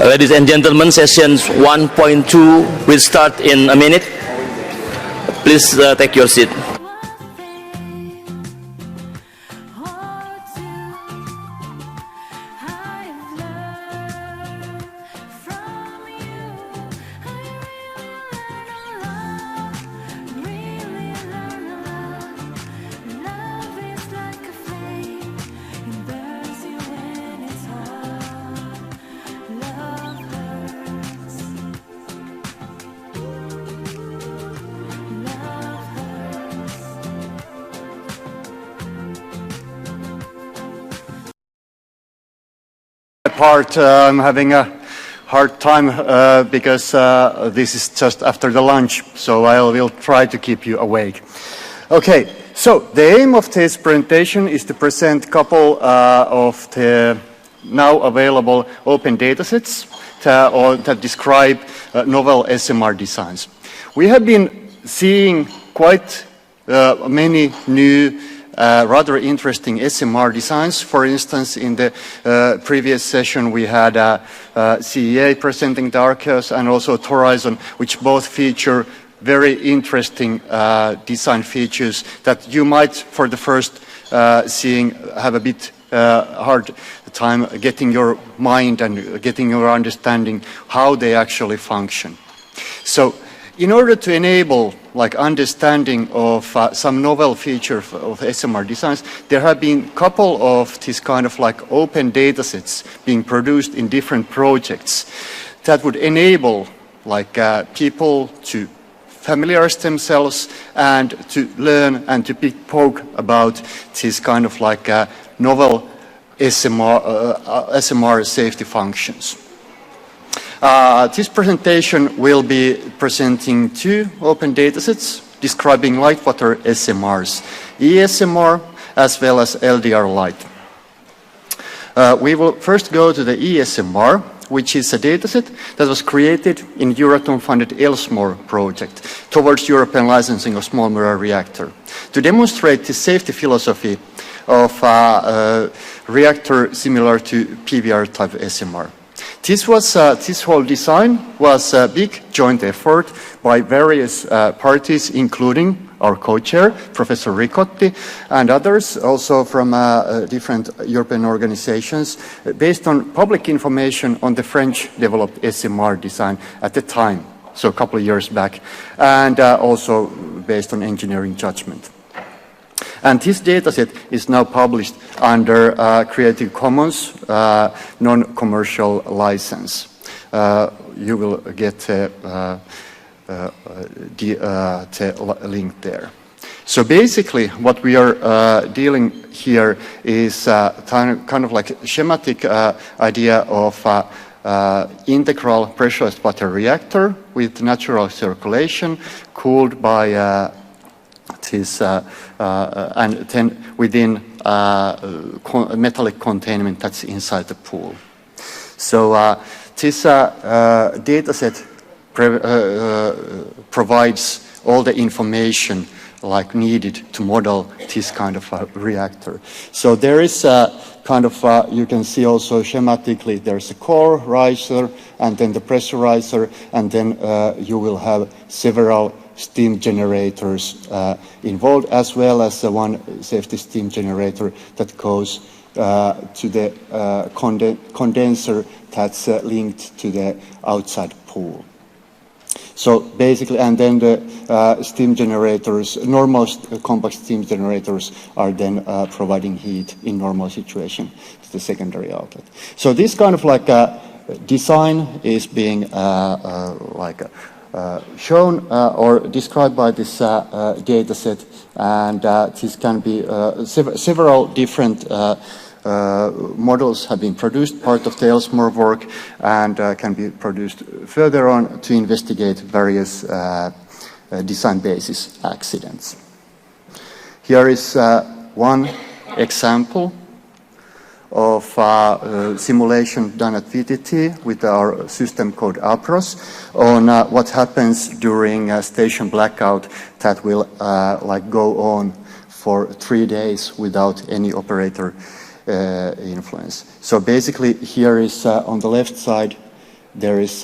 Ladies and gentlemen, sessions 1.2 will start in a minute. Please take your seat. part, I'm having a hard time because this is just after the lunch, so I will try to keep you awake. Okay, so the aim of this presentation is to present a couple of the now available open datasets that describe novel SMR designs. We have been seeing quite many new rather interesting SMR designs. For instance, in the previous session we had CEA presenting the Archeos and also Horizon, which both feature very interesting design features that you might, for the first seeing, have a bit hard time getting your mind and getting your understanding how they actually function. So in order to enable understanding of some novel features of SMR designs, there have been a couple of these kind of open datasets being produced in different projects that would enable people to familiarize themselves and to learn and to poke about these kind of novel SMR safety functions. This presentation will be presenting two open datasets describing light water SMRs, ESMR as well as LDR light. We will first go to the ESMR, which is a dataset that was created in Euratom-funded ELSMOR project towards European licensing of small modular reactor to demonstrate the safety philosophy of reactor similar to PBR type SMR. This whole design was a big joint effort by various parties, including our co-chair, Professor Ricotti, and others, also from different European organizations, based on public information on the French-developed SMR design at the time, so a couple of years back, and also based on engineering judgment. And this dataset is now published under Creative Commons non-commercial license. You will get the link there. So basically what we are dealing here is kind of like a schematic idea of integral pressurized water reactor with natural circulation cooled by this and then within metallic containment that's inside the pool. So this dataset provides all the information needed to model this kind of reactor. So there is kind of, you can see also schematically, there's a core, riser, and then the pressurizer, and then you will have several steam generators involved, as well as one safety steam generator that goes to the condenser that's linked to the outside pool. So basically, and then the steam generators, normal compact steam generators are then providing heat in normal situation to the secondary outlet. So this kind of design is being shown or described by this data set, and this can be several different models have been produced, part of the ELSMOR work, and can be produced further on to investigate various design basis accidents. Here is one example of simulation done at VTT with our system called APROS on what happens during a station blackout that will go on for 3 days without any operator influence. So basically here is on the left side there is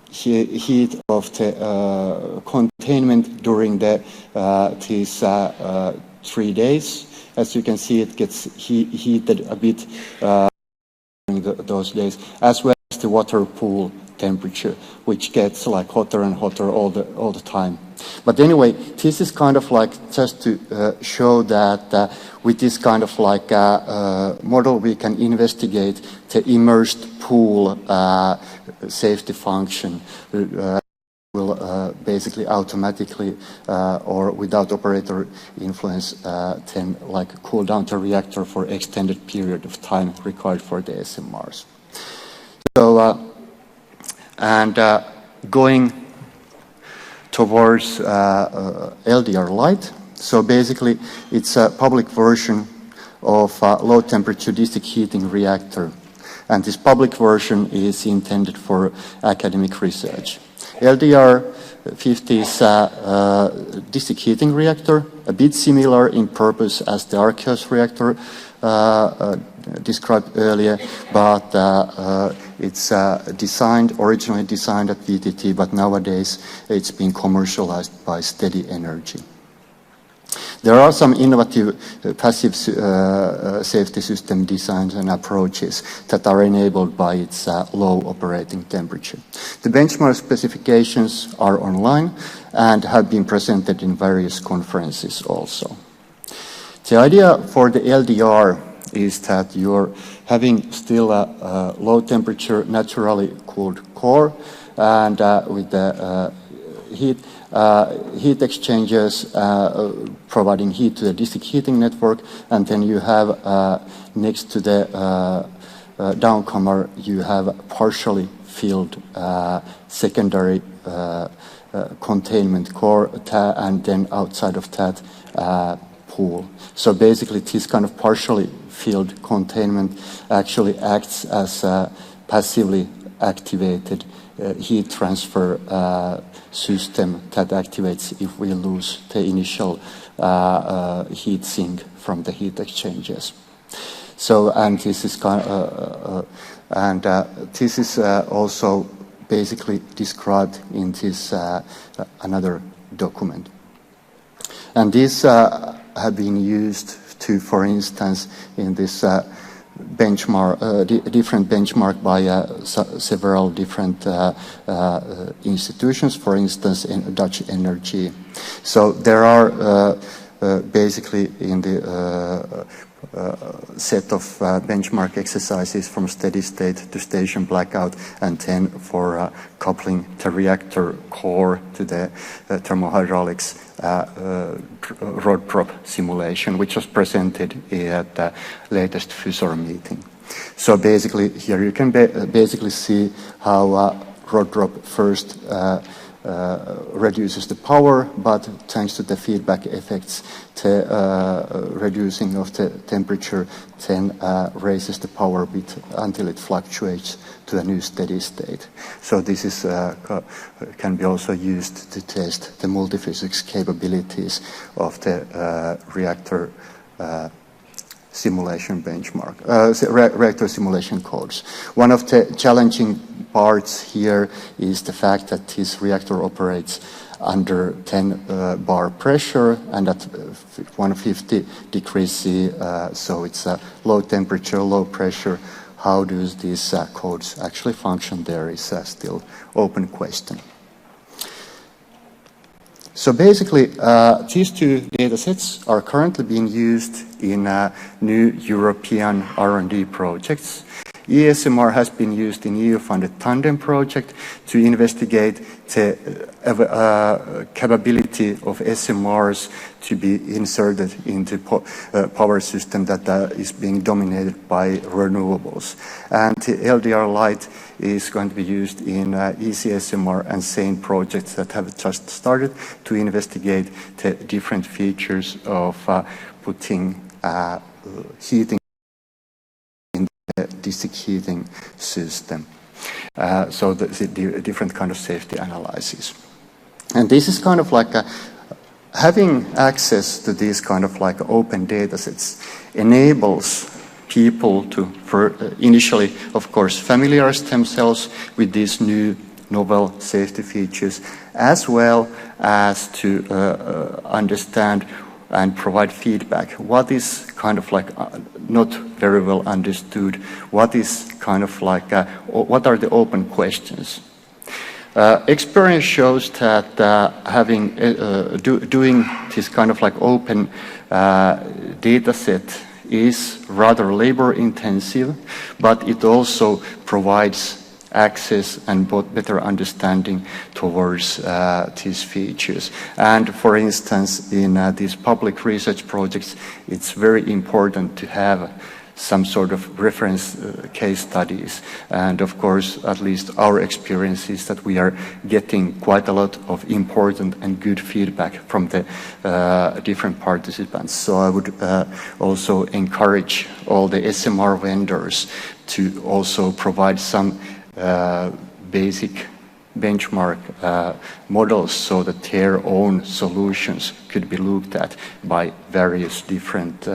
heat of the containment during these 3 days. As you can see, it gets heated a bit during those days, as well as the water pool temperature, which gets hotter and hotter all the time. But anyway, this is kind of just to show that with this kind of model, we can investigate the immersed pool safety function. will basically automatically or without operator influence then like cool down the reactor for extended period of time required for the SMRs. So and going towards LDR Lite, so basically it's a public version of low temperature district heating reactor, and this public version is intended for academic research. LDR50 is a district heating reactor, a bit similar in purpose as the Archeos reactor described earlier, but it's originally designed at VTT, but nowadays it's being commercialized by Steady Energy. There are some innovative passive safety system designs and approaches that are enabled by its low operating temperature. The benchmark specifications are online and have been presented in various conferences also. The idea for the LDR is that you're having still a low temperature naturally cooled core, and with the heat exchangers providing heat to the district heating network, and then you have next to the downcomer you have partially filled secondary containment core, and then outside of that pool. So basically this kind of partially filled containment actually acts as a passively activated heat transfer system that activates if we lose the initial heat sink from the heat exchangers. So, and this is this is also basically described in this another document. And these have been used to, for instance, in this benchmark, different benchmark by several different institutions, for instance, in Dutch Energy. So there are basically in the set of benchmark exercises from steady state to station blackout, and then for coupling the reactor core to the thermohydraulics rod drop simulation, which was presented at the latest FUSOR meeting. So basically here you can basically see how rod drop first reduces the power, but thanks to the feedback effects, the reducing of the temperature then raises the power bit until it fluctuates to a new steady state. So this is can be also used to test the multiphysics capabilities of the reactor simulation benchmark, reactor simulation codes. One of the challenging parts here is the fact that this reactor operates under 10 bar pressure and at 150 degrees C, so it's a low temperature, low pressure. How do these codes actually function? There is still open question. So basically, these two data sets are currently being used in new European R&D projects. ESMR has been used in EU-funded Tandem project to investigate the capability of SMRs to be inserted into power system that is being dominated by renewables. And the LDR Lite is going to be used in ECSMR and SANE projects that have just started to investigate the different features of putting heating in the district heating system. So the different kind of safety analysis. And this is kind of like having access to these kind of like open data sets enables people to initially, of course, familiarize themselves with these new novel safety features, as well as to understand and provide feedback. What is kind of like not very well understood? What is kind of like, what are the open questions? Experience shows that doing this kind of like open data set is rather labor intensive, but it also provides access and better understanding towards these features. And for instance, in these public research projects, it's very important to have some sort of reference case studies. And of course, at least our experience is that we are getting quite a lot of important and good feedback from the different participants. So I would also encourage all the SMR vendors to also provide some basic benchmark models so that their own solutions could be looked at by various different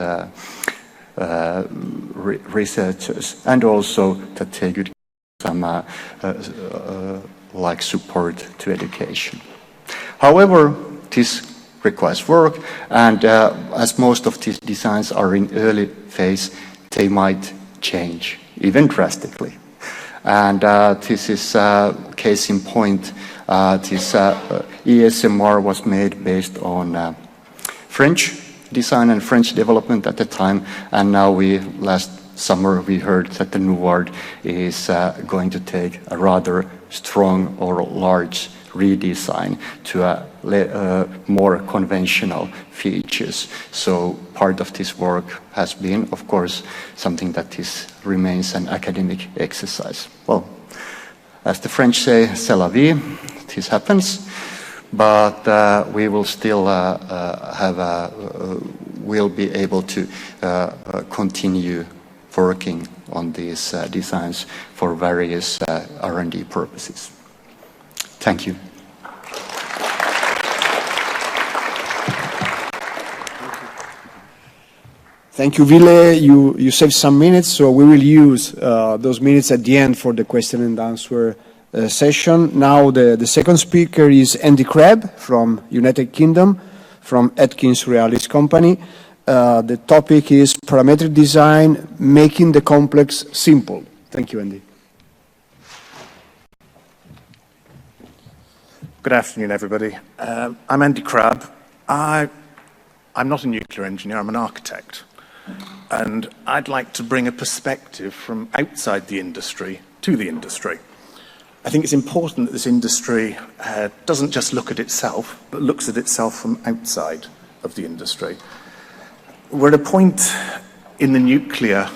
researchers, and also that they could give some like support to education. However, this requires work, and as most of these designs are in early phase, they might change, even drastically. And this is case in point. This ESMR was made based on French design and French development at the time, and now last summer we heard that the NUARD is going to take a rather strong or large redesign to more conventional features. So part of this work has been, of course, something that remains an academic exercise. Well, as the French say, c'est la vie, this happens. But we will still will be able to continue working on these designs for various R&D purposes. Thank you. Thank you, Ville. You saved some minutes, so we will use those minutes at the end for the question and answer session. Now the second speaker is Andy Crabb from United Kingdom, from Atkins Realis Company. The topic is parametric design, making the complex simple. Thank you, Andy. Good afternoon, everybody. I'm Andy Crabb. I'm not a nuclear engineer, I'm an architect. And I'd like to bring a perspective from outside the industry to the industry. I think it's important that this industry doesn't just look at itself, but looks at itself from outside of the industry. We're at a point in the nuclear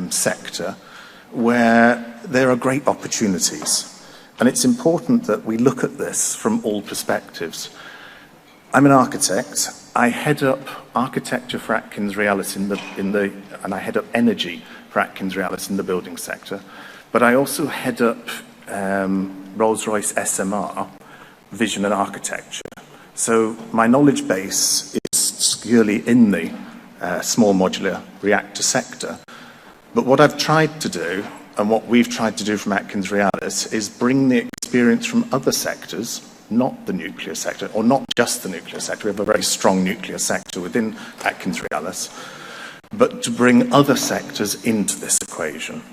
sector where there are great opportunities, and it's important that we look at this from all perspectives. I'm an architect. I head up architecture for Atkins Realis and I head up energy for Atkins Realis in the building sector, but I also head up Rolls-Royce SMR, vision and architecture. So my knowledge base is purely in the small modular reactor sector. But what I've tried to do, and what we've tried to do from Atkins Realis, is bring the experience from other sectors, not the nuclear sector, or not just the nuclear sector. We have a very strong nuclear sector within Atkins Realis, but to bring other sectors into this equation.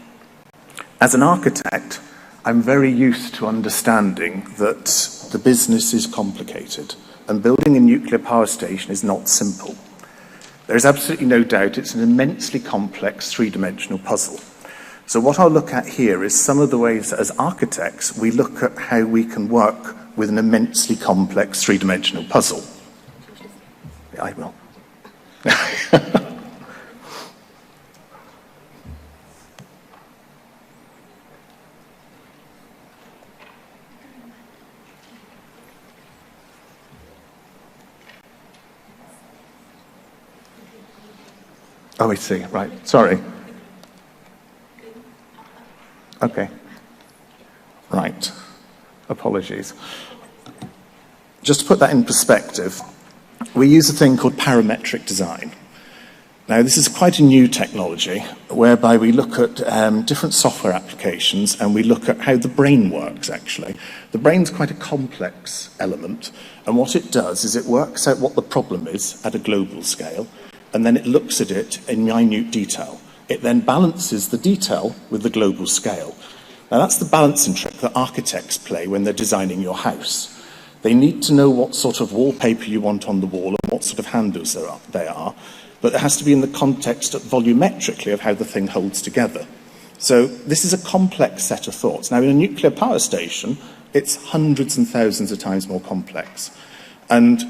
As an architect, I'm very used to understanding that the business is complicated and building a nuclear power station is not simple. There's absolutely no doubt it's an immensely complex three-dimensional puzzle. So what I'll look at here is some of the ways that as architects we look at how we can work with an immensely complex three-dimensional puzzle. Yeah, I will. Oh, I see. Right. Sorry. Okay. Right. Apologies. Just to put that in perspective, we use a thing called parametric design. Now, this is quite a new technology whereby we look at different software applications and we look at how the brain works, actually. The brain's quite a complex element, and what it does is it works out what the problem is at a global scale, and then it looks at it in minute detail. It then balances the detail with the global scale. Now, that's the balancing trick that architects play when they're designing your house. They need to know what sort of wallpaper you want on the wall and what sort of handles they are, but it has to be in the context volumetrically of how the thing holds together. So this is a complex set of thoughts. Now, in a nuclear power station, it's hundreds and thousands of times more complex. And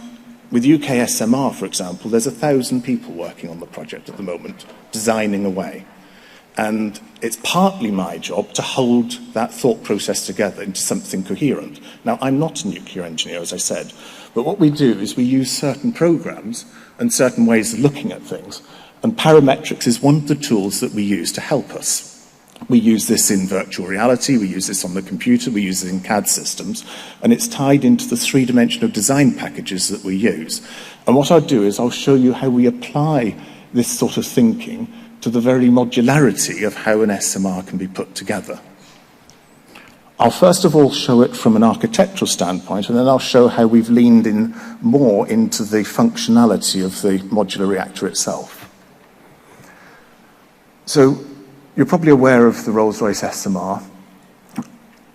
with UK SMR, for example, there's 1,000 people working on the project at the moment, designing away. And it's partly my job to hold that thought process together into something coherent. Now, I'm not a nuclear engineer, as I said, but what we do is we use certain programs and certain ways of looking at things. And parametrics is one of the tools that we use to help us. We use this in virtual reality, we use this on the computer, we use it in CAD systems, and it's tied into the three-dimensional design packages that we use. And what I'll do is I'll show you how we apply this sort of thinking to the very modularity of how an SMR can be put together. I'll first of all show it from an architectural standpoint, and then I'll show how we've leaned in more into the functionality of the modular reactor itself. So, you're probably aware of the Rolls-Royce SMR.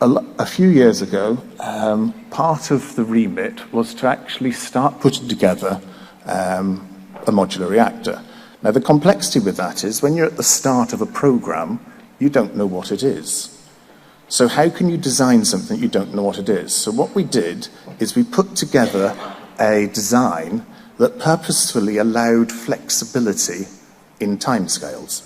A few years ago, part of the remit was to actually start putting together a modular reactor. Now, the complexity with that is when you're at the start of a program, you don't know what it is. So how can you design something you don't know what it is? So what we did is we put together a design that purposefully allowed flexibility in timescales.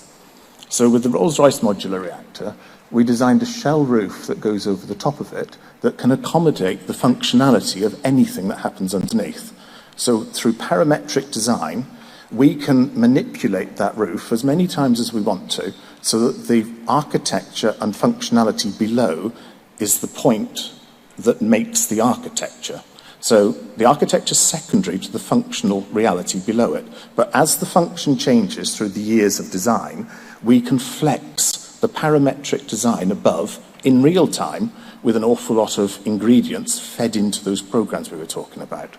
So with the Rolls-Royce modular reactor, we designed a shell roof that goes over the top of it that can accommodate the functionality of anything that happens underneath. So through parametric design, we can manipulate that roof as many times as we want to so that the architecture and functionality below is the point that makes the architecture. So the architecture is secondary to the functional reality below it. But as the function changes through the years of design, we can flex the parametric design above in real time with an awful lot of ingredients fed into those programs we were talking about.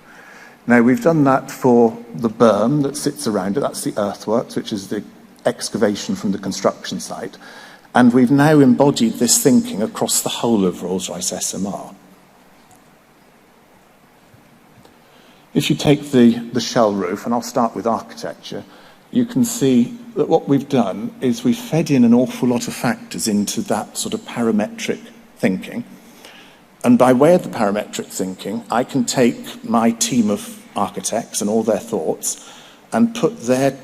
Now, we've done that for the berm that sits around it. That's the earthworks, which is the excavation from the construction site. And we've now embodied this thinking across the whole of Rolls-Royce SMR. If you take the shell roof, and I'll start with architecture, you can see that what we've done is we've fed in an awful lot of factors into that sort of parametric thinking. And by way of the parametric thinking, I can take my team of architects and all their thoughts and put the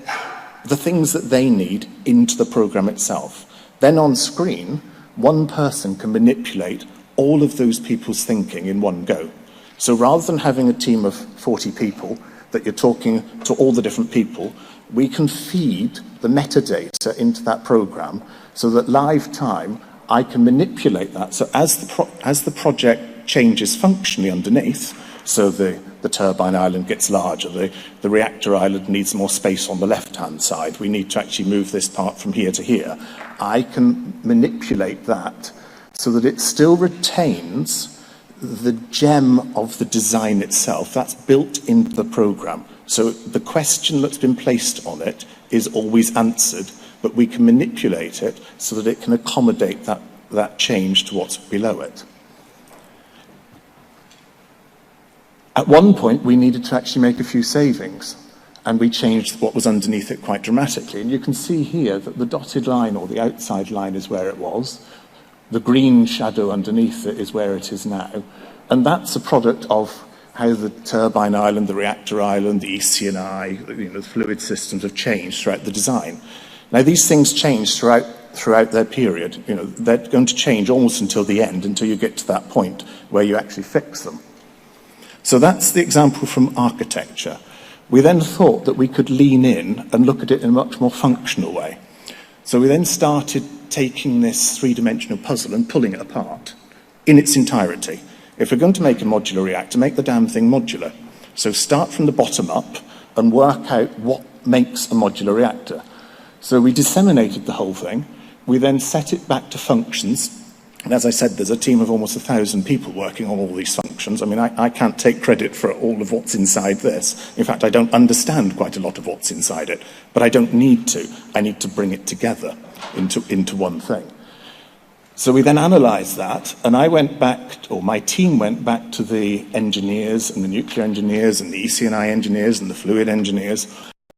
things that they need into the program itself. Then on screen, one person can manipulate all of those people's thinking in one go. So rather than having a team of 40 people that you're talking to all the different people, we can feed the metadata into that program so that live time I can manipulate that. So as the project changes functionally underneath, so the turbine island gets larger, the reactor island needs more space on the left-hand side, we need to actually move this part from here to here, I can manipulate that so that it still retains the gem of the design itself. That's built into the program. So the question that's been placed on it is always answered, but we can manipulate it so that it can accommodate that change to what's below it. At one point, we needed to actually make a few savings, and we changed what was underneath it quite dramatically. And you can see here that the dotted line, or the outside line, is where it was. The green shadow underneath it is where it is now. And that's a product of how the turbine island, the reactor island, the ECNI, the fluid systems have changed throughout the design. Now, these things change throughout their period. They're going to change almost until the end, until you get to that point where you actually fix them. So that's the example from architecture. We then thought that we could lean in and look at it in a much more functional way. So we then started taking this three-dimensional puzzle and pulling it apart in its entirety. If we're going to make a modular reactor, make the damn thing modular. So start from the bottom up and work out what makes a modular reactor. So we disseminated the whole thing. We then set it back to functions. And as I said, there's a team of almost 1,000 people working on all these functions. I mean, I can't take credit for all of what's inside this. In fact, I don't understand quite a lot of what's inside it. But I don't need to. I need to bring it together into one thing. So we then analysed that, and I went back, or my team went back to the engineers and the nuclear engineers and the ECNI engineers and the fluid engineers.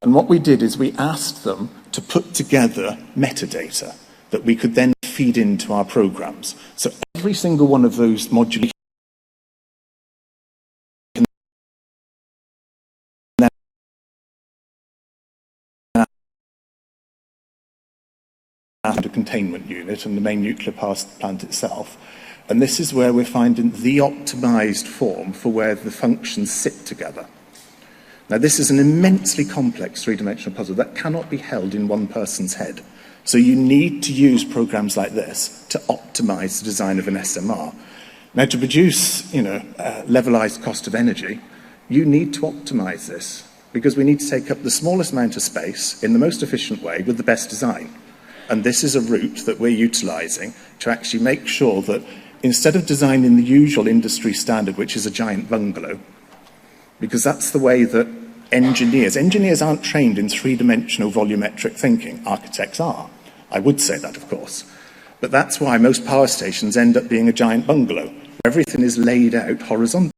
And what we did is we asked them to put together metadata that we could then feed into our programs. So every single one of those modular a containment unit and the main nuclear power plant itself. And this is where we're finding the optimized form for where the functions sit together. Now, this is an immensely complex three-dimensional puzzle that cannot be held in one person's head. So you need to use programs like this to optimize the design of an SMR. Now, to produce, levelized cost of energy, you need to optimize this because we need to take up the smallest amount of space in the most efficient way with the best design. And this is a route that we're utilizing to actually make sure that instead of designing the usual industry standard, which is a giant bungalow, because that's the way that engineers aren't trained in three-dimensional volumetric thinking. Architects are. I would say that, of course. But that's why most power stations end up being a giant bungalow. Everything is laid out horizontally.